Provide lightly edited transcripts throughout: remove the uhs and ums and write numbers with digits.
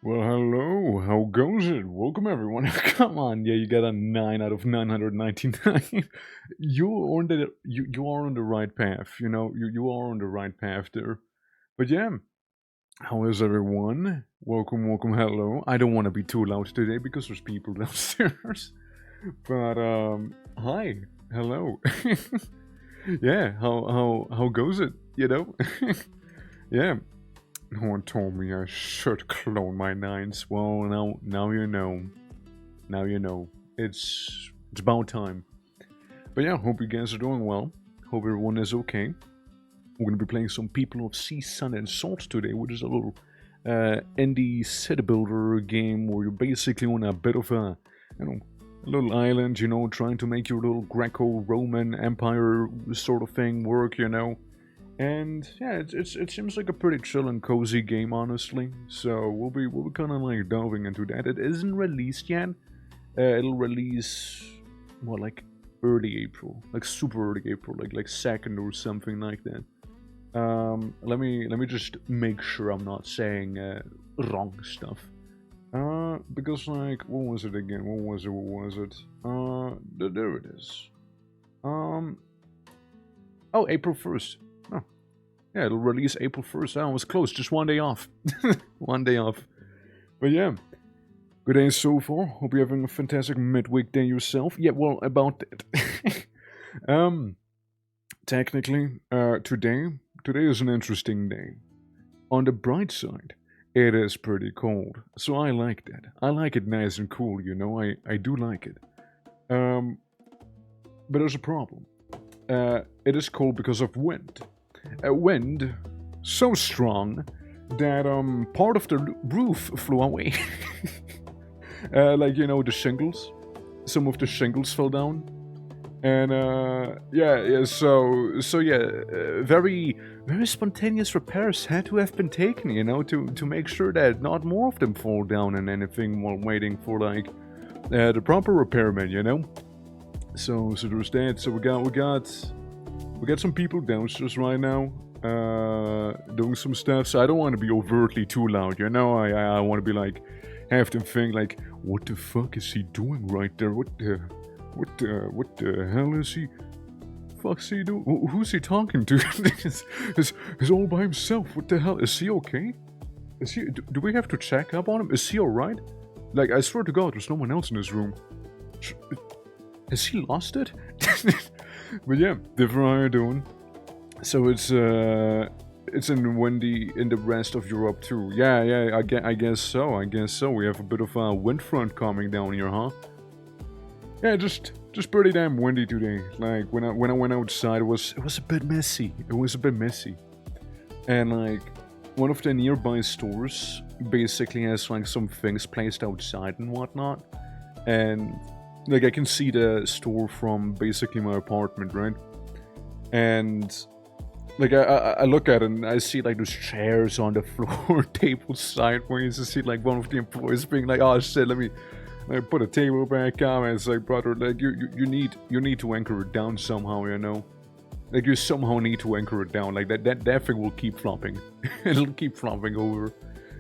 Well, hello. How goes it? Welcome, everyone. Come on, yeah, you got a 9 out of 999. You are on the right path. You are on the right path there. But yeah, how is everyone? Welcome. Hello. I don't want to be too loud today because there's people downstairs. But hi, hello. Yeah, how goes it? Yeah. No one told me I should clone my nines. Well, now you know. Now you know. It's about time. But yeah, hope you guys are doing well. Hope everyone is okay. We're gonna be playing some People of Sea, Sun, and Salt today, which is a little indie city builder game where you're basically on a bit of a little island, trying to make your little Greco-Roman Empire sort of thing work. And yeah, it seems like a pretty chill and cozy game, honestly. So we'll be kind of like delving into that. It isn't released yet. It'll release like early April, like super early April, like second or something like that. Let me just make sure I'm not saying wrong stuff. Because like what was it again? What was it? There it is. Um, oh, April 1st. Oh, yeah, it'll release April 1st. I was close, just one day off. One day off. But yeah, good day so far. Hope you're having a fantastic midweek day yourself. Yeah, well, about that. um, technically, today is an interesting day. On the bright side, it is pretty cold, so I like that. I like it nice and cool. I do like it. Um, but there's a problem. It is cold because of wind. A wind so strong that part of the roof flew away. The shingles. Some of the shingles fell down, and yeah. So yeah, very spontaneous repairs had to have been taken, to make sure that not more of them fall down and anything while waiting for the proper repairman. So there's that. So we got some people downstairs right now, doing some stuff. So I don't want to be overtly too loud, I want to be like, have them think like, what the fuck is he doing right there? What the hell is he? Fuck's he doing? Who's he talking to? He's all by himself. What the hell? Is he okay? Is he? Do we have to check up on him? Is he all right? Like, I swear to God, there's no one else in this room. Has he lost it? But yeah, different how you doing? So it's in windy in the rest of Europe too. Yeah. I guess so. We have a bit of a wind front coming down here, huh? Yeah, just pretty damn windy today. Like when I went outside, it was a bit messy. And like one of the nearby stores basically has like some things placed outside and whatnot, and like I can see the store from basically my apartment, right? And like I look at it and I see like those chairs on the floor, tables sideways. I see like one of the employees being like, "Oh shit, let me put a table back on." And it's like, brother, like you need to anchor it down somehow, Like you somehow need to anchor it down. Like that thing will keep flopping. It'll keep flopping over.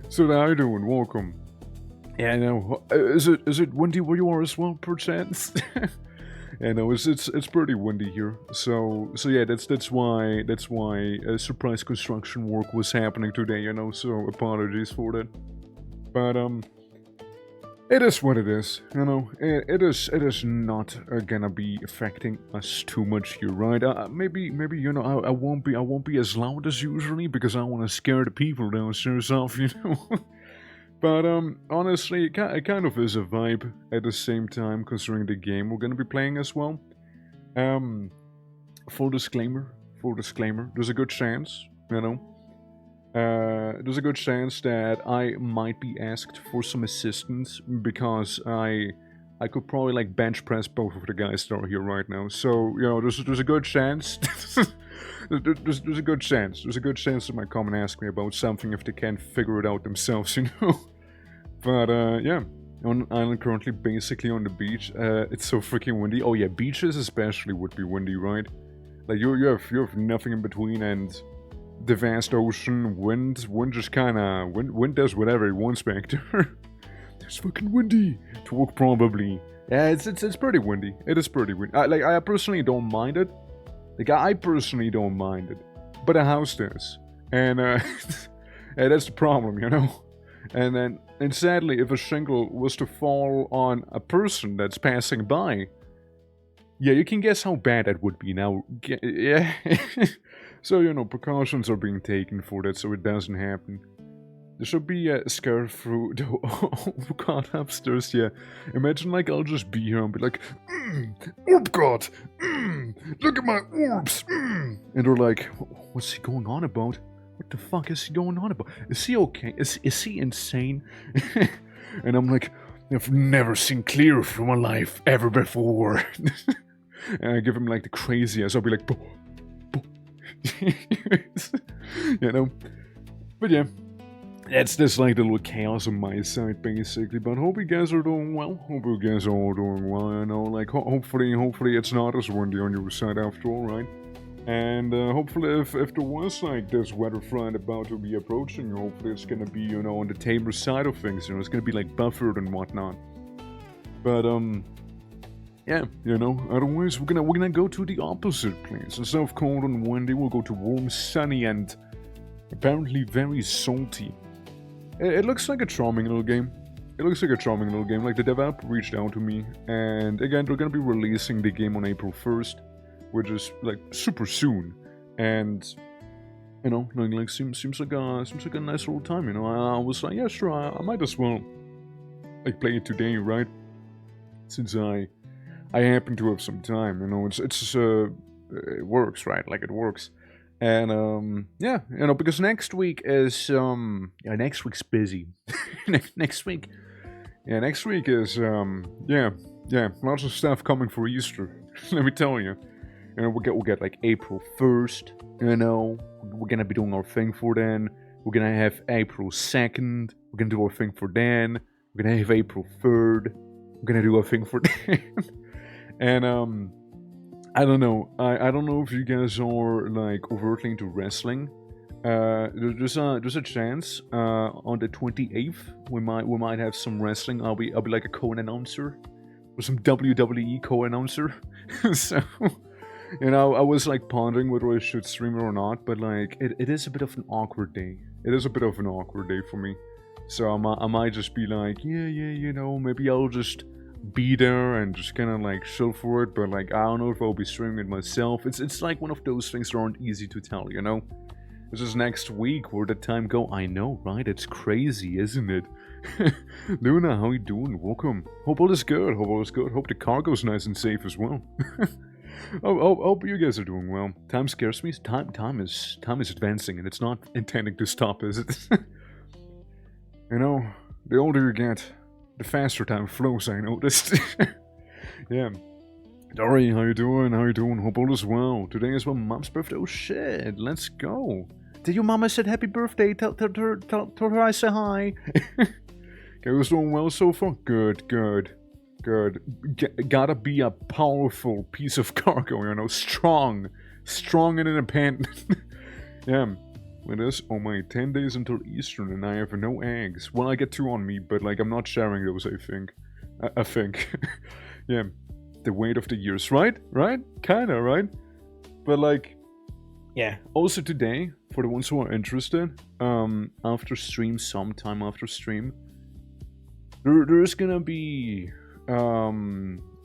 So how you doing? Welcome. Yeah, I know. Is it windy where you are as well, perchance? Yeah, no, it's pretty windy here. So yeah, that's why surprise construction work was happening today. So apologies for that. But it is what it is. It is not gonna be affecting us too much here, right? Maybe I won't be as loud as usually because I want to scare the people downstairs off. But honestly, it kind of is a vibe at the same time, considering the game we're gonna be playing as well. Um, full disclaimer, there's a good chance, there's a good chance that I might be asked for some assistance because I could probably like bench press both of the guys that are here right now. So there's a good chance. There's a good chance. There's a good chance they might come and ask me about something if they can't figure it out themselves. But yeah, on island currently, basically on the beach. It's so freaking windy. Oh yeah, beaches especially would be windy, right? Like you have nothing in between, and the vast ocean, wind just kinda, wind does whatever it wants back there. It's fucking windy. Talk probably. Yeah, it's pretty windy. It is pretty windy. I personally don't mind it. Like, I personally don't mind it. But a house does. And, yeah, that's the problem, you know? And sadly, if a shingle was to fall on a person that's passing by, yeah, you can guess how bad that would be now. Yeah. So, you know, precautions are being taken for that so it doesn't happen. There should be a scare through the oh god upstairs, yeah. Imagine like I'll just be here and be like, Orb god, look at my orbs, And they're like, what's he going on about? What the fuck is he going on about? Is he okay? Is he insane? And I'm like, I've never seen clear through my life ever before. And I give him like the craziest. I'll be like, you know. But yeah, that's just like the little chaos on my side, basically. But hope you guys are doing well. Hope you guys are all doing well. You know, like hopefully it's not as windy on your side after all, right? And hopefully, if there was like this weather front about to be approaching, hopefully it's gonna be, you know, on the tamer side of things. You know, it's gonna be like buffered and whatnot. But yeah, you know. Otherwise, we're gonna go to the opposite place. Instead of cold and windy, we'll go to warm, sunny, and apparently very salty. It looks like a charming little game. Like the developer reached out to me, and again, they're gonna be releasing the game on April 1st. Which is like super soon, and you know, like seems like a nice little time. You know, I was like, yeah, sure, I might as well like play it today, right? Since I happen to have some time. You know, it works, right? Like it works, and yeah, you know, because next week is yeah, next week's busy. next week is yeah, lots of stuff coming for Easter. Let me tell you. You know, we'll get like April 1st, you know, we're gonna be doing our thing for then. We're gonna have April 2nd, we're gonna do our thing for then. We're gonna have April 3rd, we're gonna do our thing for then. And, I don't know, I don't know if you guys are, like, overtly into wrestling. There's a chance, on the 28th, we might have some wrestling. I'll be like a co-announcer, or some WWE co-announcer. So... You know, I was like pondering whether I should stream it or not, but like, it is a bit of an awkward day. It is a bit of an awkward day for me. So I might just be like, yeah, you know, maybe I'll just be there and just kind of like chill for it, but like, I don't know if I'll be streaming it myself. It's like one of those things that aren't easy to tell, you know? This is next week, where did time go? I know, right? It's crazy, isn't it? Luna, how you doing? Welcome. Hope all is good, Hope the cargo's nice and safe as well. Hope you guys are doing well. Time scares me. Time is advancing, and it's not intending to stop, is it? You know, the older you get, the faster time flows, I noticed. Yeah. Dory, how you doing? Hope all is well. Today is my mom's birthday. Oh shit, let's go. Did your mama said happy birthday? Tell her I say hi. Okay, was doing well so far? Good. Gotta be a powerful piece of cargo, you know, strong and independent. Yeah, it is on my 10 days until Easter, and I have no eggs. Well, I get 2 on me, but like I'm not sharing those, I think. I think. Yeah, the weight of the years, right? Kinda, right? But like, yeah. Also today, for the ones who are interested, after stream, sometime after stream, there's gonna be...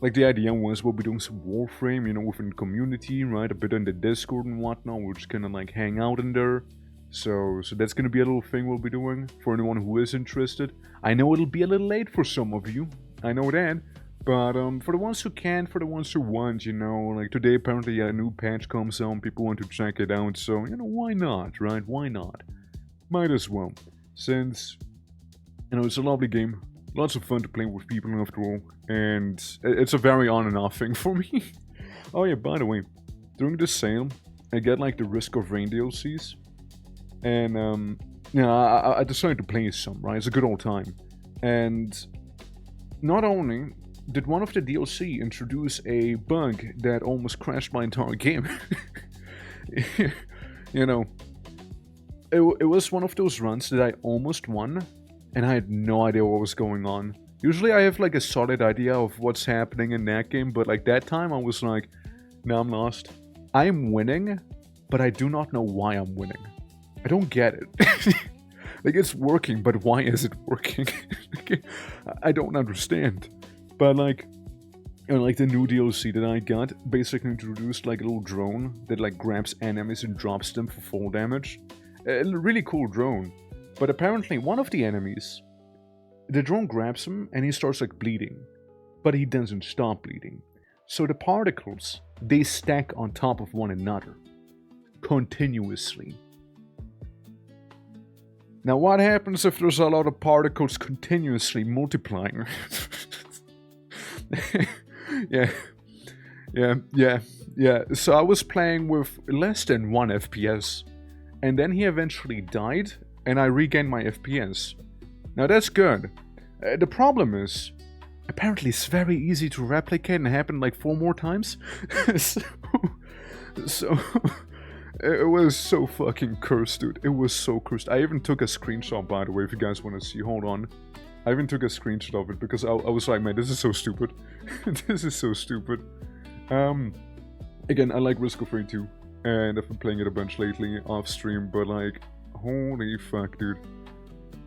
like the idea was we'll be doing some Warframe, you know, within the community, right? A bit in the Discord and whatnot. We're just gonna like hang out in there. So that's gonna be a little thing we'll be doing for anyone who is interested. I know it'll be a little late for some of you. I know that. But for the ones who can, for the ones who want, you know, like today apparently a new patch comes out, people want to check it out. So, you know, why not, right? Why not? Might as well. Since, you know, it's a lovely game. Lots of fun to play with people after all, and it's a very on and off thing for me. Oh yeah, by the way, during this sale, I get like the Risk of Rain DLCs, and yeah, I decided to play some, right? It's a good old time, and not only did one of the DLC introduce a bug that almost crashed my entire game, you know, it was one of those runs that I almost won, and I had no idea what was going on. Usually I have like a solid idea of what's happening in that game, but like that time I was like, no, I'm lost. I'm winning, but I do not know why I'm winning. I don't get it. Like, it's working, but why is it working? I don't understand. But like, you know, like the new DLC that I got basically introduced like a little drone that like grabs enemies and drops them for full damage. A really cool drone. But apparently one of the enemies, the drone grabs him and he starts like bleeding. But he doesn't stop bleeding. So the particles, they stack on top of one another. Continuously. Now what happens if there's a lot of particles continuously multiplying? Yeah. So I was playing with less than 1 FPS. And then he eventually died, and I regained my FPS. Now that's good. The problem is, apparently it's very easy to replicate and happen like 4 more times. so it was so fucking cursed, dude. It was so cursed. I even took a screenshot, by the way, if you guys want to see. Hold on. I even took a screenshot of it because I was like, man, this is so stupid. This is so stupid. Again, I like Risk of Rain 2. And I've been playing it a bunch lately off stream, but like, holy fuck, dude.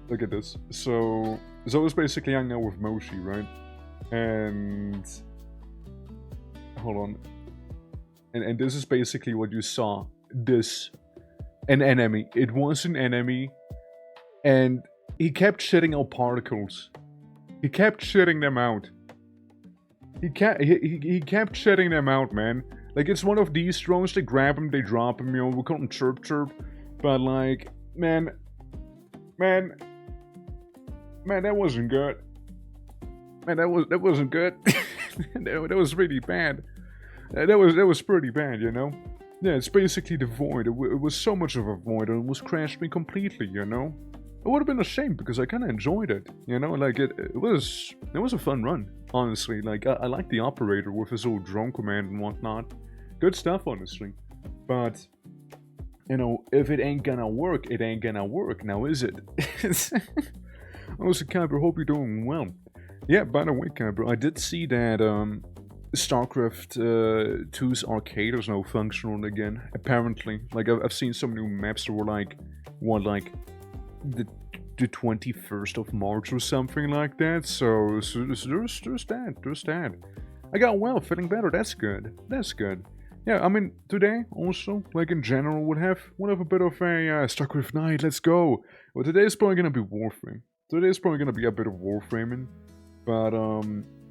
Look at this. So I was basically hanging out with Moshi, right? And hold on. And this is basically what you saw. An enemy. It was an enemy. And he kept shitting out particles. He kept shitting them out. He kept shitting them out, man. Like, it's one of these drones, they grab them, they drop them, you know, we call them chirp chirp. But like, man, that wasn't good. Man, that wasn't good. that was really bad. That was pretty bad, you know? Yeah, it's basically the void. It was so much of a void, and it was crashed me completely, you know? It would have been a shame, because I kind of enjoyed it, you know? Like, it was a fun run, honestly. Like, I like the operator with his old drone command and whatnot. Good stuff, honestly. But, you know, if it ain't gonna work, it ain't gonna work. Now, is it? Also, Kyber, hope you're doing well. Yeah, by the way, Kyber, I did see that StarCraft 2's arcade is now functional again. Apparently. Like, I've seen some new maps that were like, the 21st of March or something like that. So there's that. I got well, feeling better. That's good. Yeah, I mean, today also, like in general, would have a bit of a StarCraft night. Let's go. Well, today is probably gonna be Warframe. Today is probably gonna be a bit of Warframing, but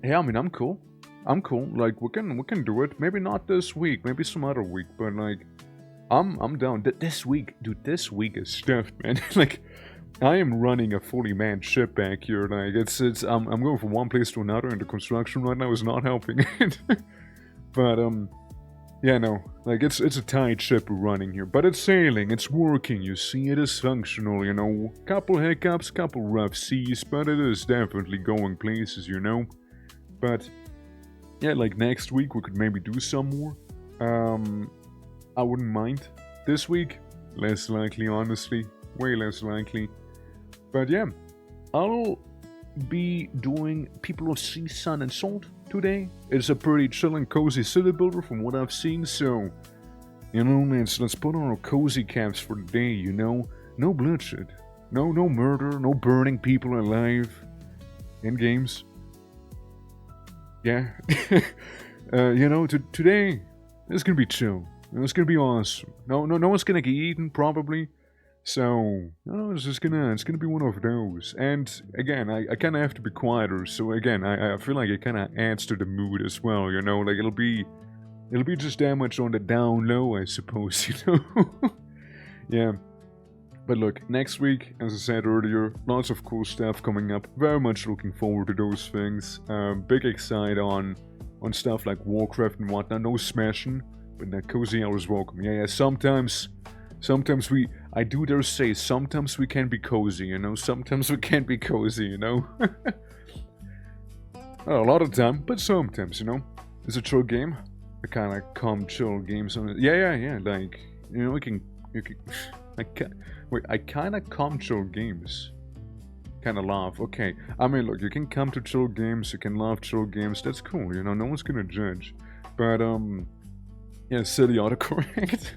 yeah, I mean, I'm cool. Like, we can do it. Maybe not this week. Maybe some other week. But like, I'm down. This week, dude. This week is stuffed, man. Like, I am running a fully manned ship back here. Like, I'm going from one place to another, and the construction right now is not helping it. But yeah, no, like, it's a tight ship we're running here, but it's sailing, it's working, you see, it is functional, you know, couple hiccups, couple rough seas, but it is definitely going places, you know. But yeah, like, next week we could maybe do some more. I wouldn't mind. This week, less likely, honestly, way less likely. But yeah, I'll be doing People of Sea, Sun and Salt today. It's a pretty chill and cozy city builder from what I've seen, so, you know, let's put on our cozy caps for the day, you know. No bloodshed, no murder, no burning people alive in games. Yeah. You know, today it's gonna be chill. It's gonna be awesome. No one's gonna get eaten, probably. So, it's gonna be one of those. And again, I kind of have to be quieter. So again, I feel like it kind of adds to the mood as well. You know, like it'll be just that much on the down low, I suppose. You know. Yeah. But look, next week, as I said earlier, lots of cool stuff coming up. Very much looking forward to those things. Big excited on stuff like Warcraft and whatnot. No smashing, but that cozy hour is welcome. Yeah. Sometimes I do dare say, sometimes we can be cozy, you know? Sometimes we can't be cozy, you know? Well, a lot of the time, but sometimes, you know? It's a chill game. A kind of calm, chill games on it. Yeah, like, you know, we can You can, I can wait. I kind of come to games. Kind of laugh. Okay. I mean, look, you can come to chill games. You can love chill games. That's cool. You know, no one's gonna judge. But yeah, silly autocorrect.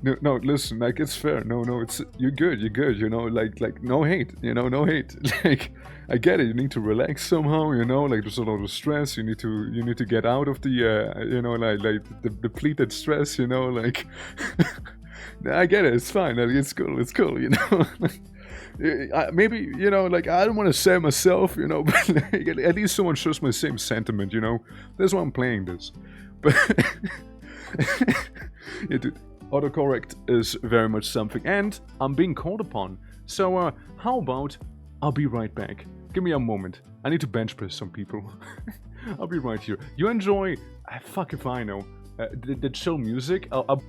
No, no, listen, like it's fair. No, no, it's you're good, you're good. You know, like no hate. You know, no hate. Like I get it. You need to relax somehow. You know, like there's a lot of stress. You need to get out of the you know like the depleted stress. You know, like I get it. It's fine. Like, it's cool. It's cool. You know. Maybe you know like I don't want to say myself, you know, but like, at least someone shows my same sentiment, you know. That's why I'm playing this. But yeah, dude, autocorrect is very much something, and I'm being called upon. So how about I'll be right back. Give me a moment. I need to bench press some people. I'll be right here. You enjoy? Fuck if I know. The chill music. I'll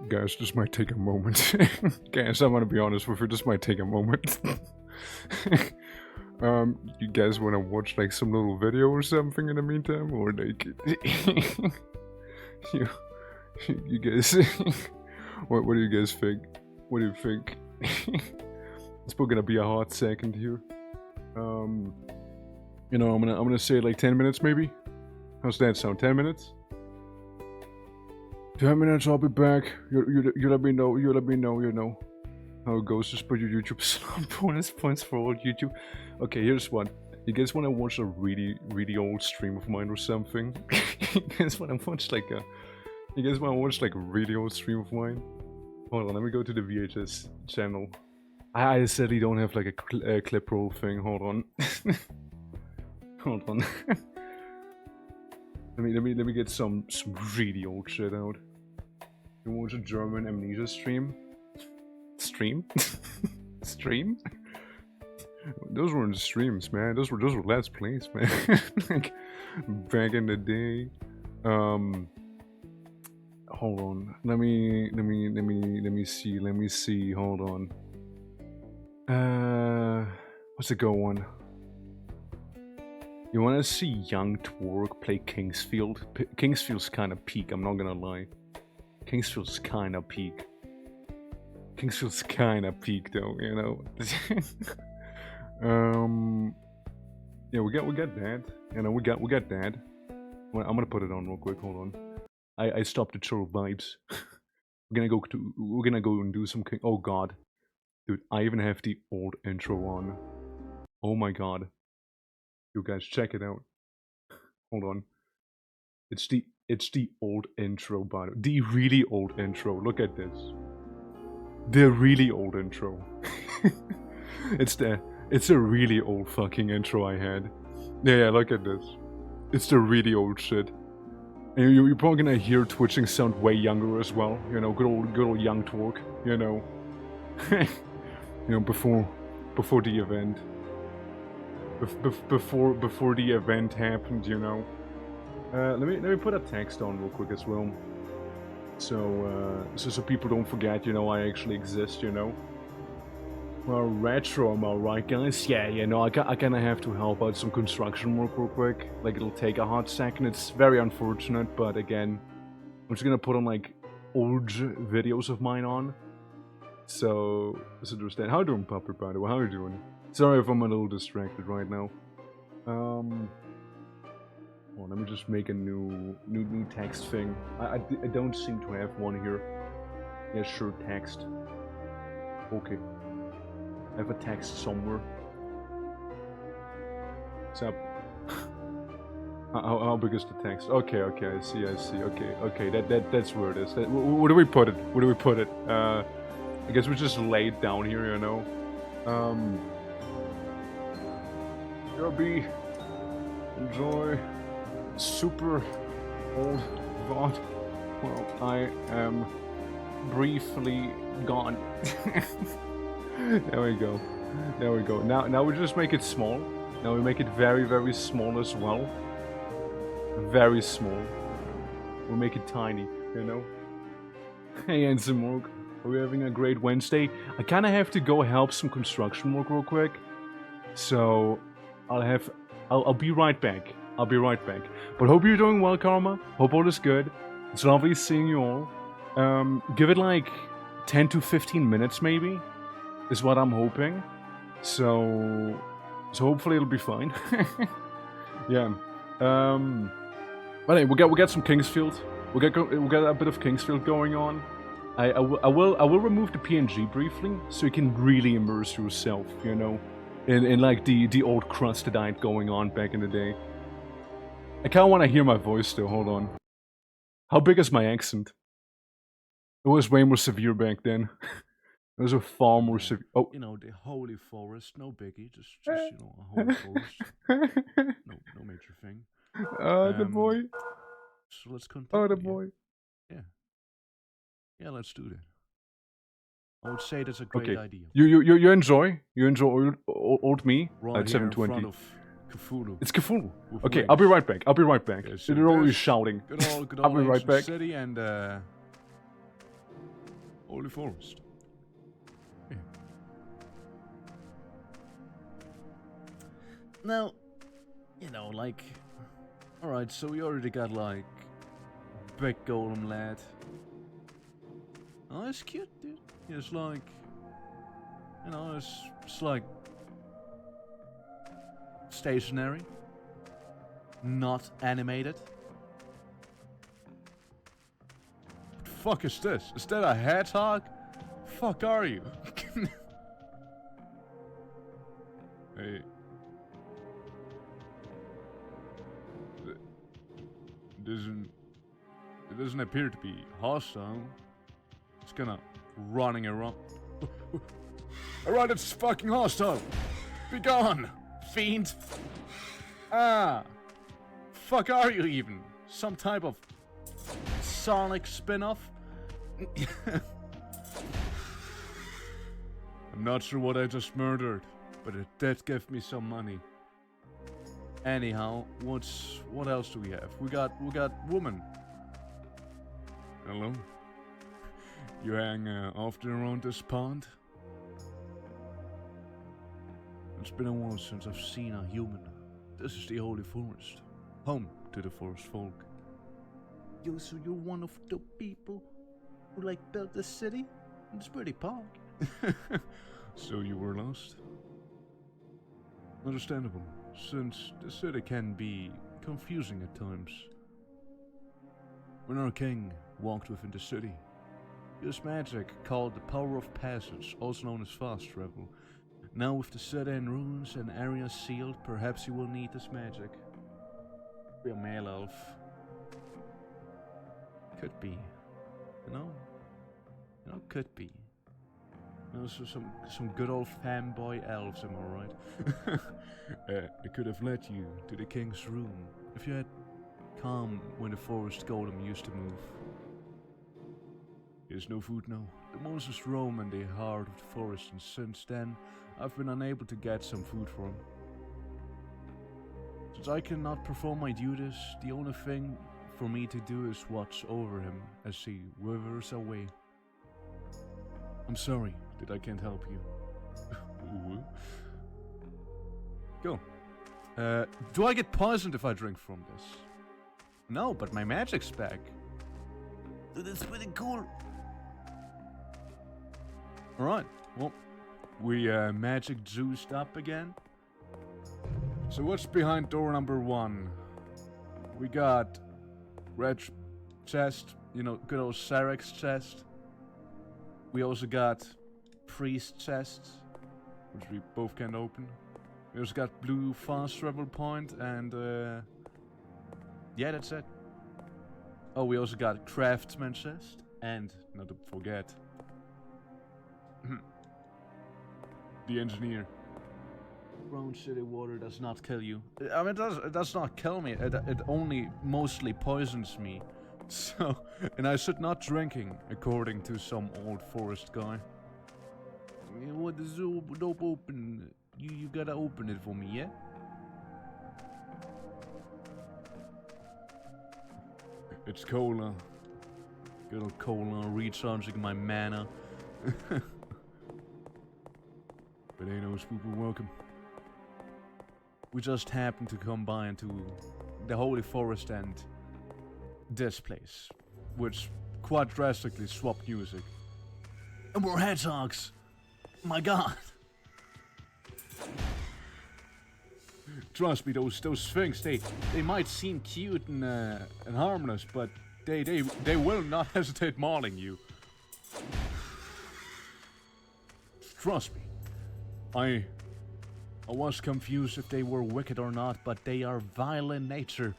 Guys, this might take a moment. Guys, I'm gonna be honest with you, this might take a moment. You guys wanna watch like some little video or something in the meantime? Or like... you guys... what do you guys think? What do you think? It's probably gonna be a hot second here. You know, I'm gonna say like 10 minutes maybe? How's that sound? 10 minutes? 10 minutes, I'll be back. You let me know, you know how it goes. Just put your YouTube bonus points for all YouTube. Okay, here's one. You guys wanna watch a really old stream of mine or something? You guys wanna watch like a really old stream of mine? Hold on, let me go to the VHS channel. I sadly don't have like a clip roll thing. Hold on. Hold on. let me get some really old shit out. You watch a German amnesia stream? Stream? Stream? Those weren't streams, man. Those were let's plays, man. Like back in the day. Hold on. Let me see. Hold on. What's it go on? You wanna see Young Twerk play Kingsfield? Kingsfield's kinda peak, I'm not gonna lie. Kingsfield's kinda peak. Kingsfield's kinda peak though, you know. Yeah, we got that. You know, we got that. I'm gonna put it on real quick, hold on. I stopped the chill vibes. We're gonna go and do some oh god. Dude, I even have the old intro on. Oh my god. You guys check it out. Hold on. It's the old intro, by the really old intro. Look at this. The really old intro. It's a really old fucking intro I had. Yeah, look at this. It's the really old shit. And you're probably gonna hear twitching sound way younger as well. You know, good old Young Twerk. You know. You know, before the event. Before the event happened, you know. Let me put a text on real quick as well, so people don't forget, you know, I actually exist, you know. Well, retro, am I right, guys? Yeah, you know, I kinda have to help out some construction work real quick. Like, it'll take a hot second. It's very unfortunate, but again, I'm just gonna put on like old videos of mine on. So there's that. How you doing, Puppet, by the way? How are you doing? Sorry if I'm a little distracted right now. Well, let me just make a new text thing. I don't seem to have one here. Yeah, sure, text. Okay. I have a text somewhere. What's up? How big is the text? Okay, I see. Okay, that's where it is. Where do we put it? I guess we just lay it down here, you know. Enjoy super old VOD. Well, I am briefly gone. There we go. Now we just make it small. Now we make it very small as well. Very small. We'll make it tiny, you know. Hey, Handsome Morg. Are we having a great Wednesday? I kinda have to go help some construction work real quick. So I'll be right back. But hope you're doing well, Karma. Hope all is good. It's lovely seeing you all. Give it like 10 to 15 minutes maybe, is what I'm hoping. So hopefully it'll be fine. Yeah. But hey, we got some Kingsfield. We got a bit of Kingsfield going on. I will remove the PNG briefly, so you can really immerse yourself, you know, in like the old crust that I had going on back in the day. I kinda wanna hear my voice though, hold on. How big is my accent? It was way more severe back then. It was a far more severe. Oh, you know, the holy forest, no biggie, just you know, a holy forest. No major thing. The boy. So let's continue. Oh, the boy. Yeah, let's do that. I would say that's a great idea. You enjoy old me right at 720. In front of Cthulhu. It's Cthulhu. Okay, I'll be right back. Yeah, so They're always shouting. Good old I'll be right back. City and Holy forest. Yeah. Now, you know, like, alright, so we already got like big golem lad. Oh, it's cute, dude. It's like, you know, it's like stationary, not animated. What the fuck is this? Is that a hedgehog? Fuck are you? Hey. It doesn't appear to be hostile. It's kinda running around. Alright, it's fucking hostile! Be gone, fiend! Ah! Fuck are you even? Some type of Sonic spin-off? I'm not sure what I just murdered, but it did give me some money. Anyhow, what else do we have? We got woman. Hello? You hang often around this pond? It's been a while since I've seen a human. This is the Holy Forest, home to the forest folk. Yo, so you're one of the people who like built this city? It's pretty park. So you were lost? Understandable, since the city can be confusing at times. When our king walked within the city, he used magic called the power of passage, also known as fast travel. Now with the city in ruins and areas sealed, perhaps he will need this magic. Be a male elf. Could be. You know, could be. You know, so some good old fanboy elves, am I right? I could have led you to the king's room if you had come when the forest golem used to move. There's no food now. The monsters roam in the heart of the forest, and since then, I've been unable to get some food for him. Since I cannot perform my duties, the only thing for me to do is watch over him as he withers away. I'm sorry that I can't help you. Go. Do I get poisoned if I drink from this? No, but my magic's back. That's pretty cool. Alright, well, we magic juiced up again. So what's behind door number 1? We got red chest, you know, good old Sarek's chest. We also got priest chests, which we both can open. We also got blue fast travel point, and yeah, that's it. Oh, we also got craftsman chest, and not to forget, the engineer. Brown city water does not kill you. I mean, it does not kill me. It only mostly poisons me. So, and I should not drinking, according to some old forest guy. What is dope open? You gotta open it for me, yeah? It's cola. Good old cola, recharging my mana. Potatoes, people, welcome. We just happened to come by into the Holy Forest and this place, which quite drastically swapped music. And more hedgehogs! My god! Trust me, those things, they might seem cute and harmless, but they will not hesitate mauling you. Trust me. I was confused if they were wicked or not, but they are vile in nature.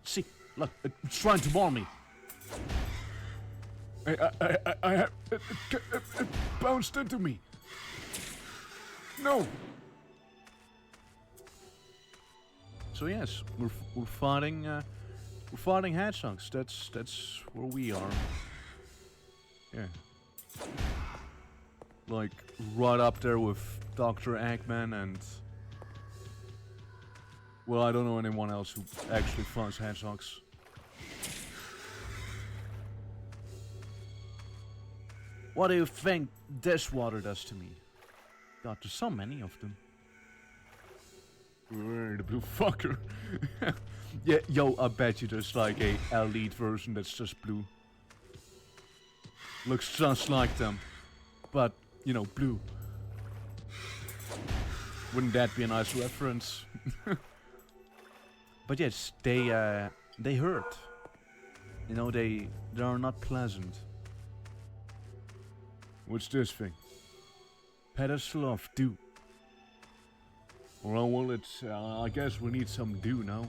See, look, it's trying to maul me. I it bounced into me. No. So yes, we're fighting hedgehogs. That's where we are. Yeah. Like right up there with Dr. Eggman and, well, I don't know anyone else who actually fights hedgehogs. What do you think this water does to me? God, there's so many of them. The blue fucker. Yeah, yo, I bet you there's like a elite version that's just blue. Looks just like them. But, you know, blue. Wouldn't that be a nice reference? But yes, they hurt. You know, they are not pleasant. What's this thing? Pedestal of dew. Well, it's, I guess we need some dew now.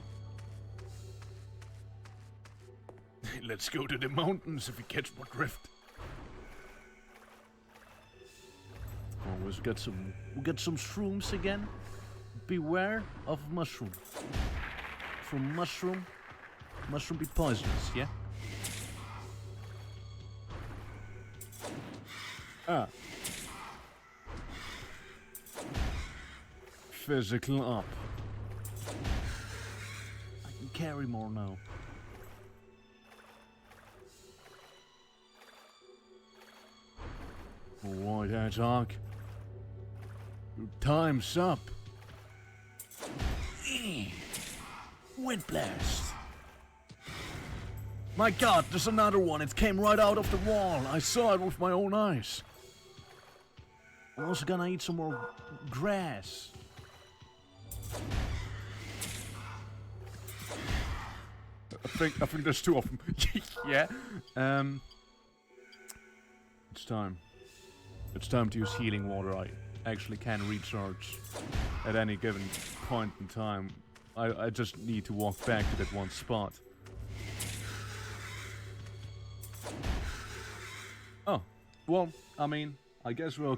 Let's go to the mountains if we catch my drift. Oh, we'll get some shrooms again. Beware of mushroom. From mushroom be poisonous, yeah? Ah. Physical up. I can carry more now. Alright, Hedgehog. Your time's up. Wind blast. My god, there's another one. It came right out of the wall. I saw it with my own eyes. I'm also gonna eat some more grass. I think there's two of them. Yeah. It's time. It's time to use healing water. I actually can recharge at any given point in time. I just need to walk back to that one spot. Oh, well, I mean, I guess we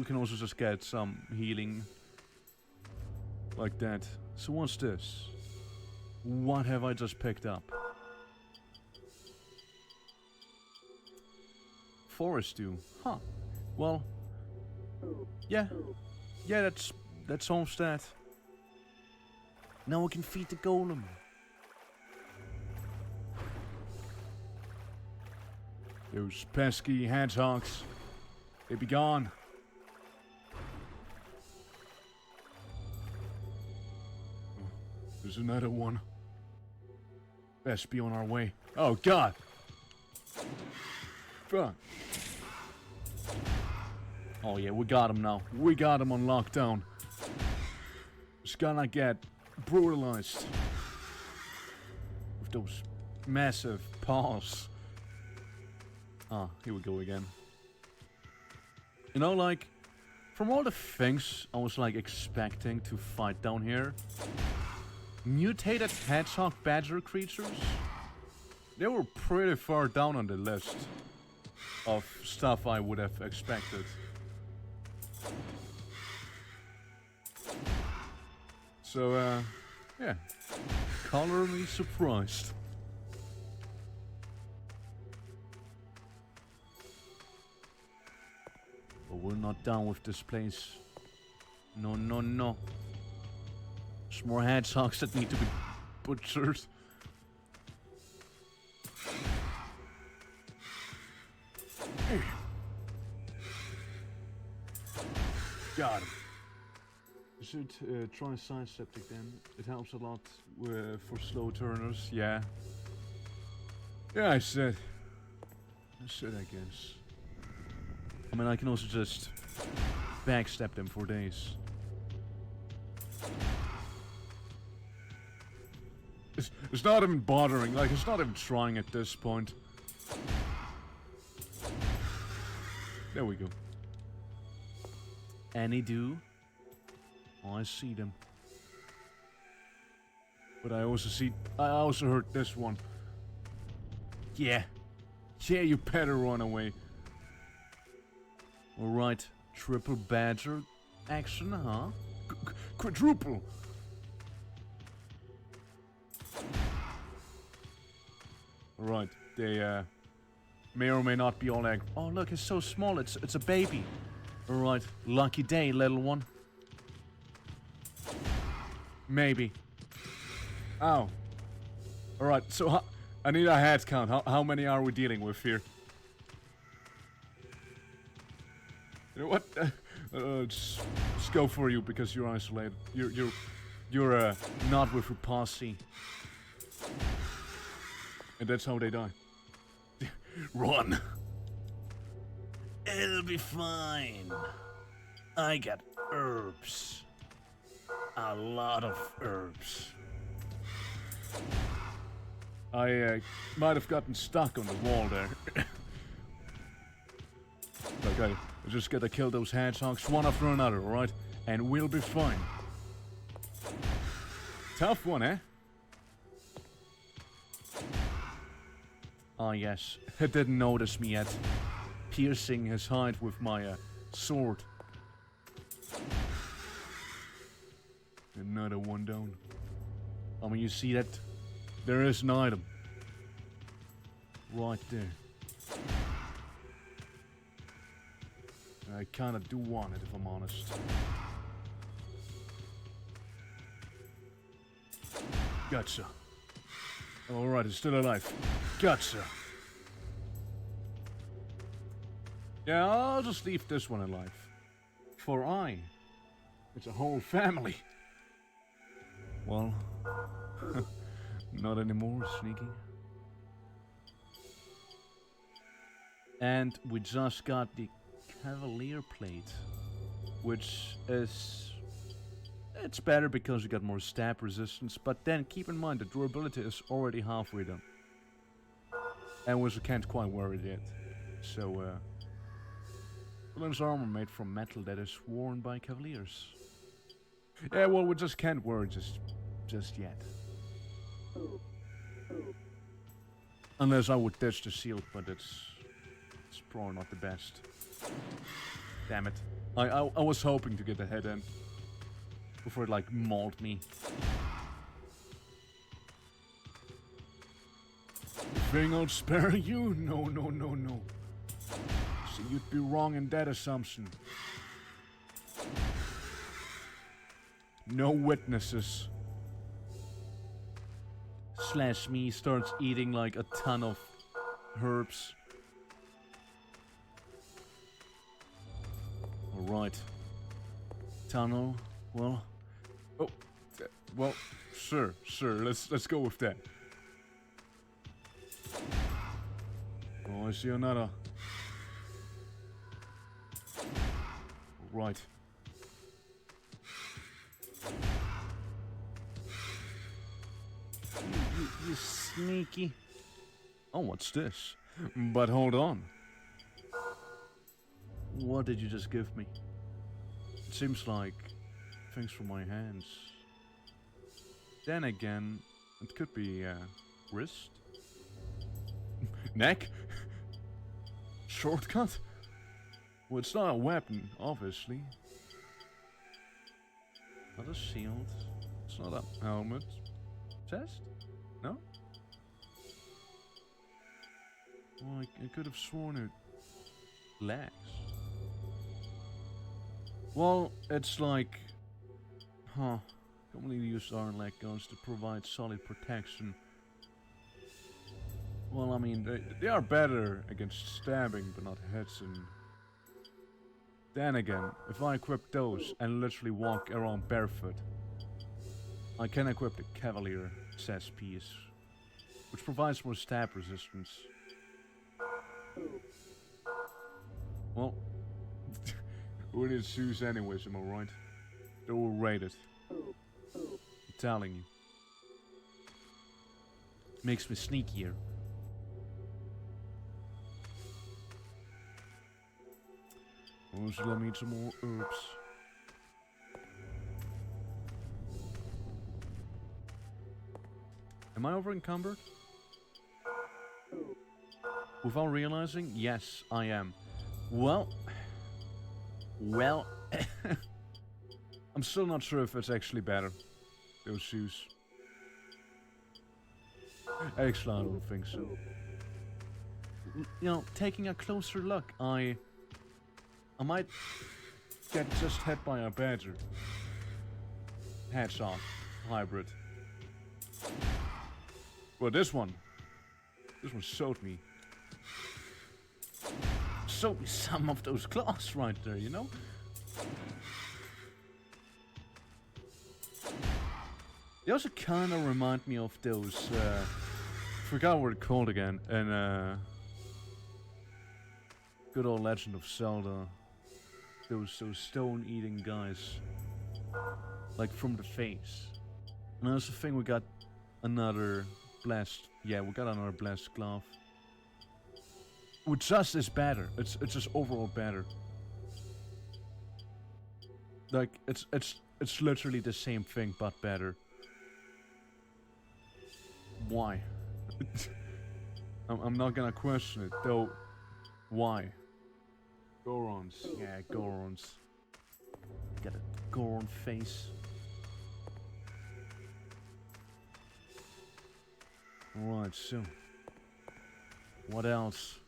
can also just get some healing like that. So what's this? What have I just picked up? Forest dew. Huh. Well, yeah, that's Homestead. Now we can feed the golem. Those pesky hedgehogs, they be gone. There's another one. Best be on our way. Oh God! Fuck. Oh yeah, we got him now. We got him on lockdown. Just gonna get brutalized with those massive paws. Ah, here we go again. You know, like, from all the things I was like expecting to fight down here, mutated hedgehog badger creatures, they were pretty far down on the list of stuff I would have expected. So, yeah, color me surprised. But we're not done with this place. No, no, no. There's more hedgehogs that need to be butchered. Got him. You should try sidestepping then. It helps a lot for slow turners. Yeah. Yeah, I said, I guess. I mean, I can also just backstep them for days. It's not even bothering. Like, it's not even trying at this point. There we go. Any do? Oh, I see them. But I also heard this one. Yeah. Yeah, you better run away. Alright, triple badger action, huh? Quadruple! Alright, they may or may not be all egg. Oh look, it's so small, it's a baby. Alright, lucky day, little one. Maybe. Ow. Alright, so I need a head count. How many are we dealing with here? You know what? Let's go for you because you're isolated. You're not with your posse. And that's how they die. Run! It'll be fine. I got herbs. A lot of herbs. I might have gotten stuck on the wall there. Okay, I just gotta kill those hedgehogs one after another, alright? And we'll be fine. Tough one, eh? Ah, yes. He didn't notice me yet. Piercing his hide with my sword. Another one down. I mean, you see that? There is an item. Right there. I kinda do want it, if I'm honest. Gotcha. Alright, it's still alive. Gotcha. Yeah, I'll just leave this one alive. For it's a whole family. Well, not anymore, Sneaky. And we just got the Cavalier plate, which is... it's better because you got more stab resistance, but then keep in mind the durability is already halfway done. And we can't quite wear it yet. So, villain's armor made from metal that is worn by Cavaliers. Yeah, well, we just can't wear it just yet. Unless I would touch the shield, but it's probably not the best. Damn it. I was hoping to get the head end before it like mauled me. You think I'll spare you? No, no, no, no. See, you'd be wrong in that assumption. No witnesses. Slash me starts eating like a ton of herbs. Alright. Tunnel. Well. Oh. Well, sure. Let's go with that. Oh, I see another. Right. You sneaky. Oh, what's this? But hold on. What did you just give me? It seems like things from my hands. Then again, it could be wrist? Neck? Shortcut? Well, it's not a weapon, obviously. Not a shield. It's not a helmet. Chest? No? Well, I could have sworn it... legs. Well, it's like... commonly used iron leg guns to provide solid protection. Well, I mean, they are better against stabbing, but not hits. And then again, if I equip those and literally walk around barefoot, I can equip the Cavalier chest piece, which provides more stab resistance. Well, who needs shoes anyways, am I right? They're overrated. I'm telling you. Makes me sneakier. Also, let me eat some more herbs. Am I over encumbered? Without realizing, yes, I am. Well, I'm still not sure if it's actually better. Those shoes. Actually, I don't think so. You know, taking a closer look, I might get just hit by a badger. Hedgehog hybrid. Well, this one showed me show me some of those claws right there, you know? They also kind of remind me of those, forgot what they're called again, and good old Legend of Zelda. Those stone-eating guys. Like from the face. And I also think we got another blessed, yeah, we got another blessed glove. Which just is better. It's just overall better. Like, it's literally the same thing, but better. Why? I'm not gonna question it, though. Why? Gorons. Yeah, Gorons. Got a Goron face. Right, so. What else?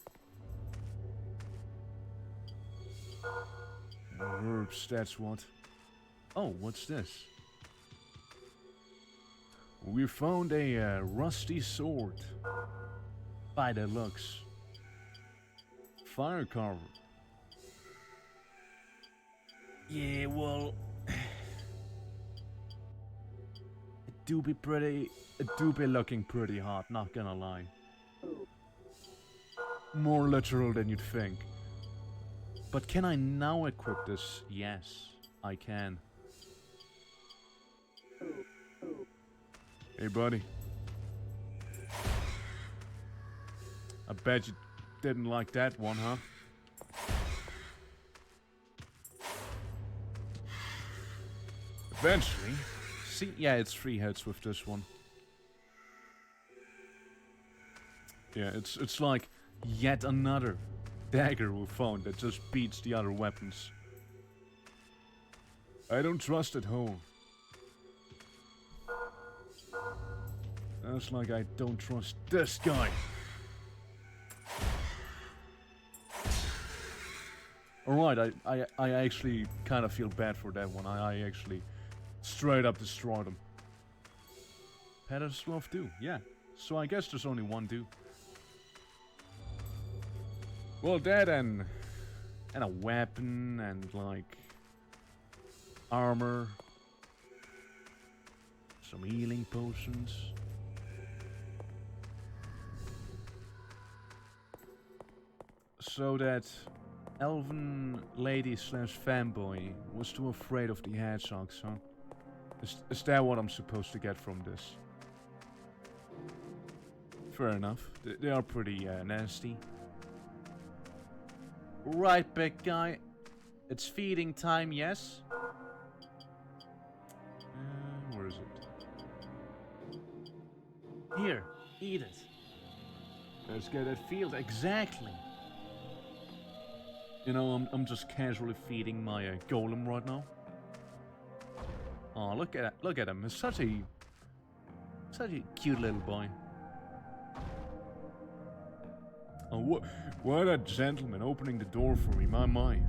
Herbs, that's what. Oh, what's this? We found a rusty sword. By the looks. Fire carver. Yeah, well, it do be looking pretty hot, not gonna lie. More literal than you'd think. But can I now equip this? Yes, I can. Hey, buddy. I bet you didn't like that one, huh? Eventually. See, yeah, it's 3 hits with this one. Yeah, it's like yet another dagger we found that just beats the other weapons. I don't trust it whole. That's like I don't trust this guy. Alright, I actually kind of feel bad for that one. I actually straight up destroyed him. Peddler's glove do, yeah. So I guess there's only one do. Well, that and a weapon and like armor, some healing potions. So that elven lady slash fanboy was too afraid of the hedgehogs, huh? Is that what I'm supposed to get from this? Fair enough. They are pretty nasty. Right, big guy. It's feeding time, yes? Where is it? Here, eat it. Let's get that field, exactly. You know, I'm just casually feeding my golem right now. Oh, look at him. He's such a cute little boy. Oh, what a gentleman opening the door for me, my.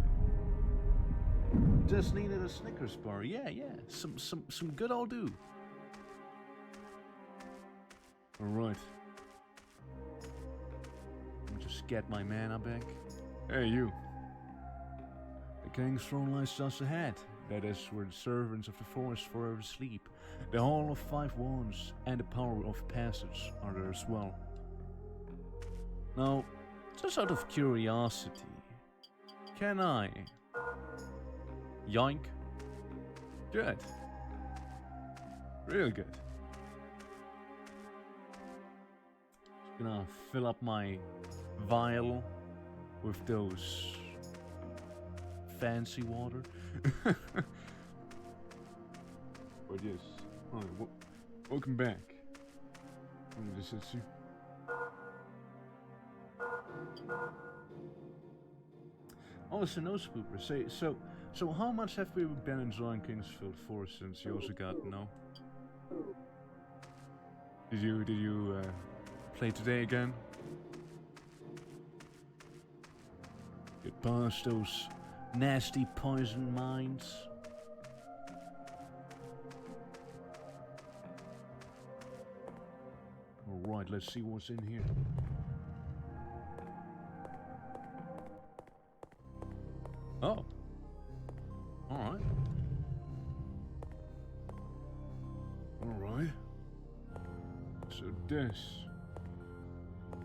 Just needed a Snickers bar. Yeah. Some good I'll do. Alright. Let me just get my mana back. Hey, you. The king's throne lies just ahead. That is where the servants of the forest forever sleep. The Hall of 5 Wands and the Power of Passage are there as well. Now, just out of curiosity, can I... Yoink? Good. Real good. Just gonna fill up my vial with those fancy water. But yes, alright, welcome back. This is you. Oh, so no spooper. Say, so how much have we been enjoying Kingsfield for since you also got no? Did you play today again? Get past those nasty poison mines. Alright, let's see what's in here. Oh. Alright. Alright. So this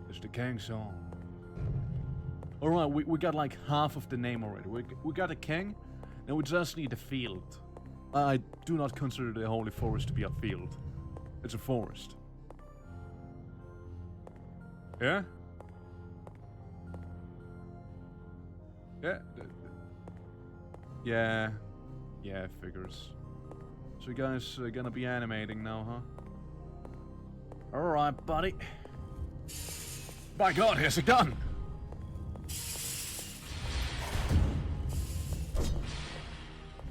is the king song. Alright, we got like half of the name already. We got a king, and we just need a field. I do not consider the Holy Forest to be a field. It's a forest. Yeah? Yeah. Yeah. Yeah, figures. So you guys gonna be animating now, huh? Alright, buddy. By God, here's a gun!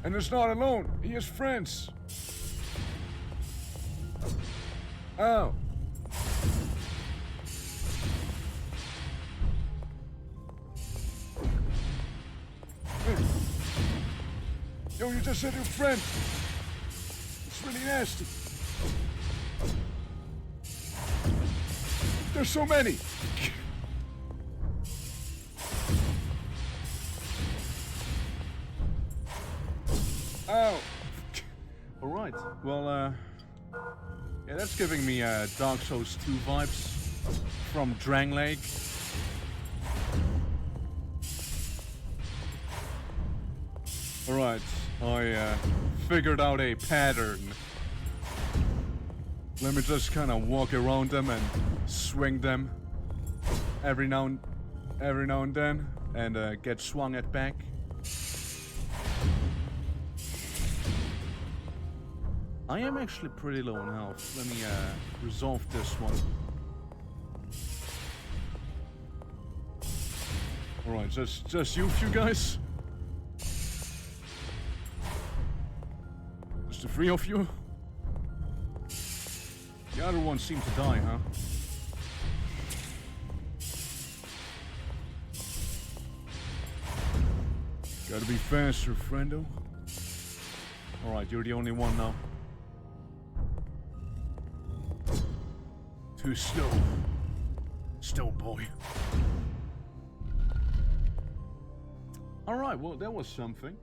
And he's not alone, he has friends. Oh. Yo, you just said your friend. It's really nasty. There's so many. Oh. Alright, well, yeah, that's giving me Dark Souls 2 vibes from Drang Lake. Alright, I figured out a pattern. Let me just kind of walk around them and swing them every now and then, and get swung at back. I am actually pretty low on health. Let me resolve this one. Alright, just you few guys? Just the three of you? The other one seemed to die, huh? Gotta be faster, friendo. Alright, you're the only one now. Too slow. Slow boy. Alright, well, that was something.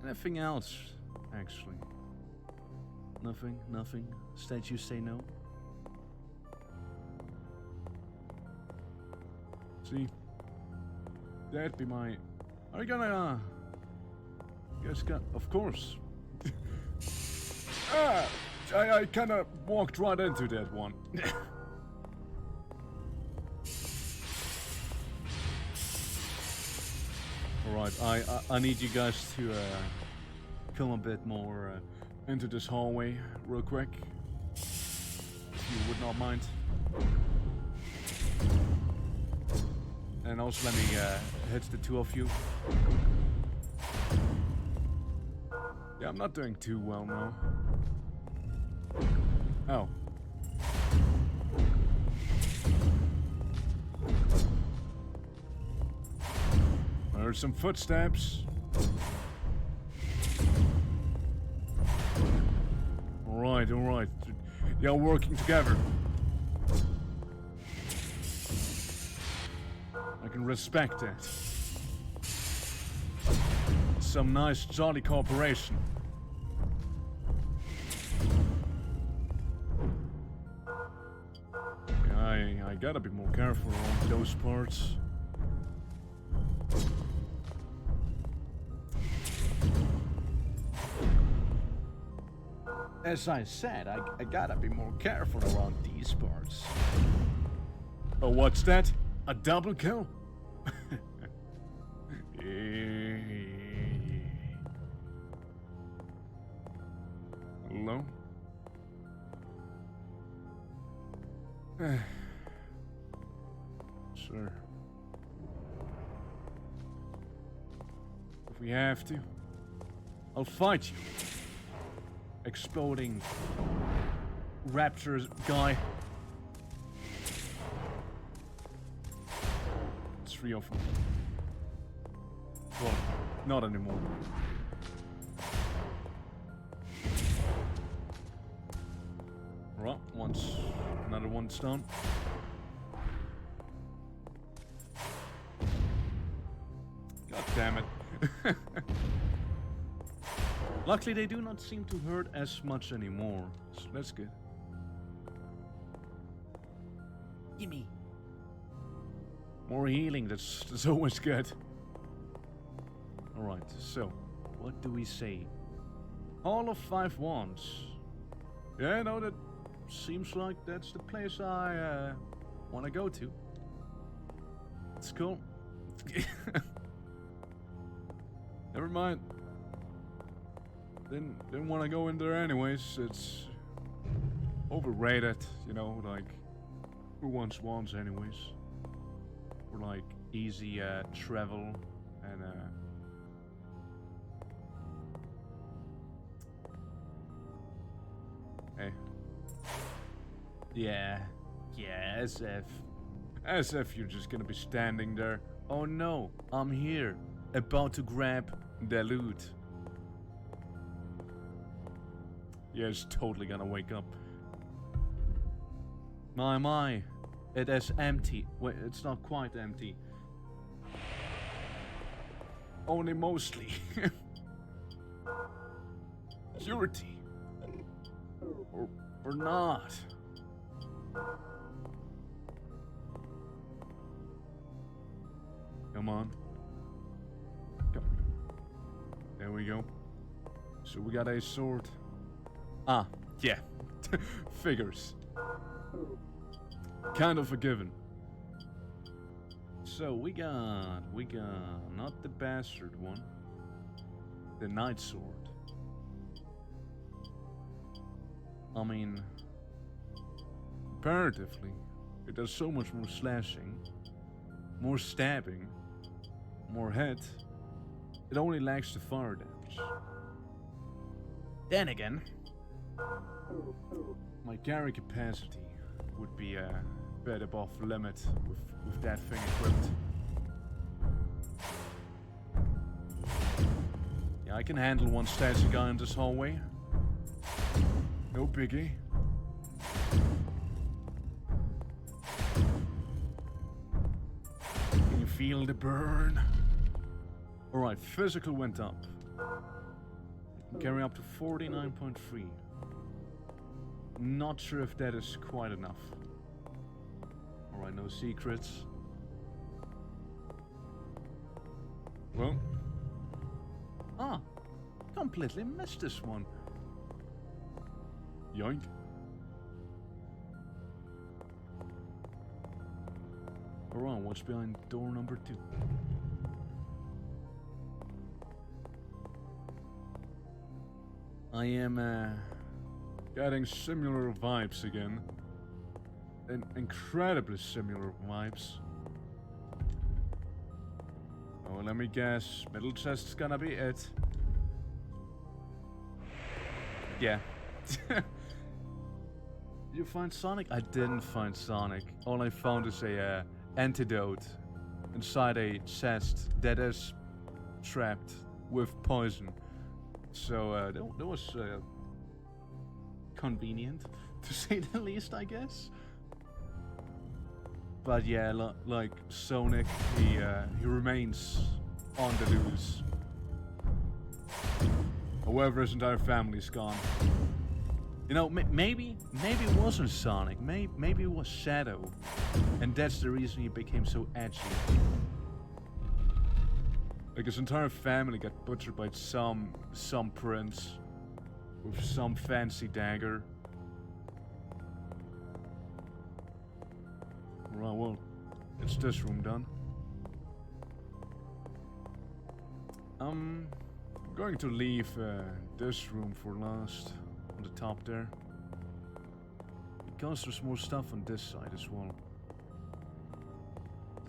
Anything else, actually? Nothing. Statues say no. See? That'd be my... Are you gonna, guys got... Of course. I kinda walked right into that one. Alright, I need you guys to, come a bit more, into this hallway real quick. If you would not mind. And also let me hit the two of you. Yeah, I'm not doing too well now. Oh. I heard some footsteps. Alright. They are working together. I can respect that. Some nice jolly cooperation. Yeah, I gotta be more careful around those parts. As I said, I gotta be more careful around these parts. Oh, what's that? A double kill? Hello? Sure. If we have to, I'll fight you. Exploding raptor guy. It's 3 of them. Well, not anymore. Well, another one's done. God damn it. Luckily, they do not seem to hurt as much anymore, so that's good. Gimme. More healing, that's always good. Alright, so, what do we say? Hall of 5 Wands. Yeah, no, that seems like that's the place I want to go to. It's cool. Never mind. Didn't want to go in there anyways. It's overrated, you know, like who wants wands anyways? For like easy travel and hey. Yeah, as if you're just gonna be standing there. Oh no, I'm here, about to grab the loot. Yeah, it's totally gonna wake up. My, it is empty. Wait, it's not quite empty. Only mostly. Purity. Or not. Come on. Go. There we go. So we got a sword. Ah, yeah. Figures. Kind of a given. So we got not the bastard one. The knight sword. I mean, comparatively, it does so much more slashing, more stabbing, more hit. It only lacks the fire damage. Then again, my carry capacity would be a bit above limit with that thing equipped. Yeah, I can handle one static guy in this hallway. No biggie. Can you feel the burn? Alright, physical went up. Can carry up to 49.3. Not sure if that is quite enough. Alright, no secrets. Well. Ah, completely missed this one. Yoink. Alright, what's behind door number 2? I am getting similar vibes again. Incredibly similar vibes. Oh, let me guess. Middle chest's gonna be it. Yeah. You find Sonic? I didn't find Sonic. All I found is a antidote inside a chest that is trapped with poison. So that was convenient, to say the least, I guess. But yeah, like Sonic, he remains on the loose. However, his entire family's gone. You know, maybe it wasn't Sonic. Maybe it was Shadow, and that's the reason he became so edgy. Like his entire family got butchered by some prince with some fancy dagger. Right, well, it's this room done. I'm going to leave this room for last. On the top there. Because there's more stuff on this side as well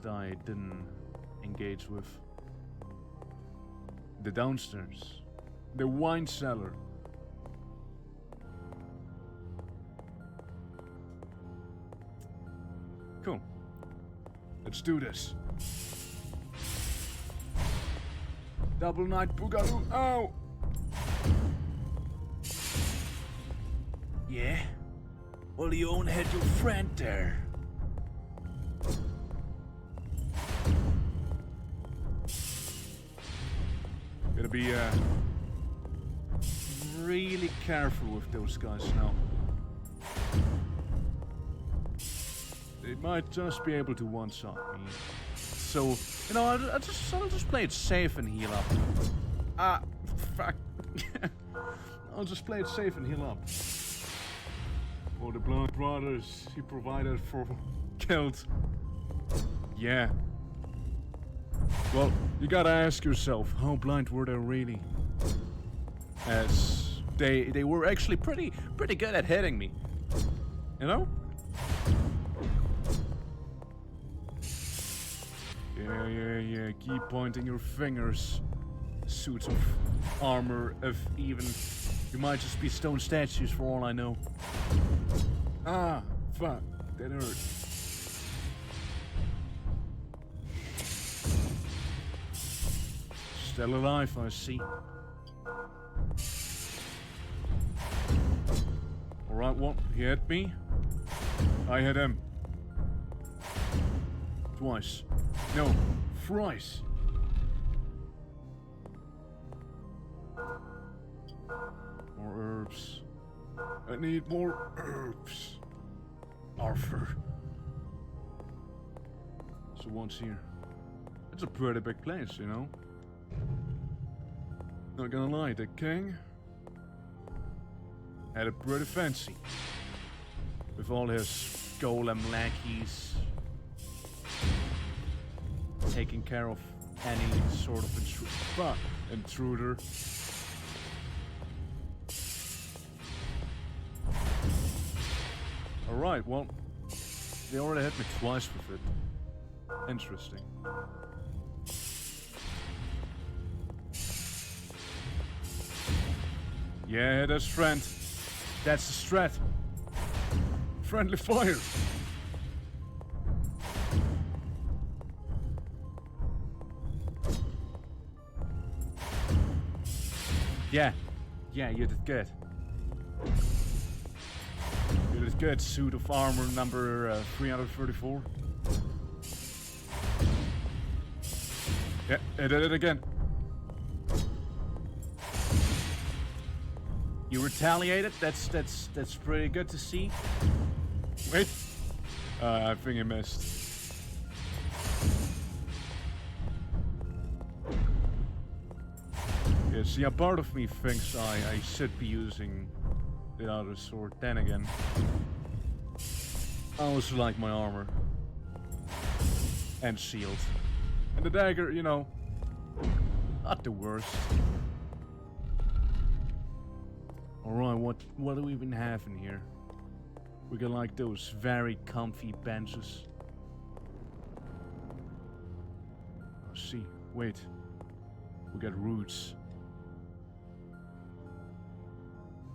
that I didn't engage with. The downstairs. The wine cellar. Cool. Let's do this. Double Knight Boogaloo. Ow! Yeah. Well, you own had your friend there. Gotta be really careful with those guys now. They might just be able to one-shot me. So, you know, I'll just play it safe and heal up. Ah, fuck. I'll just play it safe and heal up. Oh, the blood brothers he provided for killed. Yeah. Well, you gotta ask yourself, how blind were they really? As they were actually pretty good at hitting me. You know? Yeah. Keep pointing your fingers. Suits of armor, if even. You might just be stone statues for all I know. Ah, fuck. That hurt. Still alive, I see. Alright, well, he hit me. I hit him. Twice. No, thrice. More herbs. I need more herbs. Arthur. So what's here? It's a pretty big place, you know? Not gonna lie, the king had it pretty fancy. With all his golem lackeys taking care of any sort of intruder. Alright, well, they already hit me twice with it. Interesting. Yeah, that's friend. That's the strat. Friendly fire. Yeah, you did good. You did good, suit of armor number 334. Yeah, I did it again. You retaliated. That's pretty good to see. Wait, I think I missed. Yeah, see, a part of me thinks I should be using the other sword. Then again, I also like my armor and shield, and the dagger. You know, not the worst. Alright, what do we even have in here? We got like those very comfy benches. Oh, see, wait. We got roots.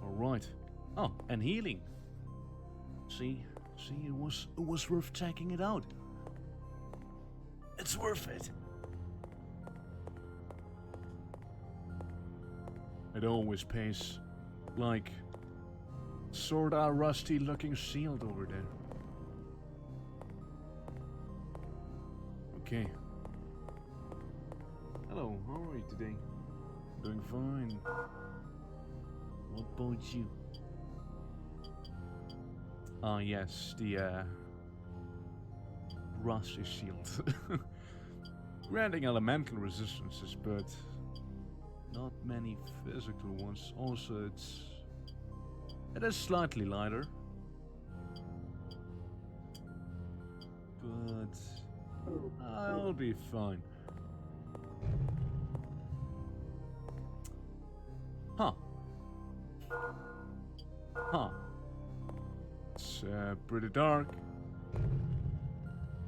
Alright. Oh, and healing. See, it was worth checking it out. It's worth it. It always pays. Like, sorta rusty looking shield over there. Okay. Hello, how are you today? Doing fine. What about you? Ah, yes, the rusty shield. Granting elemental resistances, but not many physical ones. Also, it is slightly lighter, but I'll be fine. Huh. It's pretty dark.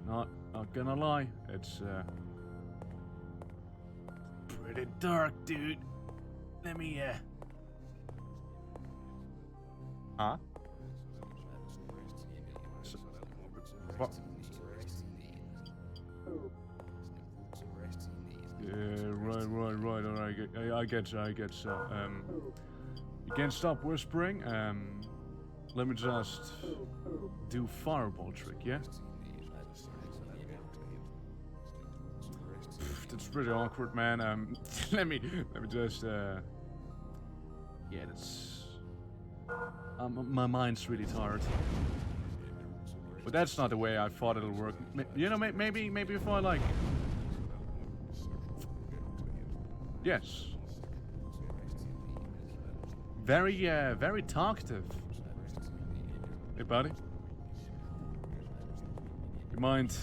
Not gonna lie, it's pretty dark, dude. Let me Huh? What? Yeah, right. Alright, I get you. You can't stop whispering. let me just do fireball trick, yeah? That's pretty awkward, man. let me just, yeah, that's... my mind's really tired. But that's not the way I thought it'll work. You know, maybe if I, like... Yes. Very talkative. Hey, buddy. You mind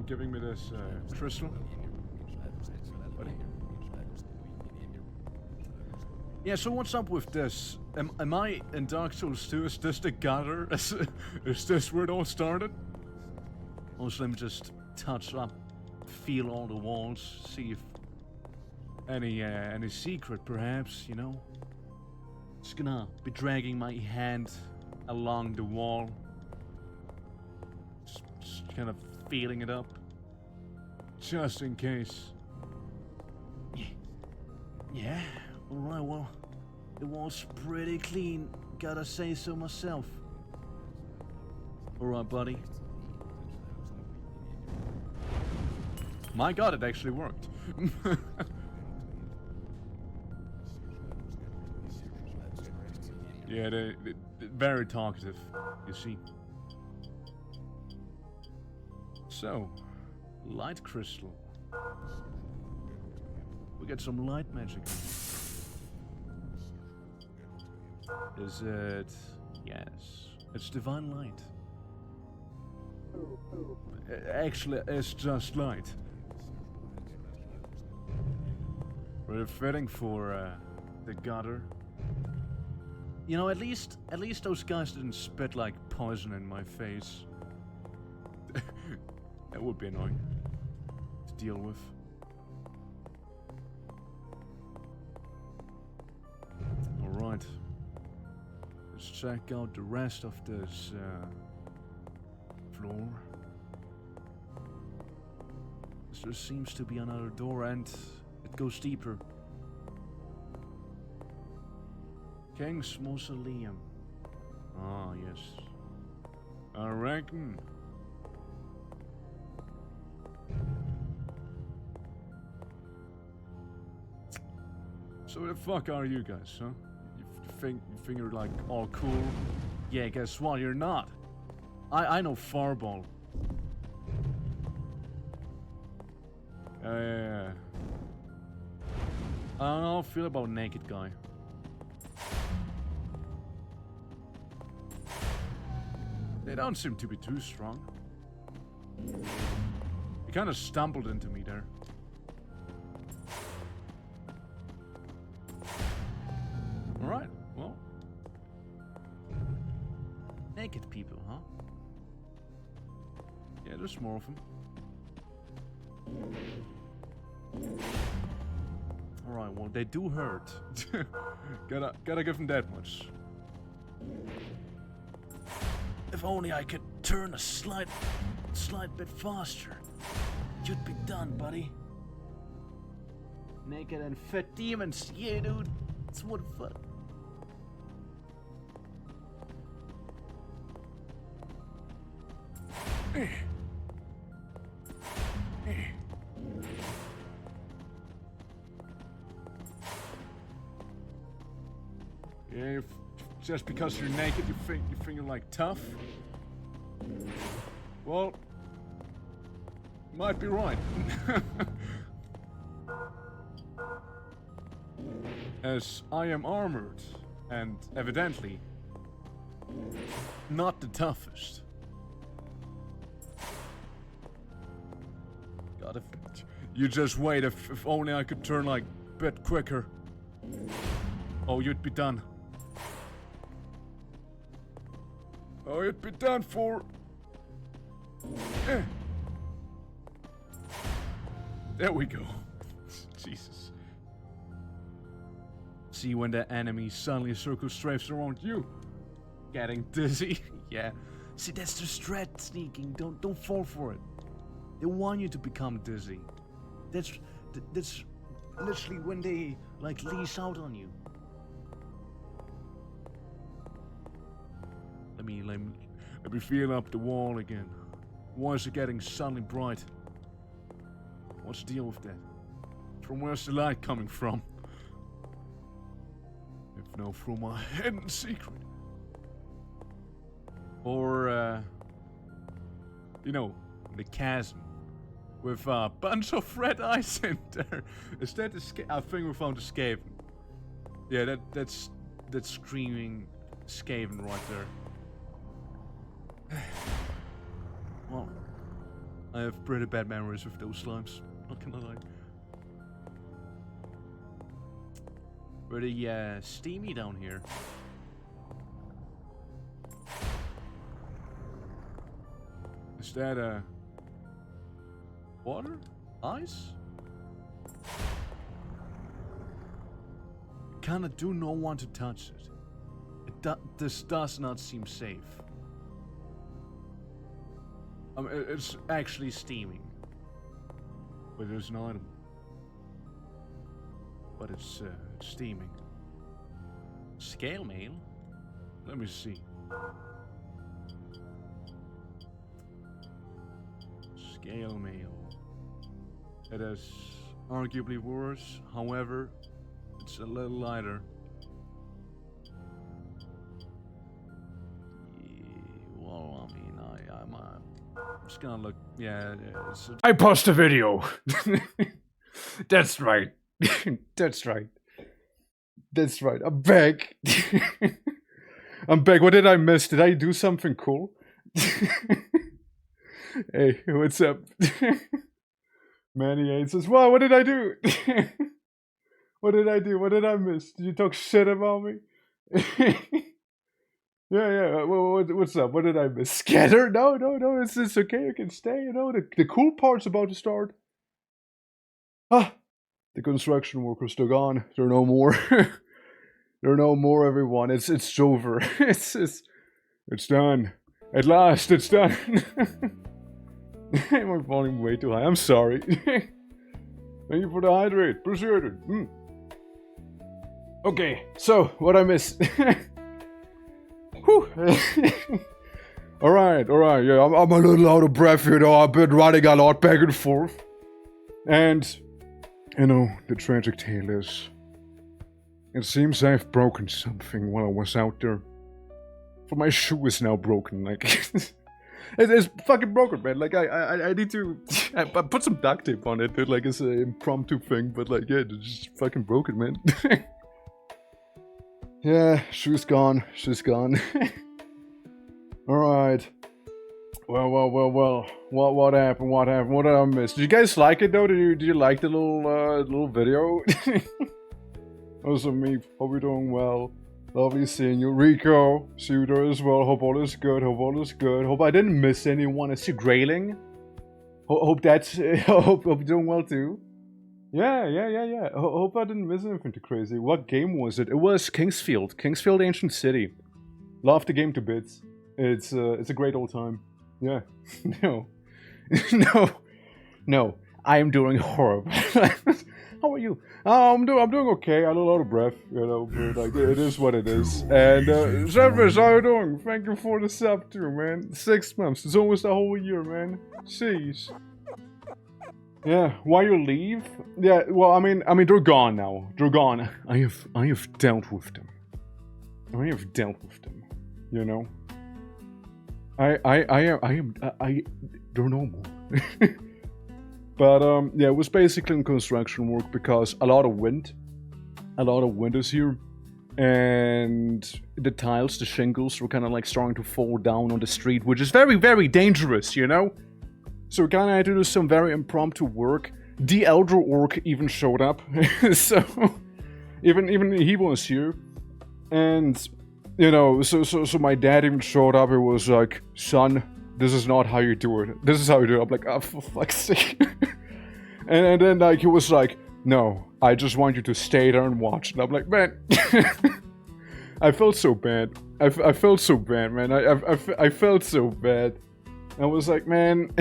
giving me this, crystal? Buddy? Yeah, so what's up with this? Am I in Dark Souls 2? Is this the gutter? Is this where it all started? Also, let me just touch up, feel all the walls, see if any secret, perhaps, you know? Just gonna be dragging my hand along the wall. Just kind of feeling it up. Just in case. Yeah. Alright, well, the wall's pretty clean, gotta say so myself. Alright, buddy. My god, it actually worked. Yeah, they're very talkative, you see. So, light crystal. We get some light magic. Is it... Yes. It's divine light. Actually, it's just light. Really fitting for the gutter. You know, at least those guys didn't spit like poison in my face. That would be annoying to deal with. Alright. Let's check out the rest of this floor. There seems to be another door and it goes deeper. King's Mausoleum. Ah, yes. I reckon. So where the fuck are you guys, huh? You think you're like all cool? Yeah, guess what? You're not. I know Fireball. Yeah. I don't know how I feel about Naked Guy. They don't seem to be too strong. He kind of stumbled into me there. Alright, well. Naked people, huh? Yeah, there's more of them. Alright, well, they do hurt. Gotta give them that much. If only I could turn a slight bit faster. You'd be done, buddy. Naked and fit demons. Yeah, dude. It's what fun. Yeah, just because you're naked, you think you're like tough? Well, might be right. As I am armored, and evidently not the toughest. God, if you just wait, if only I could turn like a bit quicker. Oh, you'd be done. Oh, you'd be done for. There we go. Jesus. See when the enemy suddenly circle strafes around you. Getting dizzy. Yeah. See, that's the strat sneaking. Don't fall for it. They want you to become dizzy. That's literally when they like lease out on you. Let me feel up the wall again. Why is it getting suddenly bright? What's the deal with that? From where's the light coming from? If no, from my hidden secret. Or, you know, the chasm. With a bunch of red eyes in there. Is that the I think we found the Skaven. Yeah, that's screaming Skaven right there. Well, I have pretty bad memories with those slimes. Not gonna lie. Pretty steamy down here. Is that water? Ice? Kinda do not want to touch it. This does not seem safe. It's actually steaming. But there's an item. But it's steaming. Scale mail? Let me see. Scale mail. It is arguably worse, however, it's a little lighter. Yeah, well, I mean, I'm just gonna look. Yeah, I paused the video. That's right. That's right. That's right. I'm back. I'm back. What did I miss? Did I do something cool? Hey, what's up? Manny 8 says, "Wow, what did I do? What did I do? What did I miss? Did you talk shit about me?" Yeah. What's up? What did I miss? Scatter? No. It's okay. You can stay. You know, the cool part's about to start. Ah, the construction workers are gone. They're no more. They're no more. Everyone, it's over. It's done. At last, it's done. My volume way too high. I'm sorry. Thank you for the hydrate. Appreciate it. Okay, so what I missed. Whew. Alright. Yeah, I'm a little out of breath, you know. I've been running a lot back and forth. And, you know, the tragic tale is, it seems I've broken something while I was out there. For my shoe is now broken, like... It's fucking broken, man. Like, I need to... I put some duct tape on it, dude. Like, it's an impromptu thing, but like, yeah, it's just fucking broken, man. Yeah, shoe's gone. Alright. Well. What happened? What did I miss? Did you guys like it, though? Did you like the little video? Also me, hope you're doing well. Lovely seeing you. Rico, see you there as well. Hope all is good. Hope I didn't miss anyone. Is she grailing? Hope you're doing well too. Yeah. Hope I didn't miss anything too crazy. What game was it? It was Kingsfield. Kingsfield Ancient City. Love the game to bits. It's a great old time. Yeah. No. I am doing horrible. How are you? I'm doing okay. I'm a little out of breath, you know, but like it is what it is. And Zephyrs, how you doing? Thank you for the sub too, man. 6 months. It's almost a whole year, man. Jeez. Yeah. Why you leave? Yeah. Well, I mean, they're gone now. They're gone. I have dealt with them. You know. They're no more. But yeah, it was basically in construction work because a lot of wind is here, and the tiles, the shingles were kind of like starting to fall down on the street, which is very, very dangerous, you know. So we kind of had to do some very impromptu work. The Elder Orc even showed up, so even he was here, and you know, so my dad even showed up. It was like, son, this is not how you do it. This is how you do it. I'm like, oh, for fuck's sake. and then like he was like, no, I just want you to stay there and watch. And I'm like, man, I felt so bad. I felt so bad, man. I felt so bad. I was like, man,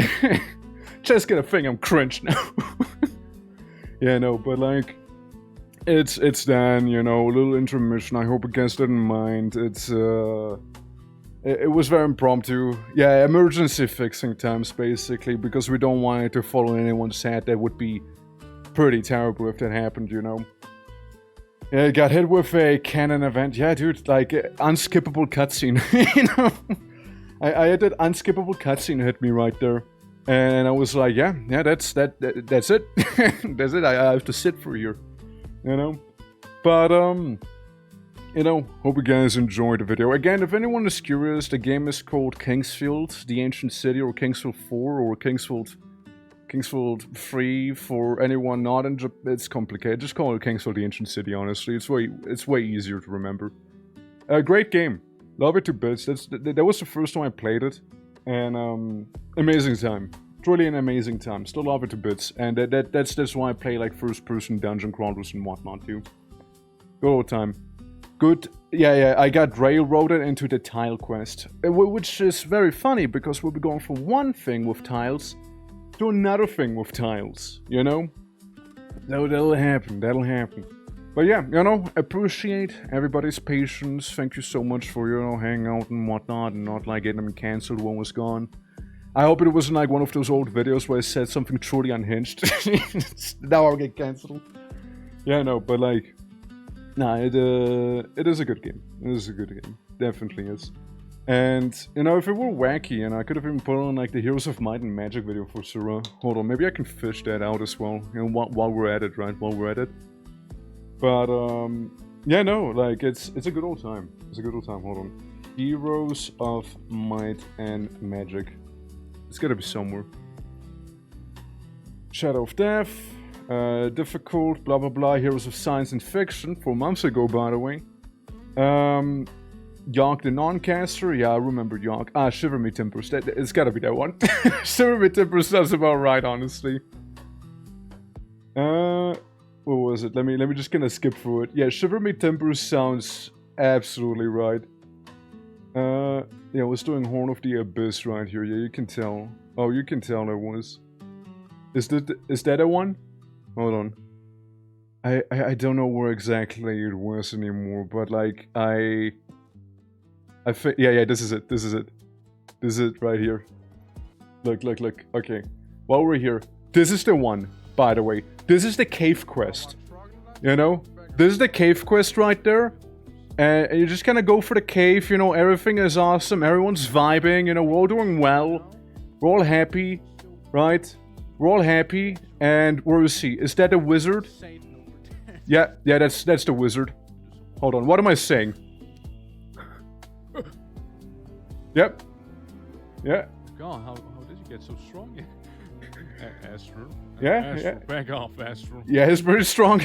just gonna think I'm cringe now. Yeah, no, but like, it's done, you know, a little intermission. I hope you guys didn't mind. It's It was very impromptu. Yeah, emergency fixing times, basically, because we don't want it to fall on anyone's head. That would be pretty terrible if that happened, you know. Yeah, I got hit with a canon event. Yeah, dude, like, unskippable cutscene, you know? I had that unskippable cutscene hit me right there. And I was like, yeah, that's it. That's it. I have to sit for here, you know? But, you know, hope you guys enjoyed the video. Again, if anyone is curious, the game is called Kingsfield, the Ancient City, or Kingsfield 4, or Kingsfield 3 for anyone not in Japan. It's complicated. Just call it Kingsfield, the Ancient City, honestly. It's way easier to remember. A great game. Love it to bits. That was the first time I played it. And, amazing time. Truly an amazing time. Still love it to bits. And that's why I play, like, first-person dungeon crawlers and whatnot, too. Good old time. Good. Yeah, I got railroaded into the tile quest. Which is very funny, because we'll be going from one thing with tiles to another thing with tiles, you know? That'll happen, But yeah, you know, appreciate everybody's patience. Thank you so much for, you know, hanging out and whatnot, and not, like, getting them cancelled when it was gone. I hope it wasn't, like, one of those old videos where I said something truly unhinged. Now I'll get cancelled. Yeah, no, but, like... Nah, it is a good game. It is a good game. Definitely is. And, you know, if it were wacky, and I could have even put on, like, the Heroes of Might and Magic video for Sura. Hold on, maybe I can fish that out as well. You know, while we're at it, right? While we're at it. But, yeah, no, like, it's a good old time. It's a good old time. Hold on. Heroes of Might and Magic. It's gotta be somewhere. Shadow of Death. Difficult, blah blah blah, Heroes of Science and Fiction, 4 months ago, by the way. Yonk the Non-Caster, yeah, I remember Yonk. Ah, Shiver Me Timbers, it's gotta be that one. Shiver Me Timbers sounds about right, honestly. What was it? Let me just kinda skip through it. Yeah, Shiver Me Timbers sounds absolutely right. Yeah, I was doing Horn of the Abyss right here, yeah, you can tell. Oh, you can tell it was. Is that a one? Hold on. I don't know where exactly it was anymore, but like yeah, this is it. This is it right here. Look. Okay. While we're here, this is the one, by the way. This is the cave quest. You know? This is the cave quest right there. And you just kind of go for the cave, you know, everything is awesome, everyone's vibing, you know, we're all doing well. We're all happy, right? We're all happy, and where is he? Is that a wizard? Yeah, that's the wizard. Hold on, what am I saying? Yep. Yeah. God, how did you get so strong? Astro. Yeah, Astro, yeah. back off, Astro. Yeah, he's pretty strong.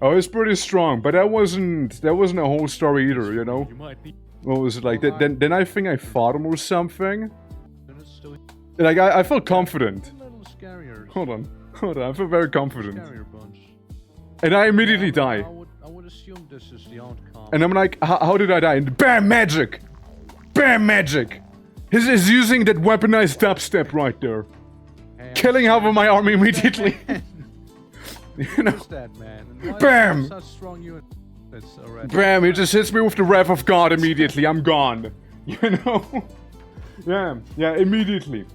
Oh, he's pretty strong, but that wasn't a whole story either, you know? You might need... What was it like? Then I think I fought him or something. Like, I felt confident. Hold on, I feel very confident. And I immediately die. I would assume this is the outcome. And I'm like, how did I die? And BAM! Magic! BAM! Magic! He's using that weaponized dubstep right there. Hey, killing half of my army immediately. You know? That, man? And why BAM! such strong units already? BAM! He just hits me with the wrath of God immediately. I'm gone. You know? Yeah, immediately.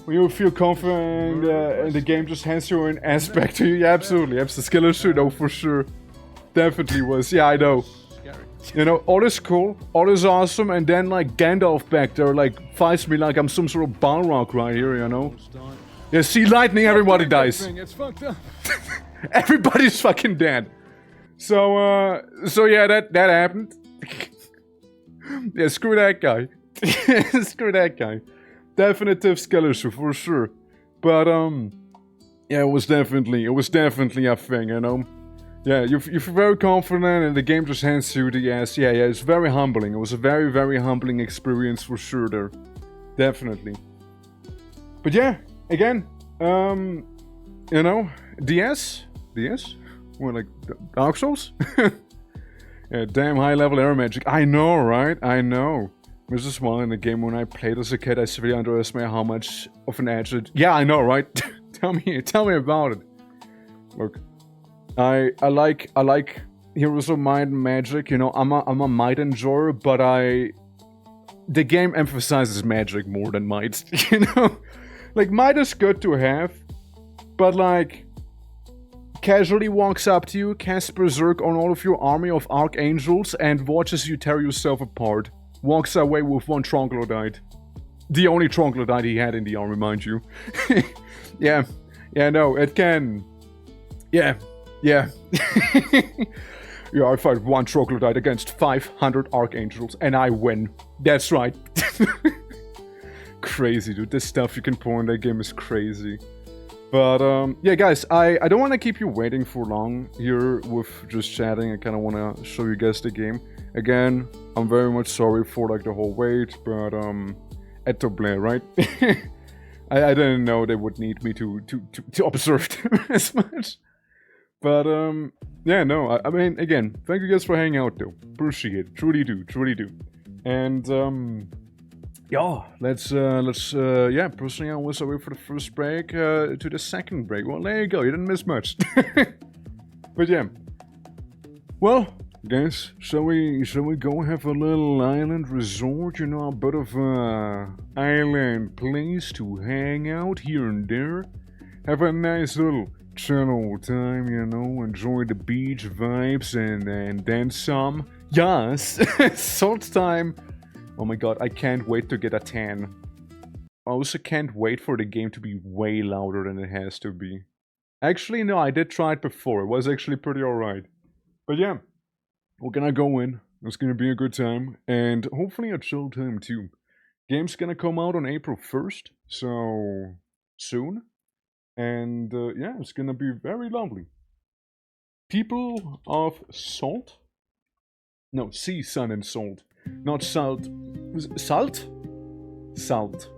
When you feel confident and the game just hands you an aspect to you, yeah, absolutely. That's the skill issue, though, for sure. Definitely was. Yeah, I know. You know, all is cool, all is awesome, and then, like, Gandalf back there, like, fights me like I'm some sort of Balrog right here, you know? Yeah, see lightning, everybody dies. It's fucked up. Everybody's fucking dead. So yeah, that happened. Yeah, screw that guy. Screw that guy. Definitive skill issue for sure, but yeah, it was definitely a thing, you know. Yeah, you feel very confident, and the game just hands you the ass. Yeah, it's very humbling. It was a very, very humbling experience for sure there, definitely. But yeah, again, you know, DS, more like Dark Souls. Yeah, damn high level air magic. I know, right? I know. There's this one in the game when I played as a kid, I severely underestimated how much of an edge it... Yeah, I know, right? Tell me about it. Look, I like Heroes of Might and Magic, you know, I'm a Might enjoyer, but I the game emphasizes magic more than might, you know? Like, might is good to have, but like, casually walks up to you, casts Berserk on all of your army of archangels, and watches you tear yourself apart. Walks away with 1 troglodyte. The only troglodyte he had in the army, mind you. Yeah, no, it can... Yeah. Yeah, I fight 1 troglodyte against 500 archangels, and I win. That's right. Crazy, dude. This stuff you can pull in that game is crazy. But, yeah, guys, I don't want to keep you waiting for long here with just chatting. I kind of want to show you guys the game. Again, I'm very much sorry for, like, the whole wait, but, et to blame, right? I didn't know they would need me to observe them as much. But, yeah, no, I mean, again, thank you guys for hanging out, though. Appreciate it. Truly do. And, yeah, let's pushing on was away for the first break, to the second break. Well, there you go, you didn't miss much. But, yeah. Well, guys, shall we go have a little island resort, you know, a bit of a island place to hang out here and there? Have a nice little chill time, you know, enjoy the beach vibes and then some. Yes, salt time. Oh my god, I can't wait to get a tan. I also can't wait for the game to be way louder than it has to be. Actually, no, I did try it before. It was actually pretty alright. But yeah, we're gonna go in. It's gonna be a good time. And hopefully a chill time too. Game's gonna come out on April 1st, so soon. And yeah, it's gonna be very lovely. People of Salt? No, sea, sun, and salt. Not salt. Salt? Salt.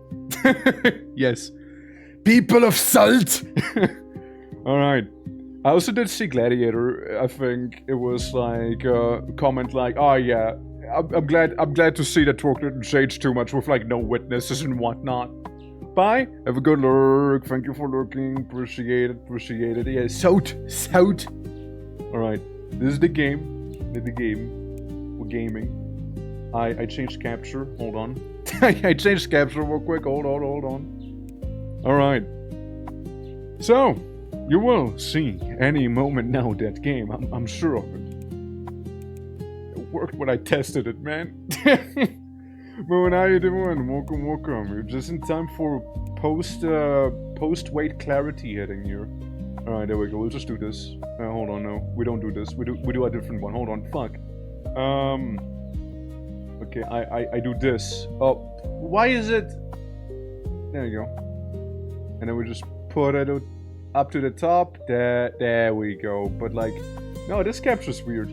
Yes. People of Salt! Alright. I also did see Gladiator. I think it was like a comment like, oh yeah, I'm glad to see that talk didn't change too much with like no witnesses and whatnot. Bye. Have a good lurk. Thank you for lurking. Appreciate it. Yeah, Salt. Alright. This is the game. We're gaming. I changed capture. Hold on. I changed capture real quick. Hold on. Alright. So, you will see any moment now that game. I'm sure of it. It worked when I tested it, man. Moon, how you doing? Welcome. You're just in time for post-wait clarity hitting here. Alright, there we go. We'll just do this. Hold on, no. We don't do this. We do a different one. Hold on, fuck. Okay, I do this. Oh, why is it... There you go. And then we just put it up to the top. There we go. But like... No, this capture's weird.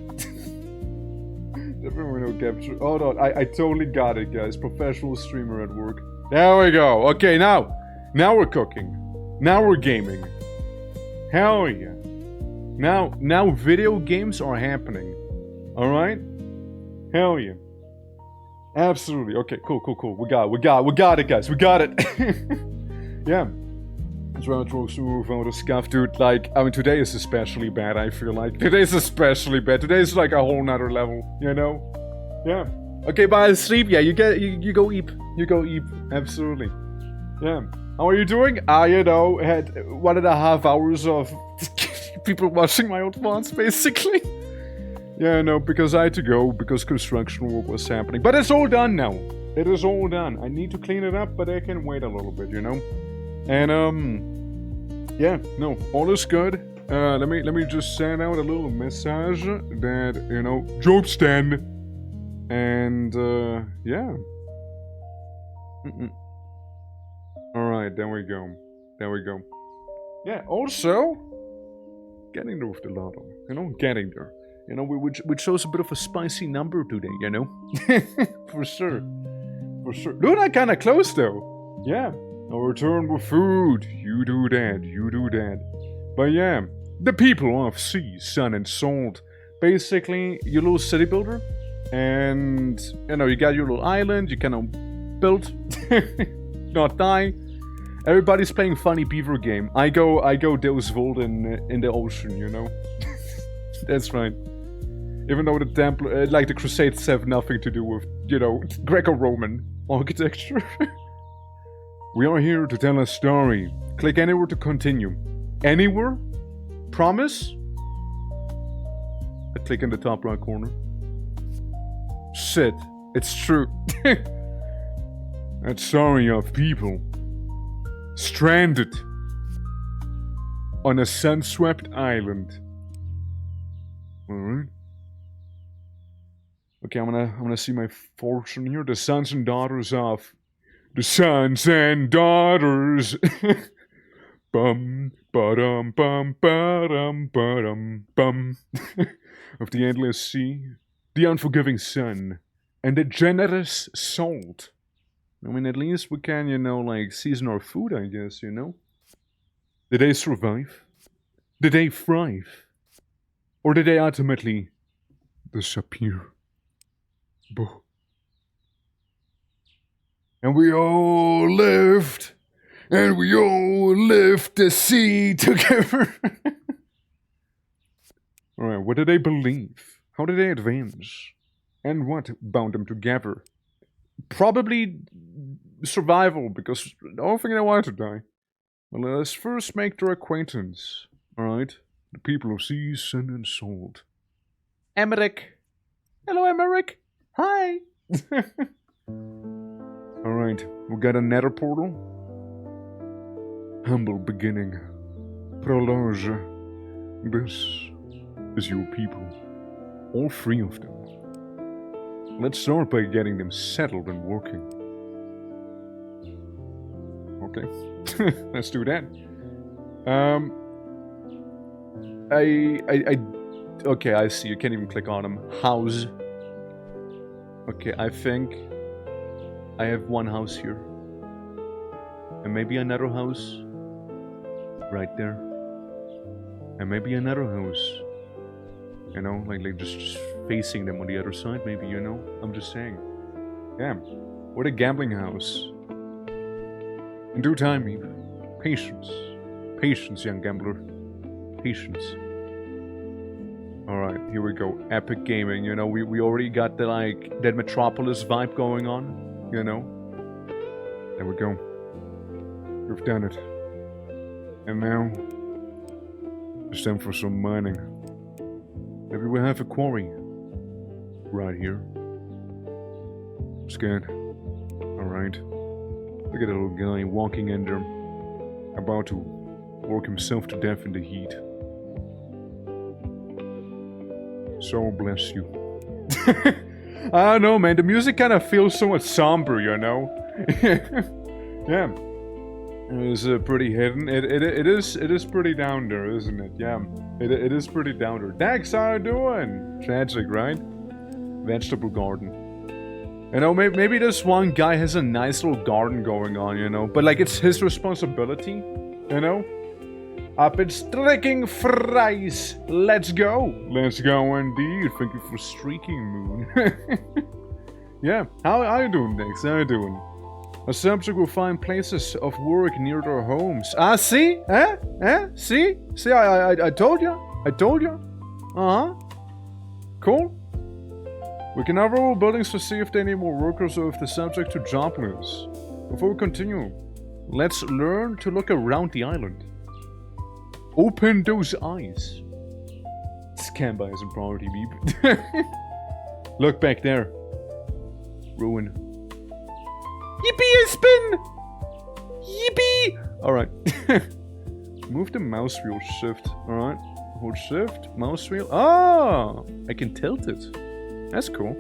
Different window capture. Hold on, I totally got it, guys. Professional streamer at work. There we go. Okay, now we're cooking. Now we're gaming. Hell yeah. Now video games are happening. Alright? Hell yeah. Absolutely. Okay, cool. We got it, guys. We got it. Yeah. It's round through the scuff, dude. Like, I mean, today is especially bad, I feel like. Today's especially bad. Today's like a whole nother level, you know? Yeah. Okay, by sleep, yeah, you go eep. You go eep. Absolutely. Yeah. How are you doing? You know, had 1.5 hours of people watching my old ones, basically. Yeah, no, because I had to go, because construction work was happening. But it's all done now. It is all done. I need to clean it up, but I can wait a little bit, you know? And, yeah, no, all is good. Let me just send out a little message that, you know, job stand. And, yeah. Alright, there we go. Yeah, also, getting there with the lotto. You know, getting there. You know, we chose a bit of a spicy number today, you know? For sure. Dude, I kinda close though. Yeah. I'll return with food. You do that. But yeah, the people of sea, sun, and salt. Basically, your little city builder. And, you know, you got your little island. You can build. Not die. Everybody's playing funny beaver game. I go Deus Vult in the ocean, you know? That's right. Even though the Templar, like the Crusades have nothing to do with, you know, Greco-Roman architecture. We are here to tell a story. Click anywhere to continue. Anywhere? Promise? I click in the top right corner. Shit, it's true. That story of people stranded on a sun-swept island. Alright. Okay, I'm gonna see my fortune here. The sons and daughters of the sons and daughters. Bum ba-dum bum ba-dum ba-dum bum. Of the endless sea, the unforgiving sun, and the generous salt. I mean, at least we can, you know, like, season our food, I guess, you know? Did they survive? Did they thrive? Or did they ultimately disappear? Boo. And we all lived, and we all lived the sea together. Alright, what did they believe? How did they advance? And what bound them together? Probably survival, because I don't think they wanted to die. Well, let's first make their acquaintance. Alright? The people of sea, sun, and salt. Emmerich. Hello, Emmerich. Hi. Alright, we got a nether portal. Humble beginning. Prologe. This is your people. All three of them. Let's start by getting them settled and working. Okay, let's do that. Okay, I see. You can't even click on them. House. Okay, I think I have one house here. And maybe another house right there. And maybe another house. You know, like just facing them on the other side, maybe, you know? I'm just saying. Yeah. Or the gambling house. In due time, maybe. Patience. Patience, young gambler. Patience. Alright, here we go. Epic gaming, you know, we already got the, like, that Metropolis vibe going on, you know? There we go. We've done it. And now, it's time for some mining. Maybe we'll have a quarry. Right here. Scan. Alright. Look at the little guy walking in there. About to work himself to death in the heat. So bless you. I don't know, man. The music kind of feels somewhat somber, you know? Yeah. It's pretty hidden. It is pretty down there, isn't it? Yeah. It is pretty down there. Dax, how you doing? Tragic, right? Vegetable garden. You know, maybe this one guy has a nice little garden going on, you know? But, like, it's his responsibility, you know? Up in streaking fries. Let's go. Let's go indeed. Thank you for streaking, Moon. Yeah. How you doing, Dax? How you doing? A subject will find places of work near their homes. Ah, see? See? See, I told you. I told you. Uh-huh. Cool. We can overhaul buildings to see if they need more workers or if the subject to jobless. Before we continue, let's learn to look around the island. Open those eyes. Scan by as in priority beep. Look back there. Ruin. Yippee, I spin! Yippee! Alright. Move the mouse wheel, shift. Alright. Hold shift, mouse wheel. Ah! I can tilt it. That's cool.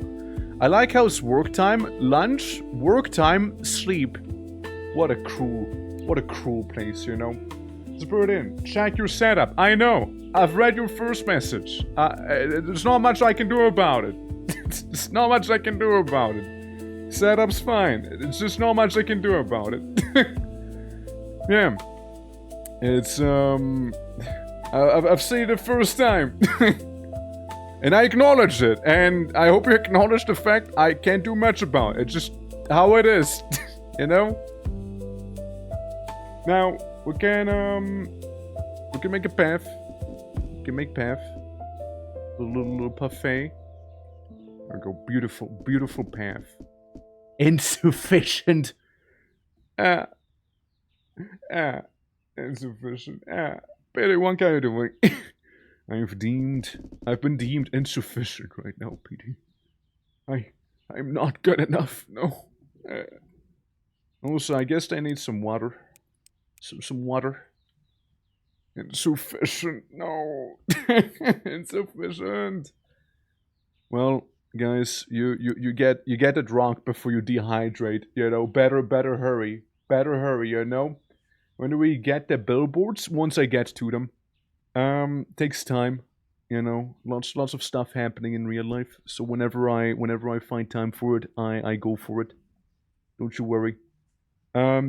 I like how it's work time, lunch, work time, sleep. What a cruel place, you know? Let's put it in. Check your setup. I know. I've read your first message. There's not much I can do about it. There's not much I can do about it. Setup's fine. It's just not much I can do about it. Yeah. It's, I've seen it the first time. And I acknowledge it. And I hope you acknowledge the fact I can't do much about it. It's just how it is. You know? Now, we can make a path. We can make path. A little parfait. There we go. Beautiful, beautiful path. Insufficient. Insufficient. Petey, what are you doing? I've been deemed insufficient right now, Petey. I'm not good enough, no. Also, I guess I need some water. Some water. Insufficient, no. Insufficient. Well, guys, you get a drunk before you dehydrate, you know. Better hurry. Better hurry, you know. When do we get the billboards? Once I get to them. Takes time, you know. Lots of stuff happening in real life. So whenever I find time for it, I go for it. Don't you worry.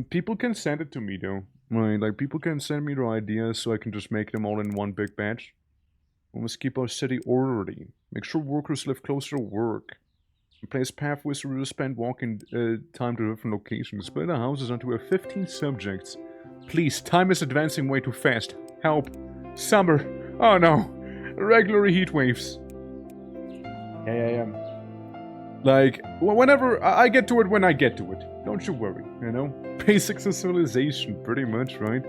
People can send it to me though. Right, like people can send me their ideas so I can just make them all in one big batch. We must keep our city orderly. Make sure workers live closer to work. And place pathways where you spend walking time to different locations. Split our houses onto 15 subjects. Please, time is advancing way too fast. Help. Summer. Oh no. Regular heat waves. Yeah. Like, whenever I get to it when I get to it. Don't you worry, you know? Basics of civilization, pretty much, right?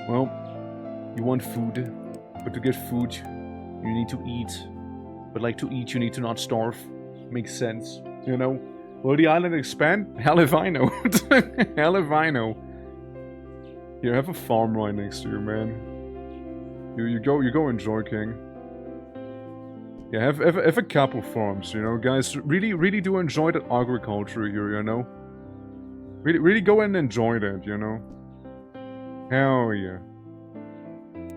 Well, you want food, but to get food, you need to eat. But like to eat, you need to not starve. Makes sense, you know? Will the island expand? Hell if I know. Hell if I know. You have a farm right next to you, man. You go enjoy, King. Yeah, have a couple farms, you know, guys. Really do enjoy that agriculture here, you know. Really go and enjoy that, you know. Hell yeah.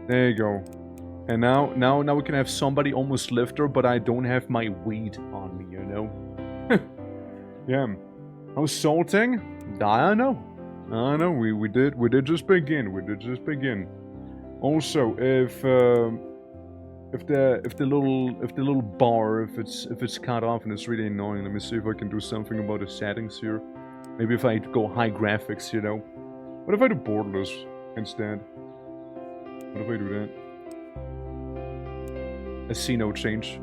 There you go. And now we can have somebody almost live there, but I don't have my weed on me, you know. Yeah. How's salting? I don't know. We did just begin. Also, if the little bar, if it's cut off and it's really annoying, let me see if I can do something about the settings here. Maybe if I go high graphics, you know. What if I do borderless instead? What if I do that? I see no change.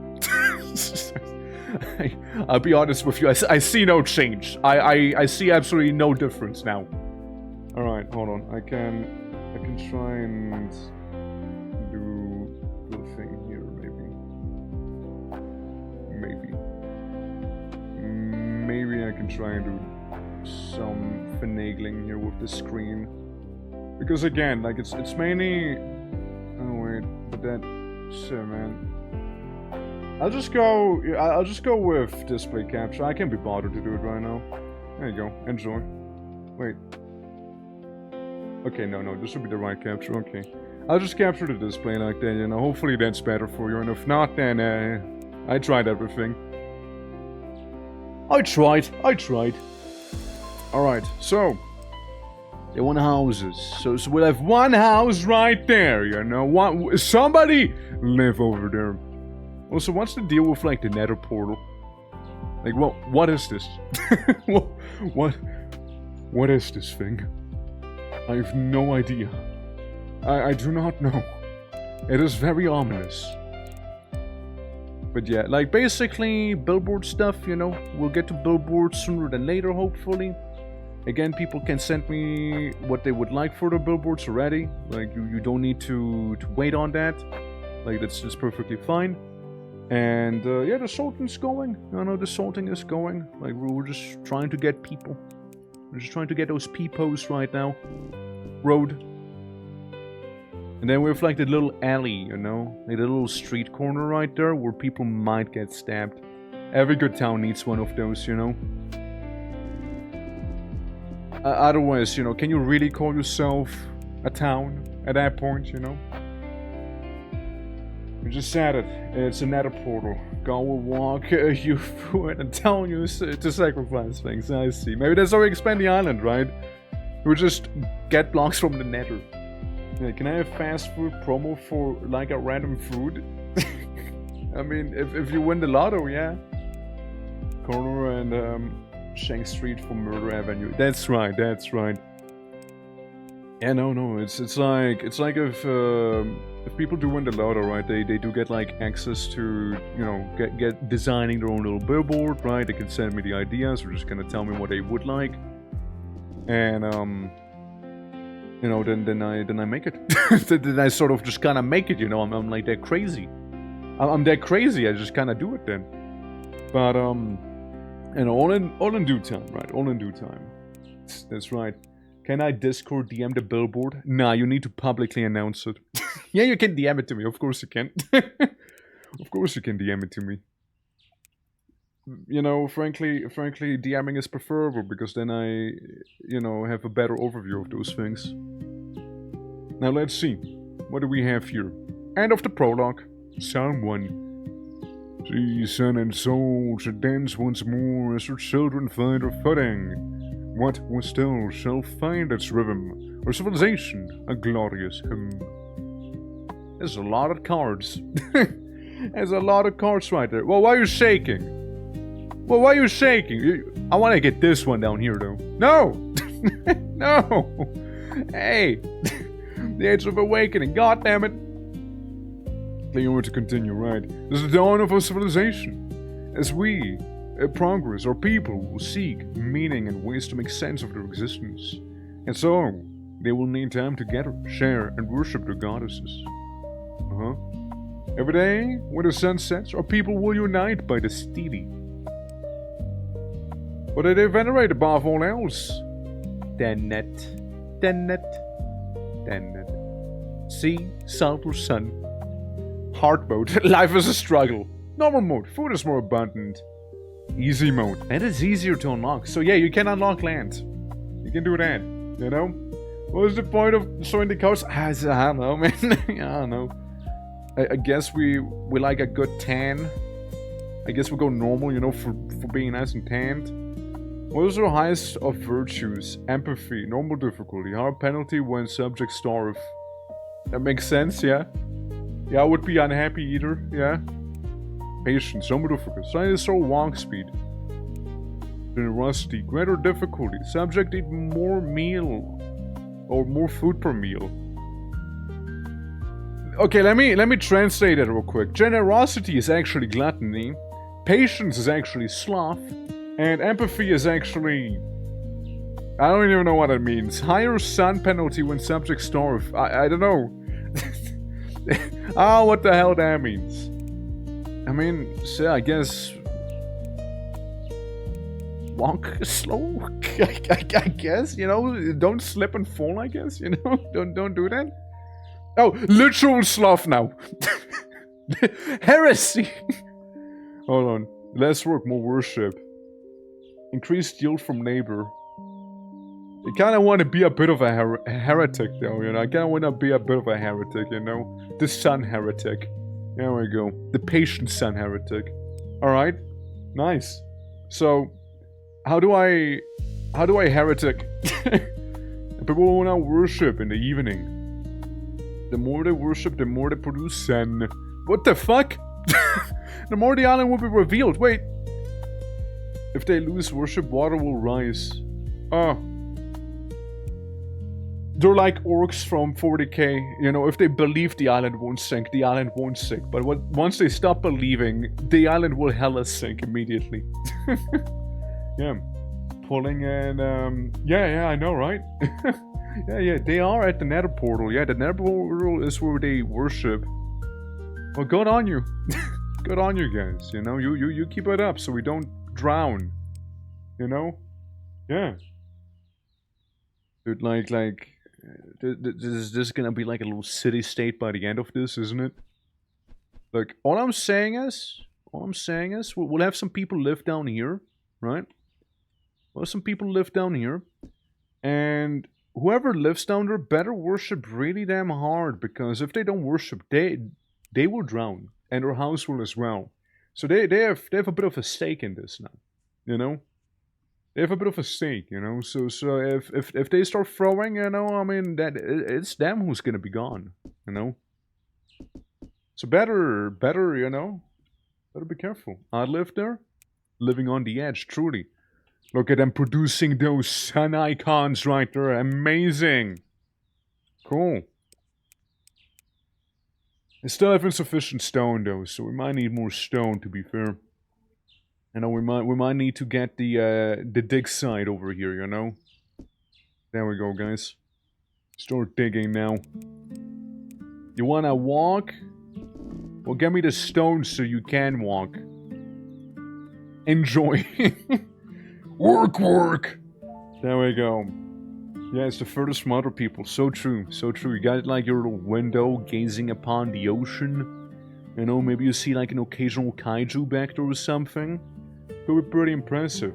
I'll be honest with you, I see no change. I see absolutely no difference now. Alright, hold on. I can try and do the thing here, maybe I can try and do some finagling here with the screen, because again, like it's mainly. Oh wait, but that shit, man. I'll just go with display capture. I can't be bothered to do it right now. There you go. Enjoy. Wait. Okay, no, this would be the right capture. Okay, I'll just capture the display like that. You know, hopefully that's better for you. And if not, then I tried everything. I tried. Alright, so they want houses. So we'll have one house right there, you know. Somebody live over there. Also, what's the deal with like the nether portal? Like, what is this? what is this thing? I have no idea. I do not know. It is very ominous. But yeah, like basically billboard stuff, you know. We'll get to billboards sooner than later, hopefully. Again, people can send me what they would like for the billboards already. Like, you don't need to wait on that. Like, that's perfectly fine. And, yeah, the salting's going. I know the salting is going. Like, we're just trying to get people. We're just trying to get those peepos right now. Road. And then we have, like, the little alley, you know? Like, the little street corner right there where people might get stabbed. Every good town needs one of those, you know? Otherwise, you know, can you really call yourself a town at that point, you know? You just said it. It's a nether portal. God will walk you through it and tell you to sacrifice things. I see. Maybe that's how we expand the island, right? We just get blocks from the nether. Yeah, can I have fast food promo for like a random food? I mean, if you win the lotto, yeah. Corner and Shank Street for Murder Avenue. That's right. Yeah, no, it's like if people do win the lotto, right? They do get like access to get designing their own little billboard, right? They can send me the ideas or just kind of tell me what they would like, and then I make it. Then I sort of just kind of make it, I'm like that crazy. I'm that crazy. I just kind of do it then. But all in due time, right? All in due time. That's right. Can I Discord DM the billboard? Nah, you need to publicly announce it. Yeah, you can DM it to me. Of course you can. Of course you can DM it to me. Frankly, DMing is preferable because then I, have a better overview of those things. Now let's see. What do we have here? End of the prologue. Psalm 1. See sun and soul should dance once more as her children find their footing. What was still shall find its rhythm, or civilization a glorious hymn. There's a lot of cards. There's a lot of cards right there. Well, why are you shaking? Why are you shaking? I want to get this one down here, though. No! No! Hey! The Age of Awakening, god damn it! Clear were to continue, right? This is the dawn of our civilization. As we, progress, our people will seek meaning and ways to make sense of their existence. And so, they will need time to gather, share, and worship their goddesses. Every day, when the sun sets, our people will unite by the steady. What do they venerate above all else? Dennet. Sea, salt, or sun. Hard mode, life is a struggle. Normal mode, food is more abundant. Easy mode, that is easier to unlock. So yeah, you can unlock land. You can do that, What was the point of showing the coast? I don't know, man. I don't know. I guess we like a good tan. I guess we go normal, for being nice and tanned. What is the highest of virtues? Empathy, normal difficulty, hard penalty when subjects starve. That makes sense, yeah? Yeah, I would be unhappy either, yeah? Patience, normal difficulty, science or walk speed. Generosity, greater difficulty, subject eat more meal. Or more food per meal. Okay, let me translate it real quick. Generosity is actually gluttony, patience is actually sloth, and empathy is actually... I don't even know what it means. Higher sun penalty when subjects starve. I don't know. Oh, what the hell that means. I mean, so I guess... walk slow? I guess, don't slip and fall, I guess, Don't do that. Oh, literal sloth now. Heresy. Hold on. Less work, more worship. Increased yield from labor. I kind of want to be a bit of a heretic, though, I kind of want to be a bit of a heretic, The sun heretic. There we go. The patient sun heretic. Alright. Nice. So, how do I heretic? People will now worship in the evening. The more they worship, the more they produce sun. What the fuck? The more the island will be revealed. Wait. If they lose worship, water will rise. Oh. They're like orcs from 40k. If they believe the island won't sink, the island won't sink. But once they stop believing, the island will hella sink immediately. Yeah. Pulling and, yeah, I know, right? Yeah, they are at the nether portal. Yeah, the nether portal is where they worship. Well, good on you. Good on you guys, You keep it up so we don't drown. Yeah. Dude, like, this is gonna be like a little city-state by the end of this, isn't it? Like, all I'm saying is, we'll have some people live down here, right? Well, some people live down here, and whoever lives down there better worship really damn hard, because if they don't worship, they will drown, and their house will as well. So they have a bit of a stake in this now, They have a bit of a stake, So if they start throwing, I mean that it's them who's gonna be gone, So better, better be careful. I live there, living on the edge, truly. Look at them producing those sun icons right there. Amazing. Cool. I still have insufficient stone though, so we might need more stone to be fair. You know, we might need to get the dig site over here, you know? There we go, guys. Start digging now. You wanna walk? Well, get me the stone so you can walk. Enjoy. Work, work! There we go. Yeah, it's the furthest from other people. So true, so true. You got like your little window gazing upon the ocean. You know, maybe you see like an occasional kaiju back there or something. Could be pretty impressive.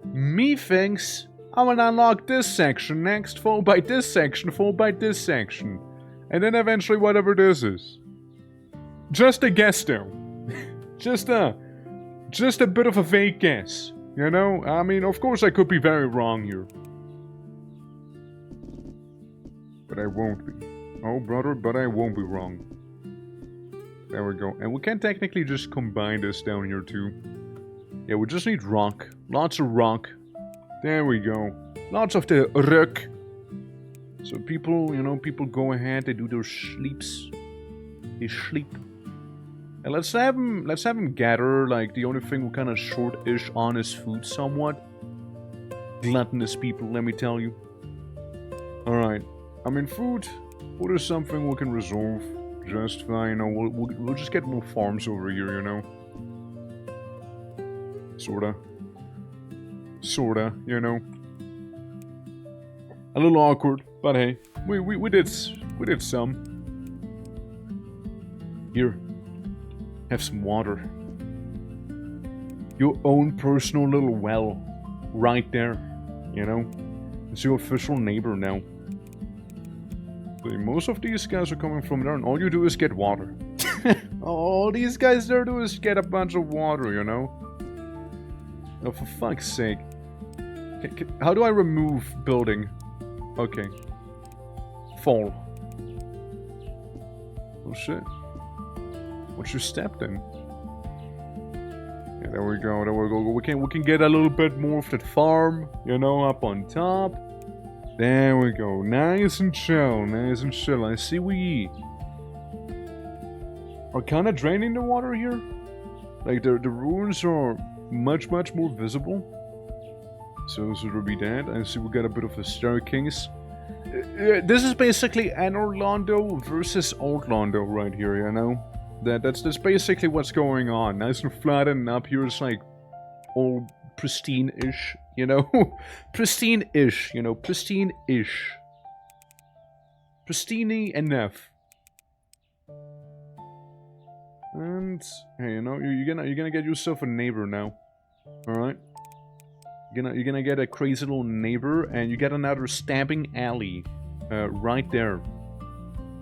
Me thinks I'm gonna unlock this section next, followed by this section, followed by this section. And then eventually whatever this is. Just a guess though. just a bit of a vague guess. You know? I mean, of course I could be very wrong here. But I won't be. Oh, brother, but I won't be wrong. There we go. And we can technically just combine this down here too. Yeah, we just need rock. Lots of rock. There we go. Lots of the rock. So people, you know, people go ahead, they do their sleeps. They sleep. And let's have him gather, like, the only thing we're kind of short-ish on is food somewhat. Gluttonous people, let me tell you. Alright. I mean, food is something we can resolve just fine, you know, we'll just get more farms over here, you know. Sorta, you know. A little awkward, but hey, we did some. Here, have some water. Your own personal little well, right there, you know. It's your official neighbor now. But most of these guys are coming from there, and all you do is get water. All these guys there do is get a bunch of water, you know. Oh, for fuck's sake. How do I remove building? Okay. Fall. Oh shit. What's your step then? Yeah, there we go, there we go. We can get a little bit more of that farm, you know, up on top. There we go. Nice and chill, nice and chill. I see we are kind of draining the water here. Like the ruins are much more visible. So there'll be that. I see we got a bit of a staircase. This is basically Anor Londo versus Old Londo right here, you know? That's basically what's going on. Nice and flat, and up here it's like all pristine-ish, you know? Pristine-ish, you know? Pristine-ish. Pristine enough. And hey, you know, you're gonna get yourself a neighbor now. Alright? You're gonna get a crazy little neighbor, and you get another stabbing alley right there.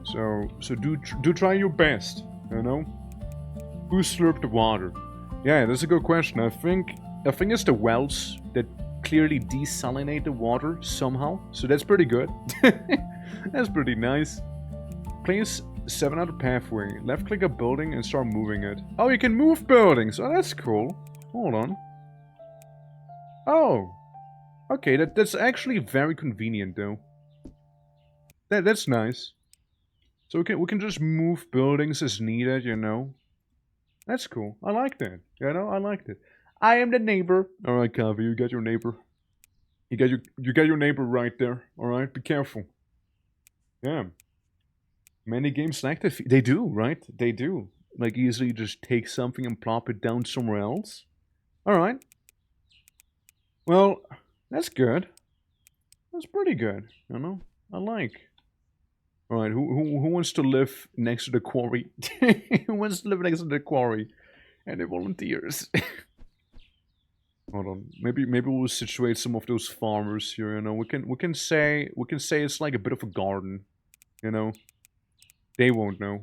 So do try your best, you know? Who slurped the water? Yeah, that's a good question. I think it's the wells that clearly desalinate the water somehow. So that's pretty good. That's pretty nice. Place 7 on the pathway. Left click a building and start moving it. Oh, you can move buildings. Oh, that's cool. Hold on. Oh. Okay, that's actually very convenient though. That's nice. So we can just move buildings as needed, you know. That's cool. I like that. You know, I liked it. I am the neighbor. Alright, Kavi, you got your neighbor. You got your neighbor right there. Alright, be careful. Yeah. Many games like that. They do, right? They do. Like easily just take something and plop it down somewhere else. Alright. Well, that's good. That's pretty good, you know? I like. Alright, who wants to live next to the quarry? Who wants to live next to the quarry? Any volunteers? Hold on. Maybe we'll situate some of those farmers here, you know. We can say it's like a bit of a garden, you know. They won't know.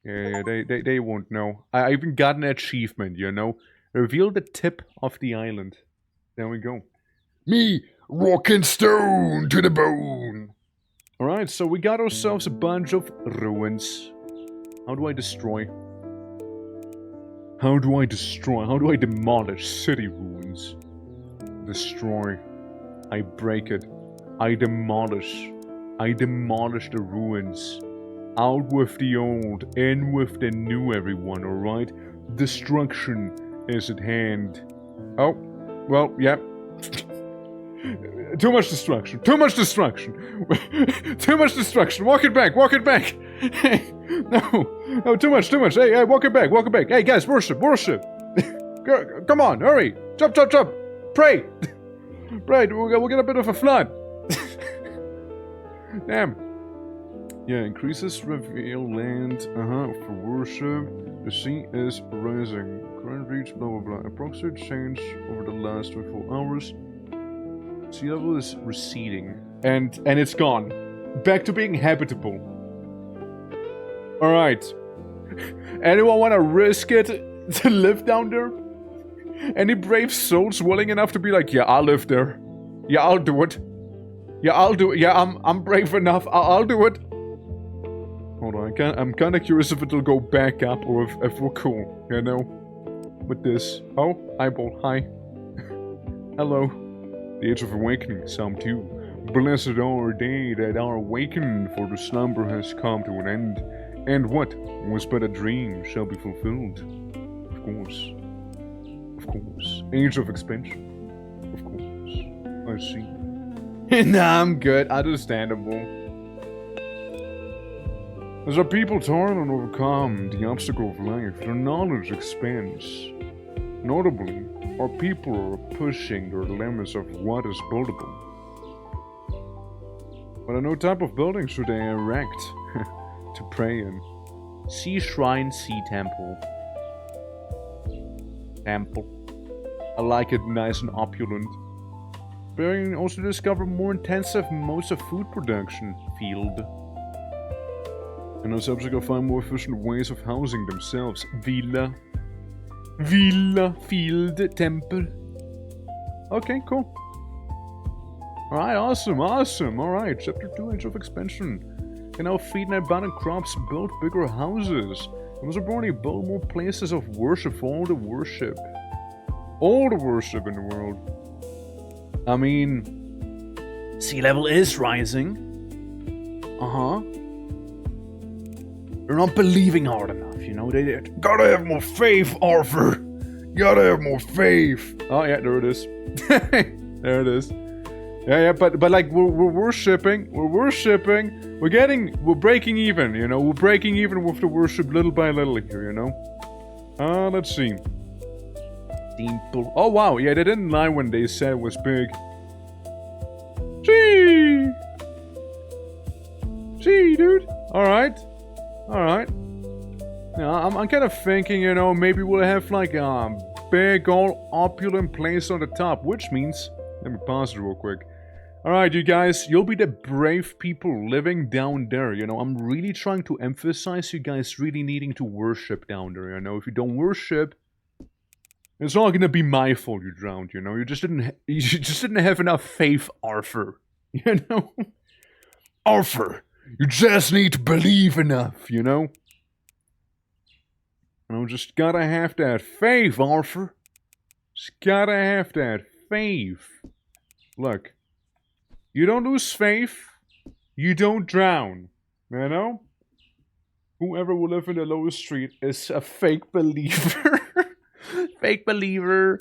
Yeah, they won't know. I even got an achievement, you know. Reveal the tip of the island. There we go. Me, rock and stone to the bone. Alright, so we got ourselves a bunch of ruins. How do I destroy? How do I destroy? How do I demolish city ruins? Destroy. I break it. I demolish. I demolish the ruins. Out with the old, in with the new, everyone, alright? Destruction is at hand. Oh, well, yeah. Too much destruction. Too much destruction. Too much destruction. Walk it back. Walk it back. Hey, no, too much. Hey, walk it back. Walk it back. Hey, guys, worship. Come on, hurry. Jump. Pray. Pray. We'll get a bit of a flood. Damn. Yeah, increases reveal land, for worship. The sea is rising. Current reach, blah blah blah. Approximate change over the last 24 hours. Sea level is receding. And it's gone. Back to being habitable. Alright. Anyone wanna risk it to live down there? Any brave souls willing enough to be like, yeah, I'll live there. Yeah, I'll do it. Yeah, I'll do it. Yeah, I'm brave enough. I'll do it. Hold on, I'm kind of curious if it'll go back up or if we're cool, you know, with this. Oh, eyeball, hi. Hello. The Age of Awakening, Psalm 2. Blessed are they that are awakened, for the slumber has come to an end, and what was but a dream shall be fulfilled. Of course. Age of Expansion. Of course. I see. Nah, I'm good. Understandable. As our people turn and overcome the obstacle of life, their knowledge expands. Notably, our people are pushing their limits of what is buildable. But a new type of building should they erect to pray in. Sea shrine, sea temple. I like it nice and opulent. But you can also discover more intensive modes of food production. Field. And our subjects will find more efficient ways of housing themselves. Villa, field, temple. Okay, cool. Alright, awesome. Alright, Chapter 2, Age of Expansion. Can now feed and abundant crops, build bigger houses. And most importantly, build more places of worship for all the worship. All the worship in the world. I mean, sea level is rising. They're not believing hard enough, you know? They gotta have more faith, Arthur. Gotta have more faith. Oh yeah, there it is. There it is. Yeah, but like we're worshipping. We're breaking even, you know? We're breaking even with the worship little by little here, you know? Let's see. Simple. Oh wow, yeah, they didn't lie when they said it was big. Gee, dude. Alright. Yeah, I'm kind of thinking, you know, maybe we'll have like a big old opulent place on the top, which means, let me pause it real quick. Alright, you guys, you'll be the brave people living down there, you know. I'm really trying to emphasize you guys really needing to worship down there, you know. If you don't worship, it's not gonna be my fault you drowned, you know. You just didn't have enough faith, Arthur. You know? Arthur! You just need to believe enough, you know? You just gotta have that faith, Arthur. Just gotta have that faith. Look, you don't lose faith, you don't drown, you know? Whoever will live in the lowest street is a fake believer. Fake believer.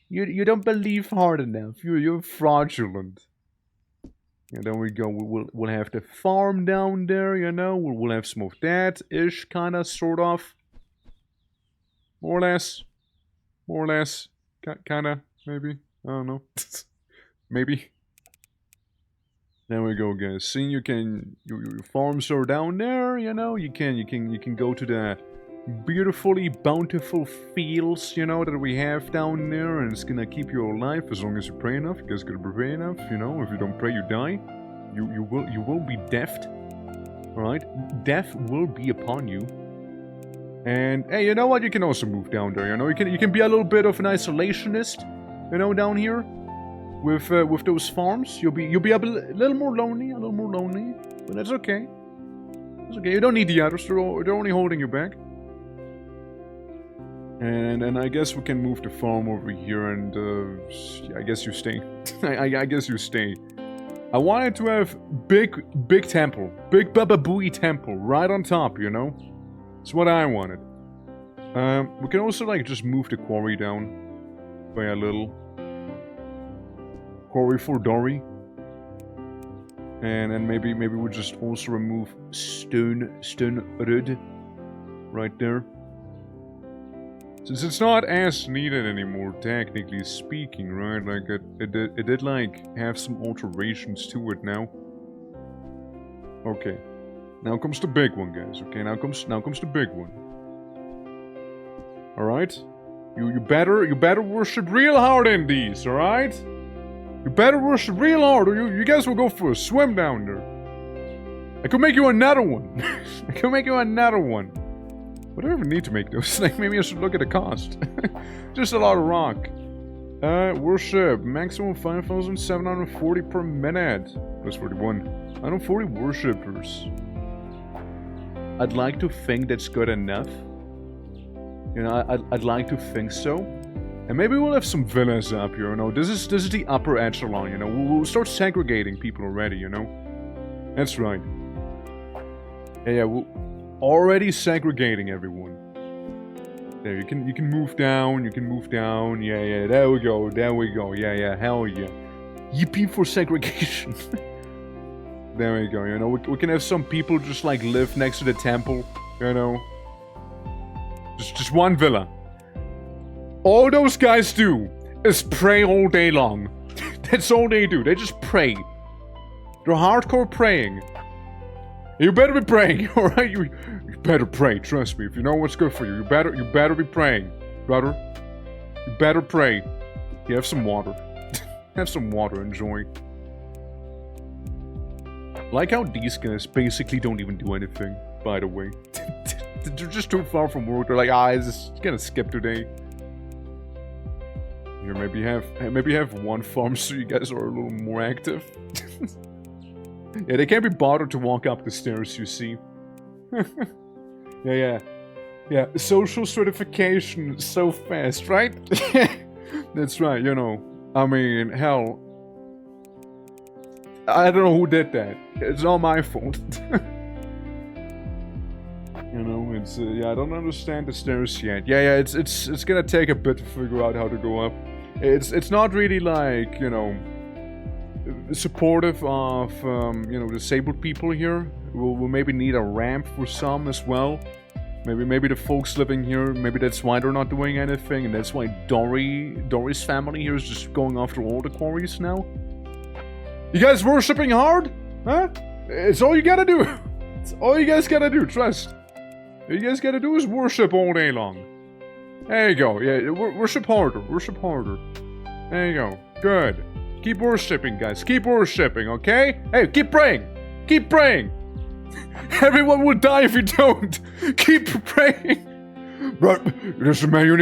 You don't believe hard enough. You're fraudulent. And then we go, we'll have the farm down there, you know, we'll have some of that-ish, kinda, sort of. More or less, kinda, maybe, I don't know, maybe. There we go, guys, see, your farms are down there, you know, you can go to the beautifully bountiful fields, you know, that we have down there, and it's gonna keep you alive as long as you pray enough. You guys gotta pray enough, you know. If you don't pray, you die. You will be deafed. Alright? Death will be upon you. And hey, you know what? You can also move down there, you know. You can be a little bit of an isolationist, you know, down here. With those farms. You'll be a little more lonely, but that's okay. It's okay, you don't need the others, they're only holding you back. And I guess we can move the farm over here and, I guess you stay. I guess you stay. I wanted to have big temple. Big Baba Booey temple right on top, you know? That's what I wanted. We can also, like, just move the quarry down by a little. Quarry for Dory. And maybe we'll just also remove stone rud right there. Since it's not as needed anymore, technically speaking, right? Like, it did, like, have some alterations to it now. Okay. Now comes the big one, guys, okay? Now comes the big one. Alright? You better worship real hard in these, alright? You better worship real hard, or you guys will go for a swim down there. I could make you another one. I could make you another one. What do I even need to make those? Like, maybe I should look at the cost. Just a lot of rock. Worship. Maximum 5,740 per minute. Plus 41. 140 worshippers. I'd like to think that's good enough. You know, I'd like to think so. And maybe we'll have some villas up here, you know. This is the upper echelon, you know. We'll start segregating people already, you know. That's right. Yeah, we'll already segregating everyone. There, you can move down, yeah, there we go, yeah, hell yeah. Yippee for segregation. There we go, you know, we can have some people just, like, live next to the temple, you know. Just one villa. All those guys do is pray all day long. That's all they do, they just pray. They're hardcore praying. You better be praying, alright? You better pray, trust me. If you know what's good for you, you better be praying, brother. You better pray. You have some water. Have some water, enjoy. Like how these guys basically don't even do anything, by the way. They're just too far from work. They're like, I'm just gonna skip today. Here, maybe have one farm so you guys are a little more active. Yeah, they can't be bothered to walk up the stairs, you see. Yeah. Social certification so fast, right? That's right, you know. I mean, hell. I don't know who did that. It's not my fault. You know, it's yeah, I don't understand the stairs yet. Yeah, it's gonna take a bit to figure out how to go up. It's not really like, you know, supportive of you know, disabled people here. We'll maybe need a ramp for some as well. Maybe the folks living here, maybe that's why they're not doing anything, and that's why Dory's family here is just going after all the quarries now. You guys worshipping hard? Huh? It's all you gotta do. It's all you guys gotta do, trust. All you guys gotta do is worship all day long. There you go, yeah, worship harder, There you go, good. Keep worshipping, guys, keep worshipping, okay? Hey, keep praying! Everyone will die if you don't! Keep praying! Right, listen man, you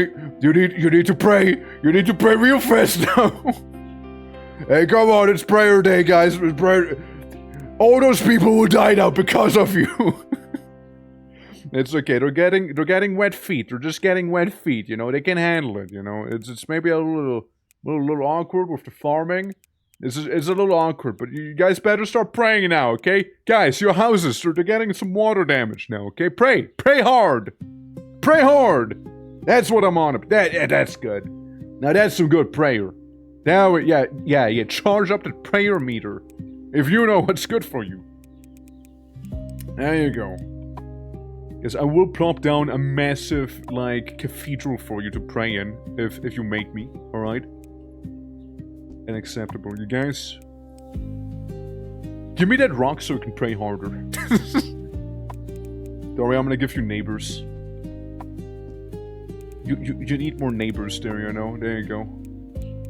need to pray! You need to pray real fast now! Hey, come on, it's prayer day, guys. It's prayer. All those people will die now because of you. It's okay. They're getting wet feet. They're just getting wet feet. You know, they can handle it. You know, it's maybe a little awkward with the farming. It's a little awkward, but you guys better start praying now, okay? Guys, your houses, they're getting some water damage now, okay? Pray hard. That's what I'm on. That's good. Now that's some good prayer. Now, yeah, charge up the prayer meter, if you know what's good for you. There you go. Yes, I will plop down a massive, like, cathedral for you to pray in, if you make me, alright? Unacceptable, you guys. Give me that rock so I can pray harder. Don't worry, I'm gonna give you neighbors. You need more neighbors there, you know? There you go.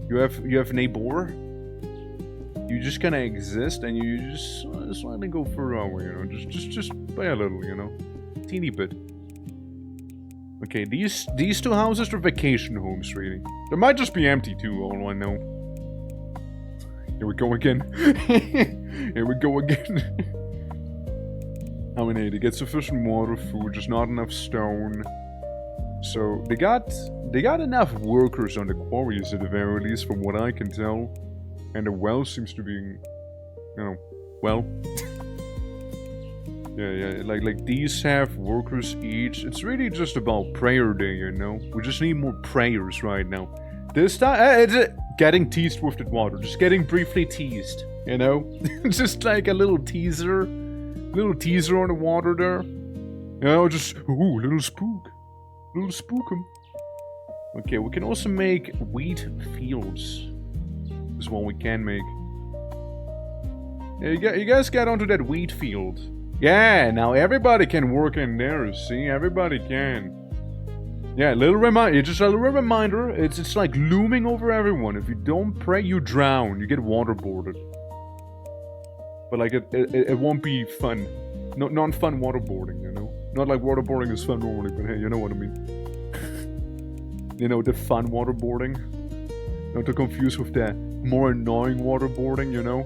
You have neighbor. You just kind of exist, and you just slightly go further away, you know. Just by a little, you know, teeny bit. Okay, these two houses are vacation homes, really. They might just be empty too. All I know. Here we go again. Here we go again. I mean, hey, they get sufficient water, food, just not enough stone. So they got enough workers on the quarries at the very least, from what I can tell, and the well seems to be you know, well. Yeah, like these have workers each. It's really just about prayer day, you know? We just need more prayers right now. This time, it's getting teased with the water. Just getting briefly teased, you know? Just like a little teaser. Little teaser on the water there. You know, just, ooh, little spook. Little spook 'em. Okay, we can also make wheat fields. Is what we can make. Yeah, you guys get onto that wheat field. Yeah, now everybody can work in there, see? Everybody can. Yeah, little reminder, just a little reminder, it's like looming over everyone. If you don't pray, you drown. You get waterboarded. But like, it won't be fun. Non-fun waterboarding, you know? Not like waterboarding is fun normally, but hey, you know what I mean. You know, the fun waterboarding. Not to confuse with the more annoying waterboarding, you know?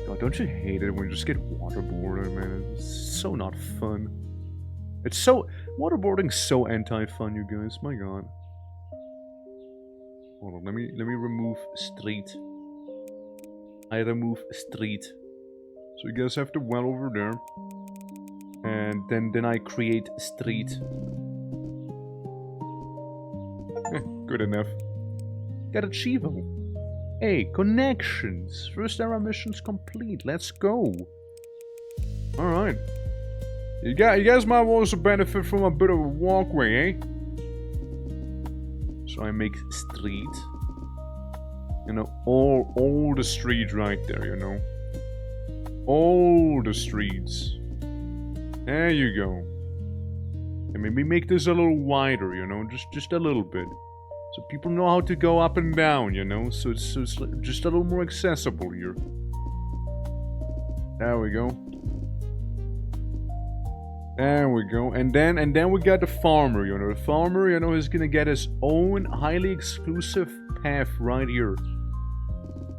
God, don't you hate it when you just get waterboarded, man? It's so not fun. It's so... Waterboarding's so anti-fun, you guys. My god. Hold on, let me remove street. I remove street. So you guys have the well over there. And then I create street. Good enough. Got achievable. Hey, connections. First era mission's complete. Let's go. Alright. You guys might also benefit from a bit of a walkway, eh? So I make street. You know, all the streets right there, you know. All the streets. There you go. And maybe make this a little wider, you know, just a little bit. So people know how to go up and down, you know, so it's just a little more accessible here. There we go. There we go. And then we got the farmer, you know. The farmer, you know, is gonna get his own highly exclusive path right here.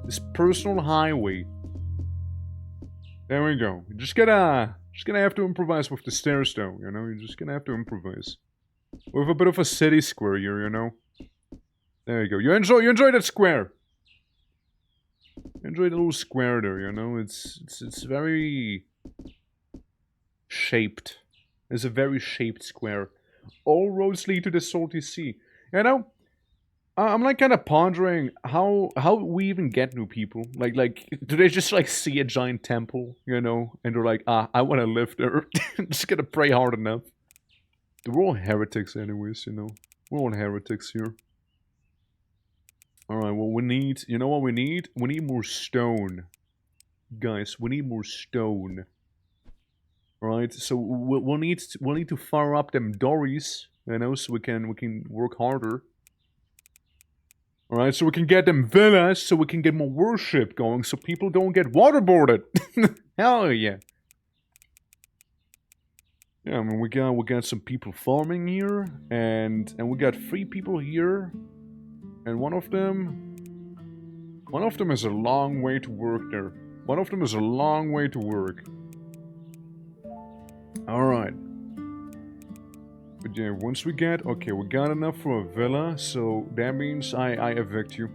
This personal highway. There we go. You're just gonna have to improvise with the stairs though, you know, you're just gonna have to improvise. With a bit of a city square here, you know. There you go. You enjoy that square. Enjoy the little square there, you know. It's very shaped. It's a very shaped square. All roads lead to the salty sea. You know, I'm like kind of pondering how we even get new people. Like do they just like see a giant temple, you know, and they're like, I want to live there. Just gotta pray hard enough. We're all heretics anyways, you know. We're all heretics here. Alright, well we need, you know what we need? We need more stone. Guys, we need more stone. Alright, so we'll need to fire up them dories, you know, so we can work harder. Alright, so we can get them villas, so we can get more worship going, so people don't get waterboarded. Hell yeah. Yeah, I mean we got some people farming here, and we got 3 people here. And one of them is a long way to work there. One of them is a long way to work. Alright. But yeah, once we got enough for a villa, so that means I evict you.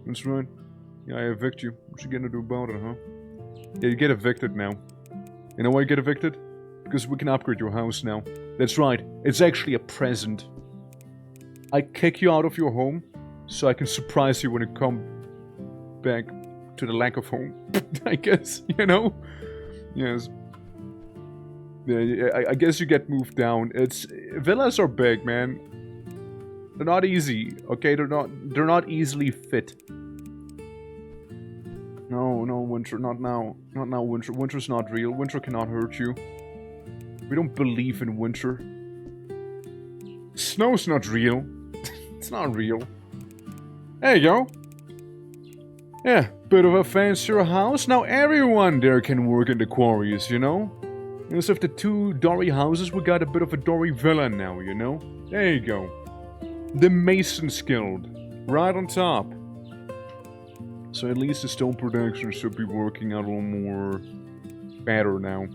That's right. Yeah, I evict you. What you gonna do about it, huh? Yeah, you get evicted now. You know why you get evicted? Because we can upgrade your house now. That's right. It's actually a present. I kick you out of your home, so I can surprise you when you come back to the lack of home. I guess, you know? Yes. Yeah, I guess you get moved down. Villas are big, man. They're not easy, okay? They're not easily fit. No, Winter, not now. Not now, Winter. Winter's not real. Winter cannot hurt you. We don't believe in winter. Snow's not real. It's not real. There you go. Yeah, bit of a fancier house. Now everyone there can work in the quarries, you know? Instead of the 2 dory houses, we got a bit of a dory villa now, you know? There you go. The Mason's Guild. Right on top. So at least the stone production should be working out a little more better now.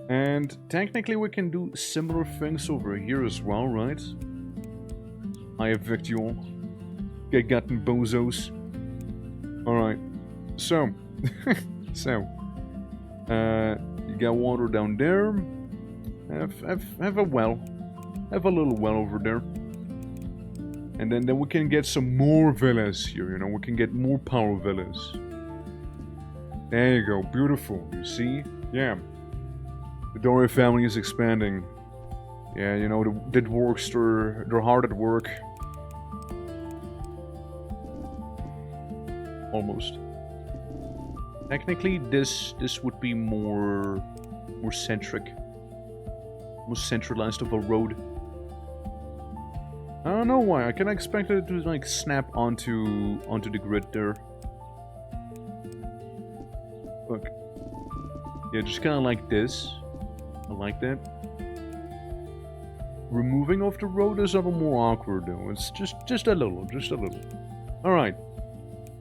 And technically we can do similar things over here as well, right? I evict you all. Get gotten bozos. Alright. So. So. You got water down there. Have a well. Have a little well over there. And then we can get some more villas here, you know. We can get more power villas. There you go. Beautiful. You see? Yeah. The Dory family is expanding. Yeah, you know, the dwarves, they're hard at work. Almost. Technically, this would be more centric. More centralized of a road. I don't know why. I kind of expected it to like snap onto the grid there. Look. Yeah, just kind of like this. I like that. Removing off the road is a little more awkward though. It's just a little. Alright.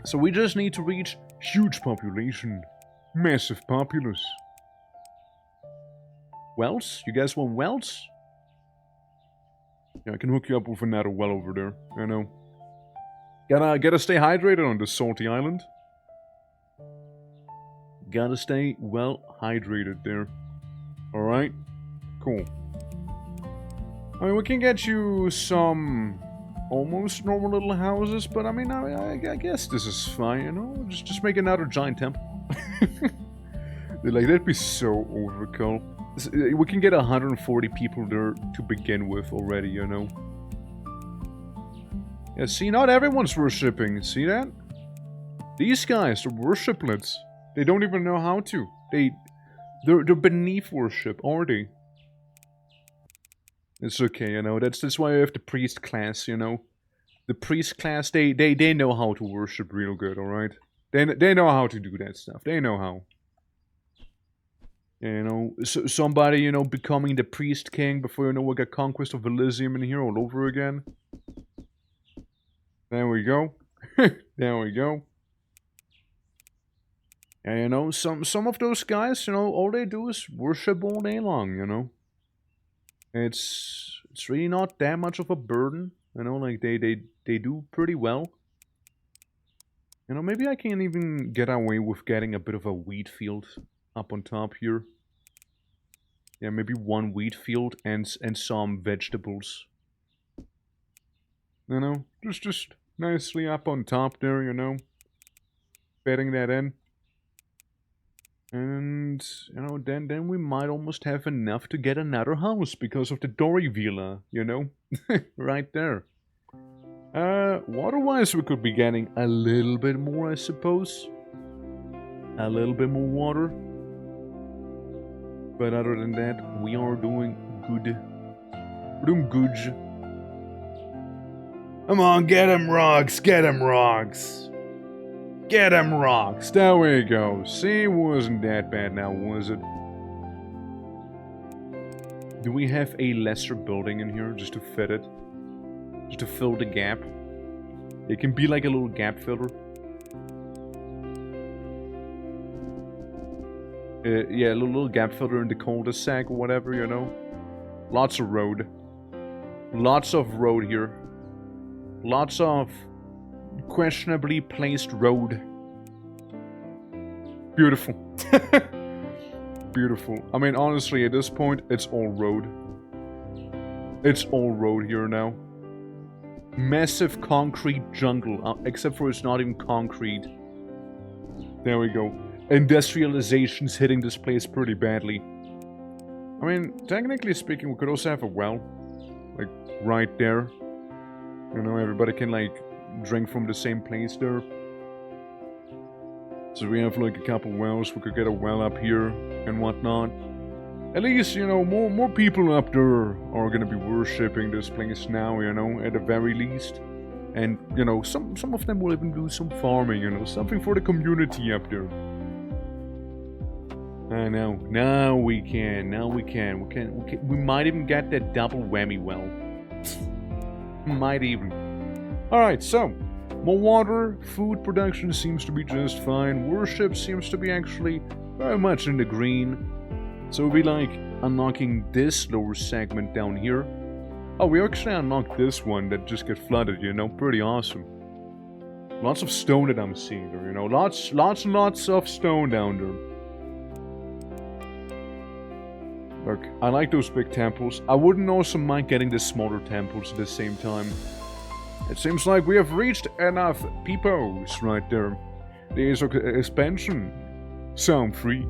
So we just need to reach huge population. Massive populace. Wells? You guys want wells? Yeah, I can hook you up with another well over there. I know. Gotta stay hydrated on this salty island. Gotta stay well hydrated there. Alright? Cool. I mean, we can get you some almost normal little houses, but I mean, I guess this is fine, you know? Just make another giant temple. Like, that'd be so overkill. We can get 140 people there to begin with already, you know? Yeah, see, not everyone's worshipping, see that? These guys are worshiplets. They don't even know how to. They're beneath worship, are they? It's okay, you know, that's why I have the priest class, you know? The priest class, they know how to worship real good, alright? They know how to do that stuff. They know how. You know, somebody, you know, becoming the priest king before, you know, we got Conquest of Elysium in here all over again. There we go. There we go. And, you know, some of those guys, you know, all they do is worship all day long, you know. It's really not that much of a burden, you know, like they do pretty well. You know, maybe I can even get away with getting a bit of a wheat field up on top here. Yeah, maybe one wheat field and some vegetables. You know, just nicely up on top there, you know. Bedding that in. And, you know, then we might almost have enough to get another house because of the Dory Villa, you know? Right there. Water-wise, we could be getting a little bit more, I suppose. A little bit more water. But other than that, we are doing good. We're doing good. Come on, get him rocks, get him rocks. Get him rocks. There we go. See, wasn't that bad now, was it? Do we have a lesser building in here just to fit it? Just to fill the gap? It can be like a little gap filler. Yeah, a little gap filler in the cul-de-sac or whatever, you know? Lots of road. Lots of road here. Lots of questionably placed road. Beautiful. Beautiful. I mean, honestly, at this point, it's all road. It's all road here now. Massive concrete jungle, except for it's not even concrete. There we go. Industrialization's hitting this place pretty badly. I mean, technically speaking, we could also have a well. Like, right there. You know, everybody can, like, drink from the same place there. So we have, like, a couple wells. We could get a well up here and whatnot. At least, you know, more people up there are gonna be worshipping this place now, you know, at the very least. And, you know, some of them will even do some farming, you know, something for the community up there. I know. Now we can. We might even get that double whammy well. Might even. Alright, so. More water. Food production seems to be just fine. Worship seems to be actually very much in the green. So we'll be like unlocking this lower segment down here. Oh, we actually unlocked this one that just got flooded, you know. Pretty awesome. Lots of stone that I'm seeing there, you know. Lots and lots of stone down there. Look, I like those big temples. I wouldn't also mind getting the smaller temples at the same time. It seems like we have reached enough peepos right there. The age of expansion. Sound free.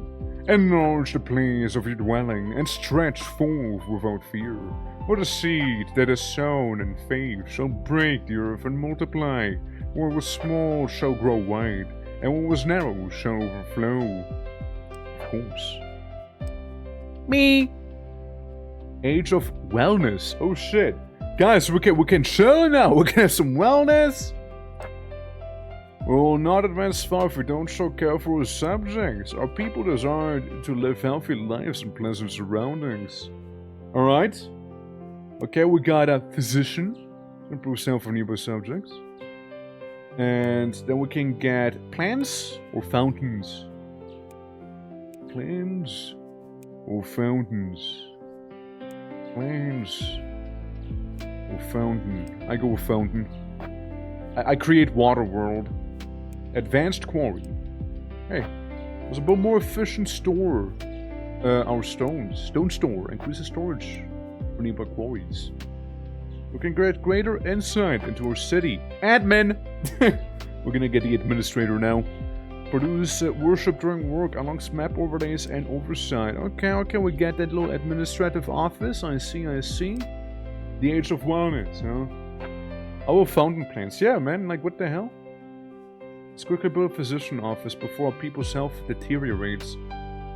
Enlarge the place of your dwelling and stretch forth without fear. For the seed that is sown in faith shall break the earth and multiply. What was small shall grow wide, and what was narrow shall overflow. Of course. Me. Age of wellness. Oh shit. Guys, we can chill now. We can have some wellness. We will not advance far if we don't show care for our subjects. Our people desire to live healthy lives in pleasant surroundings. Alright? Okay, we got a physician. Improve health for nearby subjects. And then we can get plants or fountains. Plants or fountains. Plants or fountain. I go with fountain. I create water world. Advanced quarry. Hey, there's a bit more efficient store. Our stones. Stone store. Increases storage for nearby quarries. We can get greater insight into our city. Admin! We're gonna get the administrator now. Produce worship during work along map overlays and oversight. Okay, we get that little administrative office. I see. The age of wellness, huh? Our fountain plants. Yeah, man, like what the hell? Let's quickly build a physician office before our people's health deteriorates.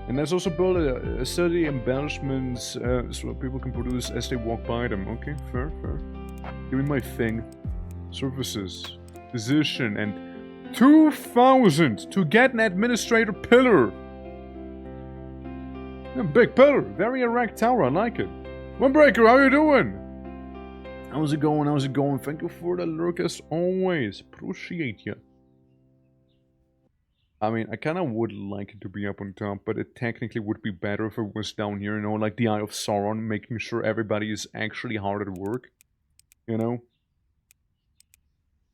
And let's also build a city embellishments so people can produce as they walk by them. Okay, fair. Give me my thing. Services. Physician and 2,000 to get an administrator pillar. A big pillar. Very erect tower. I like it. Windbreaker, how you doing? How's it going? Thank you for the lurk as always. Appreciate you. I mean, I kind of would like it to be up on top, but it technically would be better if it was down here, you know, like the Eye of Sauron, making sure everybody is actually hard at work, you know?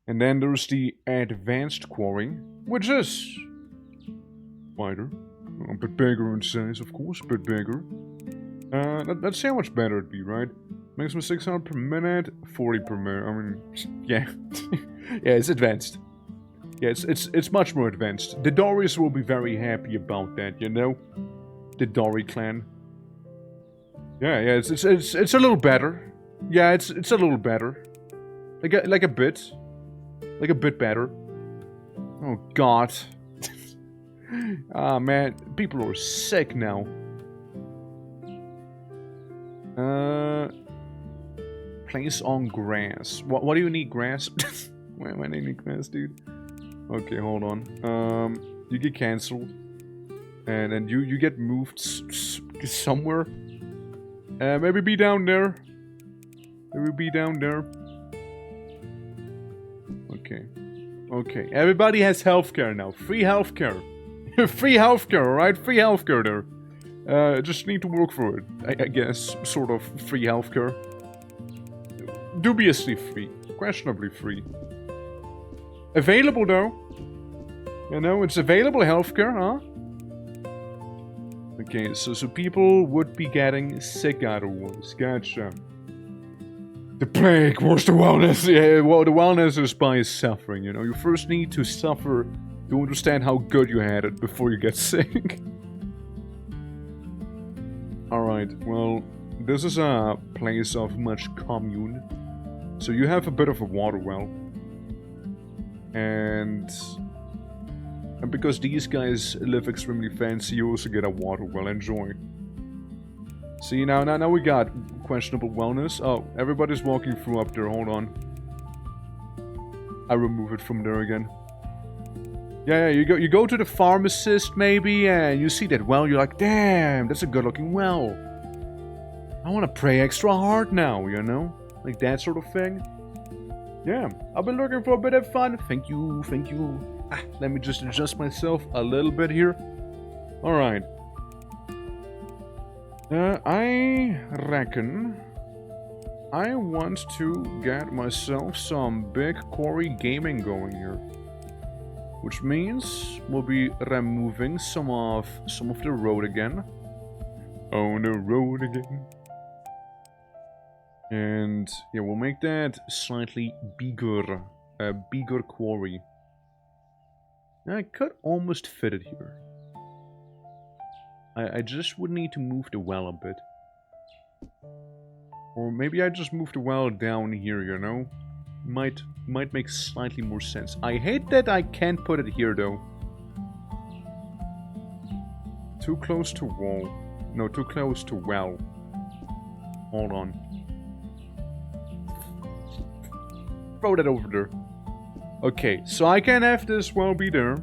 And then there's the Advanced Quarry, which is wider, a bit bigger in size, of course, a bit bigger. Let's see how much better it'd be, right? Maximum 600 per minute, 40 per minute, I mean, yeah. Yeah, it's advanced. Yeah, it's much more advanced. The Doris will be very happy about that, you know? The Dory clan. Yeah, it's a little better. Yeah, it's a little better. Like a bit. Like a bit better. Oh god. Ah man, people are sick now. Place on grass. What do you need grass? Why do you need grass, dude? Okay, hold on. You get cancelled, and then you get moved somewhere. Maybe be down there. Maybe be down there. Okay. Everybody has healthcare now. Free healthcare. Free healthcare, alright? Free healthcare there. Just need to work for it, I guess. Sort of free healthcare. Dubiously free. Questionably free. Available though. You know, it's available healthcare, huh? Okay, so people would be getting sick otherwise. Gotcha. The plague was the wellness. Yeah, well, the wellness is by suffering, you know. You first need to suffer to understand how good you had it before you get sick. Alright, well, this is a place of much commune. So you have a bit of a water well. And because these guys live extremely fancy, you also get a water well. Enjoy. See, now we got questionable wellness. Oh, everybody's walking through up there. Hold on. I remove it from there again. Yeah, you go to the pharmacist maybe, and you see that well. You're like, damn, that's a good-looking well. I want to pray extra hard now, you know, like that sort of thing. Yeah, I've been looking for a bit of fun. Thank you. Let me just adjust myself a little bit here. Alright. I reckon I want to get myself some big quarry gaming going here. which means we'll be removing some of the road again. On the road again. And yeah, we'll make that slightly bigger, a bigger quarry. I could almost fit it here. I just would need to move the well a bit. Or maybe I just move the well down here, you know? Might make slightly more sense. I hate that I can't put it here though. Too close to wall. No, too close to well. Hold on. Throw that over there. Okay, so I can have this well be there.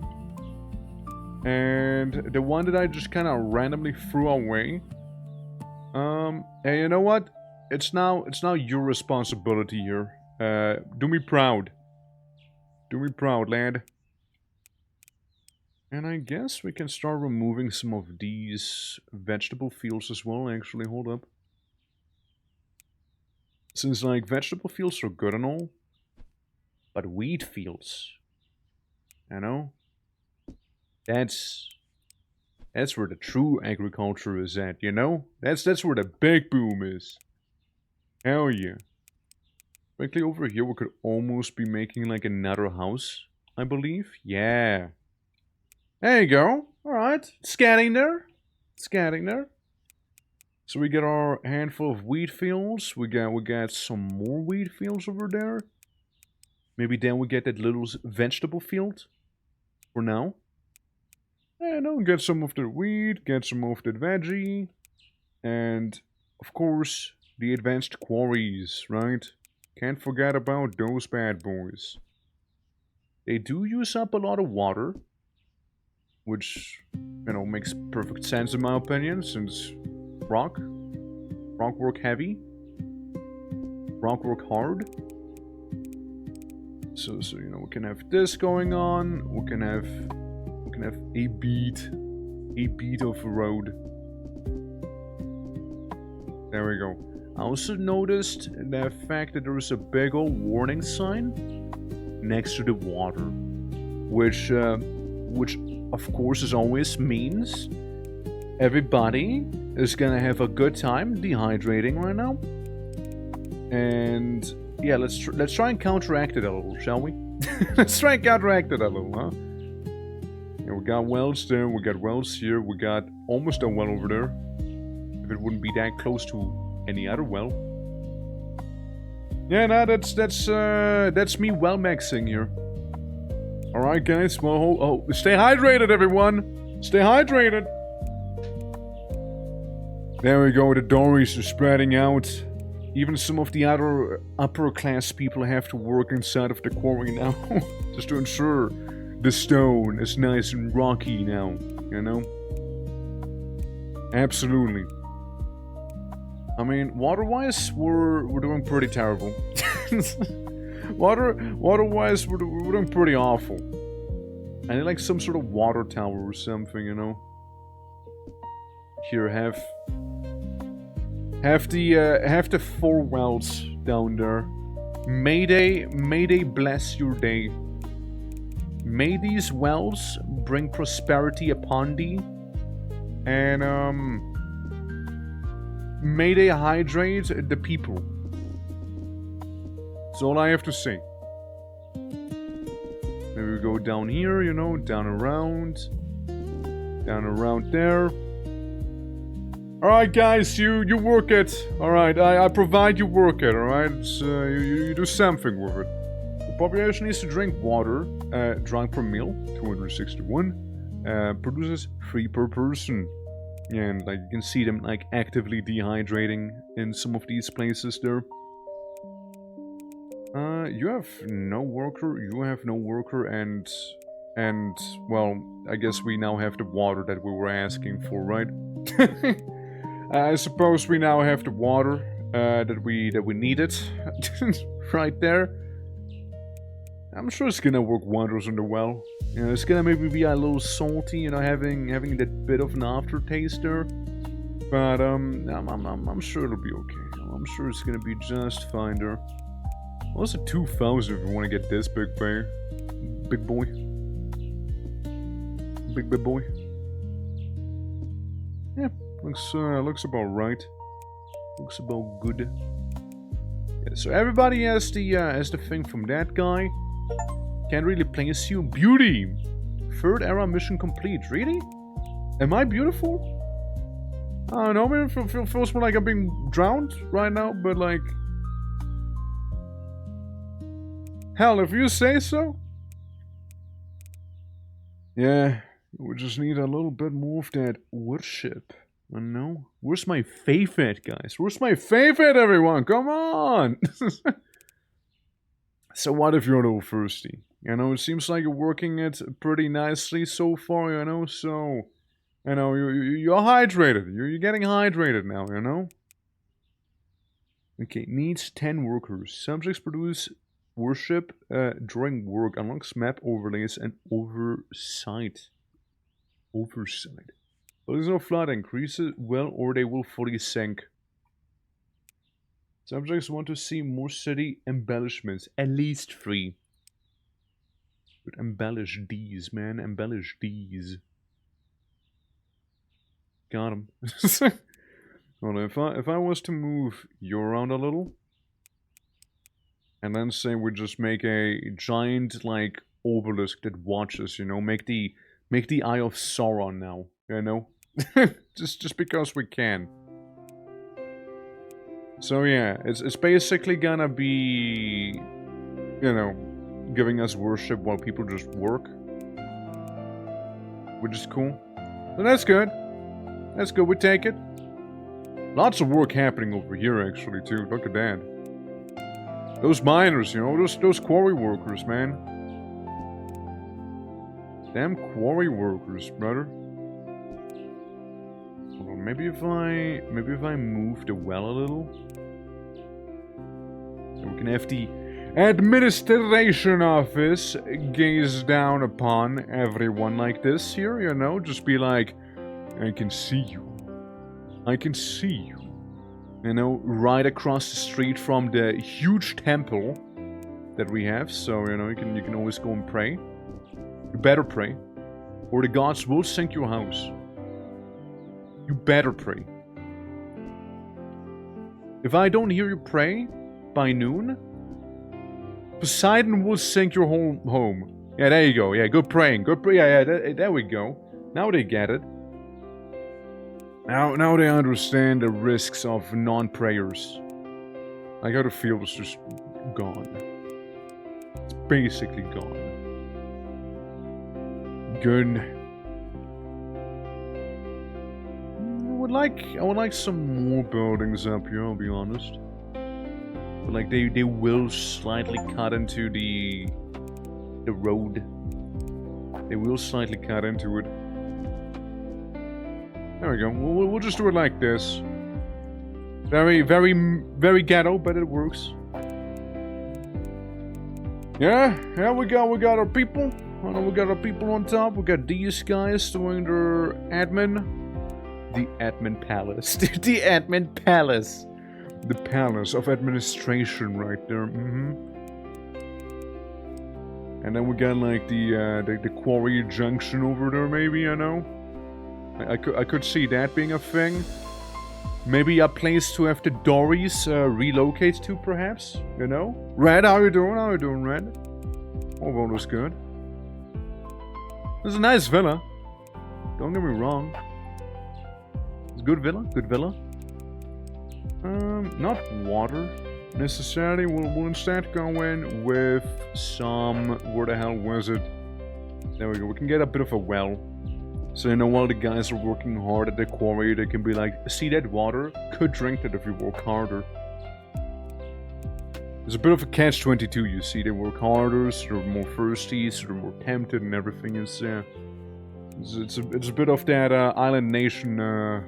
And the one that I just kind of randomly threw away. Hey, you know what? It's now your responsibility here. Do me proud. Do me proud, lad. And I guess we can start removing some of these vegetable fields as well. Actually, hold up. Since, like, vegetable fields are good and all, but wheat fields, you know? That's where the true agriculture is at, you know? That's where the big boom is. Hell yeah. Quickly over here, we could almost be making like another house, I believe. Yeah. There you go. Alright. It's getting there. It's getting there. So we get our handful of wheat fields. We got some more wheat fields over there. Maybe then we get that little vegetable field. For now. And then get some of the wheat, get some of the veggie. And, of course, the advanced quarries, right? Can't forget about those bad boys. They do use up a lot of water. Which, you know, makes perfect sense in my opinion, since rock work heavy. Rock work hard. So you know, we can have this going on. We can have a beat of a road. There we go. I also noticed the fact that there is a big old warning sign next to the water, which of course as always means everybody is gonna have a good time dehydrating right now. And yeah, let's try and counteract it a little, shall we? Let's try and counteract it a little, huh? Yeah, we got wells there, we got wells here, we got almost a well over there. If it wouldn't be that close to any other well. Yeah, no, that's me well maxing here. All right, guys. Well, stay hydrated, everyone. Stay hydrated. There we go. The dories are spreading out. Even some of the other upper class people have to work inside of the quarry now, just to ensure the stone is nice and rocky now. You know. Absolutely. I mean, water-wise, we're doing pretty terrible. Water-wise, we're doing pretty awful. I need like some sort of water tower or something, you know. Here, have the 4 wells down there. May they bless your day. May these wells bring prosperity upon thee, and may they hydrate the people. That's all I have to say. Maybe we go down here, you know, down around there. Alright guys, you work it. Alright, I provide you work it, alright? You do something with it. The population needs to drink water, drunk per meal, 261. Produces 3 per person. And like you can see them like actively dehydrating in some of these places there. You have no worker, and well, I guess we now have the water that we were asking for, right? I suppose we now have the water that we needed right there. I'm sure it's gonna work wonders on the well. You know, it's gonna maybe be a little salty, you know, having that bit of an aftertaste there. But I'm sure it'll be okay. I'm sure it's gonna be just fine there. Also 2,000 if you want to get this big boy. big boy. Yeah, looks about right. Looks about good. Yeah, so everybody has the thing from that guy. Can't really place you. Beauty! Third era mission complete. Really? Am I beautiful? I don't know, man. Feels more like I'm being drowned right now, but like... Hell, if you say so. Yeah, we just need a little bit more of that worship. I know. Where's my faith at, guys? Where's my faith at, everyone? Come on! So what if you're a little thirsty? You know, it seems like you're working it pretty nicely so far, you know, so... You know, you're hydrated. You're getting hydrated now, you know? Okay, needs 10 workers. Subjects produce worship during work. Unlocks map overlays and oversight. Oversight. There's no flood. Increases well or they will fully sink. Subjects want to see more city embellishments. At least 3. But embellish these, man. Embellish these. Got him. Well, if I was to move you around a little, and then say we just make a giant like obelisk that watches, you know, make the Eye of Sauron now, you know, just because we can. So yeah, it's basically gonna be, you know, giving us worship while people just work, which is cool. But that's good. That's good, we take it. Lots of work happening over here, actually, too. Look at that. Those miners, you know, those quarry workers, man. Damn quarry workers, brother. Hold on, maybe if I move the well a little. So we can have the administration office gaze down upon everyone like this here, you know? Just be like... I can see you. I can see you. You know, right across the street from the huge temple that we have. So, you know, you can always go and pray. You better pray. Or the gods will sink your house. You better pray. If I don't hear you pray by noon, Poseidon will sink your whole home. Yeah, there you go. Yeah, good praying. Good pray. Yeah, there we go. Now they get it. Now they understand the risks of non-prayers. Like how the field is just gone. It's basically gone. Good. I would like some more buildings up here, I'll be honest. But like they will slightly cut into the road. They will slightly cut into it. There we go. We'll just do it like this. Very ghetto, but it works. Yeah, we got our people. I know we got our people on top. We got these guys doing their admin. The admin palace. The admin palace. The palace of administration right there. And then we got like the quarry junction over there, maybe, you know? I could see that being a thing. Maybe a place to have the Dories relocate to, perhaps. You know? Red, how you doing? How you doing, Red? Oh, well, that's good. This is a nice villa. Don't get me wrong. It's a good villa. Good villa. Not water necessarily. We'll instead go in with some... Where the hell was it? There we go. We can get a bit of a well. So, you know, while the guys are working hard at the quarry, they can be like, see that water? Could drink it if you work harder. There's a bit of a catch-22, you see. They work harder, so they're more thirsty, so they're more tempted, and everything is, it's a bit of that island nation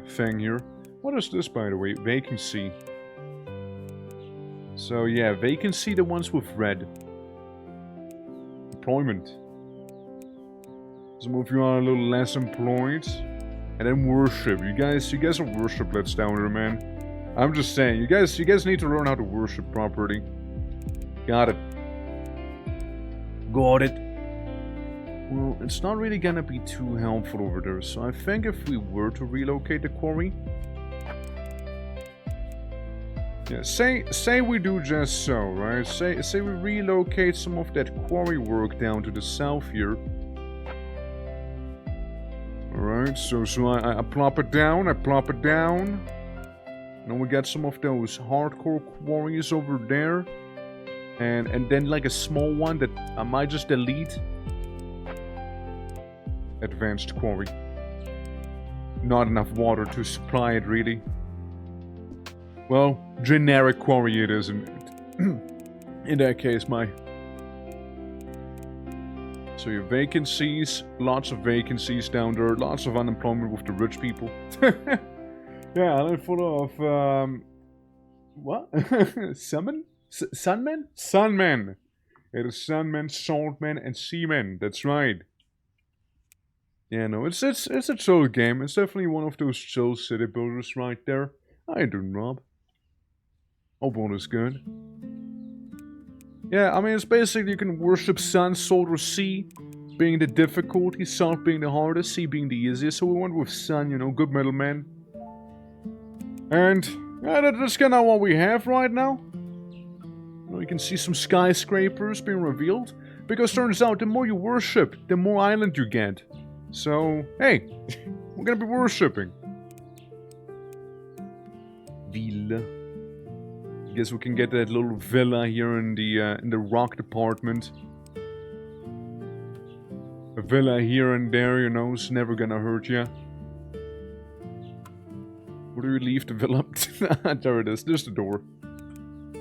thing here. What is this, by the way? Vacancy. So, yeah, vacancy, the ones with red. Employment. Some of you are a little less employed. And then worship. You guys are worshiplets down here, man. I'm just saying, you guys need to learn how to worship properly. Got it. Got it. Well, it's not really gonna be too helpful over there, so I think if we were to relocate the quarry... Yeah, say we do just so, right? Say we relocate some of that quarry work down to the south here. Alright, so I plop it down, And we got some of those hardcore quarries over there. And then like a small one that I might just delete. Advanced quarry. Not enough water to supply it, really. Well, generic quarry it is in that case, my... So your vacancies, lots of vacancies down there, lots of unemployment with the rich people. Yeah, island full of, what? Sunmen? Sunmen? Sunmen! It is sunmen, saltmen, and seamen, that's right. Yeah, no, it's a chill game. It's definitely one of those chill city builders right there. How you doing, Rob? Hope all is good. Yeah, I mean, it's basically you can worship sun, salt, or sea being the difficulty, salt being the hardest, sea being the easiest. So we went with sun, you know, good middleman. And yeah, that's kind of what we have right now. You know, you can see some skyscrapers being revealed. Because turns out, the more you worship, the more island you get. So, hey, we're gonna be worshipping. Villa. Guess we can get that little villa here in the rock department. A villa here and there, you know, it's never gonna hurt ya. Where do you leave the villa? There it is. There's the door.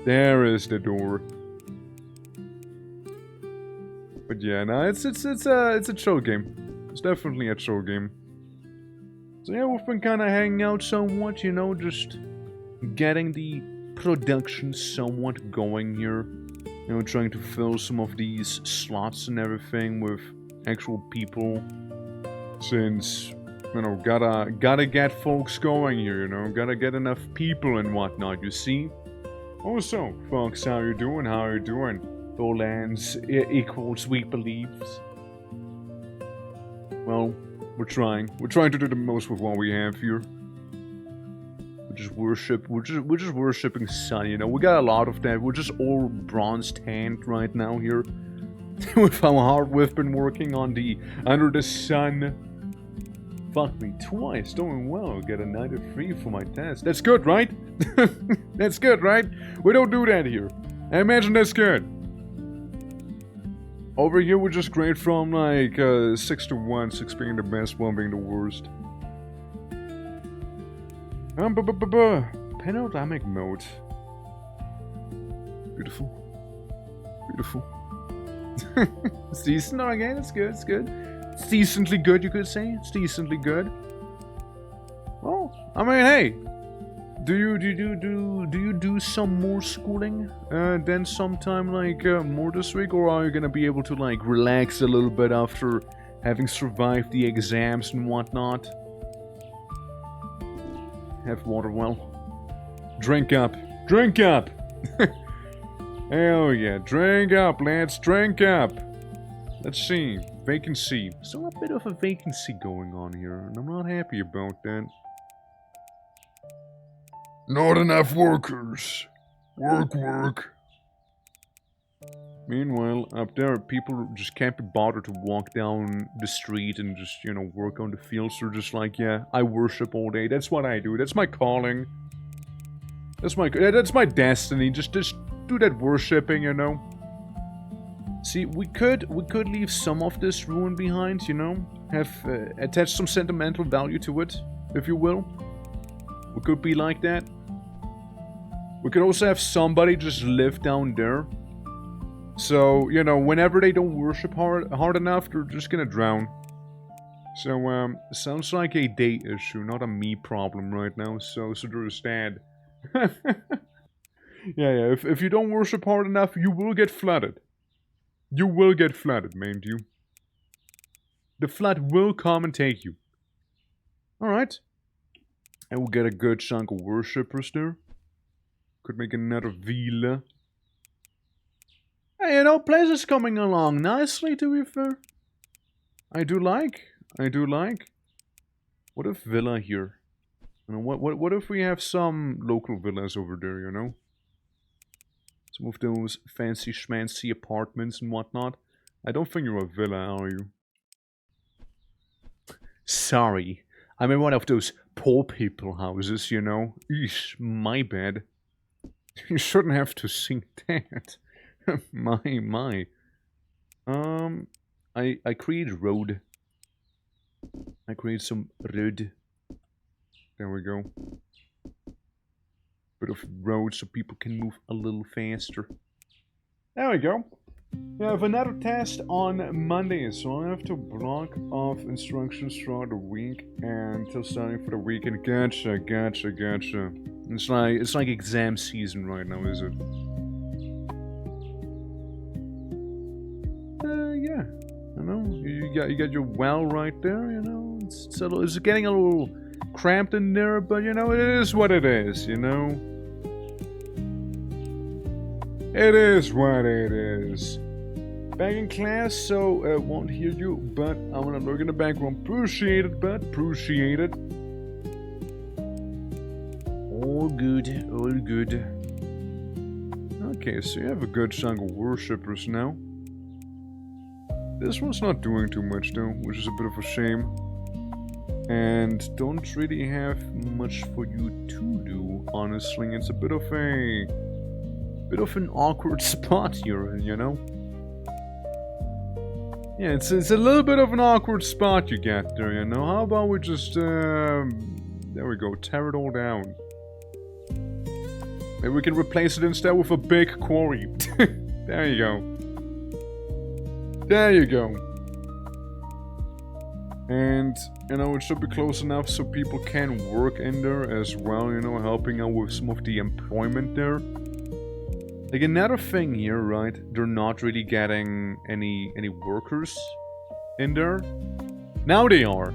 There is the door. But yeah, no, it's a chill game. It's definitely a chill game. So yeah, we've been kind of hanging out somewhat, you know, just getting the production somewhat going here. You know, trying to fill some of these slots and everything with actual people. Since, you know, gotta get folks going here, you know, gotta get enough people and whatnot, you see? Also, folks, how you doing? How you doing? Dolan's equals we believes. Well, we're trying. We're trying to do the most with what we have here. We're just worshipping sun, you know. We got a lot of that. We're just all bronze tanned right now here. With how hard we've been working on the Under the Sun. Fuck me twice, doing well. Get a 93 for my test. That's good, right? That's good, right? We don't do that here. I imagine that's good. Over here we just grade from like 6 to 1, 6 being the best, 1 being the worst. Panoramic mode. Beautiful. Beautiful. It's decent, okay, it's good, it's good. It's decently good, you could say. It's decently good. Well, I mean, hey. Do you do some more schooling then sometime like more this week, or are you gonna be able to like relax a little bit after having survived the exams and whatnot? Have water well. Drink up. Drink up! Hell yeah, drink up, lads, drink up! Let's see. Vacancy. Still a bit of a vacancy going on here, and I'm not happy about that. Not enough workers. Work. Meanwhile, up there, people just can't be bothered to walk down the street and just, you know, work on the fields. They're just like, yeah, I worship all day. That's what I do. That's my calling. That's my destiny. Just do that worshipping, you know. See, we could leave some of this ruin behind, you know. Have attach some sentimental value to it, if you will. We could be like that. We could also have somebody just live down there. So, you know, whenever they don't worship hard enough, they're just gonna drown. So, sounds like a day issue, not a me problem right now. So there's that. yeah, if you don't worship hard enough, you will get flooded. You will get flooded, mind you. The flood will come and take you. Alright. And we'll get a good chunk of worshippers there. Could make another villa. Hey, you know, place is coming along nicely, to be fair. I do like. I do like. What if villa here? You know, what if we have some local villas over there, you know? Some of those fancy schmancy apartments and whatnot. I don't think you're a villa, are you? Sorry. I'm in one of those poor people houses, you know? Eesh, my bad. You shouldn't have to sing that. my. I create road. I create some road. There we go. Bit of road so people can move a little faster. There we go. I have another test on Monday, so I have to block off instructions throughout the week until starting for the weekend. Gotcha. It's like exam season right now, is it? Yeah. You know, you got your well right there. You know, it's getting a little cramped in there, but you know, it is what it is. You know, it is what it is. Back in class, so I won't hear you, but I'm gonna look in the background. Appreciate it, bud. Appreciate it. All good, all good. Okay, so you have a good chunk of worshippers now. This one's not doing too much though, which is a bit of a shame. And don't really have much for you to do, honestly. It's a bit of an awkward spot here, you know? Yeah, it's a little bit of an awkward spot you get there, you know? How about we just, there we go, tear it all down. Maybe we can replace it instead with a big quarry. There you go. There you go. And, you know, it should be close enough so people can work in there as well, you know, helping out with some of the employment there. Like, another thing here, right? They're not really getting any workers in there. Now they are.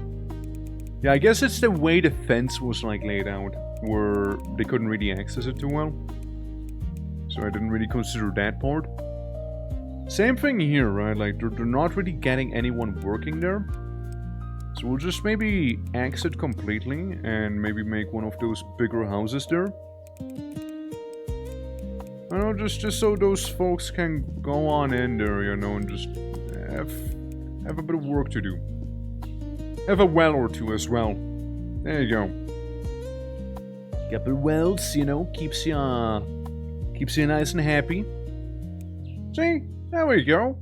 Yeah, I guess it's the way the fence was, like, laid out, where they couldn't really access it too well. So I didn't really consider that part. Same thing here, right? Like, they're not really getting anyone working there. So we'll just maybe exit completely and maybe make one of those bigger houses there. You know, just so those folks can go on in there, you know, and just have a bit of work to do. Have a well or two as well. There you go. Couple wells, you know, keeps you nice and happy. See, there we go.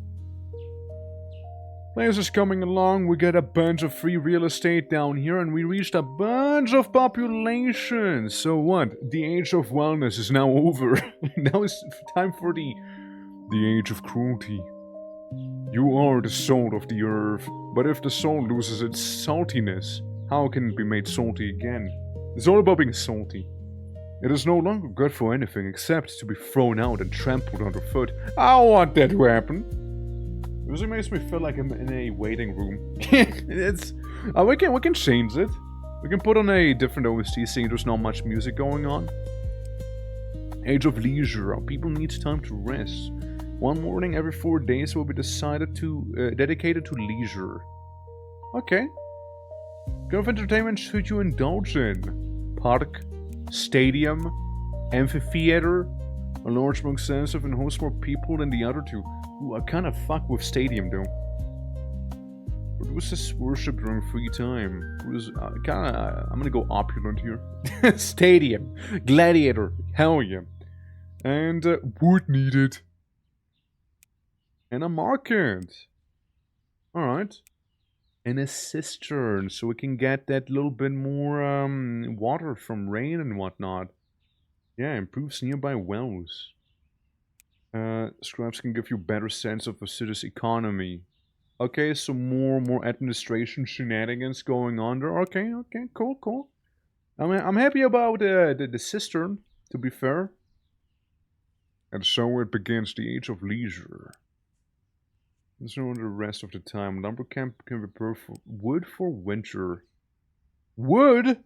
Place is coming along. We got a bunch of free real estate down here, and we reached a bunch of population. So what? The age of wellness is now over. Now it's time for the age of cruelty. You are the salt of the earth, but if the salt loses its saltiness, how can it be made salty again? It's all about being salty. It is no longer good for anything except to be thrown out and trampled underfoot. I don't want that to happen. It really makes me feel like I'm in a waiting room. We can change it. We can put on a different OST, seeing there's not much music going on. Age of leisure. People need time to rest. One morning every 4 days will be dedicated to leisure. Okay. What kind of entertainment should you indulge in? Park, stadium, amphitheater. A large, more extensive, and hosts more people than the other two. Ooh, I kind of fuck with stadium though. Produce this worship during free time. I'm gonna go opulent here. Stadium, gladiator, hell yeah. And wood needed. And a market. Alright. And a cistern, so we can get that little bit more water from rain and whatnot. Yeah, improves nearby wells. Scribes can give you a better sense of the city's economy. Okay, so more administration shenanigans going on there. Okay, cool. I'm happy about the cistern, to be fair. And so it begins the age of leisure. And so the rest of the time, lumber camp can prepare for wood for winter. Wood?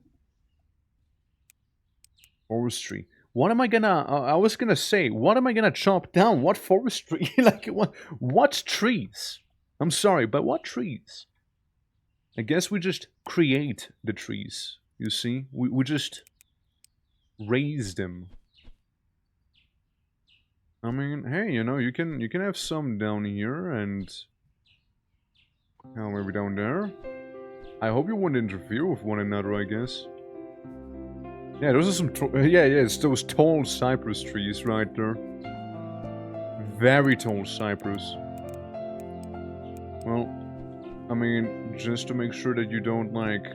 Forestry. What am I gonna, I was gonna say, what am I gonna chop down? What forestry? Like, what trees? I'm sorry, but what trees? I guess we just create the trees, you see? We just raise them. I mean, hey, you know, you can have some down here and maybe down there. I hope you won't interfere with one another, I guess. Yeah, those are some yeah, it's those tall cypress trees right there. Very tall cypress. Well, I mean, just to make sure that you don't, like,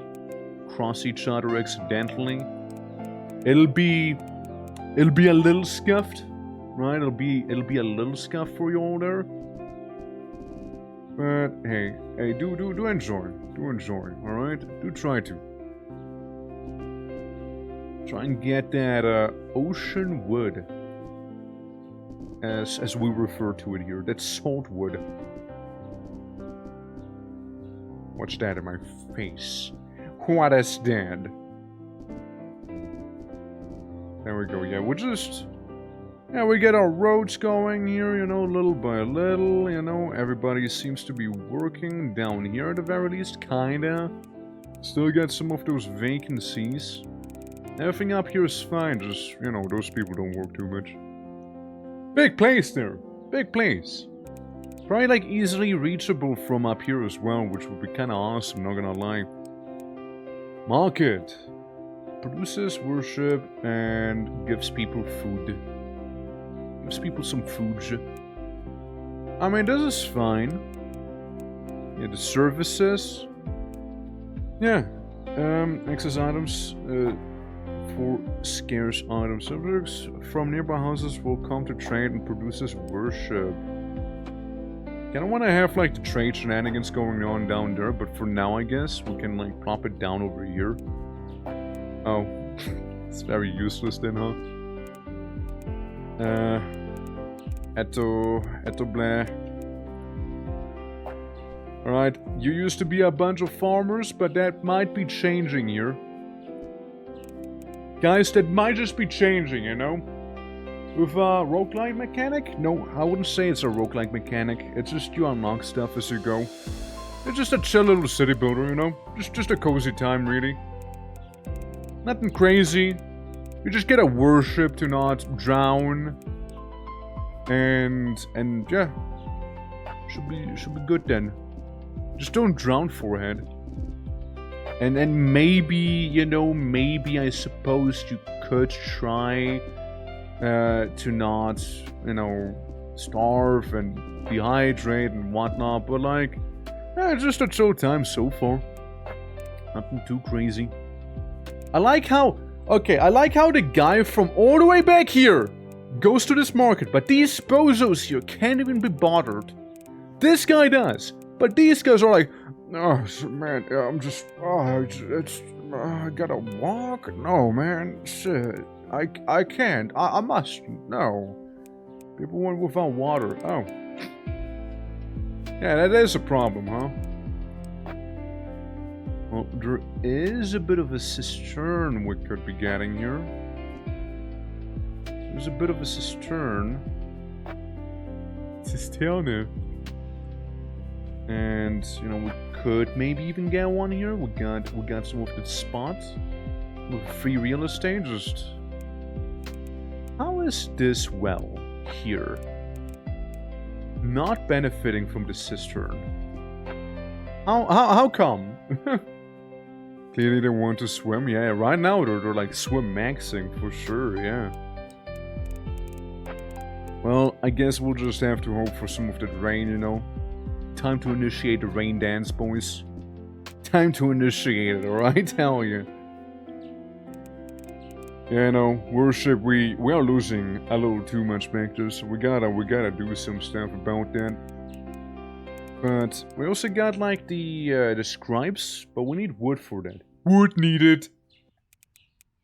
cross each other accidentally. It'll be a little scuffed, right? It'll be a little scuffed for you all there. But hey, do enjoy, all right? Do try to. Try and get that ocean wood, as we refer to it here. That salt wood. What's that in my face? What is that? There we go. Yeah, we get our roads going here, you know, little by little, you know. Everybody seems to be working down here at the very least, kinda. Still got some of those vacancies. Everything up here is fine, just, you know, those people don't work too much. Big place there! Big place! Probably, like, easily reachable from up here as well, which would be kinda awesome, not gonna lie. Market. Produces worship and gives people food. Gives people some food. I mean, this is fine. Yeah, the services. Yeah. Excess items for scarce items. Subjects from nearby houses will come to trade and produces worship. Kinda wanna have, like, the trade shenanigans going on down there, but for now, I guess, we can, like, plop it down over here. Oh. It's very useless then, huh? Etto blah. Alright, you used to be a bunch of farmers, but that might be changing here. Guys, that might just be changing, you know? With a roguelike mechanic? No, I wouldn't say it's a roguelike mechanic. It's just you unlock stuff as you go. It's just a chill little city builder, you know? Just a cozy time, really. Nothing crazy. You just get a worship to not drown. And yeah. Should be good then. Just don't drown, forehead. And then maybe, you know, maybe I suppose you could try to not, you know, starve and dehydrate and whatnot, but like, just a chill time so far. Nothing too crazy. I like how the guy from all the way back here goes to this market, but these bozos here can't even be bothered. This guy does, but these guys are like, oh man, I'm just, I gotta walk. No man, shit, I can't. I must. No, people went without water. Oh, yeah, that is a problem, huh? Well, there is a bit of a cistern we could be getting here. There's a bit of a cistern. Cisterne. And, you know, we could maybe even get one here. We got some of the spots. With free real estate, just... How is this well here? Not benefiting from the cistern. How come? Clearly they want to swim, yeah. Right now they're like swim maxing for sure, yeah. Well, I guess we'll just have to hope for some of that rain, you know. Time to initiate the rain dance, boys. Time to initiate it, alright? Hell yeah. Yeah, no, worship, we are losing a little too much back there, so we gotta do some stuff about that. But we also got like the scribes, but we need wood for that. Wood needed.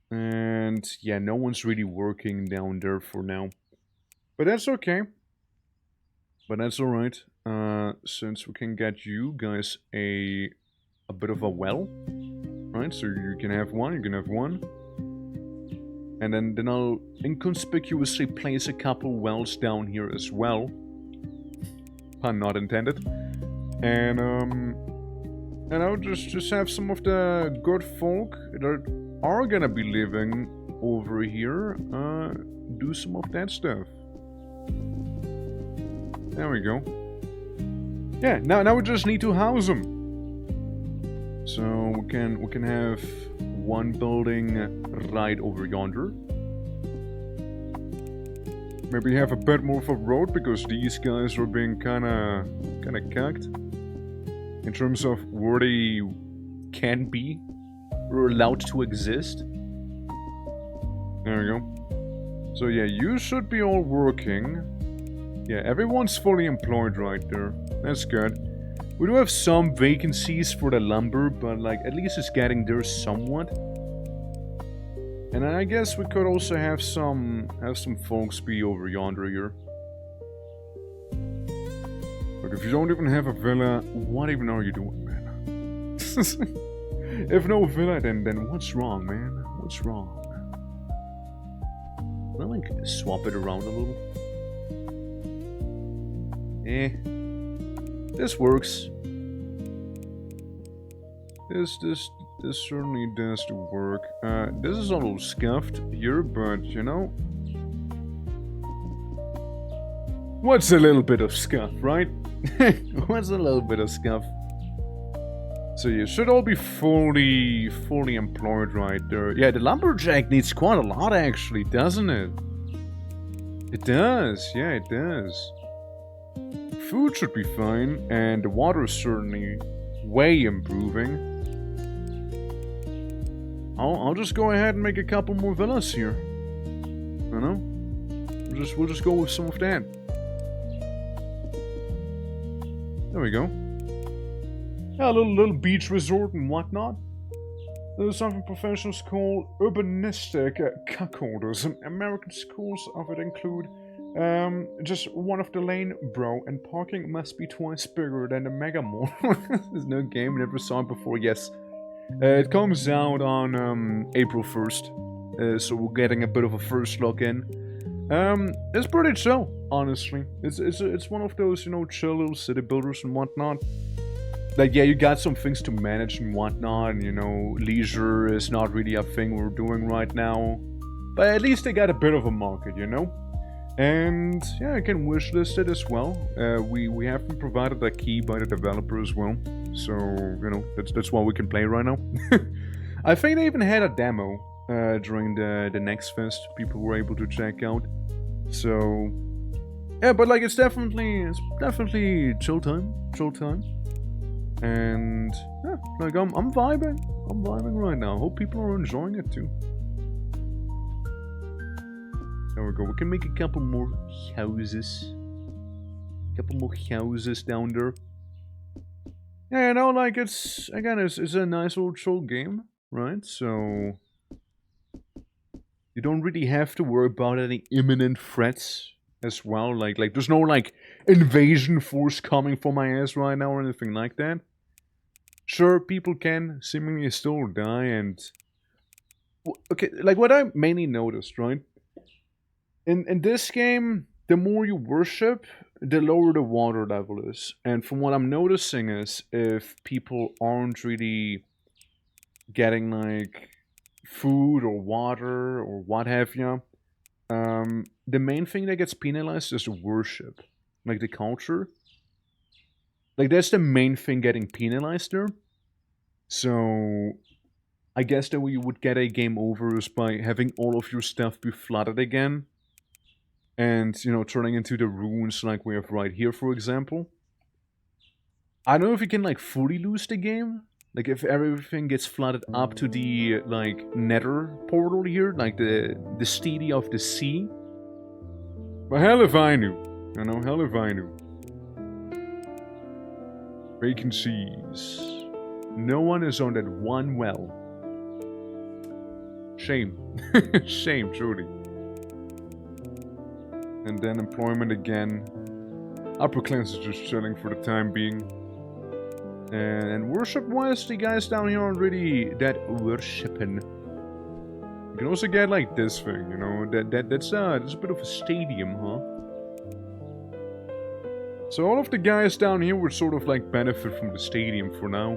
And yeah, no one's really working down there for now. But that's okay. But that's alright. Since we can get you guys a bit of a well. Right, so you can have one, you can have one. And then I'll inconspicuously place a couple wells down here as well. Pun not intended. And You know, just have some of the good folk that are gonna be living over here, do some of that stuff. There we go. Yeah, now we just need to house them. So we can have one building right over yonder. Maybe have a bit more of a road because these guys are being kinda cucked in terms of where they can be or allowed to exist. There we go. So yeah, you should be all working. Yeah, everyone's fully employed right there. That's good. We do have some vacancies for the lumber, but like at least it's getting there somewhat. And I guess we could also have some folks be over yonder here. Look, if you don't even have a villa, what even are you doing, man? If no villa, then what's wrong, man? What's wrong? Can I like swap it around a little? This works. This certainly does work. This is a little scuffed here, but you know, what's a little bit of scuff, right? What's a little bit of scuff? So you should all be fully employed right there. Yeah, the lumberjack needs quite a lot actually, doesn't it? It does. Yeah, it does. Food should be fine, and the water is certainly way improving. I'll just go ahead and make a couple more villas here. You know, we'll just go with some of that. There we go. Yeah, a little beach resort and whatnot. There's something professionals call urbanistic cuckolders. American schools of it include just one of the lane, bro, and parking must be twice bigger than the mega mall. There's no game, never saw it before. Yes, it comes out on April 1st, so we're getting a bit of a first look in. It's pretty chill, honestly. It's one of those, you know, chill little city builders and whatnot. Like, yeah, you got some things to manage and whatnot, and, you know, leisure is not really a thing we're doing right now. But at least they got a bit of a market, you know? And, yeah, I can wishlist it as well. We have been provided a key by the developer as well. So, you know, that's why we can play right now. I think they even had a demo during the Next Fest people were able to check out. So, yeah, but, like, it's definitely chill time. And yeah, like I'm vibing right now. Hope people are enjoying it too. There we go. We can make a couple more houses. Down there. Yeah, you know, like it's a nice old chill game, right? So you don't really have to worry about any imminent threats as well. Like there's no like invasion force coming for my ass right now or anything like that. Sure, people can seemingly still die, and okay, like what I mainly noticed, right? In this game, the more you worship, the lower the water level is. And from what I'm noticing is if people aren't really getting like food or water or what have you, the main thing that gets penalized is the worship, like the culture. Like that's the main thing getting penalized there. So I guess that we would get a game over is by having all of your stuff be flooded again. And, you know, turning into the ruins like we have right here, for example. I don't know if you can like fully lose the game. Like if everything gets flooded up to the like nether portal here, like the Stadia of the Sea. But hell if I knew. You know, hell if I knew. Vacancies. No one is on that one well. Shame. Shame, truly. And then employment again. Upper class is just chilling for the time being. And worship-wise, the guys down here aren't really that worshipping. You can also get like this thing, you know. That's a bit of a stadium, huh? So all of the guys down here would sort of like benefit from the stadium for now.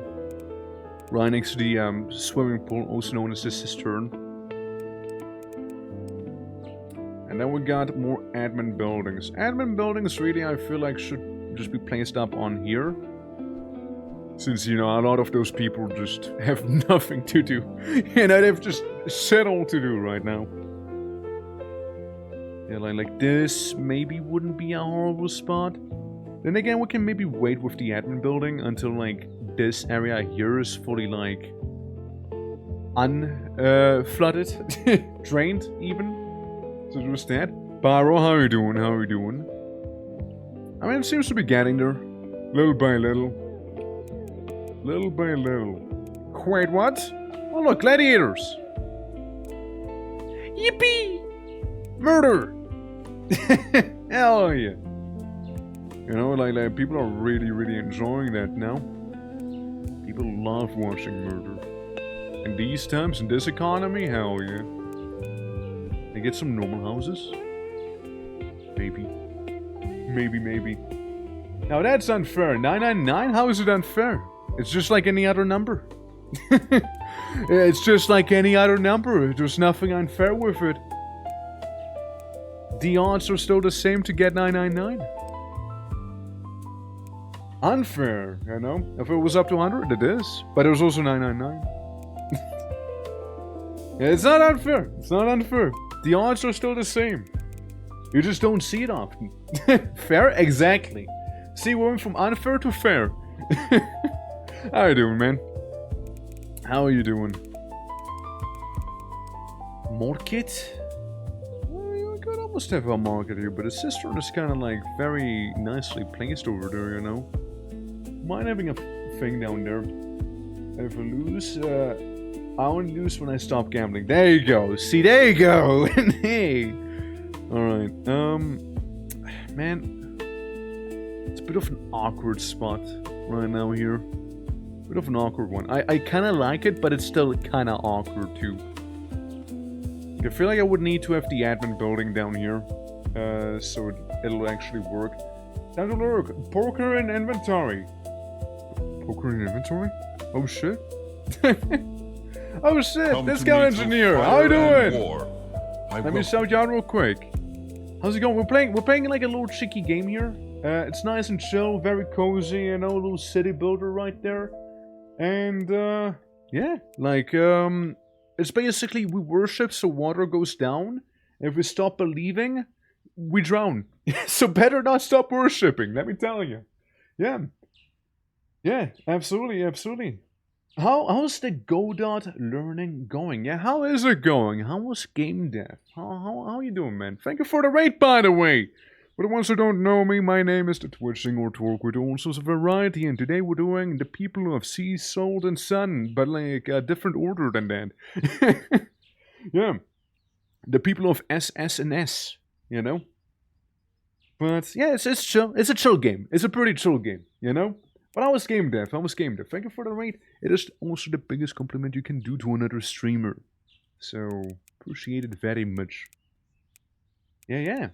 right next to the swimming pool, also known as the cistern. And then we got more admin buildings. Admin buildings really, I feel like, should just be placed up on here. Since, you know, a lot of those people just have nothing to do. You know, they've just settled to do right now. Yeah, like this maybe wouldn't be a horrible spot. Then again, we can maybe wait with the admin building until, like, this area here is fully, like, flooded, drained, even. So just that. Pyro, how you doing? How you doing? I mean, it seems to be getting there. Little by little. Little by little. Wait, what? Oh, look, gladiators. Yippee! Murder! Hell yeah. You know, like people are really enjoying that now. People love watching murder. In these times, in this economy, hell yeah. They get some normal houses? Maybe. Maybe. Now that's unfair. 999? How is it unfair? It's just like any other number. It's just like any other number. There's nothing unfair with it. The odds are still the same to get 999. Unfair, you know? If it was up to 100, it is. But there's also 999. It's not unfair. It's not unfair. The odds are still the same. You just don't see it often. Fair? Exactly. See, we went from unfair to fair. How you doing, man? How are you doing? Market? Well, you could almost have a market here, but the cistern is kind of like very nicely placed over there, you know? Mind having a thing down there. If I lose, I only lose when I stop gambling. There you go. See, there you go. Hey. Alright, man. It's a bit of an awkward spot right now here. Bit of an awkward one. I kind of like it, but it's still kind of awkward too. I feel like I would need to have the admin building down here, so it'll actually work. Time to look. Poker in inventory. Poker in inventory? Oh shit. Oh shit, discount engineer. How you doing? Let me shout you out real quick. How's it going? We're playing like a little cheeky game here. It's nice and chill, very cozy, you know, a little city builder right there. And, yeah, like, it's basically we worship so water goes down. If we stop believing, we drown. So better not stop worshipping, let me tell you. Yeah. Yeah, absolutely. How's the Godot learning going? Yeah, how is it going? How was game dev? How you doing, man? Thank you for the raid, by the way. For the ones who don't know me, my name is the Twitch Singer Torque with all sorts of variety, and today we're doing the people of sea, salt, and sun, but like a different order than that. Yeah, the people of SS and S, you know. But yeah, it's chill. It's a chill game. It's a pretty chill game, you know. But I was game dev. Thank you for the raid. It is also the biggest compliment you can do to another streamer. So appreciate it very much. Yeah.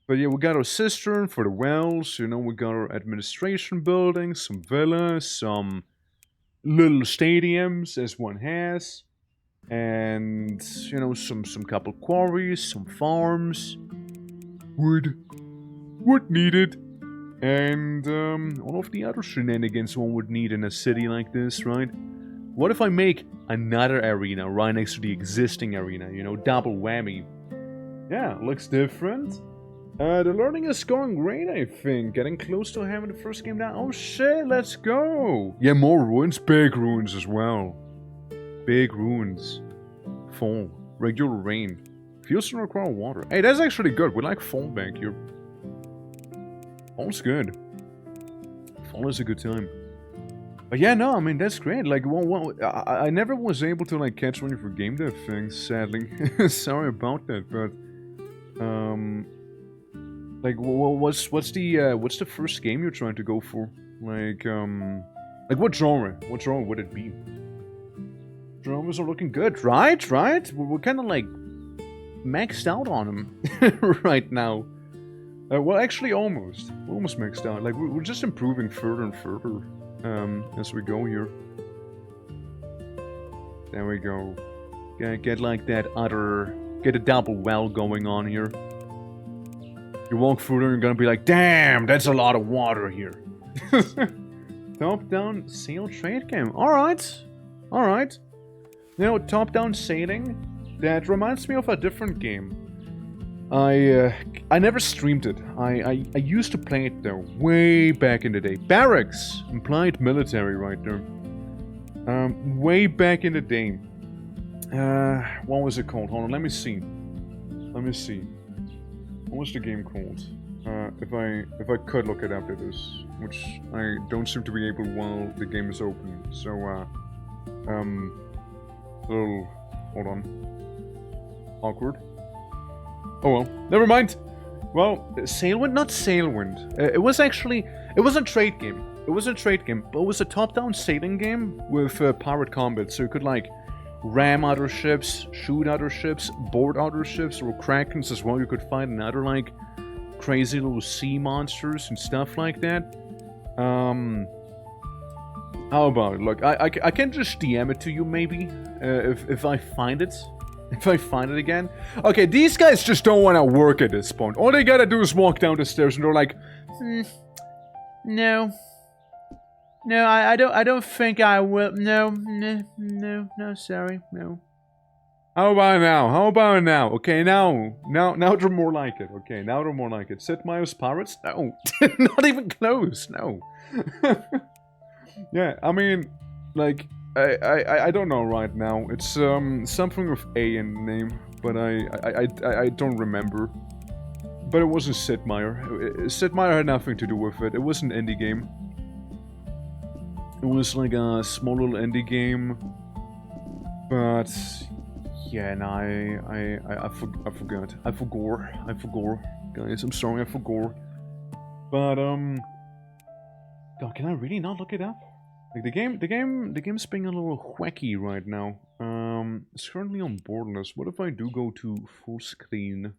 But yeah, we got our cistern for the wells, you know, we got our administration buildings, some villas, some little stadiums, as one has, and, you know, some couple quarries, some farms, wood needed, and all of the other shenanigans one would need in a city like this, right? What if I make another arena right next to the existing arena, you know, double whammy? Yeah, looks different. The learning is going great, I think. Getting close to having the first game down. Oh shit, let's go! Yeah, more ruins. Big ruins as well. Big ruins. Fall. Regular rain. Fields don't require water. Hey, that's actually good. We like fall back here. Fall's good. Fall is a good time. But yeah, no, I mean, that's great. Like, I never was able to, like, catch one of your game dev things, sadly. Sorry about that, but... Like, what's the first game you're trying to go for? Like what genre? What genre would it be? Genres are looking good, right? We're kind of like maxed out on them right now. Well, actually, almost. We're almost maxed out. Like we're just improving further and further as we go here. There we go. Get like that other... Get a double well going on here. You walk through there and you're gonna be like, damn, that's a lot of water here. Top-down sail trade game. Alright. Alright. You know, top-down sailing, that reminds me of a different game. I never streamed it. I used to play it though, way back in the day. Barracks, implied military right there. Way back in the day. What was it called? Hold on, let me see. Let me see. What was the game called? If I could look it up, it is, which I don't seem to be able while the game is open. So, little, hold on. Awkward. Oh well, never mind. Well, Sailwind, not Sailwind. It was actually, it was a trade game. It was a trade game, but it was a top-down sailing game with pirate combat. So you could like ram other ships, shoot other ships, board other ships, or krakens as well. You could fight another like crazy little sea monsters and stuff like that. How about it? Look, I can just DM it to you maybe if I find it. If I find it again. Okay, these guys just don't want to work at this point. All they gotta do is walk down the stairs and they're like, no. No, I don't think I will. No, sorry, no. How about now? How about now? Okay, now they're more like it. Okay, now they're more like it. Sid Meier's Pirates? No. Not even close, no. Yeah, I mean, like, I don't know right now. It's something with A in the name, but I don't remember. But it wasn't Sid Meier. Sid Meier had nothing to do with it. It was an indie game. It was like a small little indie game. But yeah, no, I forgot. I forgot. Guys, I'm sorry, I forgot. But God, can I really not look it up? Like the game's being a little wacky right now. It's currently on borderless. What if I do go to full screen?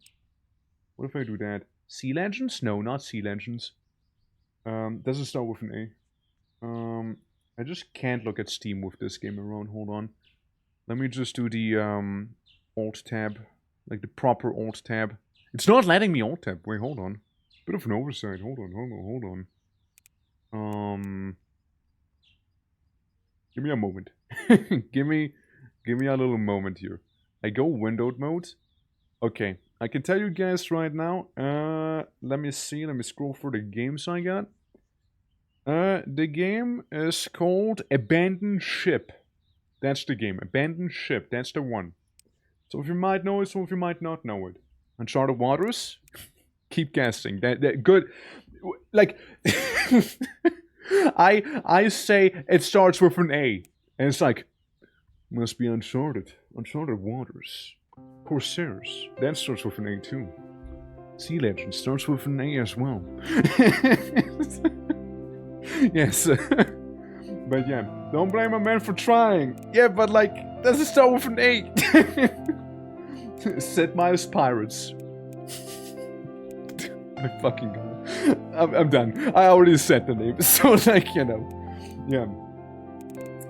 What if I do that? Sea Legends? No, not Sea Legends. Does it start with an A? I just can't look at Steam with this game around. Hold on. Let me just do the Alt tab, like the proper Alt tab. It's not letting me Alt tab. Wait, hold on. Bit of an oversight. Hold on. Give me a moment. give me a little moment here. I go windowed mode. Okay, I can tell you guys right now. Let me see. Let me scroll through the games I got. The game is called Abandoned Ship. That's the game. Abandoned Ship. That's the one. So if you might know it, so if you might not know it. Uncharted Waters. Keep guessing. That good. Like. I say it starts with an A, and it's like, must be Uncharted Waters, Corsairs, that starts with an A too. Sea Legends starts with an A as well. Yes, but yeah, don't blame a man for trying. Yeah, but like, does it start with an A? Sid Meier's Pirates. I fucking God. I'm done. I already said the name, so like, you know, yeah.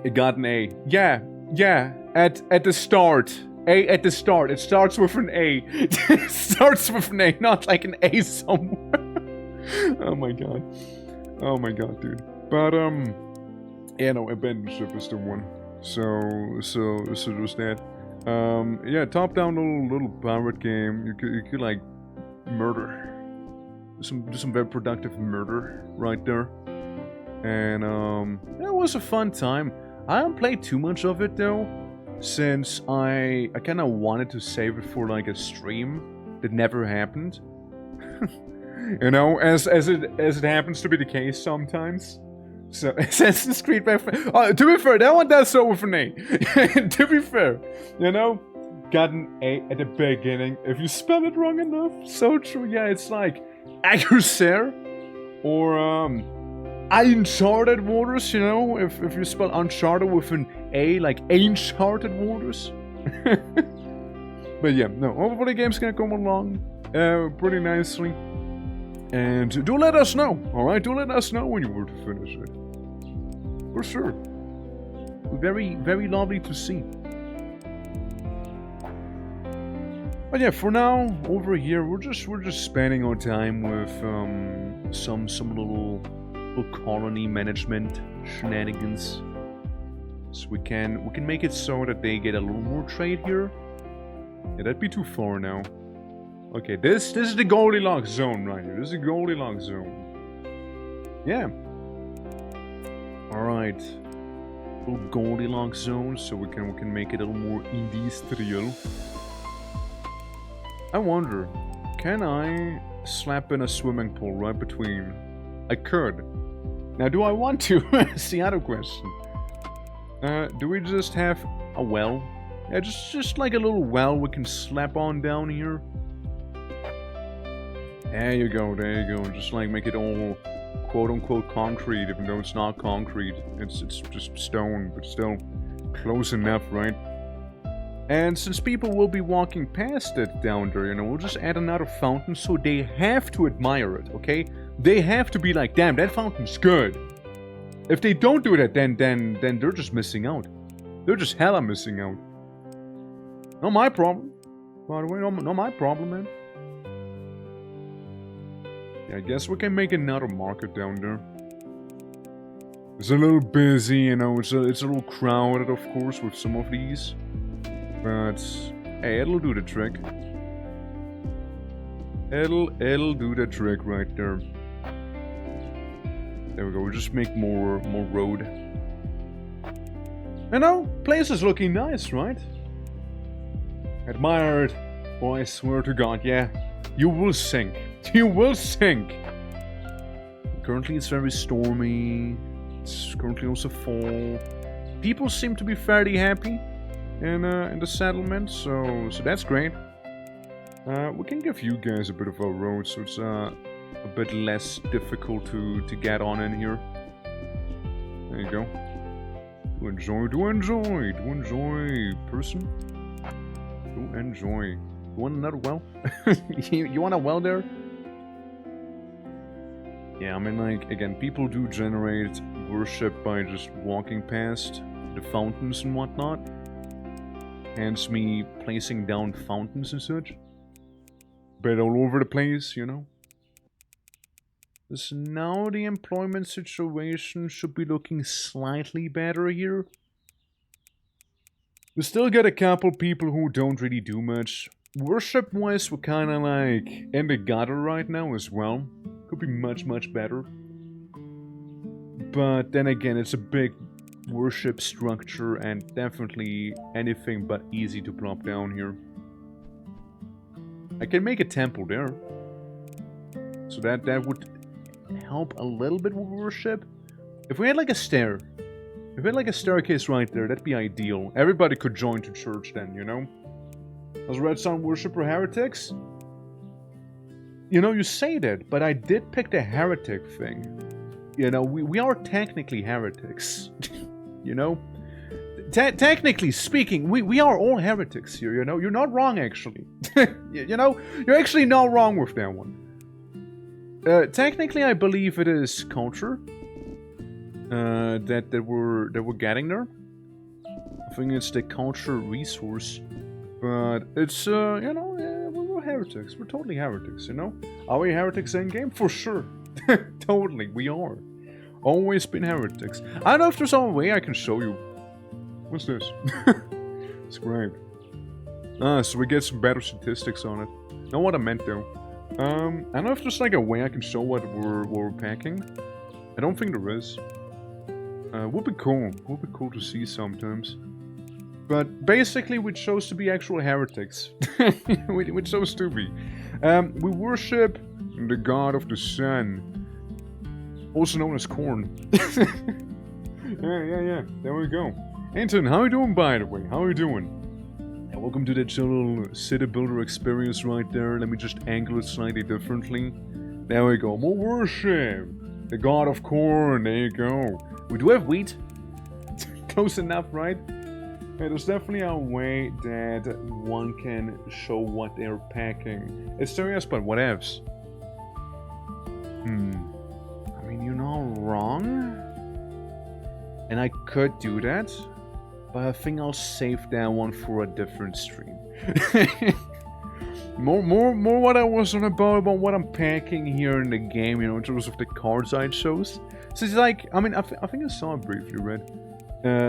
It got an A. Yeah. At the start. A at the start. It starts with an A. It starts with an A, not like an A somewhere. Oh my god, dude. But yeah, no, Abandoned Ship is the one. So there's that. Yeah, top-down little pirate game. You could like murder. Do some very productive murder right there. And yeah, it was a fun time. I haven't played too much of it though, since I kind of wanted to save it for like a stream that never happened. You know, as it happens to be the case sometimes. So Assassin's Creed to be fair, that one does so with an A. To be fair, you know, got an A at the beginning. If you spell it wrong enough, so true. Yeah, it's like Aguirre or Uncharted Waters, you know, if you spell Uncharted with an A, like Uncharted Waters. But yeah, no, hopefully the game's gonna come along pretty nicely. And do let us know, alright? Do let us know when you were to finish it. For sure. Very, very lovely to see. But yeah, for now, over here, we're just spending our time with some little colony management shenanigans. So we can make it so that they get a little more trade here. Yeah, that'd be too far now. Okay, this is the Goldilocks zone right here. This is the Goldilocks zone. Yeah. Alright. Little Goldilocks zone, so we can make it a little more industrial. I wonder, can I slap in a swimming pool right between? I could. Now, do I want to? That's the other question. Do we just have a well? Yeah, just like a little well we can slap on down here. There you go, there you go. Just like make it all quote-unquote concrete, even though it's not concrete. It's just stone, but still close enough, right? And since people will be walking past it down there, you know, we'll just add another fountain so they have to admire it, okay? They have to be like, damn, that fountain's good. If they don't do that, then they're just missing out. They're just hella missing out. Not my problem. By the way, not my problem, man. Yeah, I guess we can make another market down there. It's a little busy, you know, it's a little crowded, of course, with some of these. But, hey, it'll do the trick. It'll do the trick right there. There we go, we'll just make more road. You know, place is looking nice, right? Admire it. Oh, I swear to God, yeah. You will sink. You will sink. Currently it's very stormy. It's currently also fall. People seem to be fairly happy in the settlement, so that's great. We can give you guys a bit of a road, so it's a bit less difficult to get on in here. There you go. Do enjoy, person. Do enjoy. You want another well? you want a well there? Yeah, I mean, like, again, people do generate worship by just walking past the fountains and whatnot. Hence me placing down fountains and such. But all over the place, you know. So now the employment situation should be looking slightly better here. We still get a couple people who don't really do much. Worship-wise, we're kinda like in the gutter right now as well. Could be much better. But then again, it's a big worship structure and definitely anything but easy to plop down here. I can make a temple there. So that would help a little bit with worship. If we had like a stair. If we had like a staircase right there, that'd be ideal. Everybody could join to church then, you know? As Red Sun worshiper heretics? You know, you say that, but I did pick the heretic thing. You know, we are technically heretics. You know? Technically speaking, we are all heretics here, you know? You're not wrong, actually. You know? You're actually not wrong with that one. Technically, I believe it is culture. That we're getting there. I think it's the culture resource. But it's, you know, yeah, we're heretics. We're totally heretics, you know? Are we heretics in game? For sure. Totally, we are. Always been heretics. I don't know if there's some way I can show you. What's this? Scribe. So we get some better statistics on it. Not what I meant though. I don't know if there's like a way I can show what we're packing. I don't think there is. Would be cool. Would be cool to see sometimes. But basically, we chose to be actual heretics. we chose to be. We worship the god of the sun, also known as corn. Yeah. There we go. Anton, how are you doing, by the way? How are you doing? And welcome to the little city builder experience right there. Let me just angle it slightly differently. There we go. More worship. The god of corn. There you go. We do have wheat. Close enough, right? Yeah, there's definitely a way that one can show what they're packing. It's serious, but whatevs. I mean, you're not wrong. And I could do that. But I think I'll save that one for a different stream. More what I was on about what I'm packing here in the game, you know, in terms of the cards I chose. So it's like, I mean, I think I saw it briefly, right?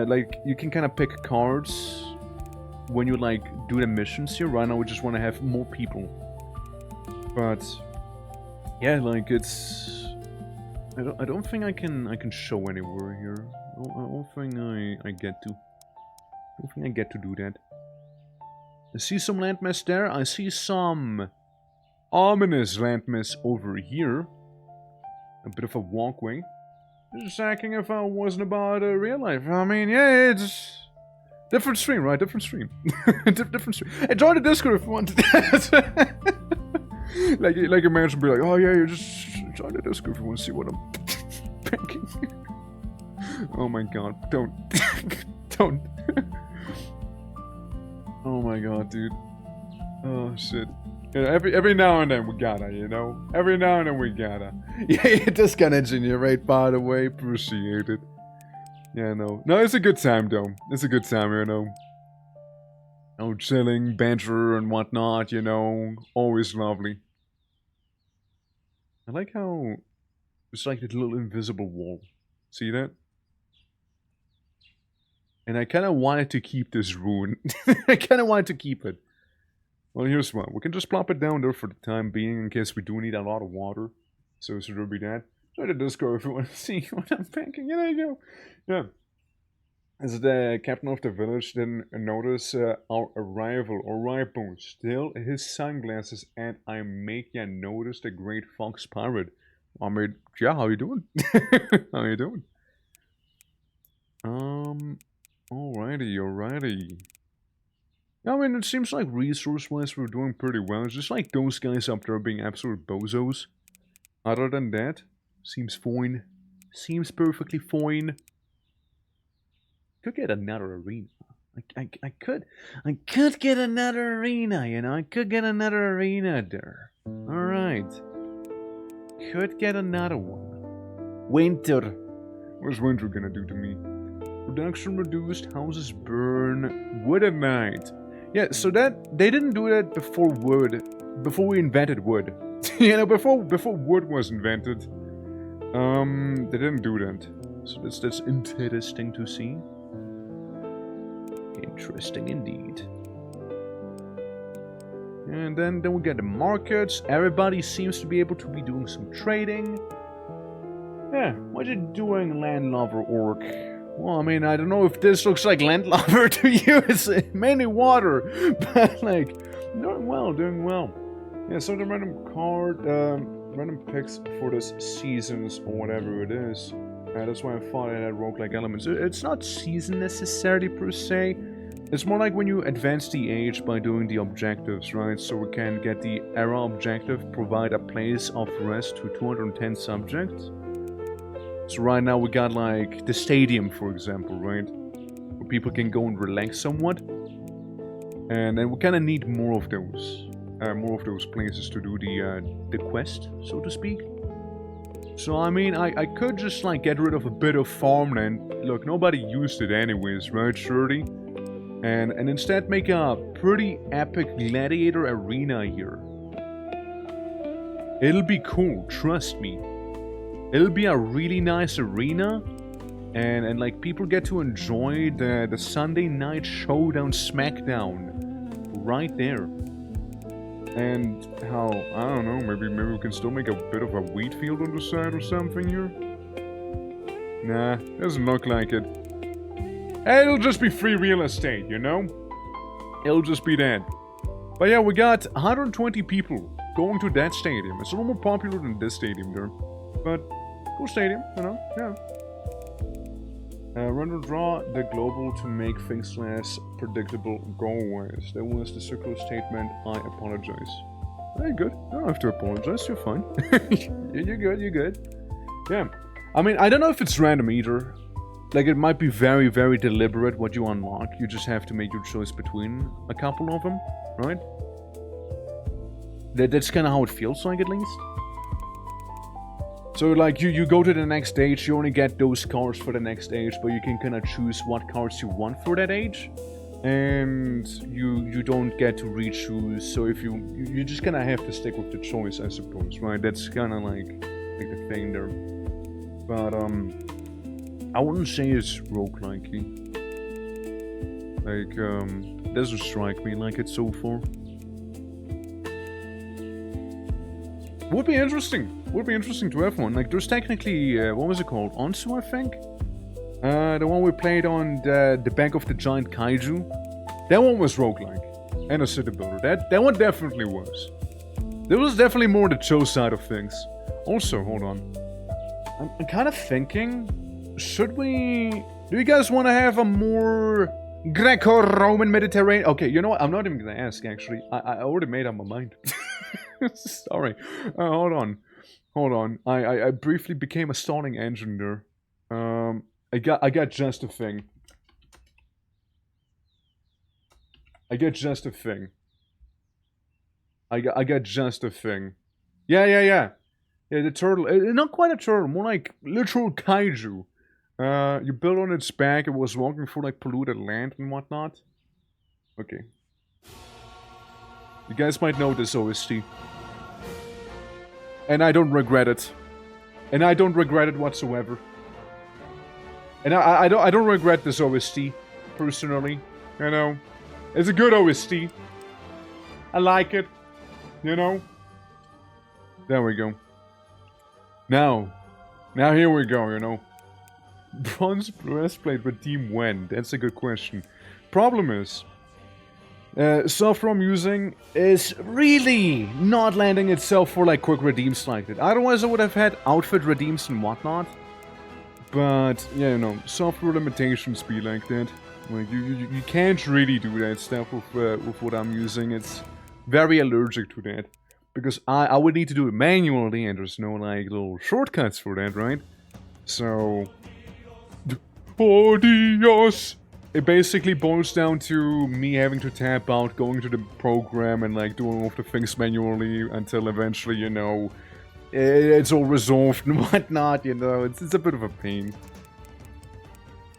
Like, you can kind of pick cards when you, like, do the missions here. Right now, we just want to have more people. But, yeah, like, it's... I don't think I can show anywhere here. I don't think I get to. I don't think I get to do that. I see some landmass there. I see some ominous landmass over here. A bit of a walkway. Just asking if I wasn't about real life. I mean, yeah, it's different stream, right? Different stream. Different stream. Hey, join the Discord if you want. like a man should be like, oh yeah, you just join the Discord if you want to see what I'm packing. Oh my god, don't. Don't. Oh my god, dude. Oh shit. You know, every now and then we gotta, you know? Every now and then we gotta. Yeah, this kind of engineer, right, by the way. Appreciate it. Yeah, no. No, it's a good time, though. It's a good time, you know? Oh, chilling, banter and whatnot, you know? Always lovely. I like how it's like that little invisible wall. See that? And I kind of wanted to keep this rune. I kind of wanted to keep it. Well, here's one. We can just plop it down there for the time being in case we do need a lot of water. So there'll be that. Try the Discord if you want to see what I'm packing. Yeah, there you go. Yeah. As the captain of the village didn't notice our arrival, alright, boom. Still his sunglasses, and I make ya notice the great fox pirate. I mean, yeah, how you doing? How you doing? Alrighty. I mean, it seems like resource-wise we're doing pretty well. It's just like those guys up there being absolute bozos. Other than that, seems fine. Seems perfectly fine. Could get another arena. I could get another arena, you know? I could get another arena there. Alright. Could get another one. Winter. What's winter gonna do to me? Production reduced, houses burn, wood at night. Yeah, so that they didn't do that before we invented wood. You know, before wood was invented, they didn't do that. So that's interesting to see. Interesting indeed. And then we get the markets. Everybody seems to be able to be doing some trading. Yeah, what you doing, landlover orc? Well, I mean, I don't know if this looks like landlover to you. It's mainly water, but like, doing well. Yeah, so the random picks for this seasons or whatever it is. That's why I thought it had roguelike elements. It's not season necessarily per se. It's more like when you advance the age by doing the objectives, right? So we can get the era objective, provide a place of rest to 210 subjects. So right now we got like the stadium, for example, right? Where people can go and relax somewhat. And then we kind of need more of those places to do the quest, so to speak. So I mean, I could just like get rid of a bit of farmland. Look, nobody used it anyways, right, Shirley? And instead make a pretty epic gladiator arena here. It'll be cool, trust me. It'll be a really nice arena, and like people get to enjoy the Sunday night showdown smackdown right there. And how, I don't know, maybe we can still make a bit of a wheat field on the side or something here? Nah, doesn't look like it. It'll just be free real estate, you know? It'll just be that. But yeah, we got 120 people going to that stadium. It's a little more popular than this stadium there. But, cool stadium, you know? Yeah. Run or draw the global to make things less predictable go-aways. That was the circular statement. I apologize. Hey, good. You don't have to apologize. You're fine. You're good. Yeah. I mean, I don't know if it's random either. Like, it might be very, very deliberate what you unlock. You just have to make your choice between a couple of them, right? That's kind of how it feels like, at least. So, like, you go to the next stage, you only get those cards for the next stage, but you can kind of choose what cards you want for that age. and you don't get to re-choose. So if you just kind of have to stick with the choice, I suppose, right? That's kind of like the thing there. But I wouldn't say it's roguelike-y. Like, doesn't strike me like it so far. Would be interesting. Would be interesting to have one. Like, there's technically, what was it called? Onsu, I think? The one we played on the back of the giant kaiju. That one was roguelike. And a city builder. That one definitely was. There was definitely more the chill side of things. Also, hold on. I'm kind of thinking, should we... Do you guys want to have a more Greco-Roman Mediterranean... Okay, you know what? I'm not even going to ask, actually. I already made up my mind. Sorry. Hold on. Hold on. I briefly became a stalling engine there. I got just a thing. I got just a thing. I got just a thing. Yeah, the turtle. Not quite a turtle, more like literal kaiju. You built on its back, it was walking through like polluted land and whatnot. Okay. You guys might know this OST. And I don't regret it. And I don't regret it whatsoever. And I don't regret this OST, personally. You know? It's a good OST. I like it. You know? There we go. Now here we go, you know. Bronze breastplate redeem when? That's a good question. Problem is, software I'm using is really not landing itself for like quick redeems like that. Otherwise I would have had outfit redeems and whatnot. But, yeah, you know, software limitations be like that. Like, you can't really do that stuff with what I'm using. It's very allergic to that. Because I would need to do it manually, and there's no, like, little shortcuts for that, right? So... Oh, Dios! It basically boils down to me having to tap out, going to the program, and, like, doing all of the things manually until eventually, you know, it's all resolved and whatnot, you know. It's a bit of a pain.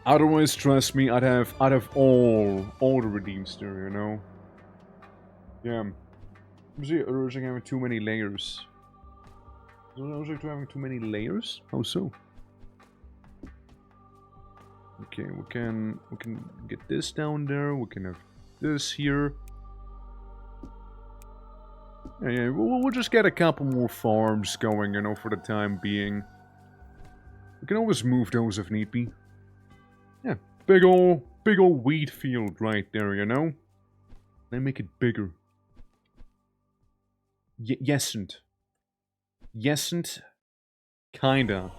Otherwise, trust me, I'd have all the redeems there, you know. Yeah. Was he urging having too many layers? Was he urging to having too many layers? How so? Okay, we can get this down there. We can have this here. Yeah, we'll just get a couple more farms going, you know, for the time being. We can always move those if need be. Yeah, big ol' wheat field right there, you know. Then make it bigger. Yesn't. Yesn't. Kinda.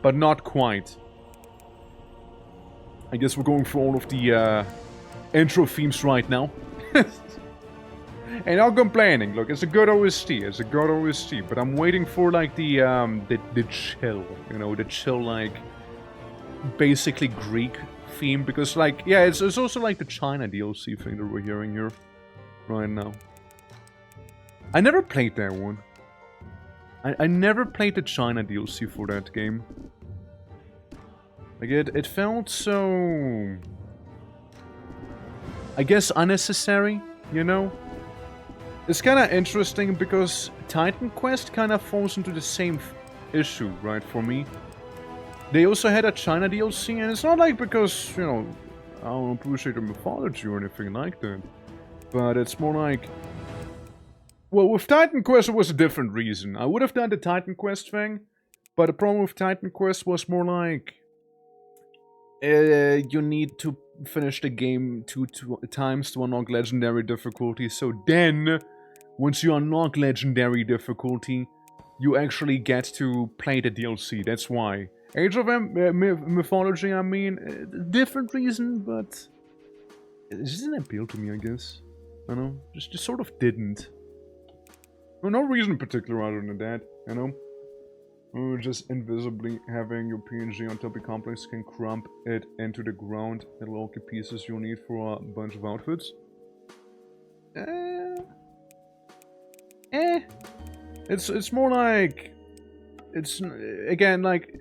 But not quite. I guess we're going for all of the intro themes right now. And not complaining. Look, it's a good OST. It's a good OST. But I'm waiting for like the chill. You know, the chill like basically Greek theme. Because like, yeah, it's also like the China DLC thing that we're hearing here right now. I never played that one. I never played the China DLC for that game. Like, it felt so... I guess unnecessary, you know? It's kind of interesting because Titan Quest kind of falls into the same issue, right, for me. They also had a China DLC, and it's not like because, you know, I don't appreciate the mythology or anything like that. But it's more like... Well, with Titan Quest it was a different reason. I would have done the Titan Quest thing, but the problem with Titan Quest was more like... you need to finish the game two times to unlock legendary difficulty. So then, once you unlock legendary difficulty, you actually get to play the DLC. That's why. Age of Mythology, I mean, different reason, but it just didn't appeal to me, I guess. I don't know, just sort of didn't. For no reason in particular other than that, you know? Just invisibly having your PNG on Topic Complex can crump it into the ground. It'll all the pieces you'll need for a bunch of outfits. It's more like... It's, again, like...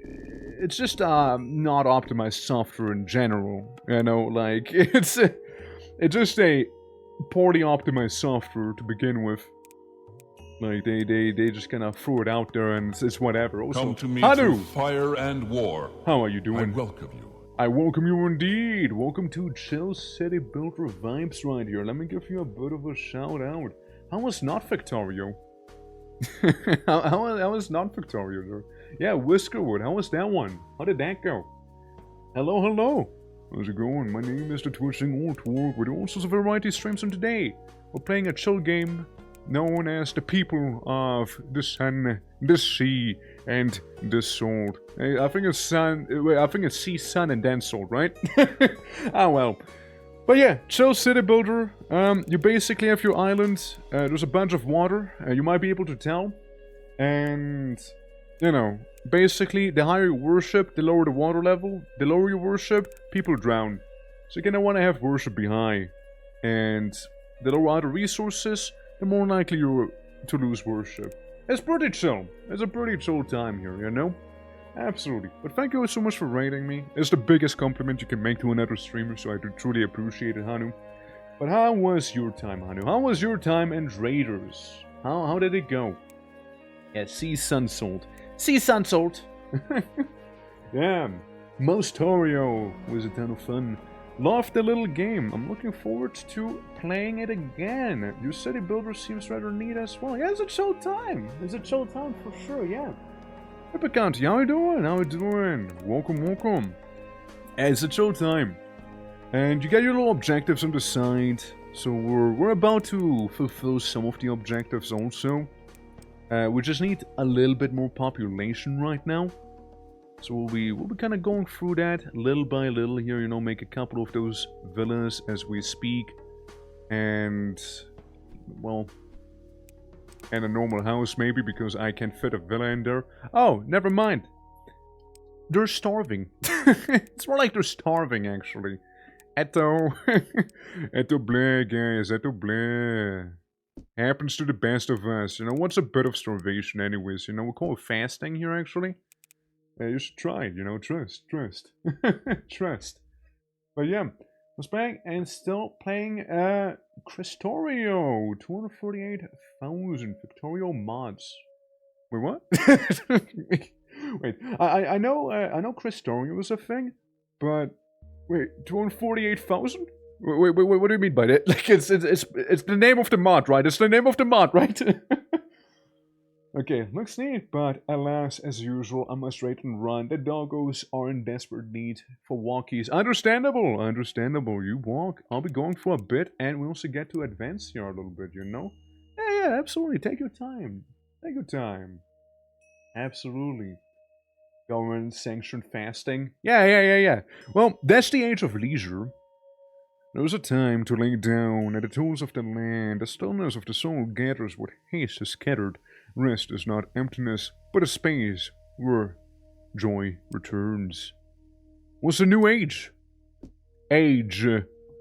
It's just, not optimized software in general. You know, like, it's... it's just a poorly optimized software to begin with. Like, they just kind of threw it out there and it's whatever. Also, Come to me Hanu! through fire and war. How are you I doing? welcome you. I welcome you indeed. Welcome to Chill City Builder Vibes right here. Let me give you a bit of a shout out. How was not Victorio? how was not Victorio, sir? Yeah, Whiskerwood. How was that one? How did that go? Hello, hello. How's it going? My name is the Twitching Old Twerk with all sorts of variety streams, and today we're playing a chill game known as the people of the sun, the sea, and the salt. I think it's sun. I think it's sea, sun, and then salt, right? Ah well. But yeah, Chill City Builder. You basically have your island. There's a bunch of water. You might be able to tell, and you know, basically, the higher you worship, the lower the water level. The lower you worship, people drown. So you're gonna want to have worship be high, and the lower other resources, the more likely you're to lose worship. It's pretty chill. It's a pretty chill time here, you know? Absolutely. But thank you so much for rating me. It's the biggest compliment you can make to another streamer, so I do truly appreciate it, Hanu. But how was your time, Hanu? How was your time in Raiders? How did it go? Yeah, Sea Sun Salt. Sea Sun Salt! Yeah, Mostorio was a ton of fun. Loved the little game. I'm looking forward to playing it again. Your city builder seems rather neat as well. Yeah, it's a chill time. It's a chill time for sure, yeah. Epicanti, how you doing? How you doing? Welcome, welcome. It's a chill time. And you get your little objectives on the side. So we're about to fulfill some of the objectives also. We just need a little bit more population right now. So we'll be kind of going through that little by little here, you know, make a couple of those villas as we speak. And, well, and a normal house maybe, because I can fit a villa in there. Oh, never mind. They're starving. It's more like they're starving, actually. Eto. Eto bleh, guys. Eto bleh. Happens to the best of us. You know, what's a bit of starvation anyways? You know, we call it fasting here, actually. You should try it, you know, trust. Trust. But yeah, I was playing and still playing Cristorio. 248,000 Victorio mods. Wait, what? Wait, I know Cristorio is a thing, but wait, 248,000? Wait, what do you mean by that? Like, it's the name of the mod, right? It's the name of the mod, right? Okay, looks neat, but alas, as usual, I must rate and run. The doggos are in desperate need for walkies. Understandable, understandable. You walk. I'll be going for a bit, and we also get to advance here a little bit, you know? Yeah, absolutely. Take your time. Take your time. Absolutely. Government-sanctioned fasting. Yeah. Well, that's the age of leisure. There's a time to lay down at the tools of the land. The stillness of the soul gathers what haste is scattered. Rest is not emptiness, but a space where joy returns. What's the new age? Age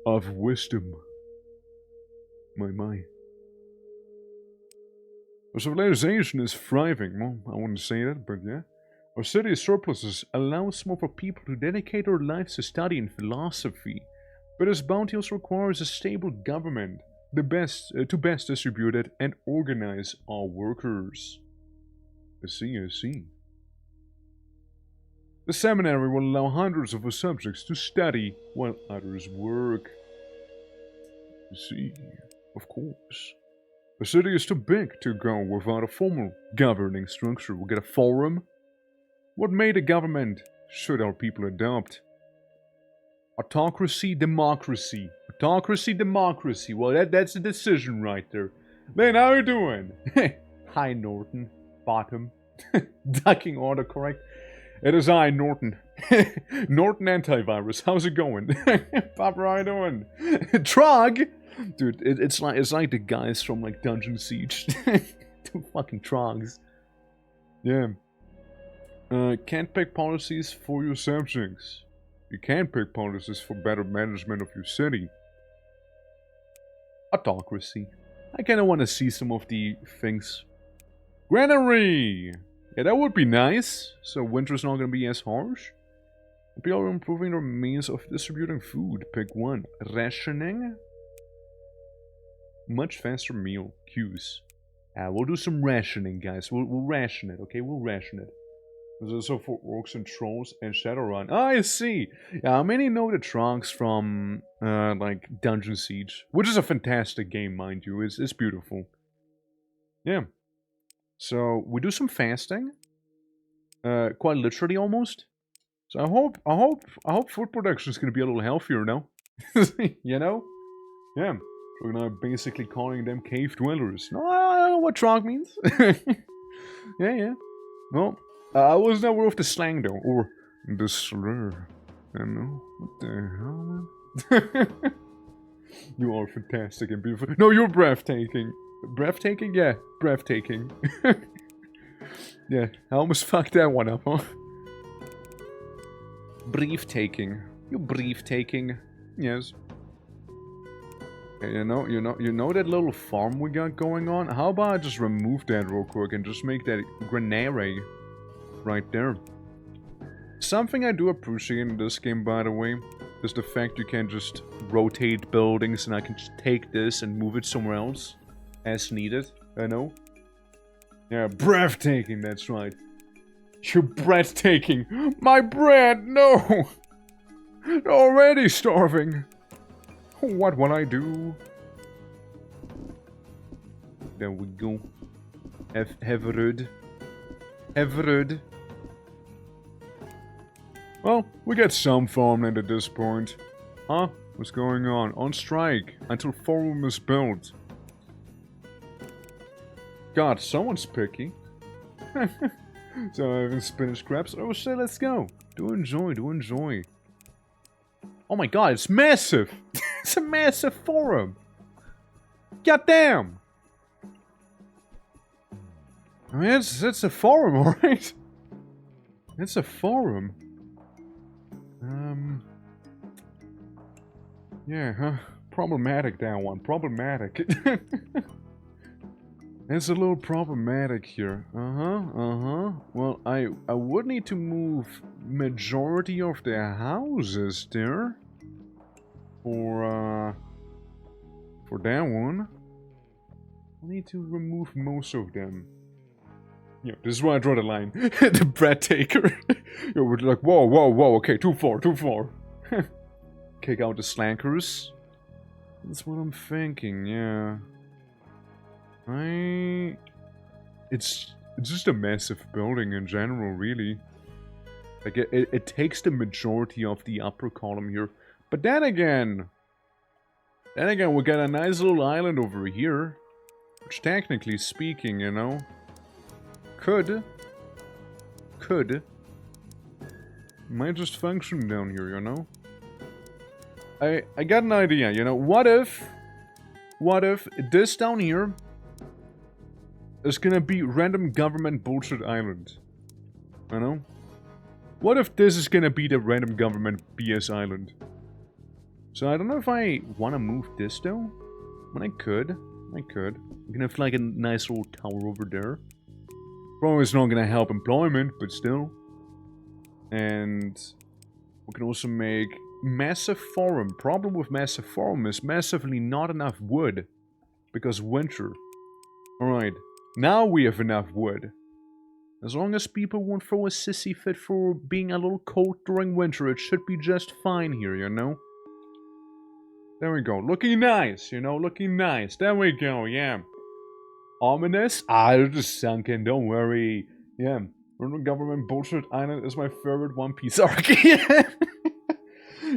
of wisdom. My. Our civilization is thriving. Well, I wouldn't say that, but yeah. Our city's surpluses allow some of our people to dedicate their lives to study and philosophy. But this bounty also requires a stable government, to best distribute it and organize our workers. I see. The seminary will allow hundreds of our subjects to study while others work. I see, of course. The city is too big to go without a formal governing structure. We'll get a forum. What made a government should our people adopt? Autocracy, democracy. Autocracy, democracy. Well, that's a decision right there. Man, how you doing? Hi, Norton. Bottom. Ducking autocorrect. It is I, Norton. Norton Antivirus. How's it going? Papa, how you doing? Trog? Dude, it's like the guys from, like, Dungeon Siege. Two fucking trogs. Yeah. Can't pick policies for your subjects. You can pick policies for better management of your city. Autocracy. I kinda wanna see some of the things. Granary! Yeah, that would be nice. So winter's not gonna be as harsh. People are improving their means of distributing food. Pick one. Rationing? much faster meal queues. We'll do some rationing, guys. We'll ration it, okay? We'll ration it. There's also for orcs and trolls and Shadowrun. Ah, I see. Yeah, I mainly know the trunks from like Dungeon Siege, which is a fantastic game, mind you. It's beautiful. Yeah. So we do some fasting, quite literally almost. So I hope food production is gonna be a little healthier now. You know? Yeah. We're now basically calling them cave dwellers. No, I don't know what trunk means. Yeah. Well, I was not aware of the slang though, or the slur. I don't know. What the hell, man? You are fantastic and beautiful. No, you're breathtaking. Breathtaking? Yeah, breathtaking. Yeah, I almost fucked that one up, huh? Breathtaking. You breathtaking. Yes. You know that little farm we got going on? How about I just remove that real quick and just make that granary right there? Something I do appreciate in this game, by the way, is the fact you can just rotate buildings and I can just take this and move it somewhere else as needed, I know? Yeah, breathtaking, that's right. You're breathtaking. My bread, no! Already starving. What will I do? There we go. Heverud. Well, we get some farmland at this point. Huh? What's going on? On strike until forum is built. God, someone's picky. So I haven't spinach scraps. Oh shit, let's go. Do enjoy. Oh my god, it's massive! It's a massive forum! Goddamn! I mean, it's a forum, alright? It's a forum. Yeah, huh? Problematic, that one. Problematic. It's a little problematic here. Well, I would need to move majority of the houses there. For that one. I need to remove most of them. Yeah, this is why I draw the line. The bread taker. You would like, whoa, okay, too far. Kick out the slankers. That's what I'm thinking, yeah. It's just a massive building in general, really. Like, it takes the majority of the upper column here. But then again, we got a nice little island over here. Which, technically speaking, you know, could might just function down here, you know? I got an idea, you know, what if this down here is gonna be random government bullshit island? You know? What if this is gonna be the random government BS island? So I don't know if I wanna move this though. But I could. We can have like a nice little tower over there. Probably it's not gonna help employment, but still. And we can also make massive forum. Problem with massive forum is massively not enough wood. Because winter. Alright, now we have enough wood. As long as people won't throw a sissy fit for being a little cold during winter, it should be just fine here, you know? There we go. Looking nice, you know? Looking nice. There we go, yeah. Ominous? It'll just sunk in, don't worry. Yeah. Random government bullshit island is my favorite One Piece arc.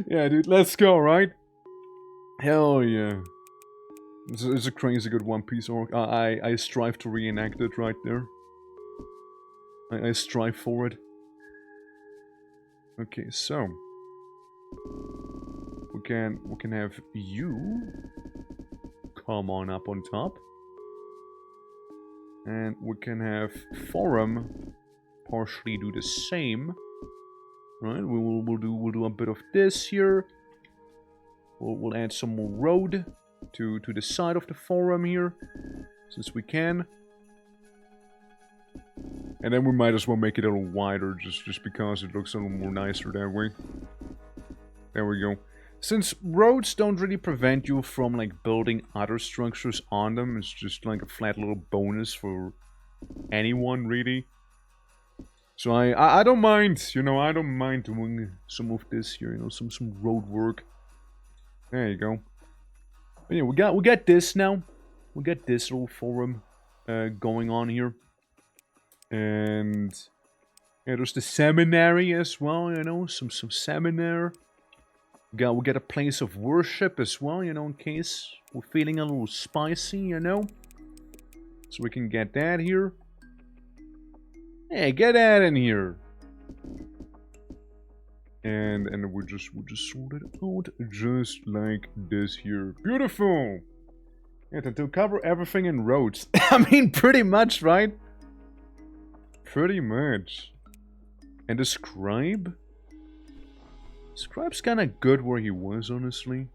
Yeah, dude, let's go, right? Hell yeah. It's a crazy good One Piece arc. I strive to reenact it right there. I strive for it. Okay, so we can have you come on up on top, and we can have forum partially do the same. Right? We'll do a bit of this here. We'll add some more road to the side of the forum here, since we can. And then we might as well make it a little wider, just because it looks a little more nicer that way. There we go. Since roads don't really prevent you from like building other structures on them, it's just like a flat little bonus for anyone really. So I don't mind, you know, I don't mind doing some of this here, you know, some road work. There you go. But yeah, we got this now. We got this little forum going on here. And yeah, there's the seminary as well, you know, some seminar. We got a place of worship as well, you know, in case we're feeling a little spicy, you know. So we can get that here. Hey, get that in here. And we'll just sort it out just like this here. Beautiful. Yeah, to cover everything in roads. I mean, pretty much, right? Pretty much. And the scribe? Scribe's kind of good where he was, honestly.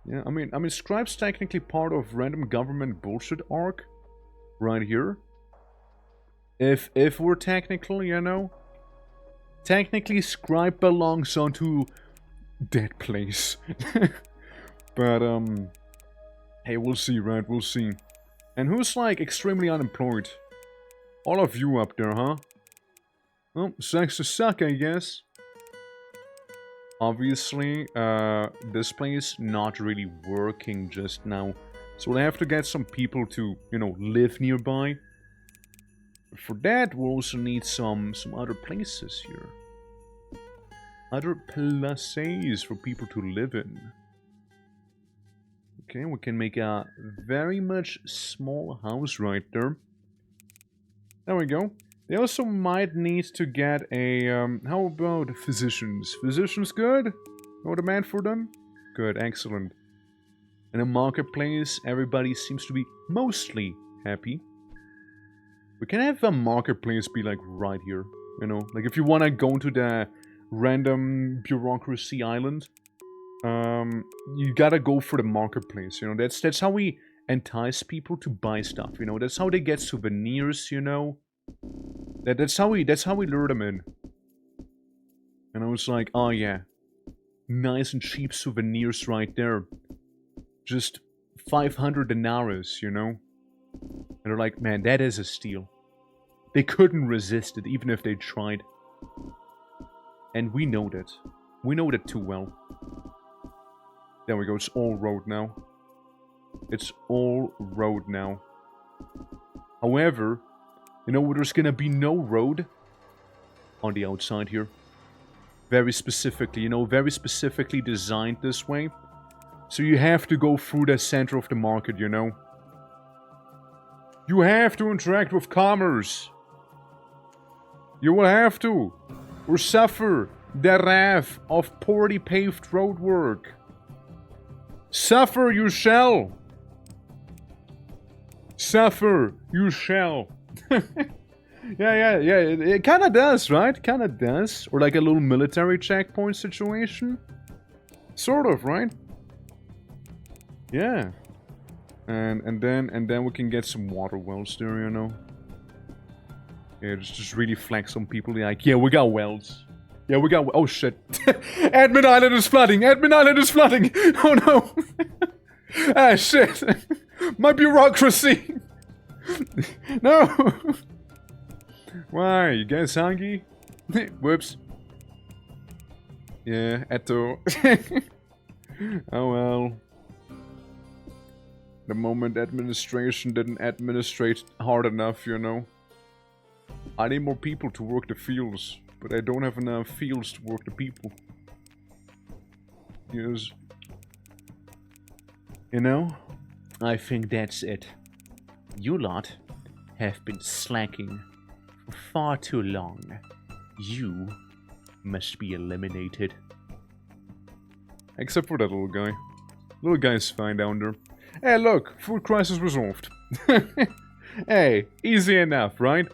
Yeah, I mean, Scribe's technically part of random government bullshit arc, right here. If we're technical, you know, technically Scribe belongs onto that place. But hey, we'll see, right? We'll see. And who's like extremely unemployed? All of you up there, huh? Well, sucks to suck, I guess. Obviously, this place not really working just now. So we'll have to get some people to, you know, live nearby. For that, we'll also need some other places here. Other places for people to live in. Okay, we can make a very much small house right there. There we go. They also might need to get a, how about physicians? Physicians good? No demand for them? Good, excellent. In a marketplace, everybody seems to be mostly happy. We can have a marketplace be like right here, you know? Like if you want to go to the random bureaucracy island, you gotta go for the marketplace, you know? That's how we entice people to buy stuff, you know? That's how they get souvenirs, you know? That's how we lure them in. And I was like, oh yeah, nice and cheap souvenirs right there. Just 500 denarii, you know? And they're like, man, that is a steal. They couldn't resist it, even if they tried. And we know that. We know that too well. There we go, it's all road now. It's all road now. However, you know, there's gonna be no road on the outside here. Very specifically, you know, very specifically designed this way. So you have to go through the center of the market, you know. You have to interact with commerce. You will have to. Or suffer the wrath of poorly paved road work. Suffer you shall. Suffer you shall. yeah. It kind of does, right? Kind of does. Or like a little military checkpoint situation. Sort of, right? Yeah. And then we can get some water wells there, you know. Yeah, just really flex on people. Like, yeah, we got wells. Yeah, we got. Oh shit! Admin Island is flooding. Admin Island is flooding. Oh no! Ah shit! My bureaucracy. No. Why? You guys hungry? Whoops. Yeah, Eto. Oh well. The moment administration didn't administrate hard enough, you know. I need more people to work the fields, but I don't have enough fields to work the people. Yes. You know, I think that's it. You lot have been slacking for far too long. You must be eliminated. Except for that little guy. Little guy's fine down there. Hey, look, food crisis resolved. Hey, easy enough, right?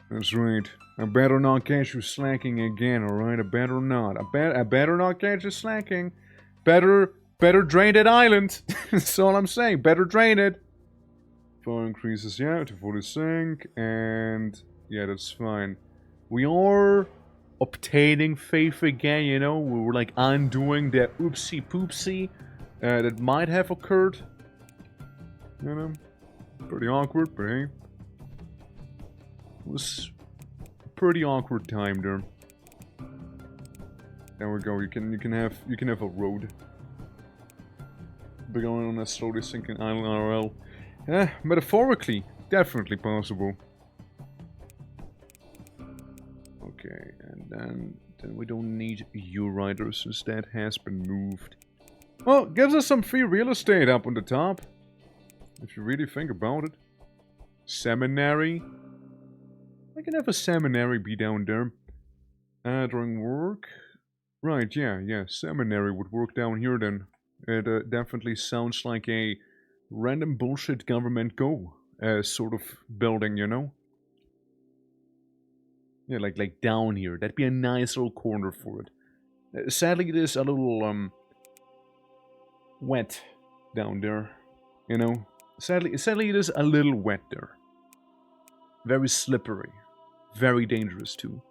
That's right. I better not catch you slacking again, alright? I better not. I better not catch you slacking. Better drain that island. That's all I'm saying. Better drain it. Fire increases, yeah, to 40 sink. And yeah, that's fine. We are obtaining faith again, you know? We were like undoing that oopsie poopsie that might have occurred. You know? Pretty awkward, but hey. It was a pretty awkward time there. There we go, you can have a road. Be going on a slowly sinking island RL. Yeah, metaphorically, definitely possible. Okay, and then we don't need U-Rider since that has been moved. Well, gives us some free real estate up on the top. If you really think about it. Seminary. I can have a seminary be down there. During work. Right, yeah, seminary would work down here then. It definitely sounds like a random bullshit government go sort of building, you know? Yeah, like down here. That'd be a nice little corner for it. Sadly, it is a little wet down there, you know? Sadly, it is a little wet there. Very slippery. Very dangerous, too.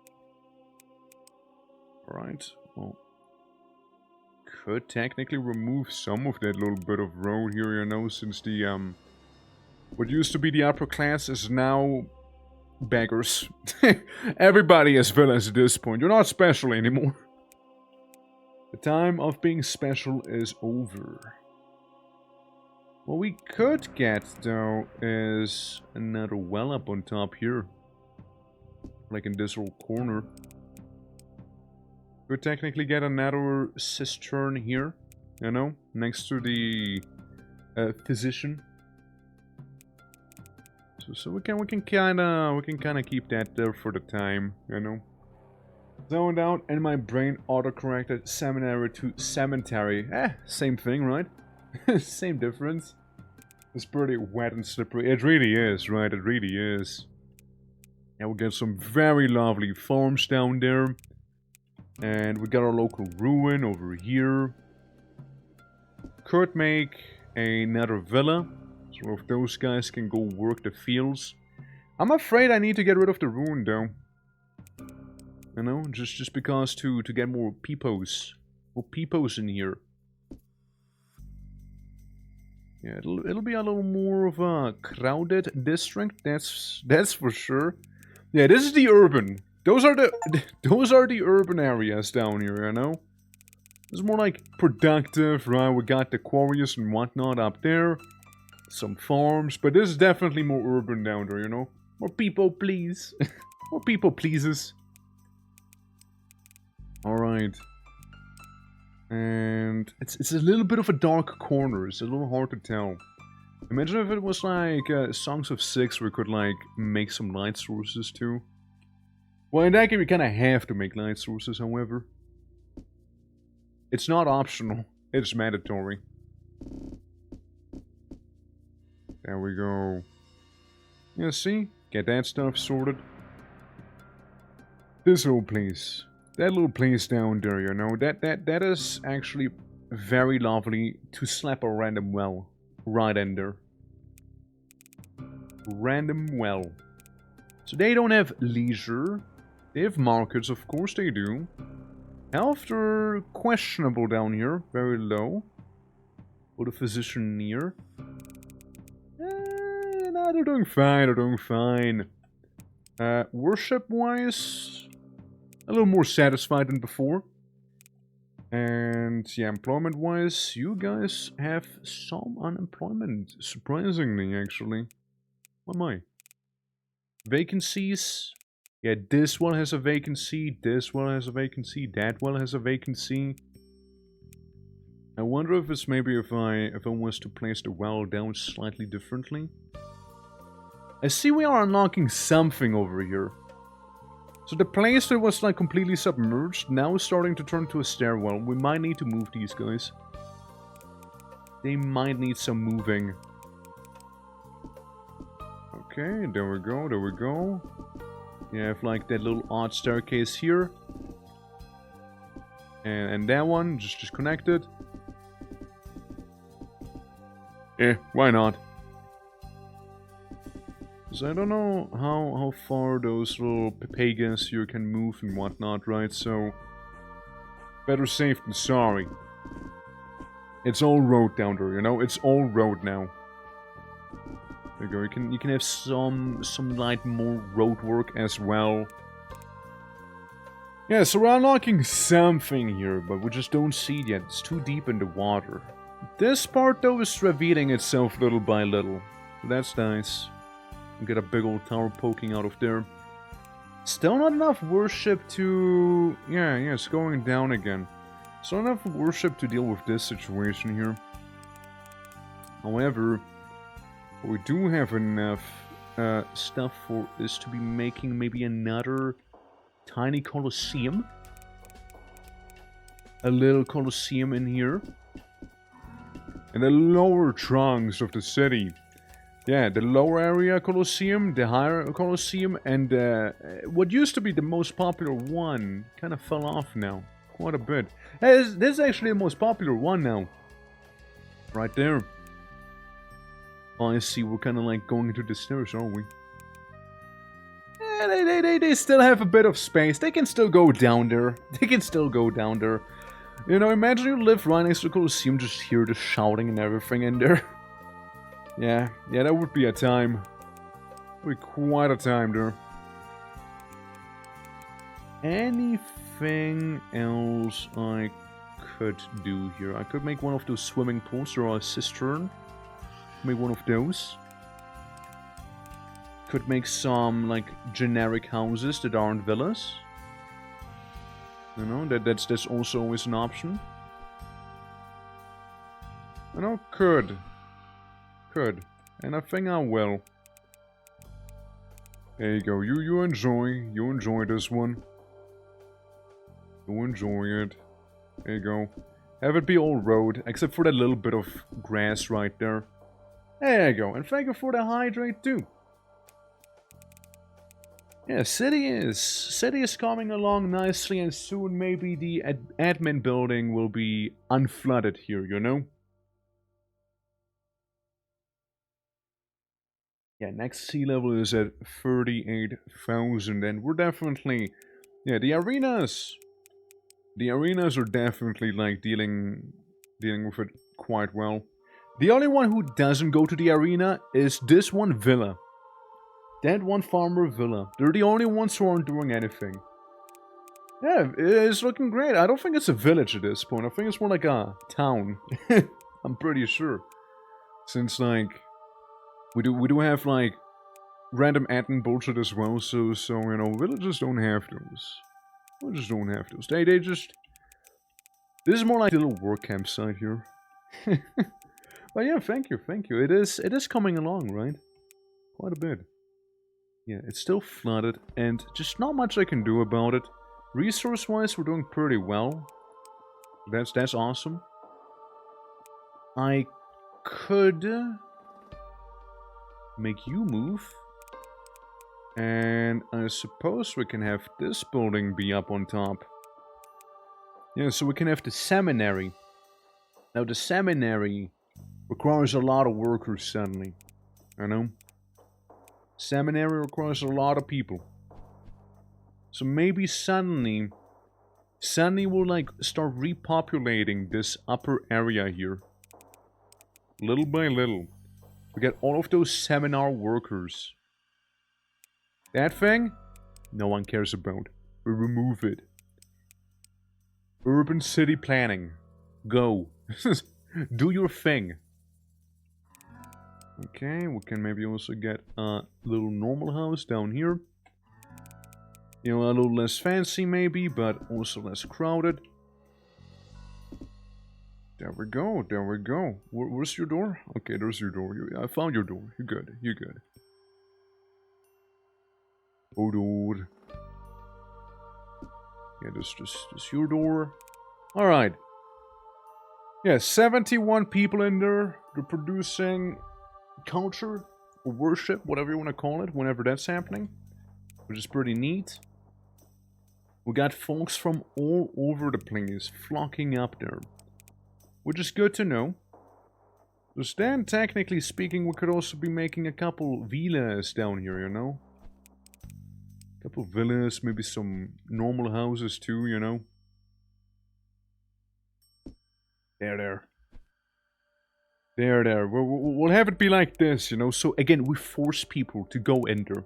Alright, well. Could technically remove some of that little bit of road here, you know, since the, what used to be the upper class is now beggars. Everybody is villains at this point. You're not special anymore. The time of being special is over. What we could get, though, is another well up on top here. Like in this little corner. Could technically get another cistern here, you know, next to the physician. So we can kind of keep that there for the time, you know. Zoned out, and my brain autocorrected seminary to cemetery. Same thing, right? Same difference. It's pretty wet and slippery. It really is, right? It really is. Yeah, we got some very lovely farms down there. And we got our local ruin over here. Could make another villa. So if those guys can go work the fields. I'm afraid I need to get rid of the ruin though. You know, just because to get more peepos. More peepos in here. Yeah, it'll be a little more of a crowded district, that's for sure. Yeah, this is the urban. Those are the urban areas down here, you know? It's more like productive, right? We got the quarries and whatnot up there. Some farms, but this is definitely more urban down there, you know? More people, please. More people, pleases. Alright. And it's a little bit of a dark corner. It's a little hard to tell. Imagine if it was like Songs of Six where we could like make some light sources too. Well, in that game you kind of have to make light sources, however. It's not optional. It's mandatory. There we go. Yeah, see? Get that stuff sorted. This little place. That little place down there, you know, that is actually very lovely to slap a random well right in there. Random well. So they don't have leisure. They have markets, of course they do. Health are questionable down here, very low. For the physician near. No, they're doing fine, worship-wise, a little more satisfied than before. And yeah, employment-wise, you guys have some unemployment, surprisingly, actually. What am I? Vacancies. Yeah, this one has a vacancy, this one has a vacancy, that one has a vacancy. I wonder if it's maybe if I was to place the well down slightly differently. I see we are unlocking something over here. So the place that was like completely submerged now is starting to turn to a stairwell. We might need to move these guys. They might need some moving. Okay, there we go, there we go. You have like that little odd staircase here. And that one, just connected. Why not? So I don't know how far those little pagans here can move and whatnot, right? So better safe than sorry. It's all road down there, you know? It's all road now. There you go. You can have some light more road work as well. Yeah, so we're unlocking something here, but we just don't see it yet. It's too deep in the water. This part, though, is revealing itself little by little. That's nice. We get a big old tower poking out of there. Still not enough worship to... Yeah, it's going down again. Still not enough worship to deal with this situation here. However, what we do have enough stuff for is to be making maybe another tiny Colosseum. A little Colosseum in here. In the lower trunks of the city. Yeah, the lower area Colosseum, the higher Colosseum, and what used to be the most popular one kind of fell off now. Quite a bit. Hey, this is actually the most popular one now. Right there. Oh, I see, we're kind of like going into the stairs, aren't we? Yeah, they still have a bit of space. They can still go down there. They can still go down there. You know, imagine you live right next to the Colosseum, just hear the shouting and everything in there. Yeah, that would be a time. Would be quite a time there. Anything else I could do here? I could make one of those swimming pools or a cistern. Make one of those. Could make some, like, generic houses that aren't villas. You know, that's also always an option. You know, could. And I think I will. There you go. You enjoy this one. You enjoy it. There you go. Have it be all road, except for that little bit of grass right there. There you go. And thank you for the hydrate too. Yeah, city is coming along nicely, and soon maybe the admin building will be unflooded here, you know? Yeah, next sea level is at 38,000, and we're definitely... Yeah, the arenas are definitely, like, dealing with it quite well. The only one who doesn't go to the arena is this one villa. That one farmer villa. They're the only ones who aren't doing anything. Yeah, it's looking great. I don't think it's a village at this point. I think it's more like a town. I'm pretty sure. Since, like... We do have, like, random admin bullshit as well, so, you know, villages don't have those. Villages don't have those. They just... This is more like a little work campsite here. But yeah, thank you. It is coming along, right? Quite a bit. Yeah, it's still flooded, and just not much I can do about it. Resource-wise, we're doing pretty well. That's awesome. I could... make you move. And I suppose we can have this building be up on top. Yeah, so we can have the seminary. Now the seminary requires a lot of workers suddenly. You know? Seminary requires a lot of people. So maybe suddenly we'll like start repopulating this upper area here. Little by little. We get all of those seminar workers. That thing? No one cares about. We remove it. Urban city planning. Go. Do your thing. Okay, we can maybe also get a little normal house down here. You know, a little less fancy maybe, but also less crowded. There we go, there we go. Where's your door? Okay, there's your door. I found your door. You're good, you're good. Oh, dude. Yeah, this your door. Alright. Yeah, 71 people in there. They're producing culture or worship, whatever you want to call it, whenever that's happening. Which is pretty neat. We got folks from all over the place flocking up there. Which is good to know. So then, technically speaking, we could also be making a couple villas down here, you know? A couple villas, maybe some normal houses too, you know? There. There. We'll have it be like this, you know? So, again, we force people to go in there.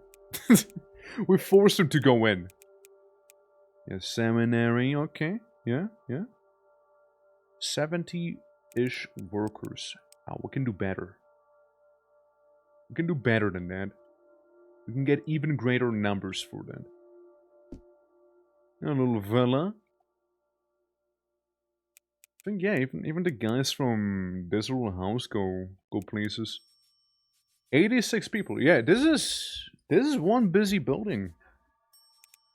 We force them to go in. Yeah, seminary, okay. Yeah. 70-ish workers. Oh, we can do better. We can do better than that. We can get even greater numbers for that. A little villa. I think, yeah, even the guys from this little house go places. 86 people. Yeah, this is one busy building.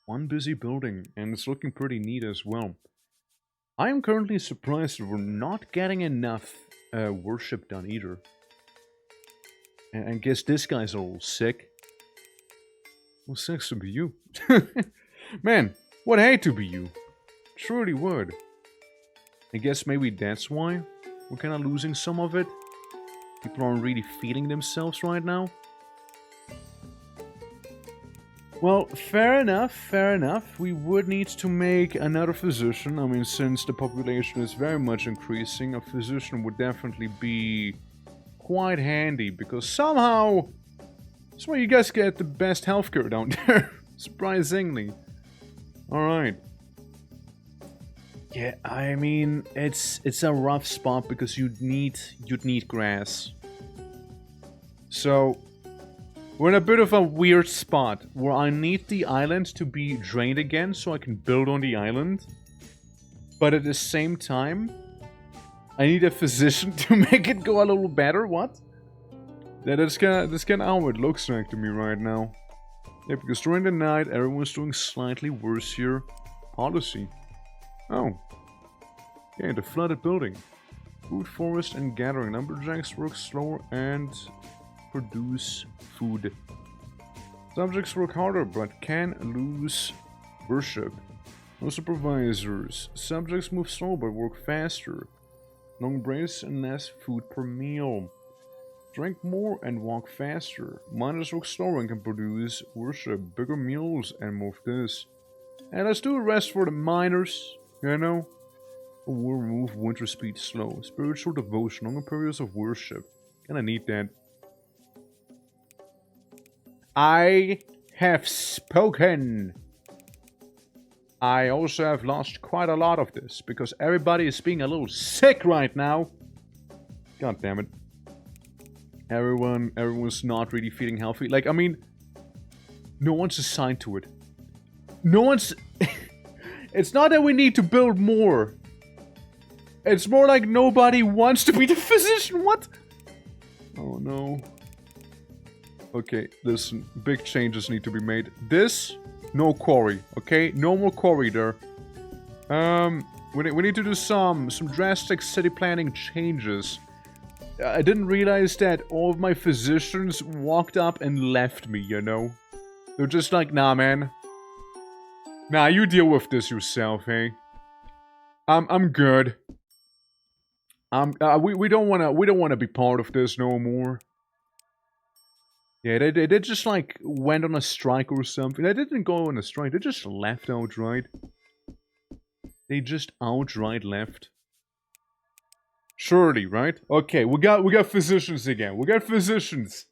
One busy building, and it's looking pretty neat as well. I am currently surprised that we're not getting enough worship done either. And guess this guy's a little sick. Well, sucks to be you. Man, would hate to be you. Truly would. I guess maybe that's why we're kind of losing some of it. People aren't really feeling themselves right now. Well, fair enough. We would need to make another physician. I mean, since the population is very much increasing, a physician would definitely be quite handy, because somehow you guys get the best healthcare down there. Surprisingly. Alright. Yeah, I mean, it's a rough spot because you'd need grass. So we're in a bit of a weird spot where I need the island to be drained again so I can build on the island. But at the same time, I need a physician to make it go a little better. What? Yeah, that's kinda how it looks like to me right now. Yeah, because during the night, everyone's doing slightly worse here. Policy. Oh. Yeah, the flooded building. Food, forest, and gathering. Lumberjacks work slower and produce food. Subjects work harder, but can lose worship. No supervisors. Subjects move slow, but work faster. Long breaks and less food per meal. Drink more and walk faster. Miners work slower and can produce worship. Bigger meals and more of this. And let's do a rest for the miners, you know? We'll remove winter speed slow. Spiritual devotion, longer periods of worship. Kinda need that. I have spoken. I also have lost quite a lot of this because everybody is being a little sick right now. God damn it. Everyone's not really feeling healthy. Like, I mean, no one's assigned to it. No one's... It's not that we need to build more. It's more like nobody wants to be the physician. What? Oh no. Okay, listen. Big changes need to be made. This, no quarry. Okay, no more quarry there. We need to do some drastic city planning changes. I didn't realize that all of my physicians walked up and left me, you know? They're just like, nah, man. Nah, you deal with this yourself, hey? I'm good. We don't wanna be part of this no more. Yeah, they just like went on a strike or something. They didn't go on a strike. They just left outright. They just outright left. Surely, right? Okay, we got physicians again. We got physicians.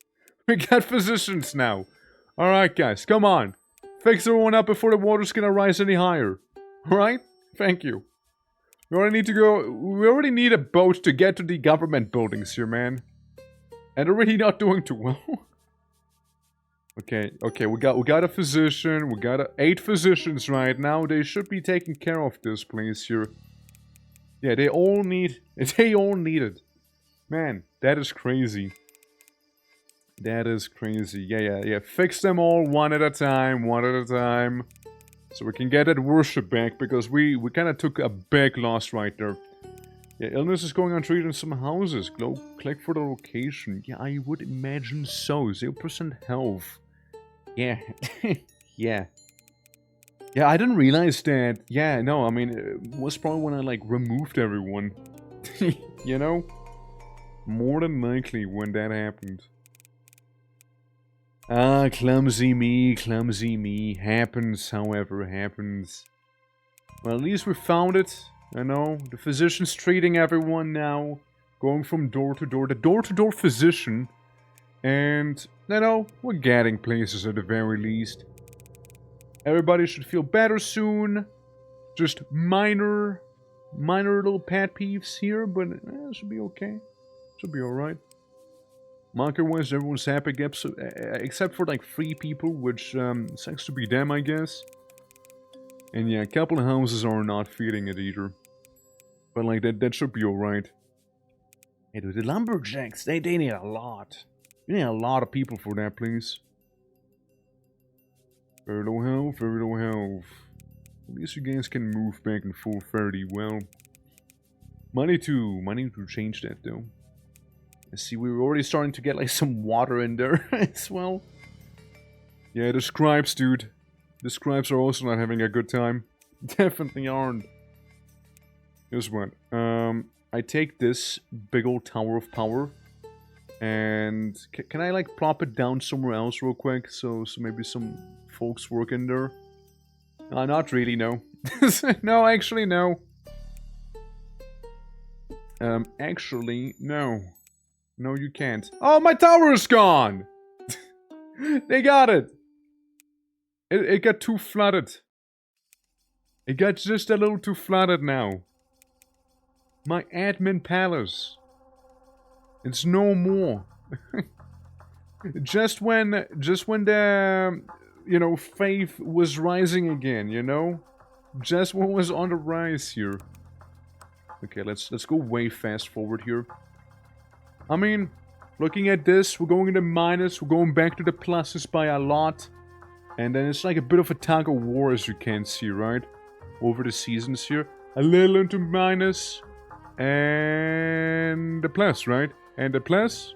We got physicians now. All right, guys, come on. Fix everyone up before the water's gonna rise any higher. All right? Thank you. We already need a boat to get to the government buildings here, man. And they're really not doing too well. Okay, we got a physician. We got 8 physicians right now. They should be taking care of this place here. Yeah, they all need it. Man, that is crazy. That is crazy. Yeah. Fix them all one at a time. So we can get that worship back, because we kind of took a big loss right there. Yeah, illness is going untreated in some houses. Click for the location. Yeah, I would imagine so. 0% health. Yeah. Yeah. Yeah, I didn't realize that. Yeah, no, I mean, it was probably when I, like, removed everyone. You know? More than likely when that happened. Ah, clumsy me, clumsy me. Happens, however, happens. Well, at least we found it. I know, the physician's treating everyone now. Going from door to door. The door-to-door physician. And, you know, we're getting places at the very least. Everybody should feel better soon. Just minor little pet peeves here, but it should be okay. Should be alright. Market-wise, everyone's happy, except for like 3 people, which sucks to be them, I guess. And yeah, a couple of houses are not feeding it either. But like, that should be alright. Hey, dude, the lumberjacks, they need a lot. You need a lot of people for that, please. Very low health, very low health. At least you guys can move back and forth fairly well. Might need to change that though. I see we were already starting to get like some water in there as well. Yeah, the scribes, dude. The scribes are also not having a good time. Definitely aren't. Here's what. I take this big old tower of power. And can I like plop it down somewhere else real quick? So maybe some folks work in there? Not really, no. No, actually, no. Actually, no. No, you can't. Oh, my tower is gone! They got it! It got too flooded. It got just a little too flooded now. My admin palace. It's no more. just when the, you know, faith was rising again, you know? Just when it was on the rise here. Okay, let's go way fast forward here. I mean, looking at this, we're going into minus, we're going back to the pluses by a lot. And then it's like a bit of a tug of war, as you can see, right? Over the seasons here. A little into minus. And the plus, right? And the plus.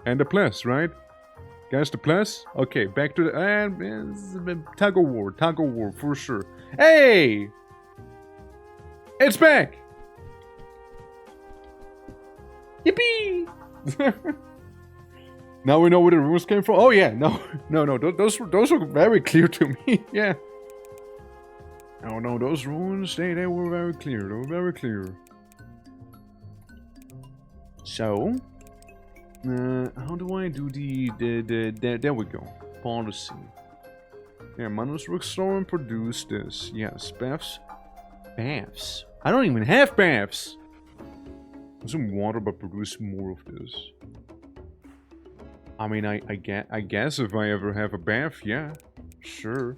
And the plus, right? Guys, the plus? Okay, back to the... tug of war, for sure. Hey! It's back! Yippee! Now we know where the rules came from. Oh yeah, no, those were very clear to me. Yeah. Oh no, those rules they were very clear. They were very clear. So, how do I do there we go. Policy. Yeah, Manus restore and produce this. Yes, baths. Baths. I don't even have baths. Some water, but produce more of this. I mean, I guess if I ever have a bath, yeah, sure.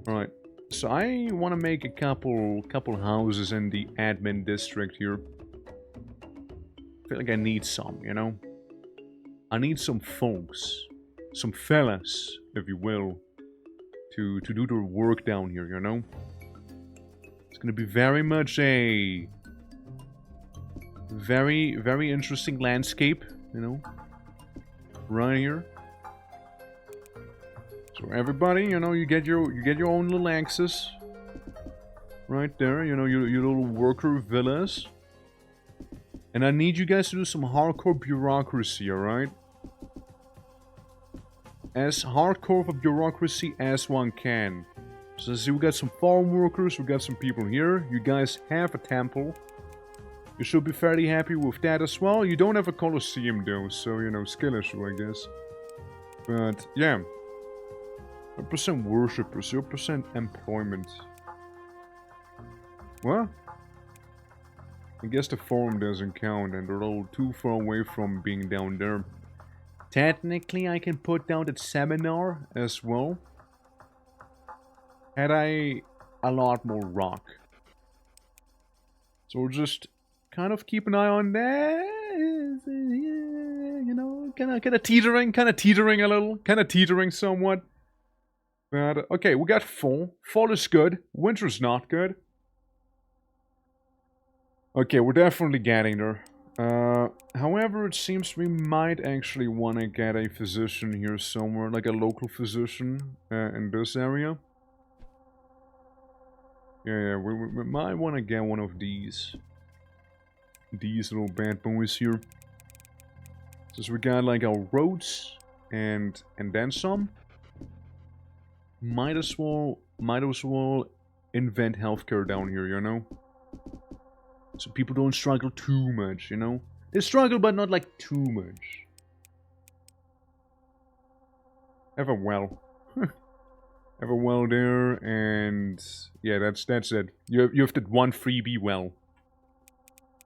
Alright, so I want to make a couple houses in the admin district here. I feel like I need some, you know? I need some folks, some fellas, if you will, to do their work down here, you know? It's gonna be very much a very interesting landscape, you know? Right here. So everybody, you know, you get your own little axes. Right there, you know, your little worker villas. And I need you guys to do some hardcore bureaucracy, alright? As hardcore of a bureaucracy as one can. So see, we got some farm workers, we got some people here. You guys have a temple. You should be fairly happy with that as well. You don't have a Colosseum though, so, you know, skill issue, I guess. But, yeah. 0% worshippers, 0% employment. What? I guess the forum doesn't count, and they're a little too far away from being down there. Technically, I can put down that seminar as well. Had I a lot more rock. So we'll just kind of keep an eye on that. You know, kind of teetering a little, kind of teetering somewhat. But okay, we got fall. Fall is good. Winter's not good. Okay, we're definitely getting there. However, it seems we might actually want to get a physician here somewhere, like a local physician in this area. Yeah, we might want to get one of these. these little bad boys here. Since we got like our roads and then some, might as well invent healthcare down here, you know? So people don't struggle too much, you know? They struggle, but not like too much. Have a well. Have a well there, and yeah, that's it. You have that one freebie well.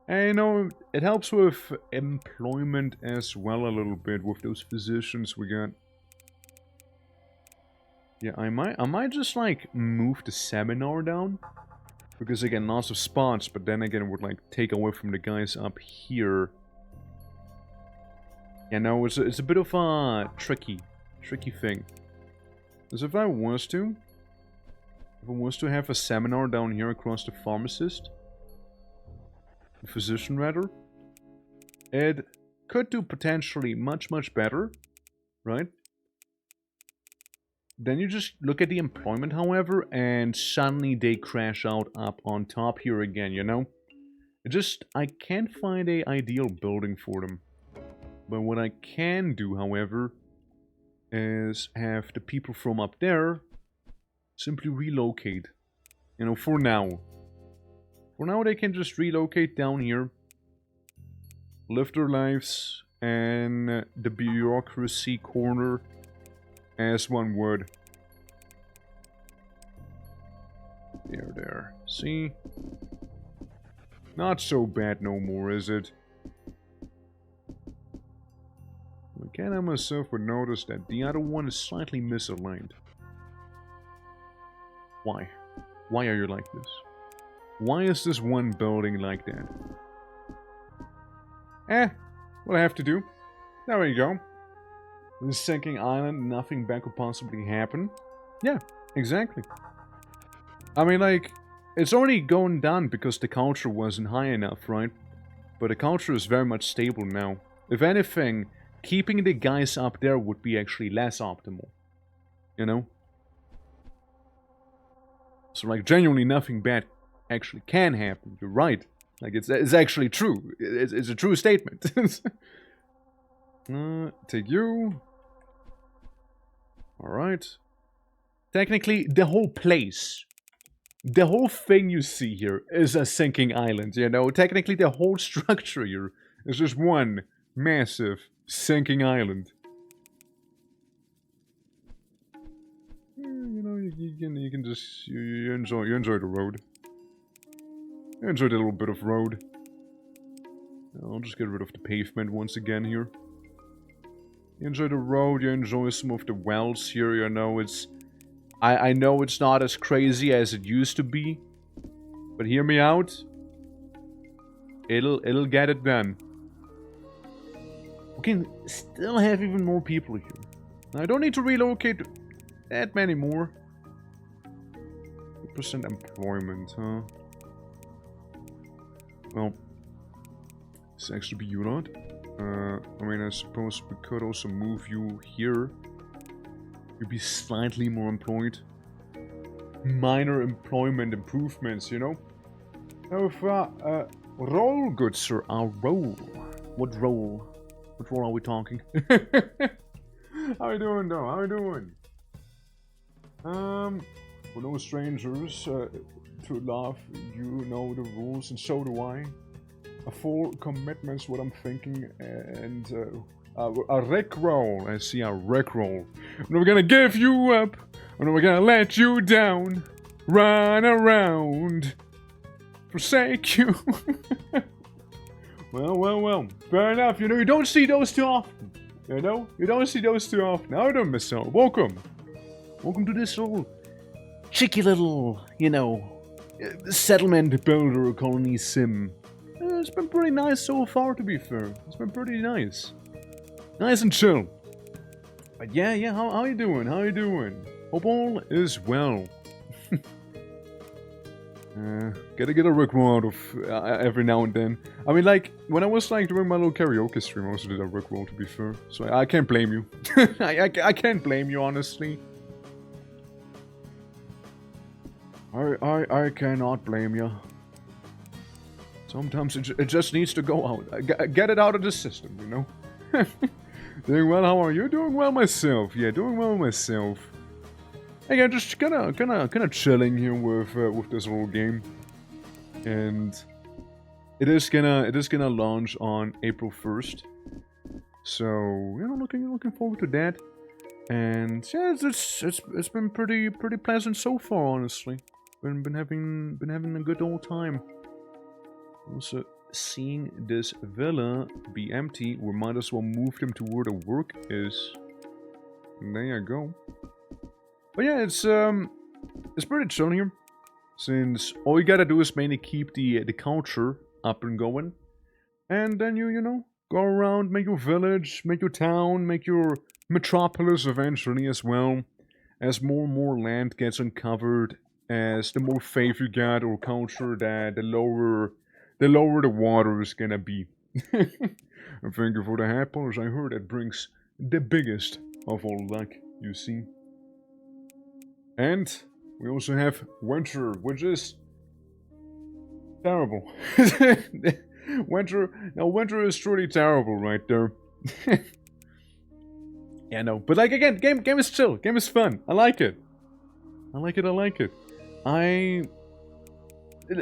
And you know, it helps with employment as well a little bit with those physicians we got. Yeah, I might just like move the seminar down. Because again, lots of spots, but then again it would like take away from the guys up here. Yeah, no, it's a bit of a tricky thing. Because if I was to have a seminar down here across the pharmacist, the physician rather, it could do potentially much better, right? Then you just look at the employment, however, and suddenly they crash out up on top here again, you know? I can't find a ideal building for them. But what I can do, however, is have the people from up there simply relocate. You know, for now. For now, they can just relocate down here, live their lives, and the bureaucracy corner as one would. There. See? Not so bad no more, is it? Again, I myself would notice that the other one is slightly misaligned. Why? Why are you like this? Why is this one building like that? What I have to do. There we go. This sinking island, nothing bad could possibly happen. Yeah, exactly. I mean, like, it's only going down because the culture wasn't high enough, right? But the culture is very much stable now. If anything, keeping the guys up there would be actually less optimal. You know? So, like, genuinely nothing bad actually can happen. You're right. Like, it's actually true. It's a true statement. Take you. Alright. Technically, the whole place, the whole thing you see here is a sinking island, you know? Technically, the whole structure here is just one massive sinking island. You know, you can just, you enjoy the road. You enjoy the little bit of road. I'll just get rid of the pavement once again here. You enjoy the road, you enjoy some of the wells here, you know, I know it's not as crazy as it used to be, but hear me out. It'll get it done. We can still have even more people here. Now, I don't need to relocate that many more. 8% employment, huh? Well, this actually be you lot. I mean, I suppose we could also move you here. You'd be slightly more employed. Minor employment improvements, you know? Roll, good sir. Roll. What roll? What role are we talking? How you doing, though? How you doing? We're no strangers to love. You know the rules, and so do I. A full commitment's what I'm thinking, and a rickroll. I see a rickroll. We're gonna give you up, and we're gonna let you down. Run around, forsake you. Well. Fair enough. You know, you don't see those too often. You know, you don't see those too often. How do, Miss Soul? Welcome to this little cheeky little, you know, settlement builder colony sim. It's been pretty nice so far, to be fair. It's been pretty nice. Nice and chill. But yeah, how you doing? How you doing? Hope all is well. Gotta get a rickroll out of every now and then. I mean, like, when I was, like, doing my little karaoke stream, I also did a rickroll, to be fair. So I can't blame you. I can't blame you, honestly. I cannot blame you. Sometimes it just needs to go out. Get it out of the system, you know? Doing well, how are you? Doing well myself. Yeah, doing well myself. Again, just kinda chilling here with this little game. And it is gonna launch on April 1st. So, you know, looking forward to that. And yeah, it's been pretty pleasant so far, honestly. Been having a good old time. Also, seeing this villa be empty, we might as well move them to where the work is. And there you go. But yeah, it's pretty chill here, since all you gotta do is mainly keep the culture up and going, and then you know, go around, make your village, make your town, make your metropolis eventually as well. As more and more land gets uncovered, as the more faith you got or culture, that the lower the water is gonna be. And thank you for the apples. I heard it brings the biggest of all luck, you see. And we also have winter, which is terrible. Winter is truly terrible right there. Yeah, no, but like again, game is chill, game is fun. I like it. I like it.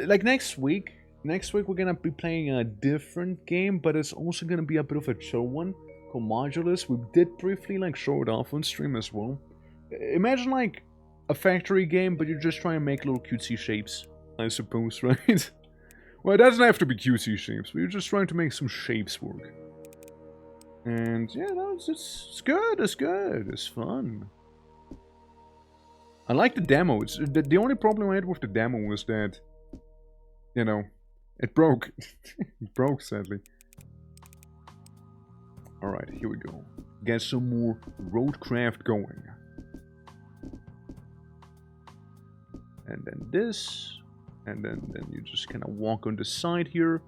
Like next week we're gonna be playing a different game, but it's also gonna be a bit of a chill one called Modulus. We did briefly like show it off on stream as well. Imagine like a factory game, but you're just trying to make little cutesy shapes, I suppose, right? Well, it doesn't have to be cutesy shapes, but you're just trying to make some shapes work. And yeah, no, it's good, it's fun. I like the demo. The only problem I had with the demo was that, you know, it broke. It broke, sadly. Alright, here we go. Get some more roadcraft going. And then this, and then you just kind of walk on the side here.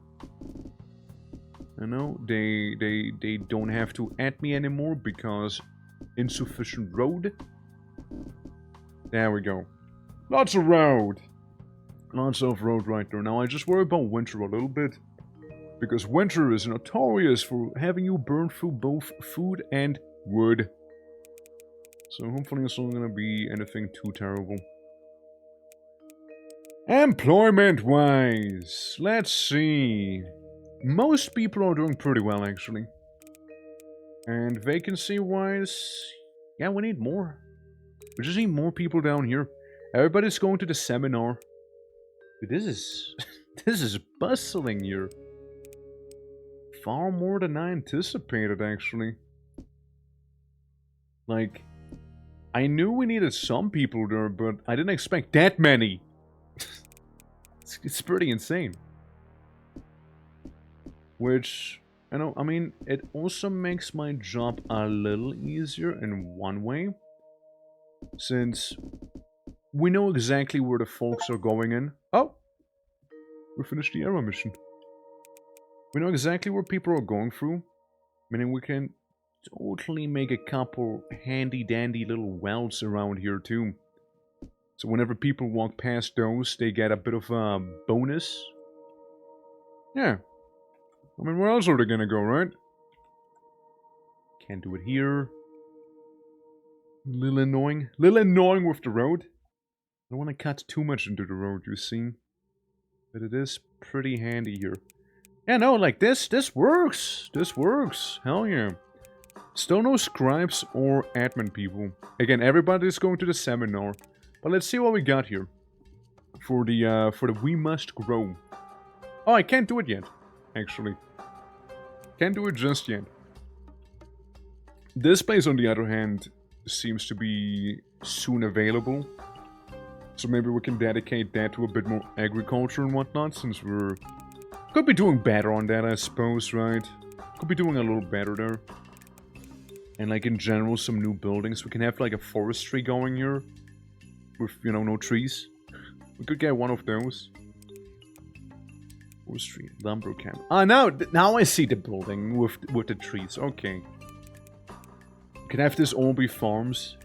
You know, they don't have to add me anymore because insufficient road. There we go. Lots of road. Lots of road right there. Now I just worry about winter a little bit, because winter is notorious for having you burn through both food and wood. So hopefully it's not gonna be anything too terrible. Employment-wise, let's see. Most people are doing pretty well, actually. And vacancy-wise, yeah, we need more. We just need more people down here. Everybody's going to the seminar. But this is... this is bustling here. Far more than I anticipated, actually. Like, I knew we needed some people there, but I didn't expect that many. It's pretty insane. Which, you know, I mean, it also makes my job a little easier in one way. Since we know exactly where the folks are going in. Oh! We finished the error mission. We know exactly where people are going through. Meaning we can totally make a couple handy-dandy little wells around here too. So whenever people walk past those, they get a bit of a bonus. Yeah. I mean, where else are they gonna go, right? Can't do it here. Little annoying. Little annoying with the road. I don't want to cut too much into the road, you see. But it is pretty handy here. Yeah, no, like this works. This works. Hell yeah. Still no scribes or admin people. Again, everybody's going to the seminar. But let's see what we got here. For the We Must Grow. Oh, I can't do it yet. Actually. Can't do it just yet. This place, on the other hand, seems to be soon available. So maybe we can dedicate that to a bit more agriculture and whatnot, since we're... Could be doing better on that, I suppose, right? Could be doing a little better there. And like in general, some new buildings. We can have like a forestry going here. With, you know, no trees. We could get one of those. Forestry, lumber camp. Ah, now I see the building with the trees. Okay. We can have this all be farms.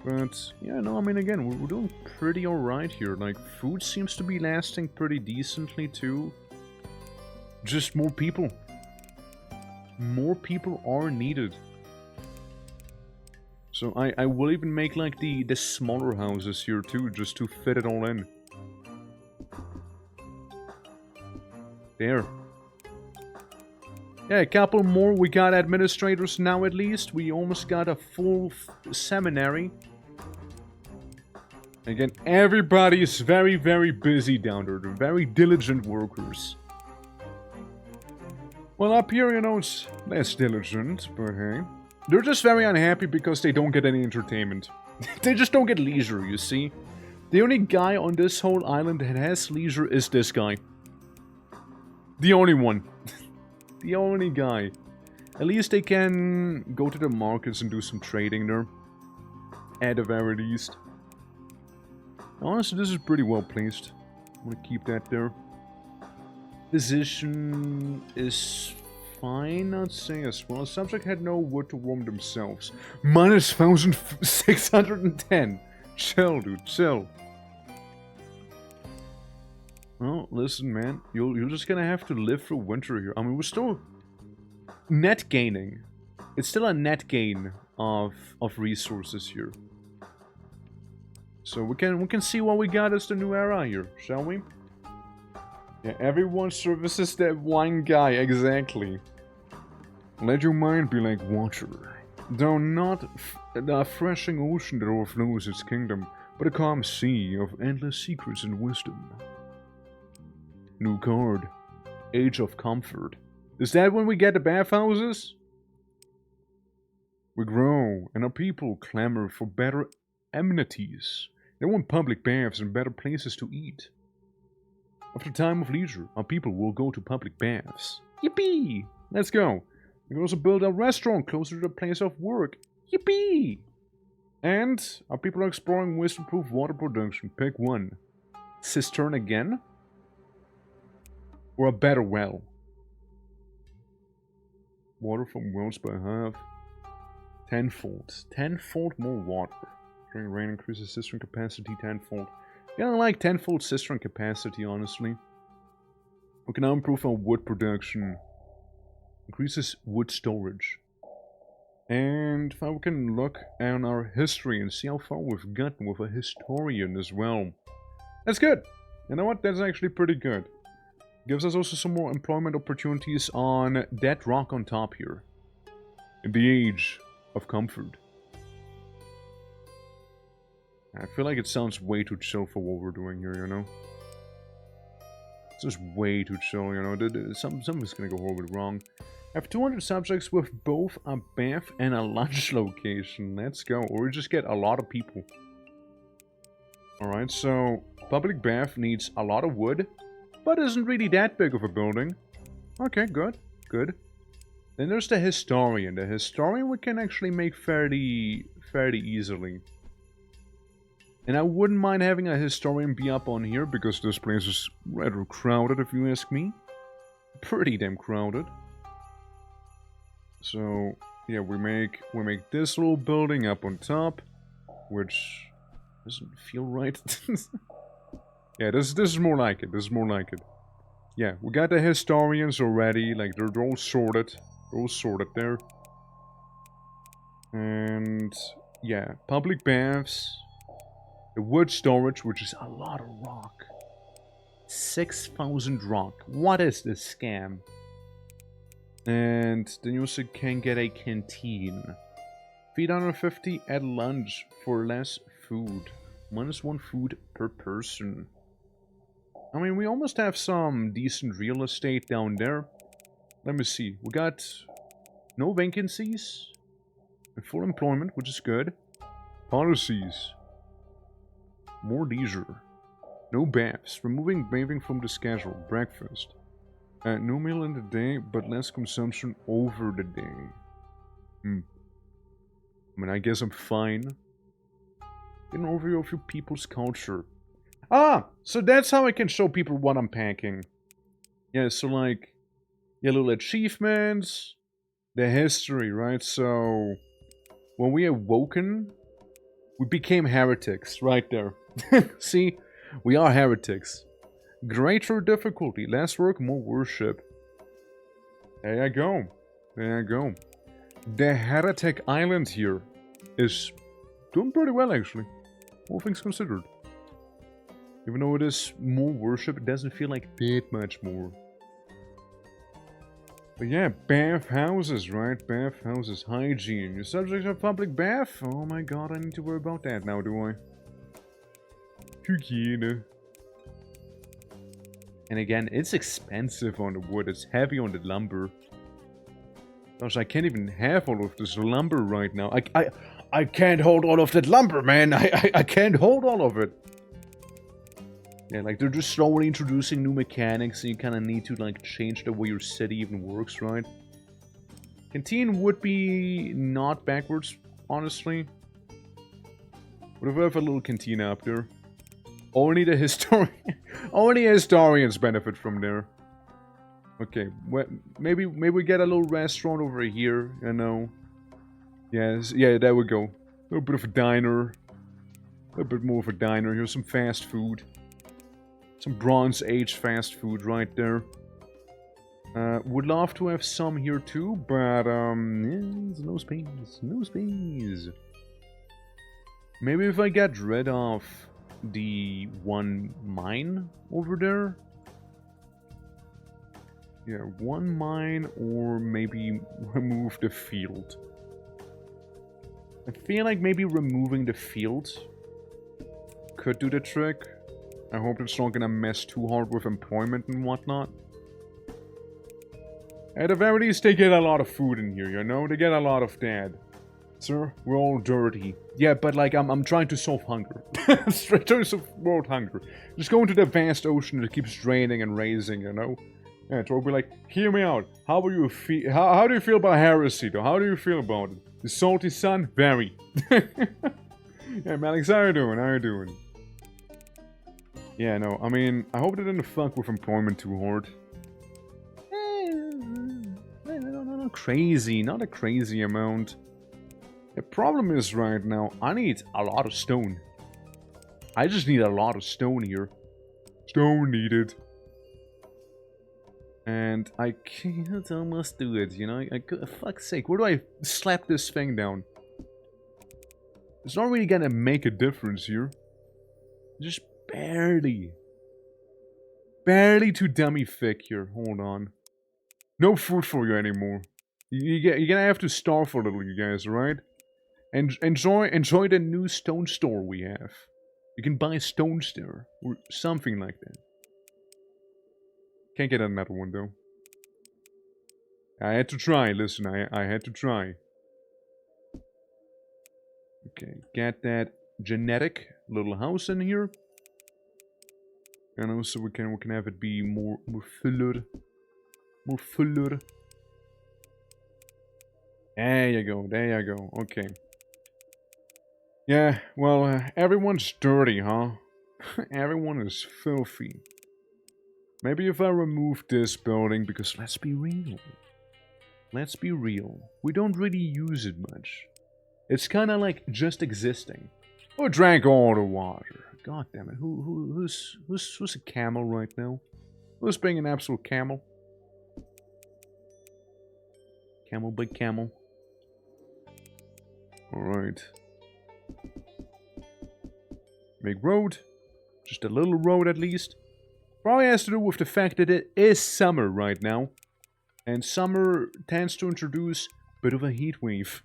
But, yeah, no, I mean, again, we're doing pretty alright here. Like, food seems to be lasting pretty decently, too. Just more people. More people are needed. So I will even make, like, the smaller houses here, too, just to fit it all in. There. Yeah, a couple more. We got administrators now, at least. We almost got a full seminary. Again, everybody is very, very busy down there. They're very diligent workers. Well, up here, you know, it's less diligent, but hey. They're just very unhappy because they don't get any entertainment. They just don't get leisure, you see. The only guy on this whole island that has leisure is this guy. The only one. The only guy. At least they can go to the markets and do some trading there. At the very least. Honestly, this is pretty well placed. I'm gonna keep that there. Position is fine, I'd say, as well. Subject had no wood to warm themselves. Minus 1,610. Chill, dude, chill. Well, listen, man. You're just gonna have to live through winter here. I mean, we're still net gaining. It's still a net gain of resources here. So we can see what we got as the new era here, shall we? Yeah, everyone services that one guy, exactly. Let your mind be like water. Though not the thrashing ocean that overflows its kingdom, but a calm sea of endless secrets and wisdom. New card. Age of Comfort. Is that when we get the bathhouses? We grow, and our people clamor for better amenities. They want public baths and better places to eat. After time of leisure, our people will go to public baths. Yippee! Let's go. We can also build a restaurant closer to the place of work. Yippee! And our people are exploring ways to improve water production. Pick one. Cistern again? Or a better well? Water from wells by half. Tenfold. Tenfold more water. During rain increases cistern capacity tenfold. Yeah, I like tenfold cistern capacity, honestly. We can now improve our wood production. Increases wood storage. And now we can look at our history and see how far we've gotten with a historian as well. That's good. You know what? That's actually pretty good. Gives us also some more employment opportunities on that rock on top here. In the age of comfort. I feel like it sounds way too chill for what we're doing here, you know? It's just way too chill, you know? Something's gonna go horribly wrong. I have 200 subjects with both a bath and a lunch location. Let's go. Or we just get a lot of people. Alright, so public bath needs a lot of wood, but isn't really that big of a building. Okay, good. Good. Then there's the historian. The historian we can actually make fairly easily. And I wouldn't mind having a historian be up on here, because this place is rather crowded, if you ask me. Pretty damn crowded. So, yeah, we make this little building up on top, which doesn't feel right. Yeah, this is more like it. This is more like it. Yeah, we got the historians already. Like, they're all sorted. They're all sorted there. And, yeah, public baths. The wood storage, which is a lot of rock. 6,000 rock. What is this scam? And then you also can get a canteen. Feed 150 at lunch for less food. -1 food per person. I mean, we almost have some decent real estate down there. Let me see. We got no vacancies. And full employment, which is good. Policies. More leisure. No baths. Removing bathing from the schedule. Breakfast. No meal in the day, but less consumption over the day. I mean, I guess I'm fine. Get an overview of your people's culture. Ah! So that's how I can show people what I'm packing. Yeah, so like... Yeah, little achievements. The history, right? So... When we awoken... We became heretics right there. See? We are heretics. Greater difficulty, less work, more worship. There you go. There you go. The heretic island here is doing pretty well, actually. All things considered. Even though it is more worship, it doesn't feel like that much more. But yeah, bath houses, right? Bath houses, hygiene. You're subject to a public bath? Oh my god, I need to worry about that now, do I? Hygiene. And again, it's expensive on the wood. It's heavy on the lumber. Gosh, I can't even have all of this lumber right now. I can't hold all of that lumber, man. I can't hold all of it. Yeah, like they're just slowly introducing new mechanics, and you kind of need to like change the way your city even works, right? Canteen would be not backwards, honestly. What if we have a little cantina up there? Only the only historians benefit from there. Okay, maybe we get a little restaurant over here, you know. Yes, yeah, there we go. A little bit of a diner. A little bit more of a diner. Here's some fast food. Some Bronze Age fast food right there. Would love to have some here too, but yeah, there's no space. No space. Maybe if I get rid of the one mine over there. Yeah, one mine, or maybe remove the field. I feel like maybe removing the field could do the trick. I hope it's not gonna mess too hard with employment and whatnot. At the very least, they get a lot of food in here, you know? They get a lot of that. Sir, we're all dirty. Yeah, but like, I'm trying to solve hunger. Straight to solve world hunger. Just go into the vast ocean that keeps draining and raising, you know? Yeah, so we'll be like, hear me out. How do you feel? How do you feel about heresy, though? How do you feel about it? The salty sun? Very. Yeah, Alex, how you doing? How you doing? Yeah, no, I mean, I hope they didn't fuck with employment too hard. Not crazy, not a crazy amount. The problem is right now, I need a lot of stone. I just need a lot of stone here. Stone needed. And I can't almost do it, you know? Fuck's sake, where do I slap this thing down? It's not really gonna make a difference here. Just barely. Barely too dummy thick here. Hold on. No food for you anymore. You're gonna have to starve a little, you guys, right? And enjoy the new stone store we have. You can buy stones there. Or something like that. Can't get another one, though. I had to try, listen, I had to try. Okay, get that genetic little house in here. And also we can have it be more fuller. More fuller. There you go, okay. Yeah, well, everyone's dirty, huh? Everyone is filthy. Maybe if I remove this building, because let's be real. Let's be real. We don't really use it much. It's kind of like just existing. We drank all the water. God damn it. Who's a camel right now? Who's being an absolute camel? Camel, big camel. Alright. Big road. Just a little road at least. Probably has to do with the fact that it is summer right now. And summer tends to introduce a bit of a heat wave.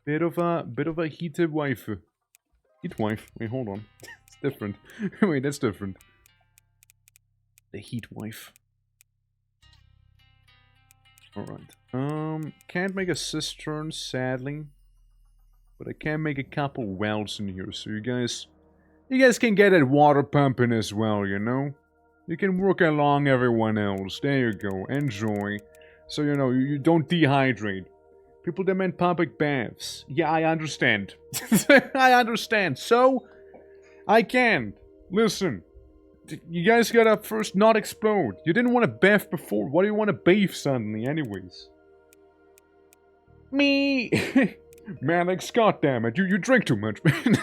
Bit of a heated wave. Heat wave? Wait, hold on. It's different. Wait, that's different. The heat wave. Alright. Can't make a cistern, sadly. But I can make a couple wells in here, so you guys can get that water pumping as well, you know? You can work along everyone else. There you go. Enjoy. So, you know, you don't dehydrate. People demand public baths. Yeah, I understand. I understand. So, I can't. Listen. You guys gotta first not explode. You didn't want to bath before. Why do you want to bathe suddenly anyways? Me! Man, like, goddammit, you drink too much, man.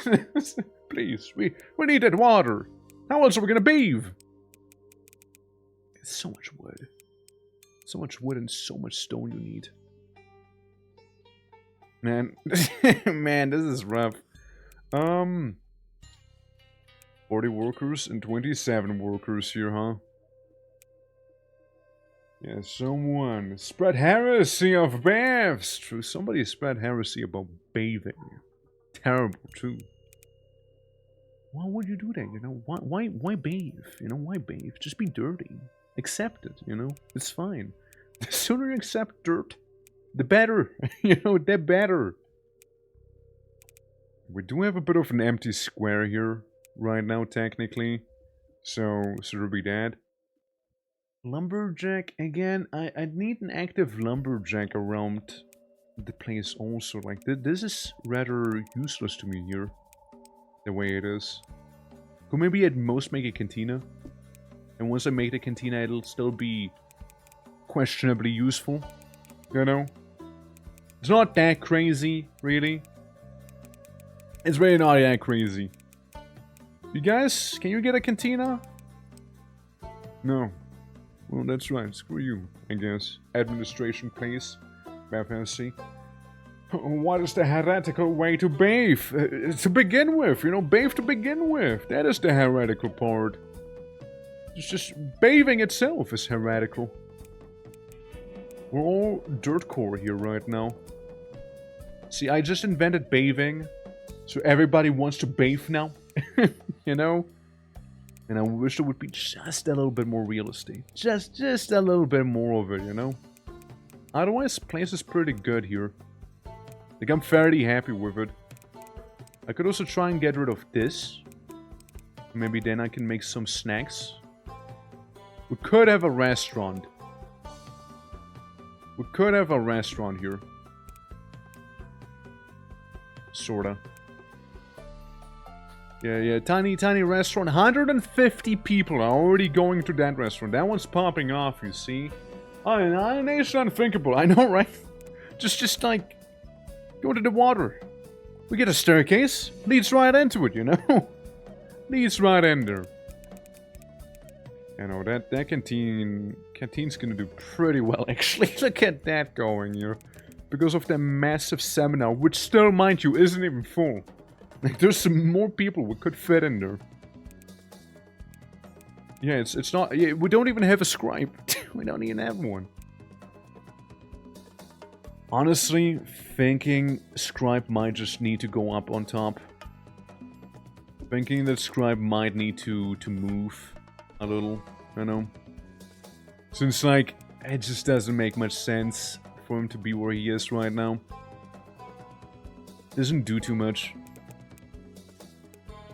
Please, we need that water. How else are we gonna bathe? It's so much wood. So much wood and so much stone you need. Man, man, this is rough. 40 workers and 27 workers here, huh? Yeah, someone spread heresy of baths. True, somebody spread heresy about bathing. Terrible, too. Why would you do that, you know? Why bathe? You know, why bathe? Just be dirty. Accept it, you know? It's fine. The sooner you accept dirt, the better. You know, the better. We do have a bit of an empty square here right now, technically. So there'll be that. Lumberjack again. I need an active lumberjack around the place also. Like, this is rather useless to me here. The way it is. Could maybe at most make a cantina. And once I make the cantina, it'll still be questionably useful. You know? It's not that crazy, really. It's really not that crazy. You guys, can you get a cantina? No. Well, that's right. Screw you, I guess. Administration, please. Fancy. What is the heretical way to bathe? To begin with, you know, bathe to begin with. That is the heretical part. It's just bathing itself is heretical. We're all dirtcore here right now. See, I just invented bathing, so everybody wants to bathe now. You know? And I wish there would be just a little bit more real estate. Just a little bit more of it, you know? Otherwise, the place is pretty good here. Like, I'm fairly happy with it. I could also try and get rid of this. Maybe then I can make some snacks. We could have a restaurant. We could have a restaurant here. Sorta. Yeah, tiny restaurant. 150 people are already going to that restaurant. That one's popping off, you see. Oh, it's unthinkable. I know, right? Just like, go to the water. We get a staircase. Leads right into it, you know? Leads right in there. You know, that canteen's gonna do pretty well, actually. Look at that going here. Because of the massive seminar, which still, mind you, isn't even full. Like, there's some more people we could fit in there. Yeah, it's not... Yeah, we don't even have a scribe. We don't even have one. Honestly, thinking scribe might just need to go up on top. Thinking that scribe might need to move a little, you know? Since, like, it just doesn't make much sense for him to be where he is right now. Doesn't do too much.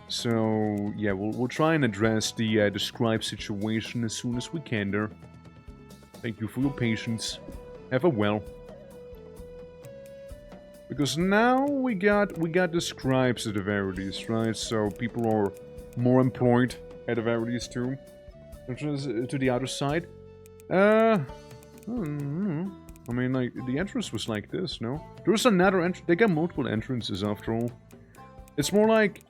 So, yeah, we'll try and address the scribe situation as soon as we can there. Thank you for your patience. Have a well. Because now we got the scribes at the very least, right? So people are more employed at the very least too. To the other side. I mean, like, the entrance was like this, no? There was another entrance. They got multiple entrances after all. It's more like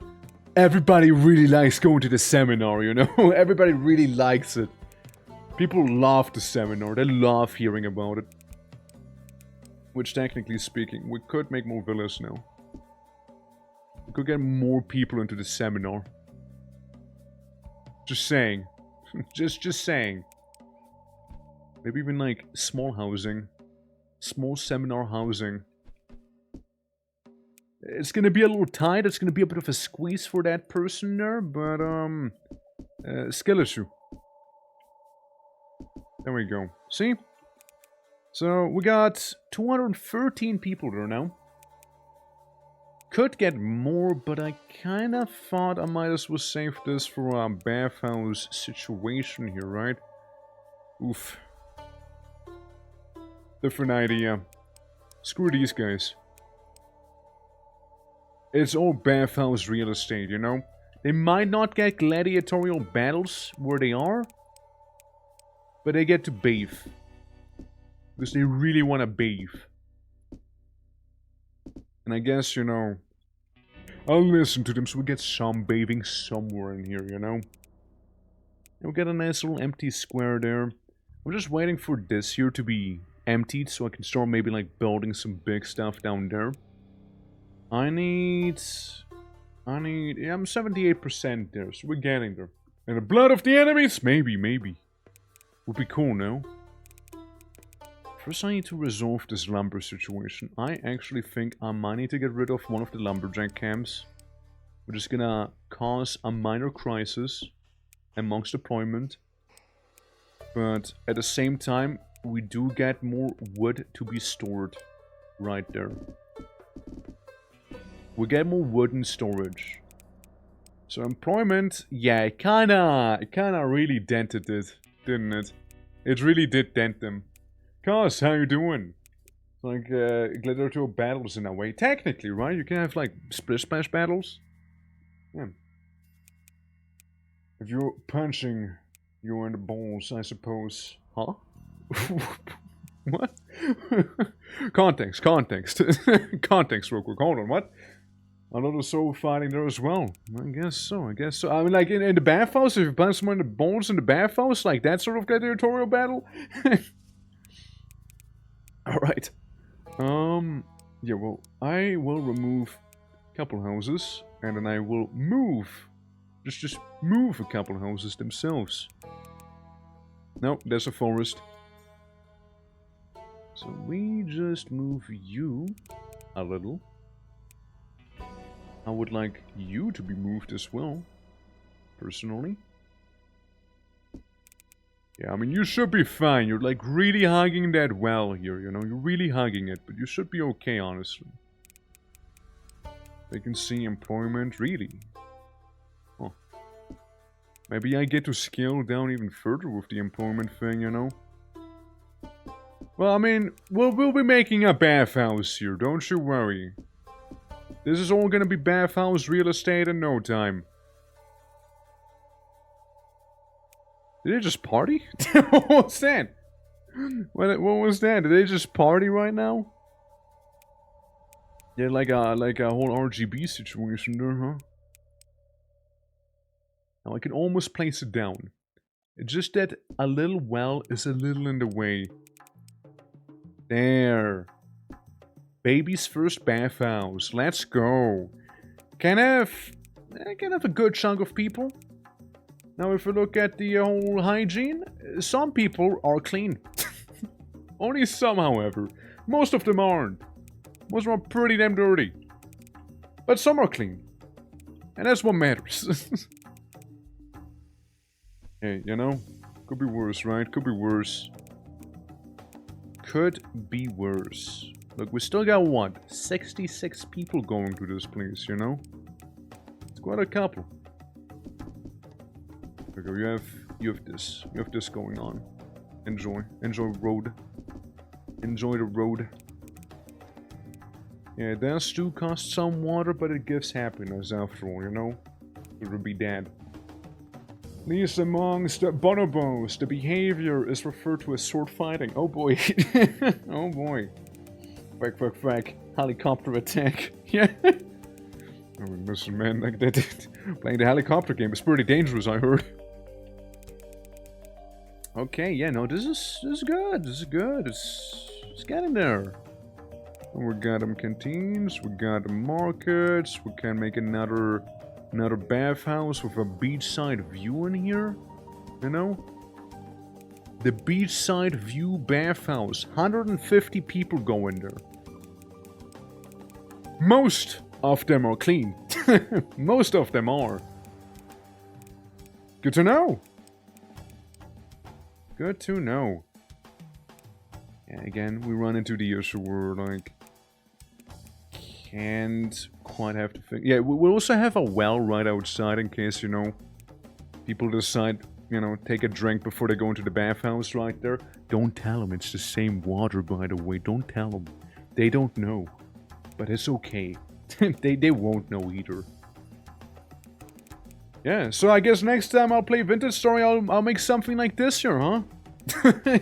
everybody really likes going to the seminar, you know? Everybody really likes it. People love the seminar. They love hearing about it. Which, technically speaking, we could make more villas now. We could get more people into the seminar. Just saying. just saying. Maybe even like small housing. Small seminar housing. It's gonna be a little tight. It's gonna be a bit of a squeeze for that person there, but skill issue. There we go. See? So we got 213 people there now. Could get more, but I kind of thought I might as well save this for a bathhouse situation here, right? Oof. Different idea. Screw these guys. It's all bathhouse real estate, you know? They might not get gladiatorial battles where they are, but they get to bathe. Because they really want to bathe. And I guess, you know, I'll listen to them so we get some bathing somewhere in here, you know? We'll get a nice little empty square there. I'm just waiting for this here to be emptied so I can start maybe like building some big stuff down there. Yeah, I'm 78% there, so we're getting there. And the blood of the enemies? Maybe. Would be cool, no? First I need to resolve this lumber situation. I actually think I might need to get rid of one of the lumberjack camps. Which is gonna cause a minor crisis amongst deployment. But at the same time, we do get more wood to be stored right there. We get more wood in storage. So employment, yeah, it kinda really dented it, didn't it? It really did dent them. Cuz, how you doing? Like, gladiatorial battles in a way. Technically, right? You can have, like, split splash battles. Yeah. If you're punching, you're in the balls, I suppose. Huh? What? Context. Context real quick. Hold on, what? A lot of soul fighting there as well. I guess so. I mean, like, in the bathhouse, if you punch someone in the balls in the bathhouse, like that sort of gladiatorial battle? Alright. Yeah, well, I will remove a couple houses, and then I will move. Just move a couple houses themselves. No, there's a forest. So we just move you a little. I would like you to be moved as well, personally. Yeah, I mean, you should be fine. You're like really hugging that well here, you know? You're really hugging it, but you should be okay, honestly. Vacancy, employment, really? Oh. Maybe I get to scale down even further with the employment thing, you know? Well, I mean, we'll be making a bathhouse here, don't you worry. This is all gonna be bathhouse real estate in no time. Did they just party? What was that? What was that? Did they just party right now? Yeah, like a whole RGB situation there, huh? Now I can almost place it down. It's just that a little well is a little in the way. There. Baby's first bathhouse. Let's go. Can have a good chunk of people. Now if we look at the whole hygiene, some people are clean. Only some, however. Most of them aren't. Most of them are pretty damn dirty. But some are clean. And that's what matters. Hey, you know, could be worse, right? Could be worse. Could be worse. Look, we still got what? 66 people going to this place, you know? It's quite a couple. Okay, you have this going on. Enjoy road. Enjoy the road. Yeah, it does do cost some water, but it gives happiness after all, you know? It would be dead. At least amongst the bonobos, the behavior is referred to as sword fighting. Oh boy. Oh boy. Whack. Helicopter attack. Yeah. I mean, listen, man, like that. Playing the helicopter game is pretty dangerous, I heard. Okay, yeah, no, this is good. This is good. It's getting there. And we got them canteens. We got the markets. We can make another bathhouse with a beachside view in here. You know. The beachside view bathhouse. 150 people go in there. Most of them are clean. Most of them are. Good to know. Good to know. Yeah, again, we run into the issue where, like, can't quite have to think. Yeah, we also have a well right outside in case, you know, people decide, you know, take a drink before they go into the bathhouse right there. Don't tell them it's the same water, by the way. Don't tell them. They don't know. But it's okay. they won't know either. Yeah, so I guess next time I'll play Vintage Story, I'll make something like this here, huh?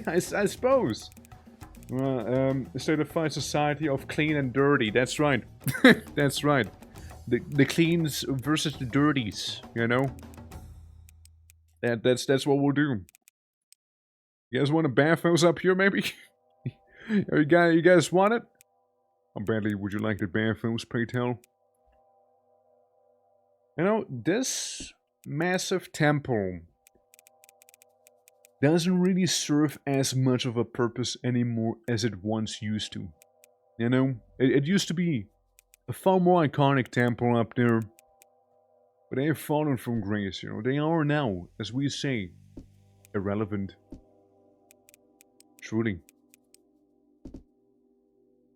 I suppose. Certified Society of Clean and Dirty. That's right. That's right. The cleans versus the dirties, you know? That's what we'll do. You guys want a bathhouse up here, maybe? You guys want it? How badly would you like the bathhouse, pray tell? You know, this massive temple doesn't really serve as much of a purpose anymore as it once used to. You know? It used to be a far more iconic temple up there. But they have fallen from grace, you know. They are now, as we say, irrelevant. Truly.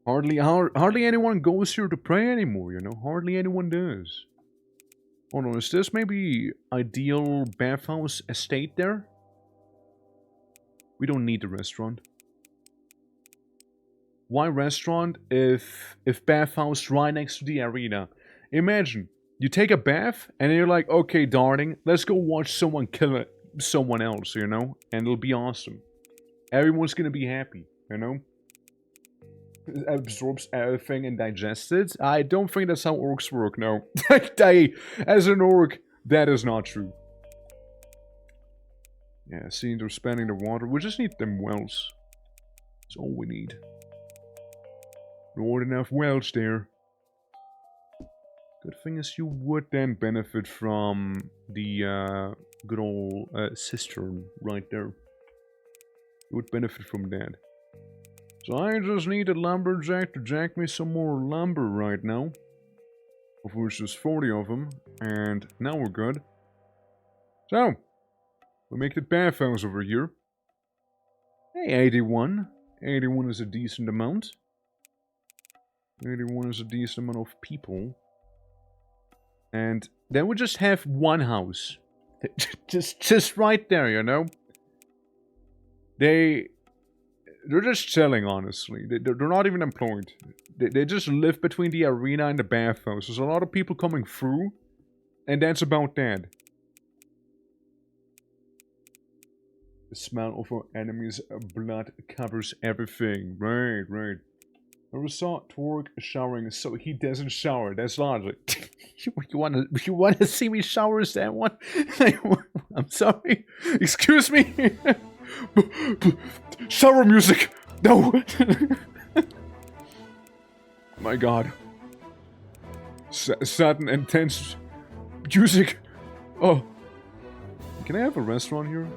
Hardly anyone goes here to pray anymore, you know. Hardly anyone does. Oh no, is this maybe ideal bathhouse estate there? We don't need the restaurant. Why restaurant if bathhouse right next to the arena? Imagine, you take a bath and you're like, okay, darling, let's go watch someone kill someone else, you know? And it'll be awesome. Everyone's gonna be happy, you know? It absorbs everything and digests it. I don't think that's how orcs work, no. As an orc, that is not true. Yeah, see, they're spending the water. We just need them wells. That's all we need. Not enough wells there. Good thing is you would then benefit from the good old cistern right there. You would benefit from that. So I just need a lumberjack to jack me some more lumber right now. Of which there's 40 of them. And now we're good. So, we make the bathhouse over here. Hey, 81. 81 is a decent amount. 81 is a decent amount of people. And then we just have one house. just right there, you know? They're just chilling, honestly. They're not even employed. They just live between the arena and the bathhouse. There's a lot of people coming through. And that's about that. The smell of our enemy's blood covers everything. Right, right. I saw Torque showering, so he doesn't shower. That's logic. you wanna see me shower? Is that one? I'm sorry. Excuse me. Shower music. No. My God. Sudden intense music. Oh. Can I have a restaurant here?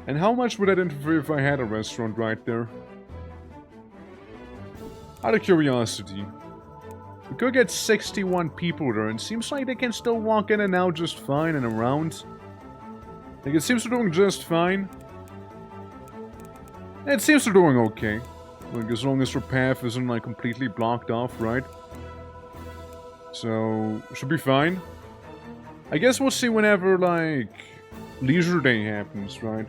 And how much would that interfere if I had a restaurant right there? Out of curiosity. We could get 61 people there, and it seems like they can still walk in and out just fine and around. Like, it seems they're doing just fine. It seems they're doing okay. Like, as long as their path isn't, like, completely blocked off, right? So, should be fine. I guess we'll see whenever, like, Leisure Day happens, right?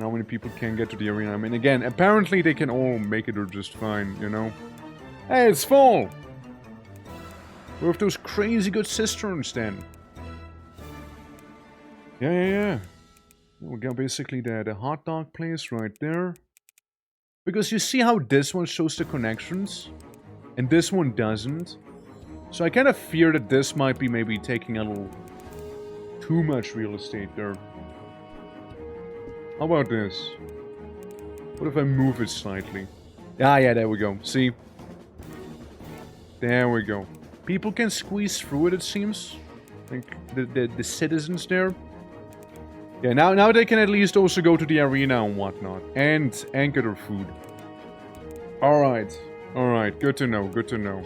How many people can get to the arena? I mean, again, apparently they can all make it or just fine, you know? Hey, it's full! We have those crazy good cisterns then. Yeah. We got basically the hot dog place right there. Because you see how this one shows the connections? And this one doesn't? So I kind of fear that this might be maybe taking a little too much real estate there. How about this? What if I move it slightly? Ah, yeah, there we go. See? There we go. People can squeeze through it, it seems. Like, the citizens there. Yeah, now they can at least also go to the arena and whatnot. And get their food. Alright. Alright, good to know, good to know.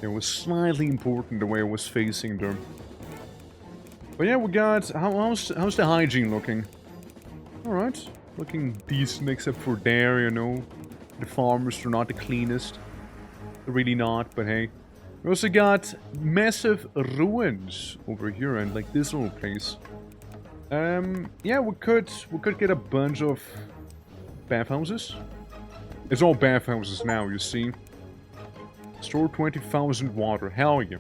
It was slightly important the way I was facing them. But yeah, we got... How's the hygiene looking? Alright, looking decent except for there, you know. The farmers are not the cleanest. They're really not, but hey. We also got massive ruins over here and like this little place. Yeah, we could get a bunch of bathhouses. It's all bathhouses now, you see. Store 20,000 water, hell yeah.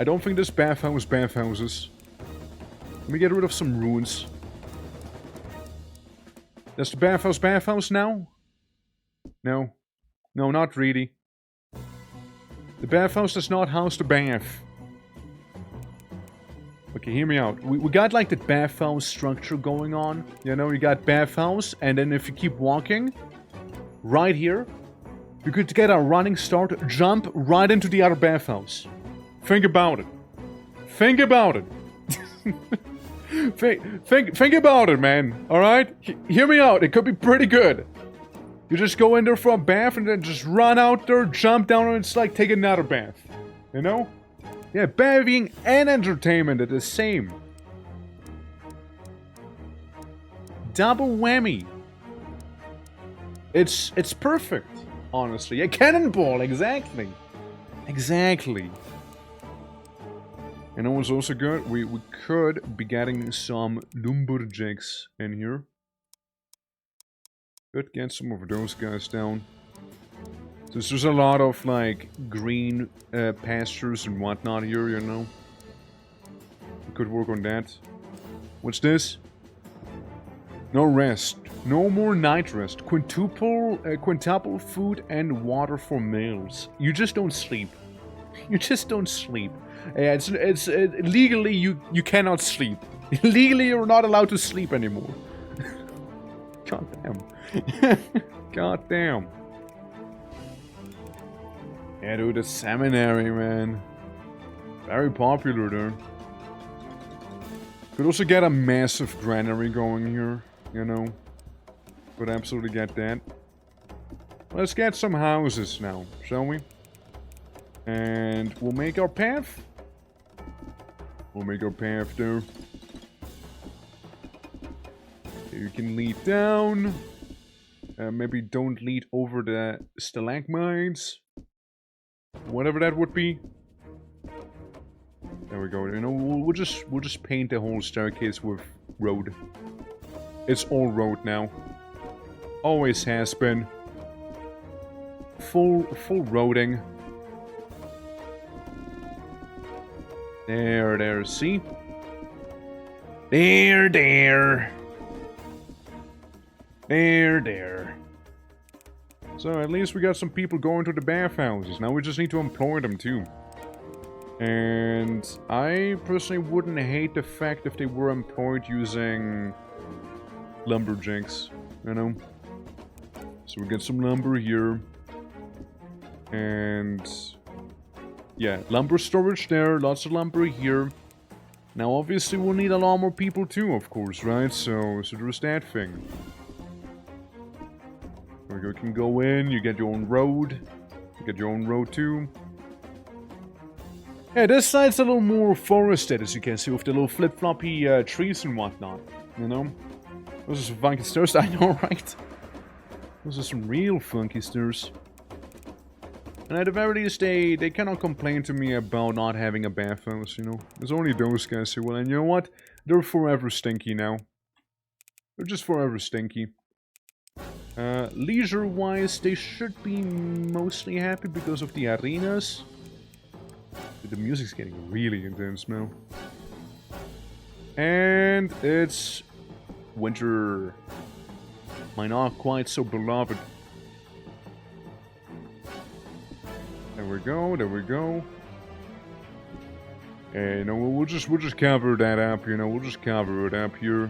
I don't think there's bathhouses. Let me get rid of some ruins. Does the bathhouse now? No. No, not really. The bathhouse does not house the bath. Okay, hear me out. We got like the bathhouse structure going on. You know, you got bathhouse, and then if you keep walking, right here, you could get a running start, jump right into the other bathhouse. Think about it. Think about it. think about it, man. Alright? Hear me out. It could be pretty good. You just go in there for a bath and then just run out there, jump down, and it's like take another bath. You know? Yeah, bathing and entertainment are the same. Double whammy. It's perfect, honestly. A cannonball, exactly. Exactly. You know what's also good? We could be getting some lumberjacks in here. Could get some of those guys down. Since there's a lot of, like, green pastures and whatnot here, you know. We could work on that. What's this? No rest. No more night rest. Quintuple food and water for males. You just don't sleep. You just don't sleep. It's legally you cannot sleep. Legally you're not allowed to sleep anymore. God damn. God damn. Yeah, dude, the seminary, man. Very popular there. Could also get a massive granary going here, you know. Could absolutely get that. Let's get some houses now, shall we? And we'll make our path. We'll make our path there. You can lead down. Maybe don't lead over the stalagmites. Whatever that would be. There we go. You know, we'll just paint the whole staircase with road. It's all road now. Always has been. Full roading. There, see? There. So at least we got some people going to the bathhouses. Now we just need to employ them too. And I personally wouldn't hate the fact if they were employed using lumberjacks, you know? So we get some lumber here. And yeah, lumber storage there, lots of lumber here. Now obviously we'll need a lot more people too, of course, right? So there's that thing. You can go in, you get your own road. You get your own road too. Yeah, this side's a little more forested, as you can see, with the little flip-floppy trees and whatnot, you know? Those are some funky stairs, I know, right? Those are some real funky stairs. And at the very least, they cannot complain to me about not having a bathhouse, you know? There's only those guys who will, and you know what? They're forever stinky now. They're just forever stinky. Leisure-wise, they should be mostly happy because of the arenas. The music's getting really intense now. And it's winter. My not quite so beloved. There we go. And you know, we'll just cover that up, you know, we'll just cover it up here.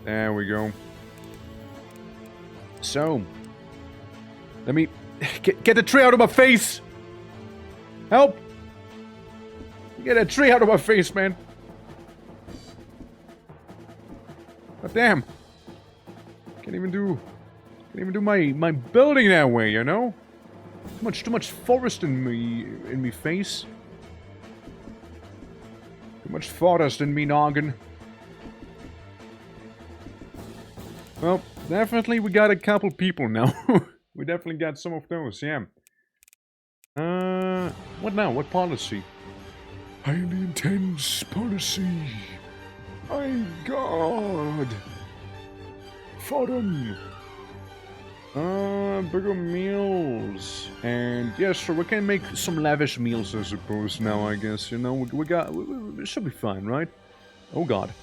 There we go. So, let me get the tree out of my face. Help! Get that tree out of my face, man. God damn. Can't even do my building that way, you know? Too much forest in me face. Too much forest in me noggin. Well, definitely we got a couple people now. We definitely got some of those, yeah. What now? What policy? Highly intense policy. My God. Fodden. Bigger meals. And yes, sir, we can make some lavish meals, I suppose, now, I guess. You know, it should be fine, right? Oh, God.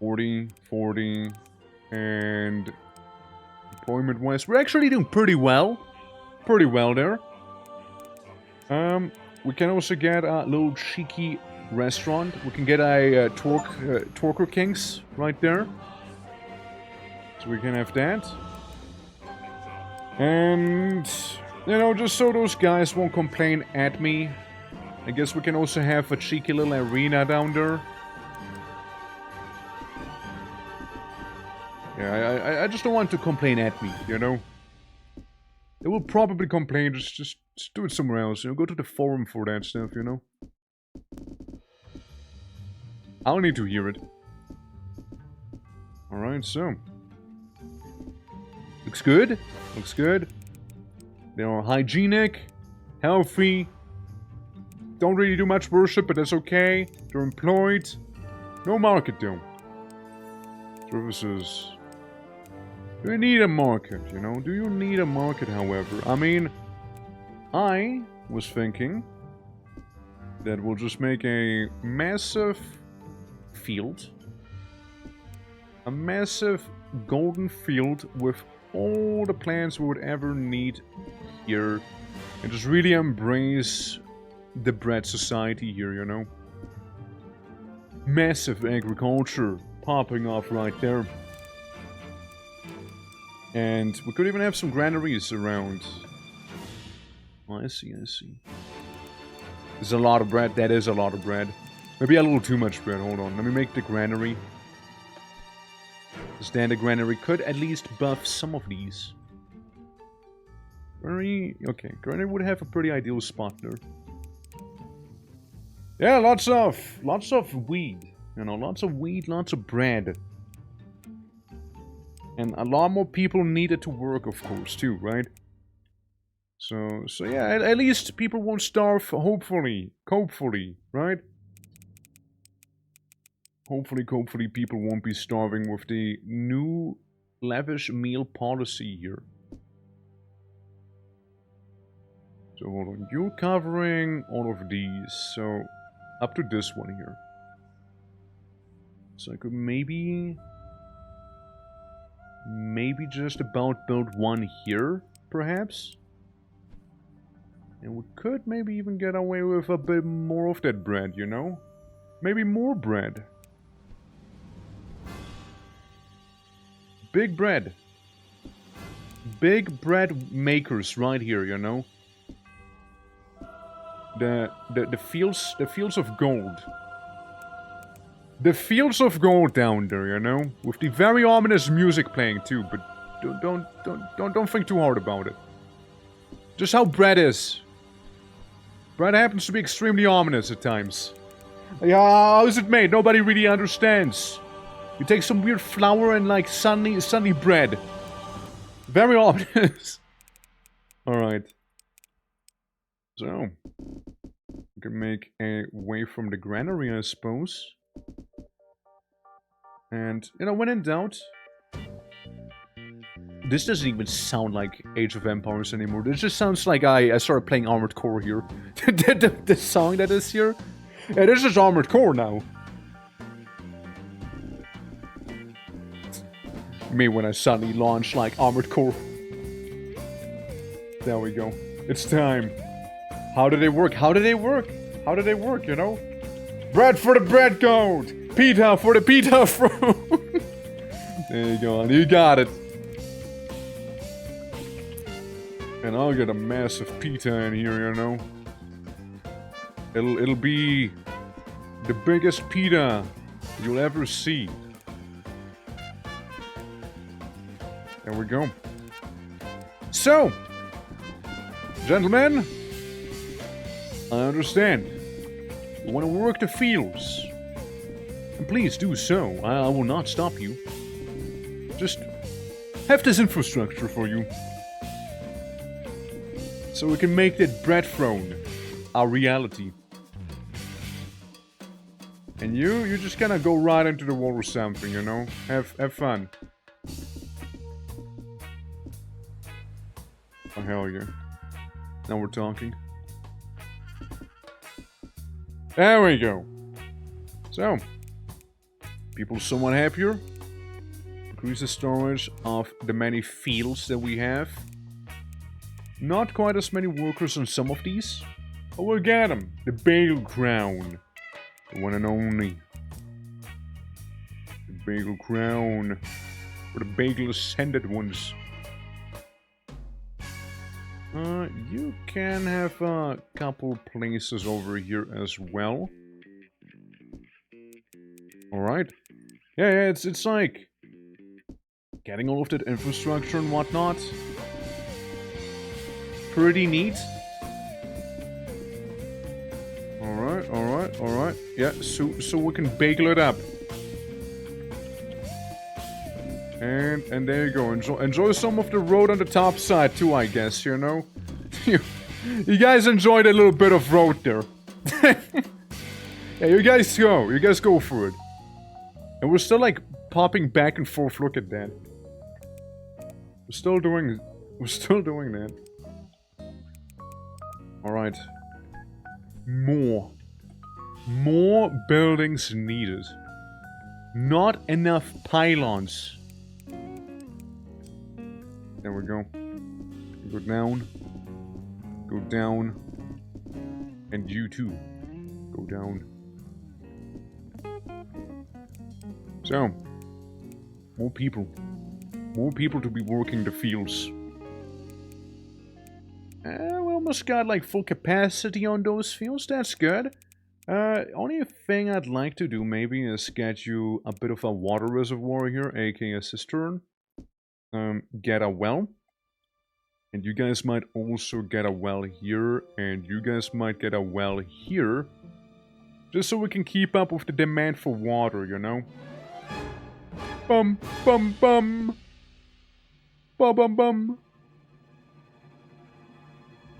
40, 40, and employment wise, we're actually doing pretty well. Pretty well there. We can also get a little cheeky restaurant. We can get a Torker Kings right there. So we can have that. And, you know, just so those guys won't complain at me, I guess we can also have a cheeky little arena down there. Yeah, I just don't want to complain at me, you know? They will probably complain, just do it somewhere else, you know? Go to the forum for that stuff, you know? I'll need to hear it. Alright, so. Looks good. Looks good. They are hygienic, healthy. Don't really do much worship, but that's okay. They're employed. No market though. Services. Do you need a market, you know? Do you need a market, however? I mean, I was thinking that we'll just make a massive field. A massive golden field with all the plants we would ever need here. And just really embrace the bread society here, you know? Massive agriculture popping off right there. And we could even have some granaries around. Oh, I see, I see. There's a lot of bread. That is a lot of bread. Maybe a little too much bread. Hold on. Let me make the granary. The standard granary could at least buff some of these. Granary... Okay, granary would have a pretty ideal spot there. Yeah, lots of weed. You know, lots of weed, lots of bread. And a lot more people needed to work, of course, too, right? So yeah, at least people won't starve, hopefully, right? Hopefully people won't be starving with the new lavish meal policy here. So hold on, you're covering all of these, so up to this one here. So I could maybe just about build one here, perhaps? And we could maybe even get away with a bit more of that bread, you know? Maybe more bread. Big bread. Big bread makers right here, you know? The fields of gold. The fields of gold down there, you know? With the very ominous music playing too, but don't think too hard about it. Just how bread is. Bread happens to be extremely ominous at times. Yeah, how is it made? Nobody really understands. You take some weird flour and like sunny bread. Very ominous. Alright. So, we can make a way from the granary, I suppose. And, you know, when in doubt... This doesn't even sound like Age of Empires anymore. This just sounds like I started playing Armored Core here. the song that is here. Yeah, this is Armored Core now. Me when I suddenly launch like Armored Core. There we go. It's time. How do they work? How do they work? How do they work, you know? Bread for the bread goat! Pita for the pita fruit! There you go, you got it. And I'll get a massive pita in here, you know? It'll be the biggest pita you'll ever see. There we go. So, gentlemen, I understand. You want to work the fields. And please do so. I will not stop you. Just have this infrastructure for you. So we can make that bread throne our reality. And you just gonna go right into the wall or something, you know? Have fun. Oh, hell yeah. Now we're talking. There we go. So, People somewhat happier. Increase the storage of the many fields that we have. Not quite as many workers on some of these. But we'll get them. The Bagel Crown. The one and only. The Bagel Crown. For the bagel ascended ones. You can have a couple places over here as well. Alright. Yeah, it's like getting all of that infrastructure and whatnot. Pretty neat. Alright. Yeah, so we can bagel it up. And there you go. Enjoy some of the road on the top side too, I guess, you know? You guys enjoyed a little bit of road there. Yeah, you guys go. You guys go for it. And we're still like popping back and forth. Look at that. We're still doing that. Alright. More buildings needed. Not enough pylons. There we go. Go down. Go down. And you too. Go down. So. More people. More people to be working the fields. We almost got like full capacity on those fields. That's good. Only thing I'd like to do maybe is get you a bit of a water reservoir here, aka a cistern. Get a well. And you guys might also get a well here. And you guys might get a well here. Just so we can keep up with the demand for water, you know? Bum, bum, bum. Bum, bum, bum.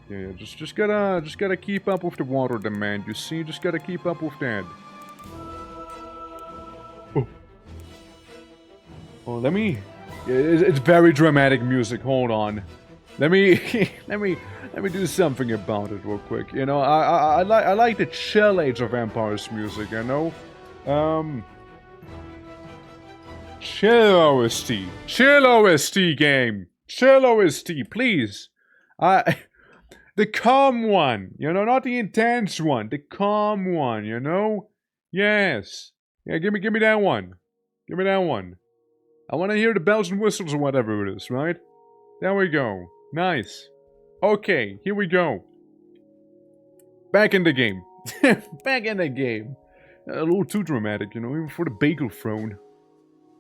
Yeah, just gotta keep up with the water demand, you see? Just gotta keep up with that. Oh, let me... It's very dramatic music, hold on. Let me do something about it real quick. You know, I like the chill Age of Empires music, you know? Chill OST. Chill OST game. Chill OST, please. The calm one, you know, not the intense one. The calm one, you know? Yes. Yeah, give me that one. Give me that one. I want to hear the bells and whistles or whatever it is, right? There we go. Nice. Okay, here we go. Back in the game. Back in the game. A little too dramatic, you know, even for the bagel throne.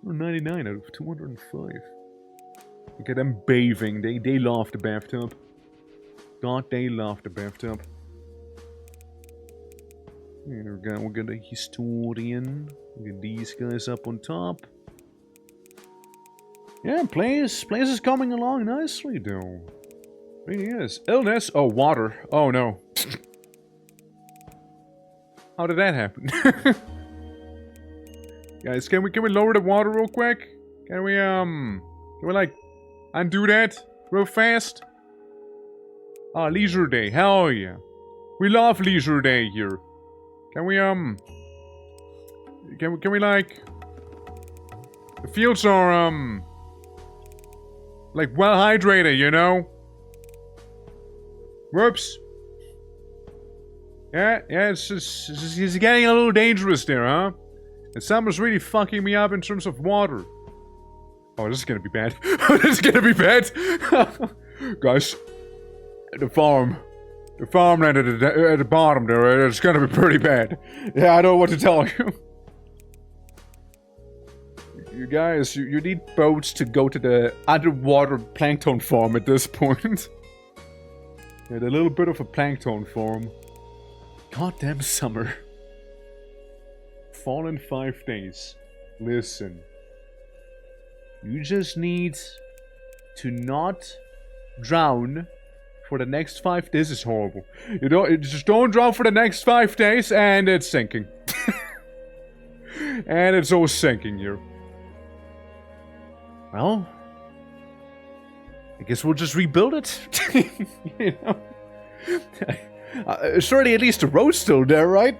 99 out of 205. Look at them bathing. They love the bathtub. God, they love the bathtub. Here we got a historian. Look at these guys up on top. Yeah, place is coming along nicely, though. Really is. Illness? Oh, water. Oh, no. How did that happen? Guys, can we lower the water real quick? Can we like undo that real fast? Ah, leisure day. Hell yeah. We love leisure day here. Can we like... The fields are, like, well hydrated, you know? Whoops. Yeah, it's getting a little dangerous there, huh? And summer's really fucking me up in terms of water. Oh, this is gonna be bad. This is gonna be bad! Guys, the farmland at the bottom there, it's gonna be pretty bad. Yeah, I don't know what to tell you. You guys, you need boats to go to the underwater plankton farm at this point. Yeah, a little bit of a plankton farm. Goddamn summer. Fall in 5 days. Listen. You just need to not drown for the next 5 days. This is horrible. Just don't drown for the next 5 days and it's sinking. And it's all sinking here. Well, I guess we'll just rebuild it. You know? Surely at least the road's still there, right?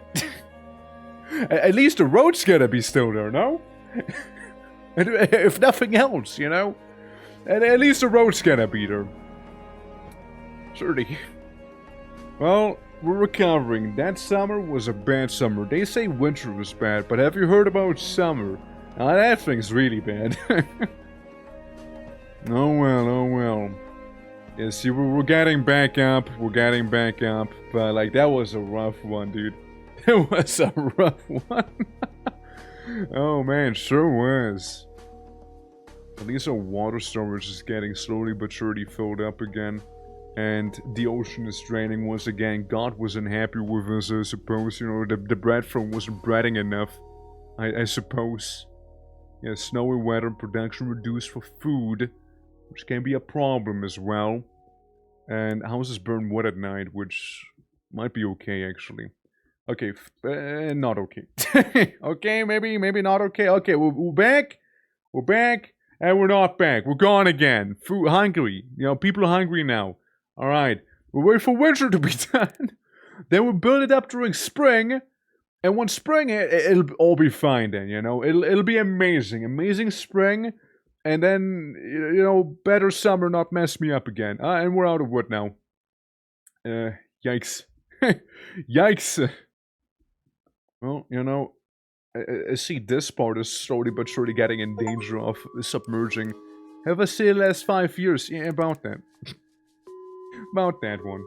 At least the road's gotta be still there, no? If nothing else, you know? At least the road's gotta be there. Certainly. Well, we're recovering. That summer was a bad summer. They say winter was bad, but have you heard about summer? Now that thing's really bad. Oh well. Yeah, see, we're getting back up, but like, that was a rough one, dude. It was a rough one. Oh man, sure was. At least our water storage is getting slowly but surely filled up again. And the ocean is draining once again. God wasn't happy with us, I suppose. You know, the bread from wasn't breading enough. I suppose. Yeah, snowy weather, production reduced for food, which can be a problem as well. And houses burn wood at night, which might be okay, actually. Okay, not okay. Okay, maybe not okay. Okay, we're back. We're back, and we're not back. We're gone again. Food, hungry. You know, people are hungry now. Alright, we're waiting for winter to be done. Then we'll build it up during spring. And once spring, it'll all be fine then, you know. It'll be amazing. Amazing spring. And then, you know, better summer not mess me up again. And we're out of wood now. Yikes. Yikes. Well, you know, I see this part is slowly but surely getting in danger of submerging. Have I seen the last 5 years? Yeah, about that. About that one.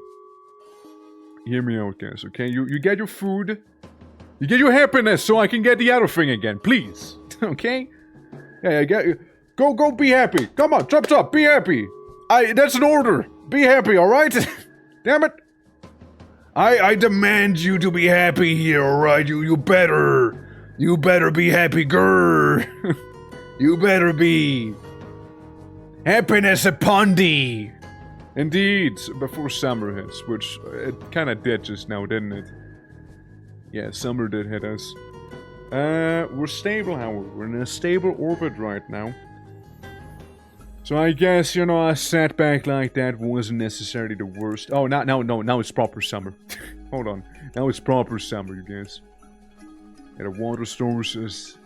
Hear me out, guys, okay? You get your food. You get your happiness so I can get the other thing again, please. Okay? Yeah, go be happy. Come on, chop, be happy. That's an order. Be happy, alright? Damn it. I demand you to be happy here, alright? You better be happy, grrr. You better be. Happiness upon thee. Indeed, before summer hits, which it kinda did just now, didn't it? Yeah, summer did hit us. We're stable, however. We're in a stable orbit right now. So I guess, you know, a setback like that wasn't necessarily the worst. Oh, now it's proper summer. Hold on. Now it's proper summer, you guys. Yeah, the water sources,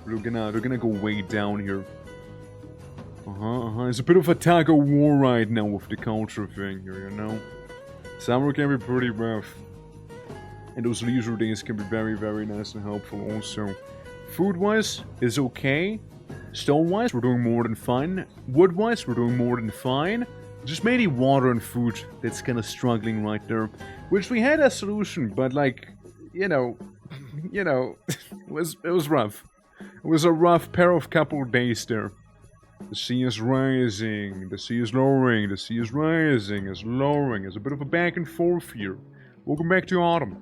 they're gonna go way down here. It's a bit of a tug of war right now with the culture thing here, you know? Summer can be pretty rough. And those leisure days can be very, very nice and helpful also. Food-wise is okay. Stone-wise, we're doing more than fine. Wood-wise, we're doing more than fine. Just mainly water and food that's kind of struggling right there. Which we had a solution, but like, you know, it was rough. It was a rough pair of couple of days there. The sea is rising, the sea is lowering, the sea is rising, is lowering. It's a bit of a back and forth here. Welcome back to autumn.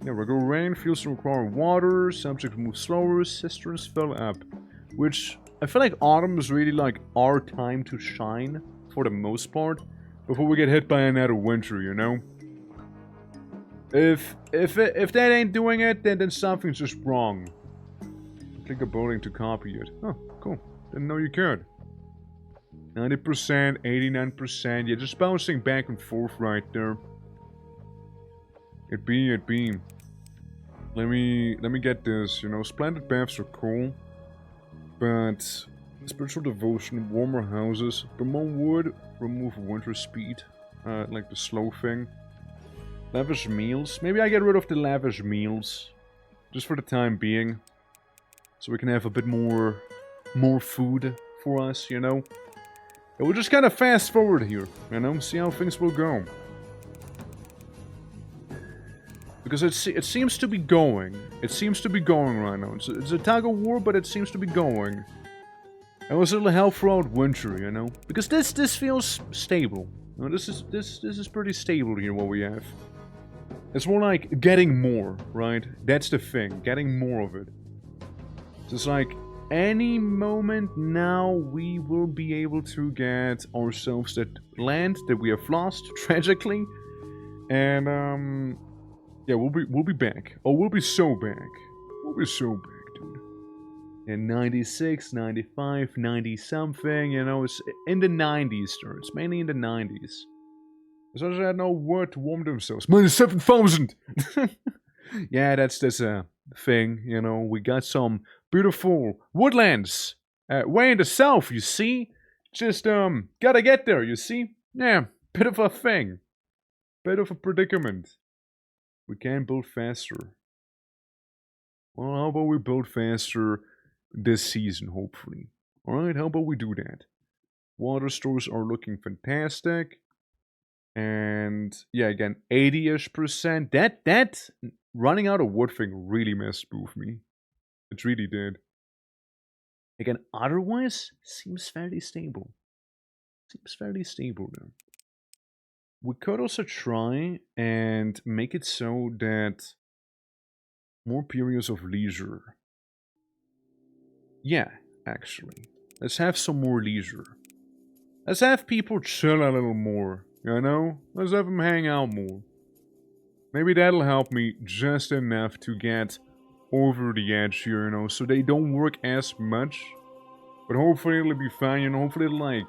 Yeah, regular rain, fields require water, subjects move slower, cisterns fill up. Which, I feel like autumn is really like our time to shine, for the most part, before we get hit by another winter, you know? If that ain't doing it, then something's just wrong. Click a building to copy it. Oh, cool. Didn't know you could. 90%, 89%. Yeah, just bouncing back and forth right there. It be. Let me get this. You know, splendid baths are cool, but spiritual devotion, warmer houses, promote wood, remove winter speed, like the slow thing. Lavish meals. Maybe I get rid of the lavish meals, just for the time being, so we can have a bit more food for us, you know? And we'll just kind of fast forward here, you know? See how things will go. Because it seems to be going. It seems to be going right now. It's a tug of war, but it seems to be going. And it was a little hell throughout winter, you know? Because this feels stable. You know, this is pretty stable here, what we have. It's more like getting more, right? That's the thing. Getting more of it. So it's like, any moment now we will be able to get ourselves that land that we have lost tragically, and yeah, we'll be back. Oh, we'll be so back. We'll be so back, dude. In 96, 95, 90 something, you know, it's in the 90s, dude. It's mainly in the 90s. As long as I had no word to warm themselves. -7,000. Yeah, that's a thing, you know. We got some beautiful woodlands way in the south, you see? Just, gotta get there, you see? Yeah, bit of a thing. Bit of a predicament. We can build faster. Well, how about we build faster this season, hopefully? Alright, how about we do that? Water stores are looking fantastic. And yeah, again, 80-ish%. That running out of wood thing really messed with me. It really did. Again, otherwise, seems fairly stable. Seems fairly stable there. We could also try and make it so that more periods of leisure. Yeah, actually. Let's have some more leisure. Let's have people chill a little more, you know? Let's have them hang out more. Maybe that'll help me just enough to get over the edge here, you know, so they don't work as much. But hopefully it'll be fine, you know, hopefully it'll, like,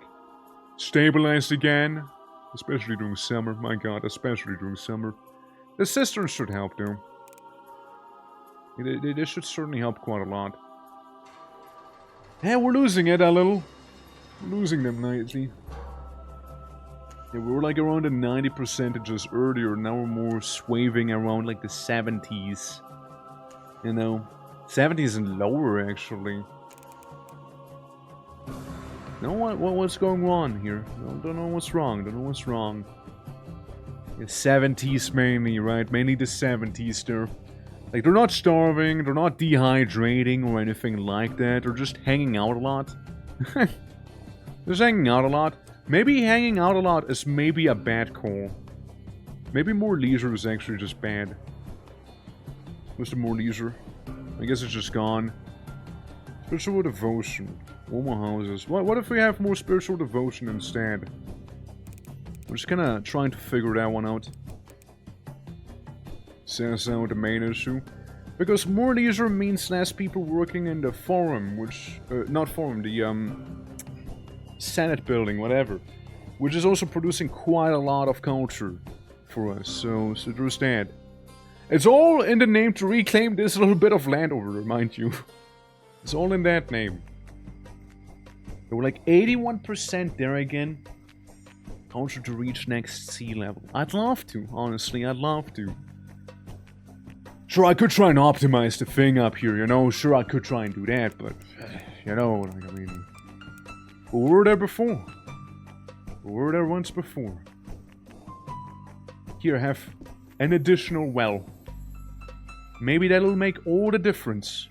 stabilize again. Especially during summer, my god, especially during summer. The cisterns should help, though. They should certainly help quite a lot. Yeah, we're losing it a little. We're losing them nicely. Yeah, we were like around the 90% earlier, now we're more swaying around like the 70s. You know, 70s and lower actually. No, what's going on here? Don't know what's wrong. Don't know what's wrong. Yeah, 70s mainly, right? Mainly the 70s. They're not starving. They're not dehydrating or anything like that. They're just hanging out a lot. Just hanging out a lot. Maybe hanging out a lot is maybe a bad call. Maybe more leisure is actually just bad. What's the more leisure? I guess it's just gone. Spiritual devotion. Warmer houses. What if we have more spiritual devotion instead? We're just kinda trying to figure that one out. Says out the main issue. Because more leisure means less people working in the forum, which... not forum, the, Senate building, whatever. Which is also producing quite a lot of culture for us, so there's that. It's all in the name to reclaim this little bit of land over there, mind you. It's all in that name. There were like 81% there again. Culture to reach next sea level. I'd love to, honestly, I'd love to. Sure, I could try and optimize the thing up here, you know? Sure, I could try and do that, but... You know, like, I mean... We were there before. We were there once before. Here, have an additional well. Maybe that'll make all the difference.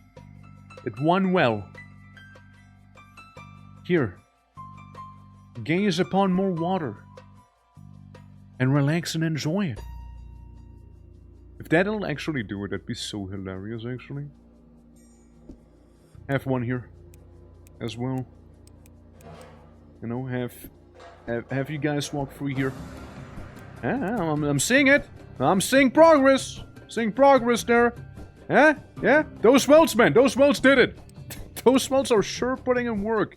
At one well. Here. Gaze upon more water. And relax and enjoy it. If that'll actually do it, that'd be so hilarious, actually. Have one here. As well. You know, have you guys walk through here? Yeah, I'm seeing it. I'm seeing progress. Seeing progress there. Yeah, yeah. Those welds, man. Those welds did it. Those welds are sure putting in work.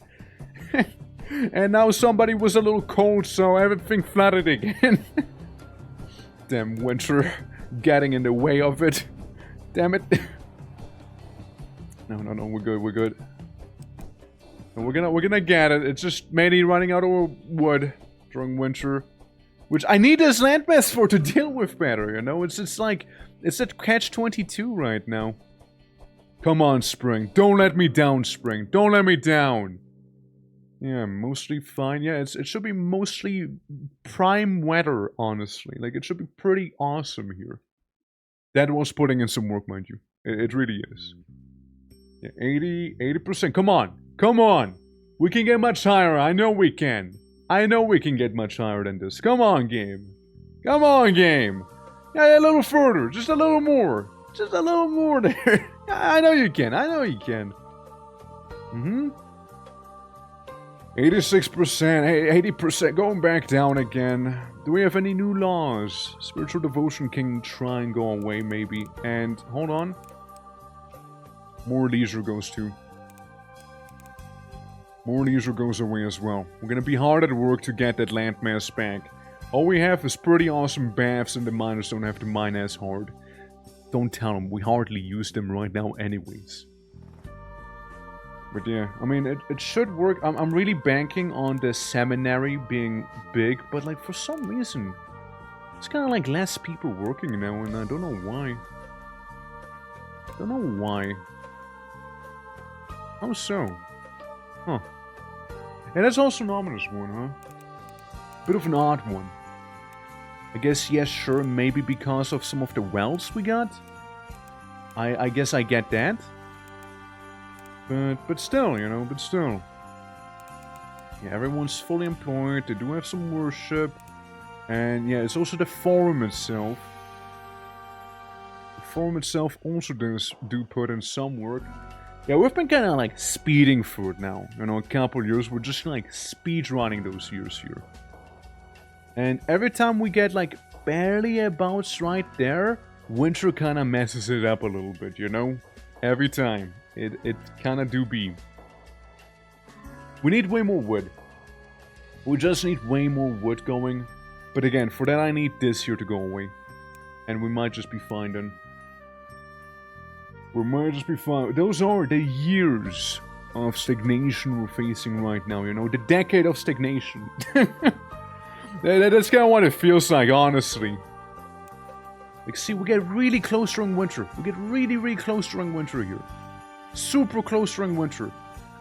And now somebody was a little cold, so everything flooded again. Damn winter getting in the way of it. Damn it. No, we're good, we're good. And we're gonna get it. It's just mainly running out of wood during winter. Which I need this landmass for to deal with better, you know? It's like, it's at catch-22 right now. Come on, spring. Don't let me down, spring. Don't let me down. Yeah, mostly fine. Yeah, it should be mostly prime weather, honestly. Like, it should be pretty awesome here. That was putting in some work, mind you. It really is. Yeah, 80%. Come on. Come on. We can get much higher. I know we can. I know we can get much higher than this. Come on, game. Come on, game. Yeah, a little further. Just a little more. Just a little more there. I know you can. I know you can. 86%, 80%, going back down again. Do we have any new laws? Spiritual devotion can try and go away, maybe. And, hold on. More leisure goes too. More leisure goes away as well. We're gonna be hard at work to get that landmass back. All we have is pretty awesome baths and the miners don't have to mine as hard. Don't tell them. We hardly use them right now anyways. But yeah, I mean, it should work. I'm really banking on the seminary being big, but like for some reason, it's kind of like less people working now, and I don't know why. Don't know why. How so? Huh. And that's also an ominous one, huh? Bit of an odd one. I guess, yes, sure, maybe because of some of the wells we got. I guess I get that. But still, you know, but still. Yeah, everyone's fully employed, they do have some worship. And yeah, it's also the forum itself. The forum itself also do put in some work. Yeah, we've been kind of like speeding through it now. You know, a couple years, we're just like speed running those years here. And every time we get like barely abouts right there, winter kind of messes it up a little bit, you know? Every time. It kind of do be. We need way more wood. We just need way more wood going. But again, for that I need this here to go away. And we might just be fine then. We might just be fine. Those are the years of stagnation we're facing right now, you know? The decade of stagnation. That's kind of what it feels like, honestly. Like, see, we get really close during winter. We get really, really close during winter here. Super close during winter.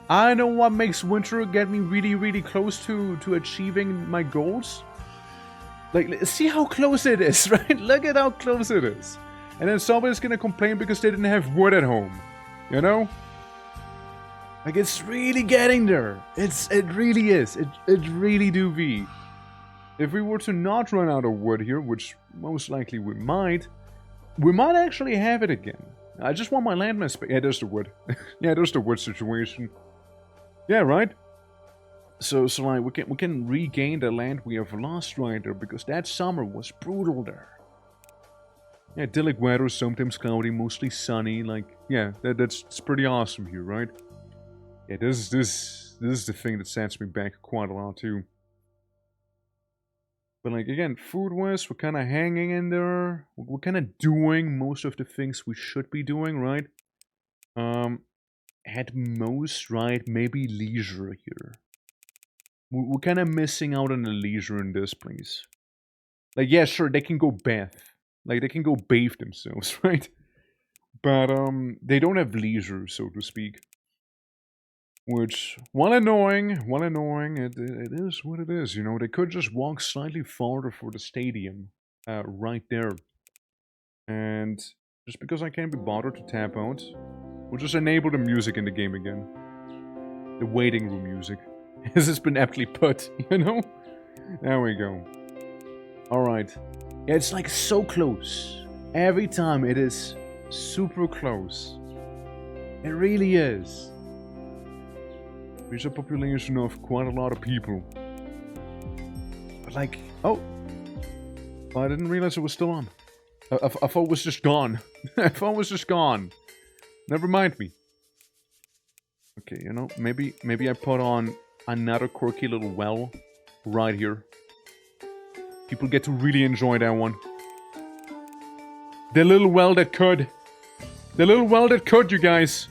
I know what makes winter get me really, really close to achieving my goals. Like, see how close it is, right? Look at how close it is. And then somebody's gonna complain because they didn't have wood at home. You know? Like, it's really getting there. It really is. It really do be. If we were to not run out of wood here, which most likely we might actually have it again. I just want my landmass space. Yeah, there's the wood. Yeah, there's the wood situation. Yeah, right? So like, we can regain the land we have lost right there, because that summer was brutal there. Yeah, idyllic weather, sometimes cloudy, mostly sunny. Like, yeah, that's pretty awesome here, right? Yeah, this is the thing that sets me back quite a lot too. But like, again, food-wise, we're kind of hanging in there. We're kind of doing most of the things we should be doing, right? At most, right, maybe leisure here. We're kind of missing out on the leisure in this place. Like, yeah, sure, they can go bathe. Like, they can go bathe themselves, right? But, they don't have leisure, so to speak. Which, while annoying, it is what it is, you know. They could just walk slightly farther for the stadium, right there. And just because I can't be bothered to tap out, we'll just enable the music in the game again. The waiting room music. As it's been aptly put, you know? There we go. Alright. Yeah, it's like so close. Every time it is super close. It really is. Reach a population of quite a lot of people. But like, oh, I didn't realize it was still on. I thought it was just gone. I thought it was just gone. Never mind me. Okay, you know, maybe I put on another quirky little well right here. People get to really enjoy that one. The little well that could. The little well that could, you guys.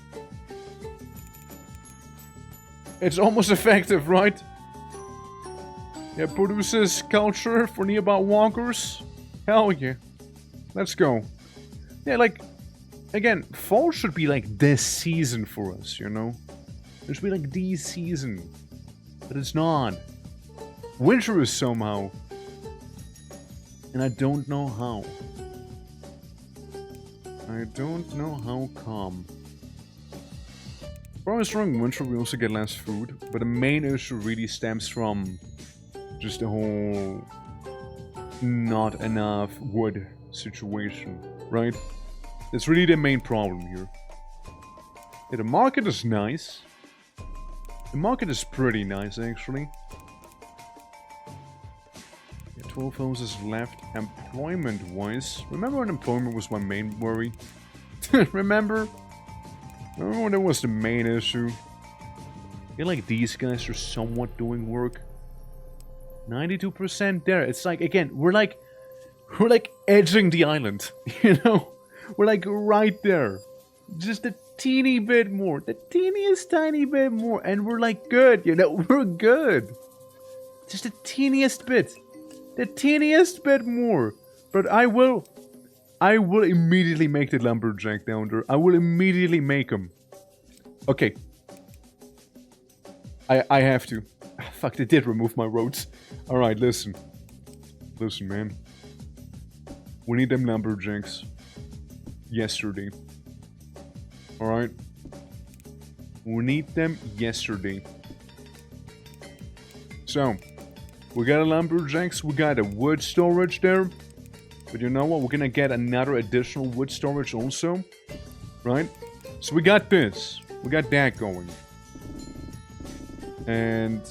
It's almost effective, right? Yeah, produces culture for nearby walkers. Hell yeah. Let's go. Yeah, like, again, fall should be like this season for us, you know? It should be like the season. But it's not. Winter is somehow. And I don't know how. I don't know how come. Probably during winter we also get less food, but the main issue really stems from just the whole not enough wood situation, right? It's really the main problem here. Yeah, the market is nice. The market is pretty nice, actually. Yeah, 12 houses left employment-wise. Remember when employment was my main worry? Remember? Remember when that was the main issue? I feel like these guys are somewhat doing work. 92% there. It's like, again, we're like edging the island, you know? We're like right there. Just a teeny bit more. The teeniest tiny bit more. And we're like good, you know, we're good. Just the teeniest bit. The teeniest bit more. But I will immediately make the lumberjack down there. I will immediately make him. Okay. I have to. Fuck, they did remove my roads. Alright, listen. Listen, man. We need them lumberjacks. Yesterday. Alright? We need them yesterday. So, we got a lumberjacks, we got a wood storage there. But you know what? We're gonna get another additional wood storage also. Right? So we got this. We got that going. And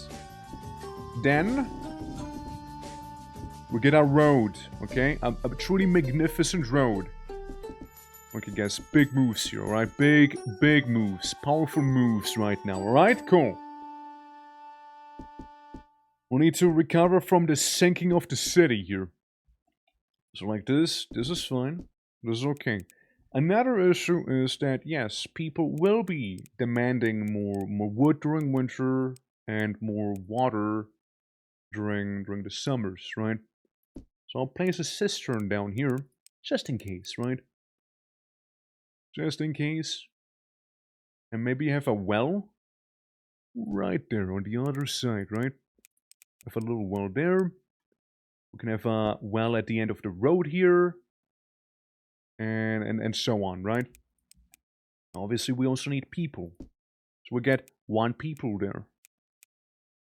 then we get our road, okay? A truly magnificent road. Okay, guys, big moves here, alright? Big moves. Powerful moves right now, alright? Cool. We need to recover from the sinking of the city here. So like this is fine. This is okay. Another issue is that, yes, people will be demanding more wood during winter and more water during the summers, right? So I'll place a cistern down here, just in case, right? Just in case. And maybe have a well right there on the other side, right? Have a little well there. We can have a well at the end of the road here. And so on, right? Obviously, we also need people. So we get one people there.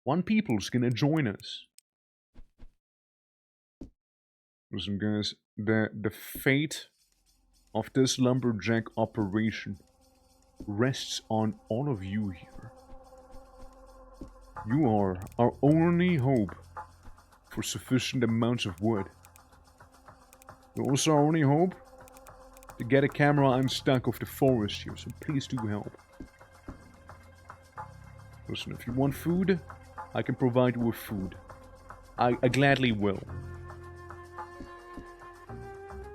One people's gonna join us. Listen, guys, the fate of this lumberjack operation rests on all of you here. You are our only hope for sufficient amounts of wood. You're also our only hope to get a camera unstuck of the forest here, so please do help. Listen, if you want food, I can provide you with food. I gladly will.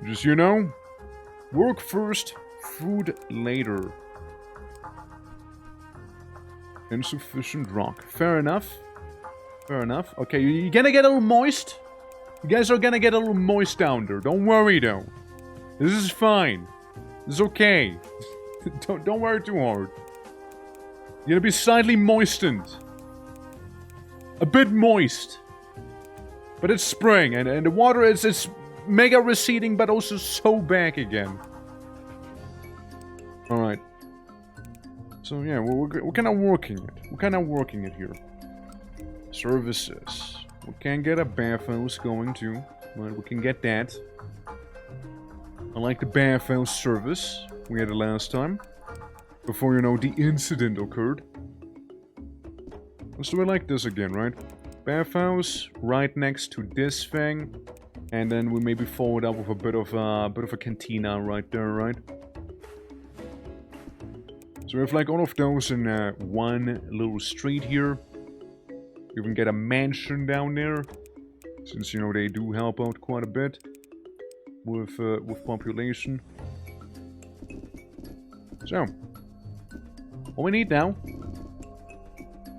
Just, you know, work first, food later. Insufficient rock. Fair enough. Fair enough. Okay, you're gonna get a little moist. You guys are gonna get a little moist down there. Don't worry, though. This is fine. This is okay. Don't worry too hard. You're gonna be slightly moistened. A bit moist. But it's spring, and the water is mega receding, but also so back again. Alright. So yeah, we're kind of working it. We're kind of working it here. Services. We can get a bathhouse going too. But we can get that. I like the bathhouse service we had it last time. Before, you know, the incident occurred. Let's do it like this again, right? Bathhouse right next to this thing. And then we maybe follow it up with a bit of a cantina right there, right? So we have like all of those in one little street here. You can get a mansion down there. Since, you know, they do help out quite a bit. With population. So, all we need now,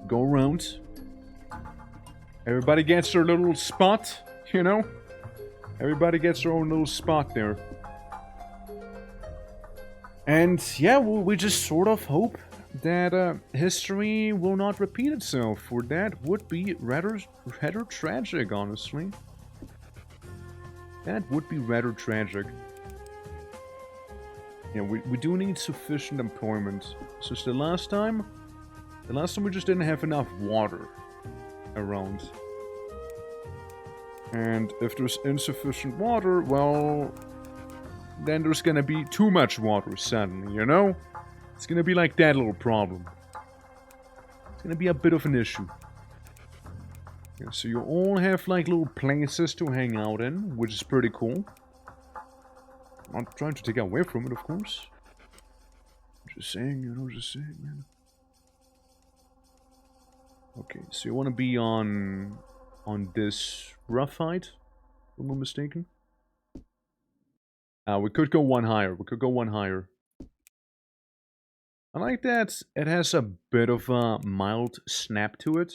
go around. Everybody gets their little spot, you know? Everybody gets their own little spot there. And yeah, we just sort of hope that history will not repeat itself, for that would be rather tragic, honestly. That would be rather tragic. Yeah, we do need sufficient employment. Since the last time we just didn't have enough water around. And if there's insufficient water, well, then there's gonna be too much water suddenly, you know? It's gonna be like that little problem. It's gonna be a bit of an issue. Yeah, so you all have like little places to hang out in, which is pretty cool. I'm not trying to take away from it, of course. Just saying, you know, just saying, man. Okay, so you want to be on this rough height, if I'm not mistaken. We could go one higher. We could go one higher. I like that it has a bit of a mild snap to it.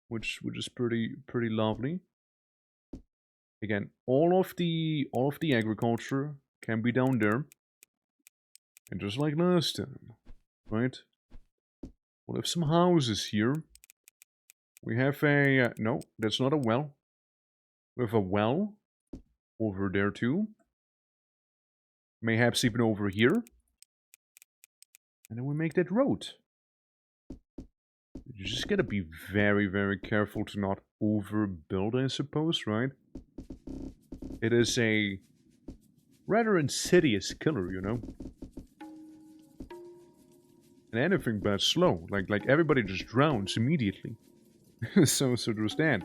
Which is pretty lovely. Again, all of the agriculture can be down there. And just like last time, right? We'll have some houses here. We have a... no, that's not a well. We have a well over there too. Mayhaps even over here. And then we make that road. You just gotta be very, very careful to not overbuild, I suppose, right? It is a rather insidious killer, you know? And anything but slow. Like everybody just drowns immediately. so there's that.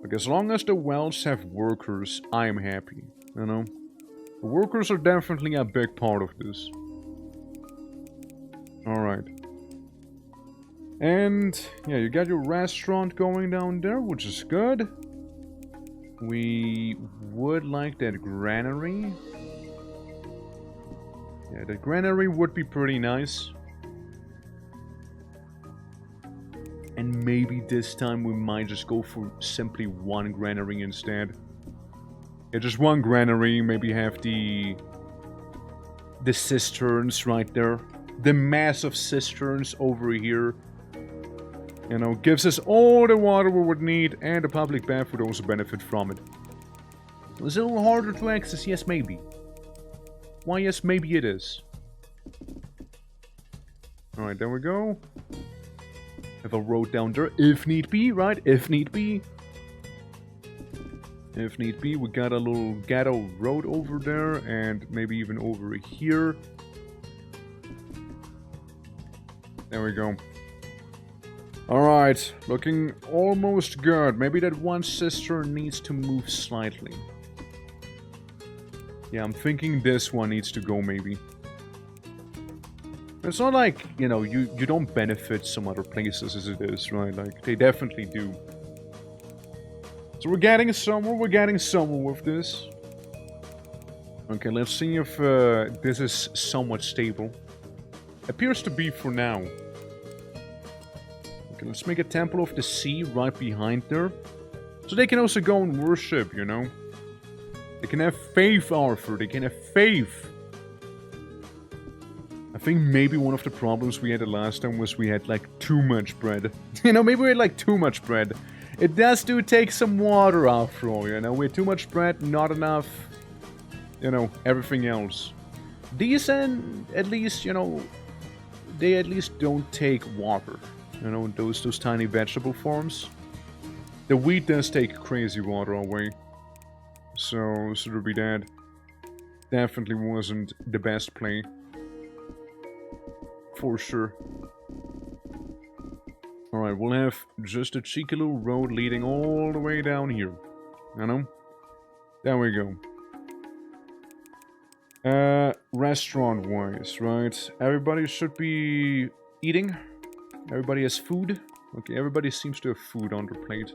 Like, as long as the wells have workers, I am happy, you know? The workers are definitely a big part of this. Alright. And, yeah, you got your restaurant going down there, which is good. We would like that granary. Yeah, that granary would be pretty nice. And maybe this time we might just go for simply one granary instead. Yeah, just one granary, maybe have the cisterns right there. The massive cisterns over here. You know, gives us all the water we would need, and the public bath would also benefit from it. It's a little harder to access, yes maybe. Why yes maybe it is. Alright, there we go. Have a road down there, if need be, right? If need be. If need be, we got a little ghetto road over there, and maybe even over here. There we go. Alright, looking almost good. Maybe that one cistern needs to move slightly. Yeah, I'm thinking this one needs to go, maybe. It's not like, you know, you don't benefit some other places as it is, right? Like, they definitely do. So we're getting somewhere with this. Okay, let's see if this is somewhat stable. Appears to be for now. Okay, let's make a Temple of the Sea right behind there. So they can also go and worship, you know? They can have faith, Arthur. They can have faith. I think maybe one of the problems we had the last time was we had, like, too much bread. You know, maybe we had, like, too much bread. It does do take some water, after all, you know? We had too much bread, not enough, you know, everything else. These, at least, you know, they at least don't take water. You know, those tiny vegetable farms. The wheat does take crazy water away. So there'll be that. Definitely wasn't the best play. For sure. Alright, we'll have just a cheeky little road leading all the way down here. You know? There we go. Restaurant-wise, right? Everybody should be eating. Everybody has food. Okay, everybody seems to have food on their plate.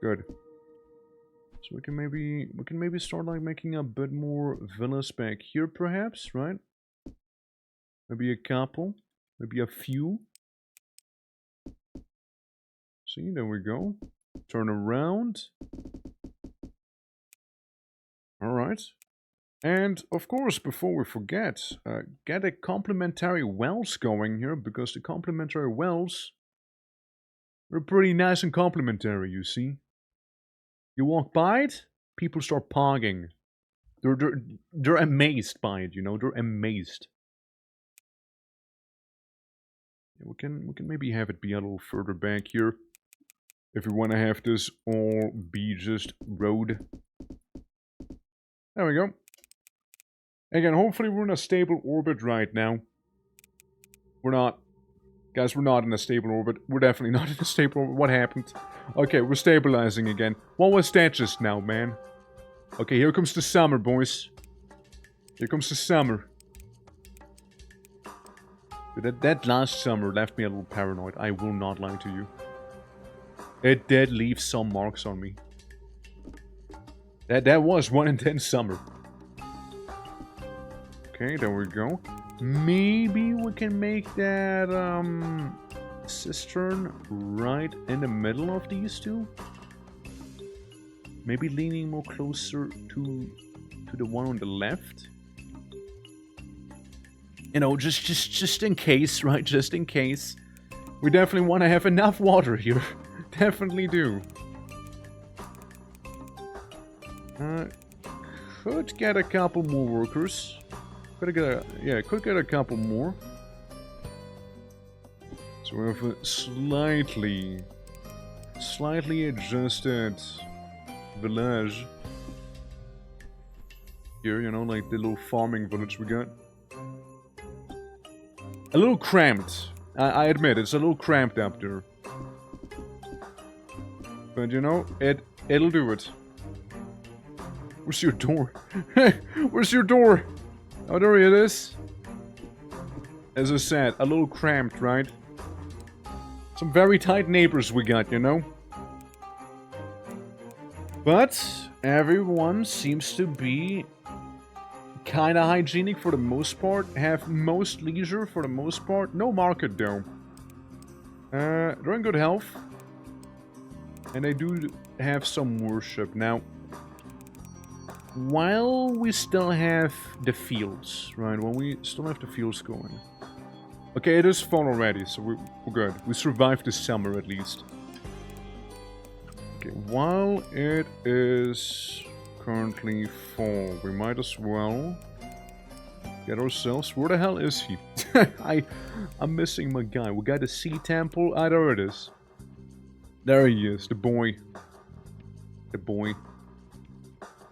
Good. So we can maybe start like making a bit more villas back here, perhaps, right? Maybe a couple, maybe a few. See, there we go. Turn around. Alright. And, of course, before we forget, get a complementary wells going here, because the complementary wells are pretty nice and complementary, you see. You walk by it, people start pogging. They're amazed by it, you know, they're amazed. We can maybe have it be a little further back here. If we want to have this all be just road. There we go. Again, hopefully we're in a stable orbit right now. We're not. Guys, we're not in a stable orbit. We're definitely not in a stable orbit. What happened? Okay, we're stabilizing again. What was that just now, man? Okay, here comes the summer, boys. Here comes the summer. That last summer left me a little paranoid. I will not lie to you. It did leave some marks on me. That was 1 in 10 summer. Okay, there we go. Maybe we can make that cistern right in the middle of these two. Maybe leaning more closer to the one on the left. You know, just in case, right? Just in case. We definitely want to have enough water here. Definitely do. Could get a couple more workers. Could get a couple more. So we have a slightly adjusted village here, you know, like the little farming village we got. A little cramped. I admit, it's a little cramped up there. But you know, it'll do it. Where's your door? Where's your door? Oh, there it is. As I said, a little cramped, right? Some very tight neighbors we got, you know? But everyone seems to be kinda hygienic for the most part. Have most leisure for the most part. No market though. They're in good health. And they do have some worship. Now, while we still have the fields, right? When we still have the fields going. Okay, it is fall already, so we're good. We survived the summer at least. Okay, while it is currently fall, we might as well get ourselves... Where the hell is he? I'm missing my guy. We got the sea temple. Ah, there it is. There he is, the boy. The boy.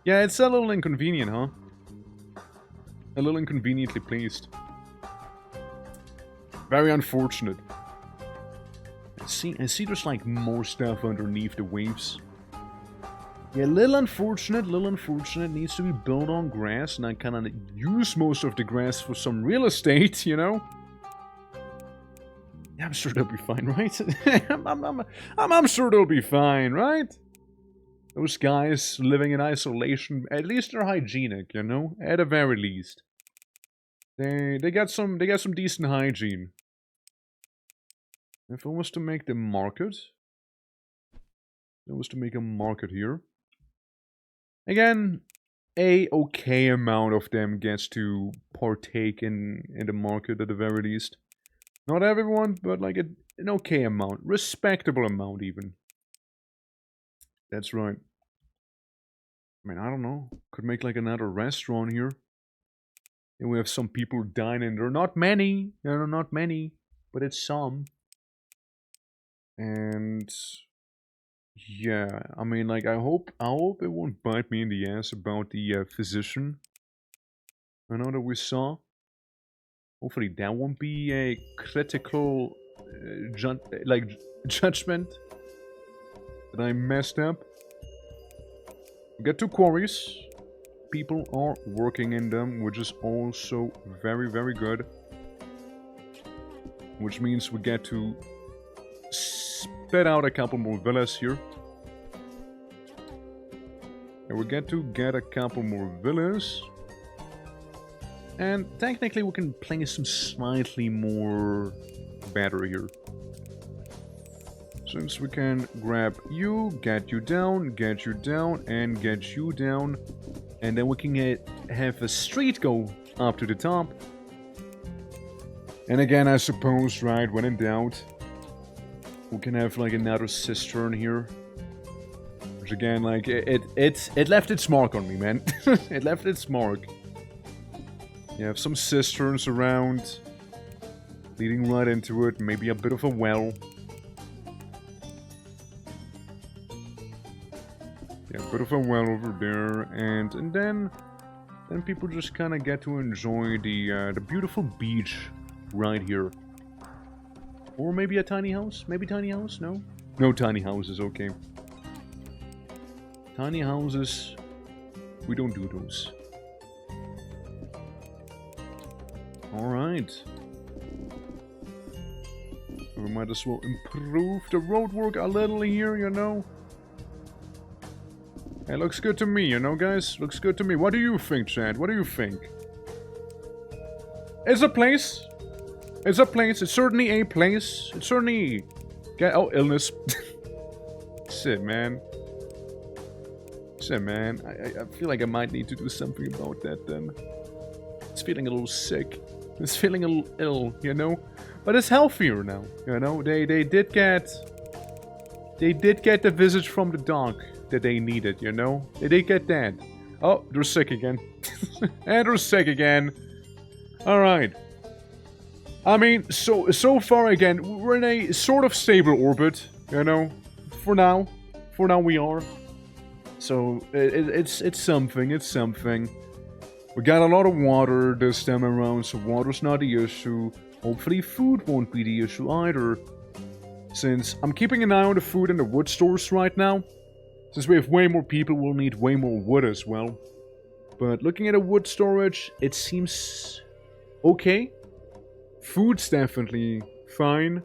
Yeah, it's a little inconvenient, huh? A little inconveniently placed. Very unfortunate. I see there's like more stuff underneath the waves. Yeah, little unfortunate, needs to be built on grass, and I kinda use most of the grass for some real estate, you know? Yeah, I'm sure they'll be fine, right? I'm sure they'll be fine, right? Those guys living in isolation, at least they're hygienic, you know? At the very least. They got some decent hygiene. If I was to make the market, here. Again, a okay amount of them gets to partake in the market at the very least. Not everyone, but like an okay amount. Respectable amount even. That's right. I mean, I don't know. Could make like another restaurant here. And we have some people dining. There are not many. There are not many. But it's some. And... yeah, I mean, like, I hope it won't bite me in the ass about the physician. I know that we saw. Hopefully that won't be a critical judgment that I messed up. We got 2 quarries. People are working in them, which is also very, very good. Which means we get to spit out a couple more villas here. And we get to get a couple more villas. And technically we can place some slightly more better here. Since we can grab you, get you down, and get you down. And then we can have a street go up to the top. And again, I suppose, right, when in doubt, we can have like another cistern here. Which again, like, it left its mark on me, man. It left its mark. You have some cisterns around, leading right into it, maybe a bit of a well. Yeah, a bit of a well over there, and then people just kind of get to enjoy the beautiful beach right here. Or maybe a tiny house? Maybe tiny house? No? No tiny houses, okay. Tiny houses, we don't do those. Alright. We might as well improve the road work a little here, you know. It looks good to me, you know, guys? Looks good to me. What do you think, Chad? What do you think? It's a place. It's a place. It's certainly a place. It's certainly... Oh, illness. Shit, man. Shit, man. I feel like I might need to do something about that, then. It's feeling a little sick. It's feeling a little ill, you know? But it's healthier now, you know? They did get the visit from the dog that they needed, you know? They did get that. Oh, they're sick again. And they're sick again. Alright. I mean, so far again, we're in a sort of stable orbit, you know? For now. For now we are. So, it's something, it's something. We got a lot of water this time around, so water's not the issue. Hopefully food won't be the issue either. Since I'm keeping an eye on the food in the wood stores right now. Since we have way more people, we'll need way more wood as well. But looking at the wood storage, it seems okay. Food's definitely fine.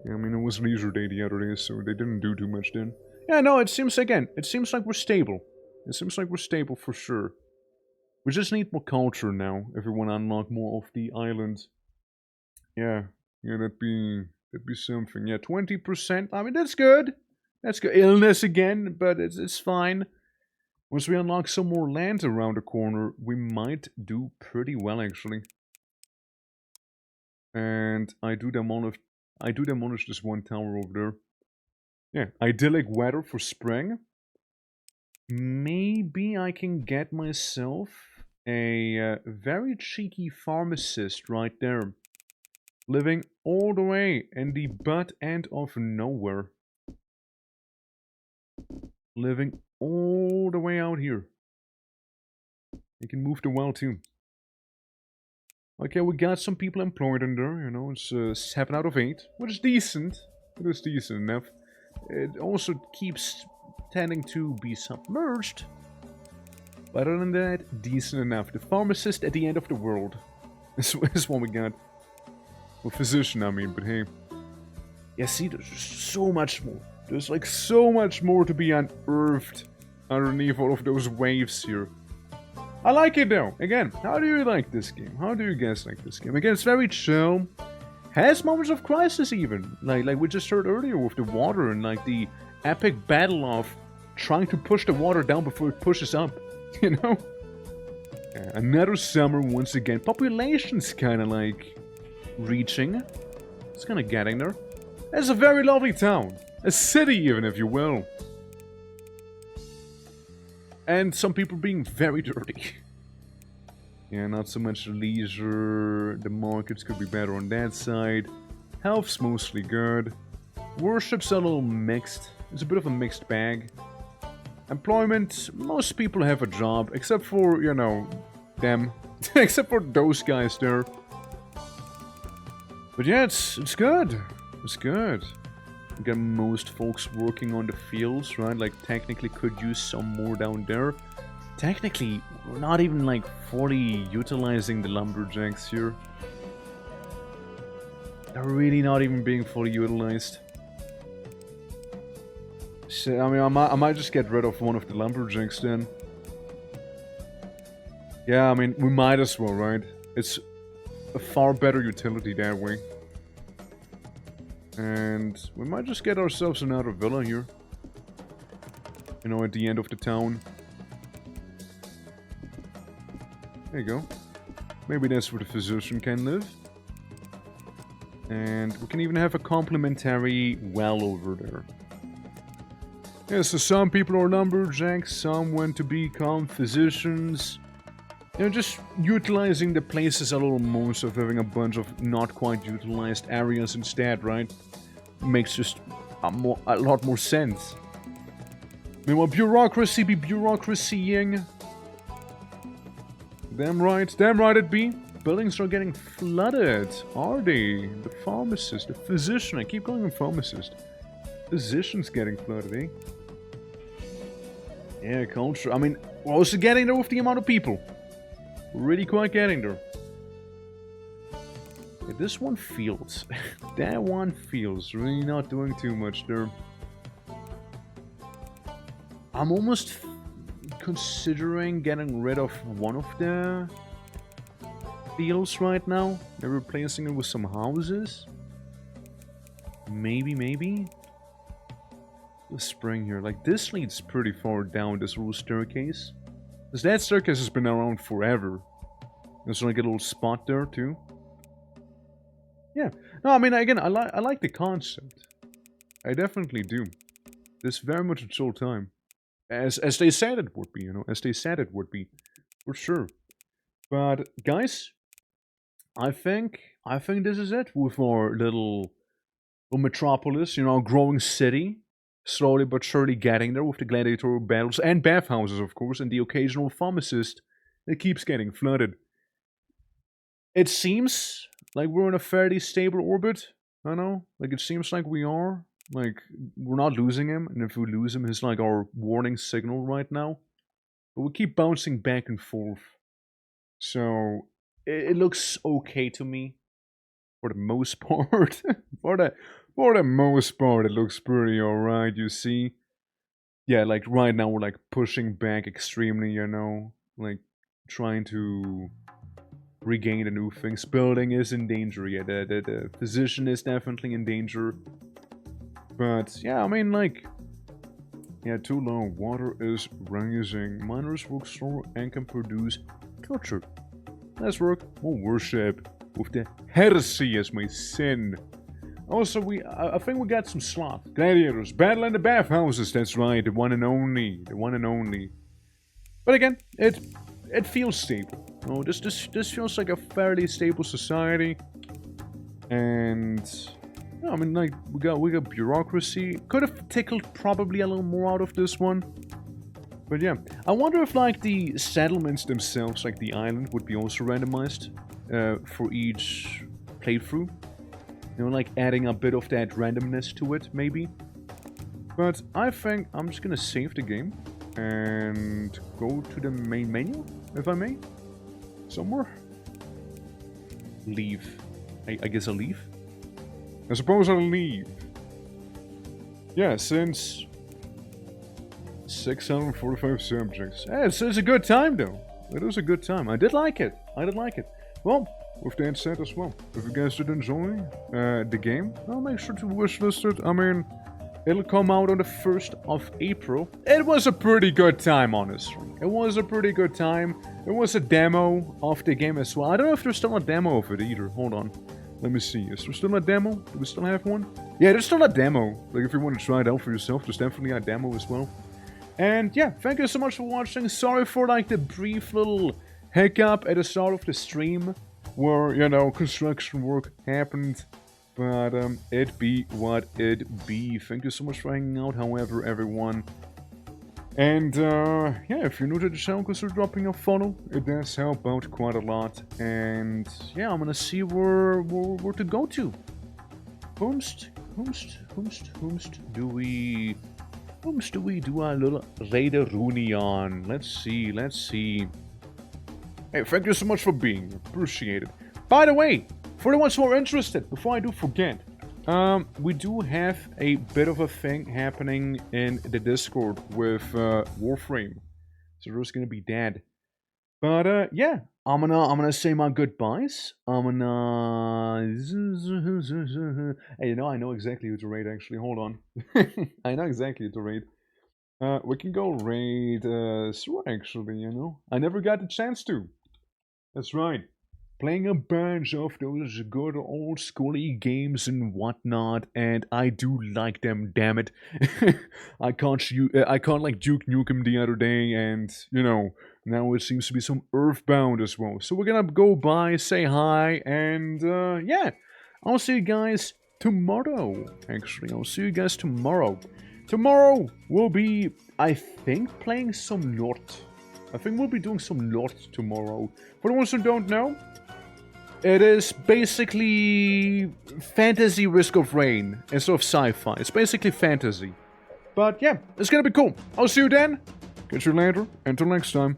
Yeah, I mean, it was leisure day the other day, so they didn't do too much then. Yeah, no, it seems like we're stable. It seems like we're stable for sure. We just need more culture now, if we want to unlock more of the island. Yeah, that'd be something. Yeah, 20%, I mean, that's good. That's good. Illness again, but it's fine. Once we unlock some more land around the corner, we might do pretty well, actually. And I do demolish this one tower over there. Yeah, idyllic weather for spring. Maybe I can get myself a very cheeky pharmacist right there. Living all the way in the butt end of nowhere. Living all the way out here. You can move the well too. Okay, we got some people employed in there, you know, it's 7 out of 8, which is decent. It is decent enough. It also keeps tending to be submerged. But other than that, decent enough. The pharmacist at the end of the world. This is what we got. Well, physician, I mean, but hey. Yeah, see, there's just so much more. There's like so much more to be unearthed underneath all of those waves here. I like it though. Again, how do you like this game? How do you guys like this game? Again, it's very chill. Has moments of crisis even. Like we just heard earlier with the water and like the epic battle of trying to push the water down before it pushes up. You know? Another summer once again. Population's kind of like reaching. It's kind of getting there. It's a very lovely town. A city even, if you will. And some people being very dirty. Yeah, not so much leisure. The markets could be better on that side. Health's mostly good. Worship's a little mixed. It's a bit of a mixed bag. Employment, most people have a job. Except for, you know, them. Except for those guys there. But yeah, it's good. It's good. You got most folks working on the fields, right? Like, technically could use some more down there. Technically, we're not even, like, fully utilizing the lumberjacks here. They're really not even being fully utilized. So, I mean, I might just get rid of one of the lumberjacks then. Yeah, I mean, we might as well, right? It's a far better utility that way. And we might just get ourselves another villa here. You know, at the end of the town. There you go. Maybe that's where the physician can live. And we can even have a complimentary well over there. Yeah, so some people are lumberjacks, some want to become physicians. You know, just utilizing the places a little more, so of having a bunch of not quite utilized areas instead, right? Makes just a lot more sense. Meanwhile, bureaucracy be bureaucracying. Damn right it be. Buildings are getting flooded, are they? The pharmacist, the physician, I keep calling him pharmacist. Physician's getting flooded, eh? Yeah, culture. I mean, we're also getting there with the amount of people. We're really quite getting there. Yeah, this one feels. That one feels really not doing too much there. I'm almost considering getting rid of one of the fields right now and replacing it with some houses. Maybe. The spring here. Like, this leads pretty far down this little staircase. Because that staircase has been around forever. There's like a little spot there, too. Yeah. No, I mean, again, I like the concept. I definitely do. This very much its old time. As they said it would be, you know. As they said it would be. For sure. But, guys, I think this is it with our little metropolis, you know, growing city. Slowly but surely getting there with the gladiatorial battles and bathhouses, of course, and the occasional pharmacist that keeps getting flooded. It seems like we're in a fairly stable orbit, I know. Like, it seems like we are. Like, we're not losing him, and if we lose him, he's like our warning signal right now. But we keep bouncing back and forth. So, it looks okay to me. For the most part. For the most part, it looks pretty alright, you see. Yeah, like, right now we're, like, pushing back extremely, you know. Like, trying to regain the new things. Building is in danger, yeah. The physician is definitely in danger. But, yeah, I mean, like... Yeah, too low. Water is rising. Miners work slower and can produce culture. Let's work more worship. With the heresy as my sin. Also, I think we got some sloth. Gladiators, battle in the bathhouses, that's right, the one and only. The one and only. But again, it feels stable. Oh, this feels like a fairly stable society. And yeah, I mean, like, we got bureaucracy. Could have tickled probably a little more out of this one. But yeah, I wonder if like the settlements themselves, like the island, would be also randomized for each playthrough. You know, like adding a bit of that randomness to it, maybe. But I think I'm just gonna save the game and go to the main menu, if I may. Somewhere. Leave. I guess I'll leave. I suppose I'll leave. Yeah, since 645 subjects. Yeah, it's a good time though. It was a good time. I did like it. Well, with that said as well, if you guys did enjoy the game, I'll make sure to wishlist it. I mean, it'll come out on the 1st of April. It was a pretty good time, honestly. It was a pretty good time. It was a demo of the game as well. I don't know if there's still a demo of it either. Hold on. Let me see. Is there still a demo? Do we still have one? Yeah, there's still a demo. Like, if you want to try it out for yourself, there's definitely a demo as well. And yeah, thank you so much for watching. Sorry for like the brief little hiccup at the start of the stream where, you know, construction work happened. But it be what it be. Thank you so much for hanging out, however, everyone. And yeah, if you're new to the channel, consider dropping a follow. It does help out quite a lot. And yeah, I'm gonna see where to go to. Whomst do we do a little Raider Rooney on? Let's see. Hey, thank you so much for being here. Appreciate it. By the way, for the ones who are interested, before I do forget, we do have a bit of a thing happening in the Discord with Warframe. So there's gonna be that. But yeah, I'm gonna say my goodbyes. Hey, you know, I know exactly who to raid actually. Hold on. I know exactly who to raid. We can go raid Sura actually, you know. I never got the chance to. That's right. Playing a bunch of those good old schooly games and whatnot, and I do like them, damn it. I can't like Duke Nukem the other day, and you know, now it seems to be some Earthbound as well. So we're gonna go by, say hi, and yeah, I'll see you guys tomorrow. Actually, I'll see you guys tomorrow. Tomorrow we'll be, I think, playing some Lort. I think we'll be doing some Lort tomorrow. For the ones who don't know, it is basically fantasy Risk of Rain instead of sci-fi. It's basically fantasy. But yeah, it's gonna be cool. I'll see you then. Catch you later. Until next time.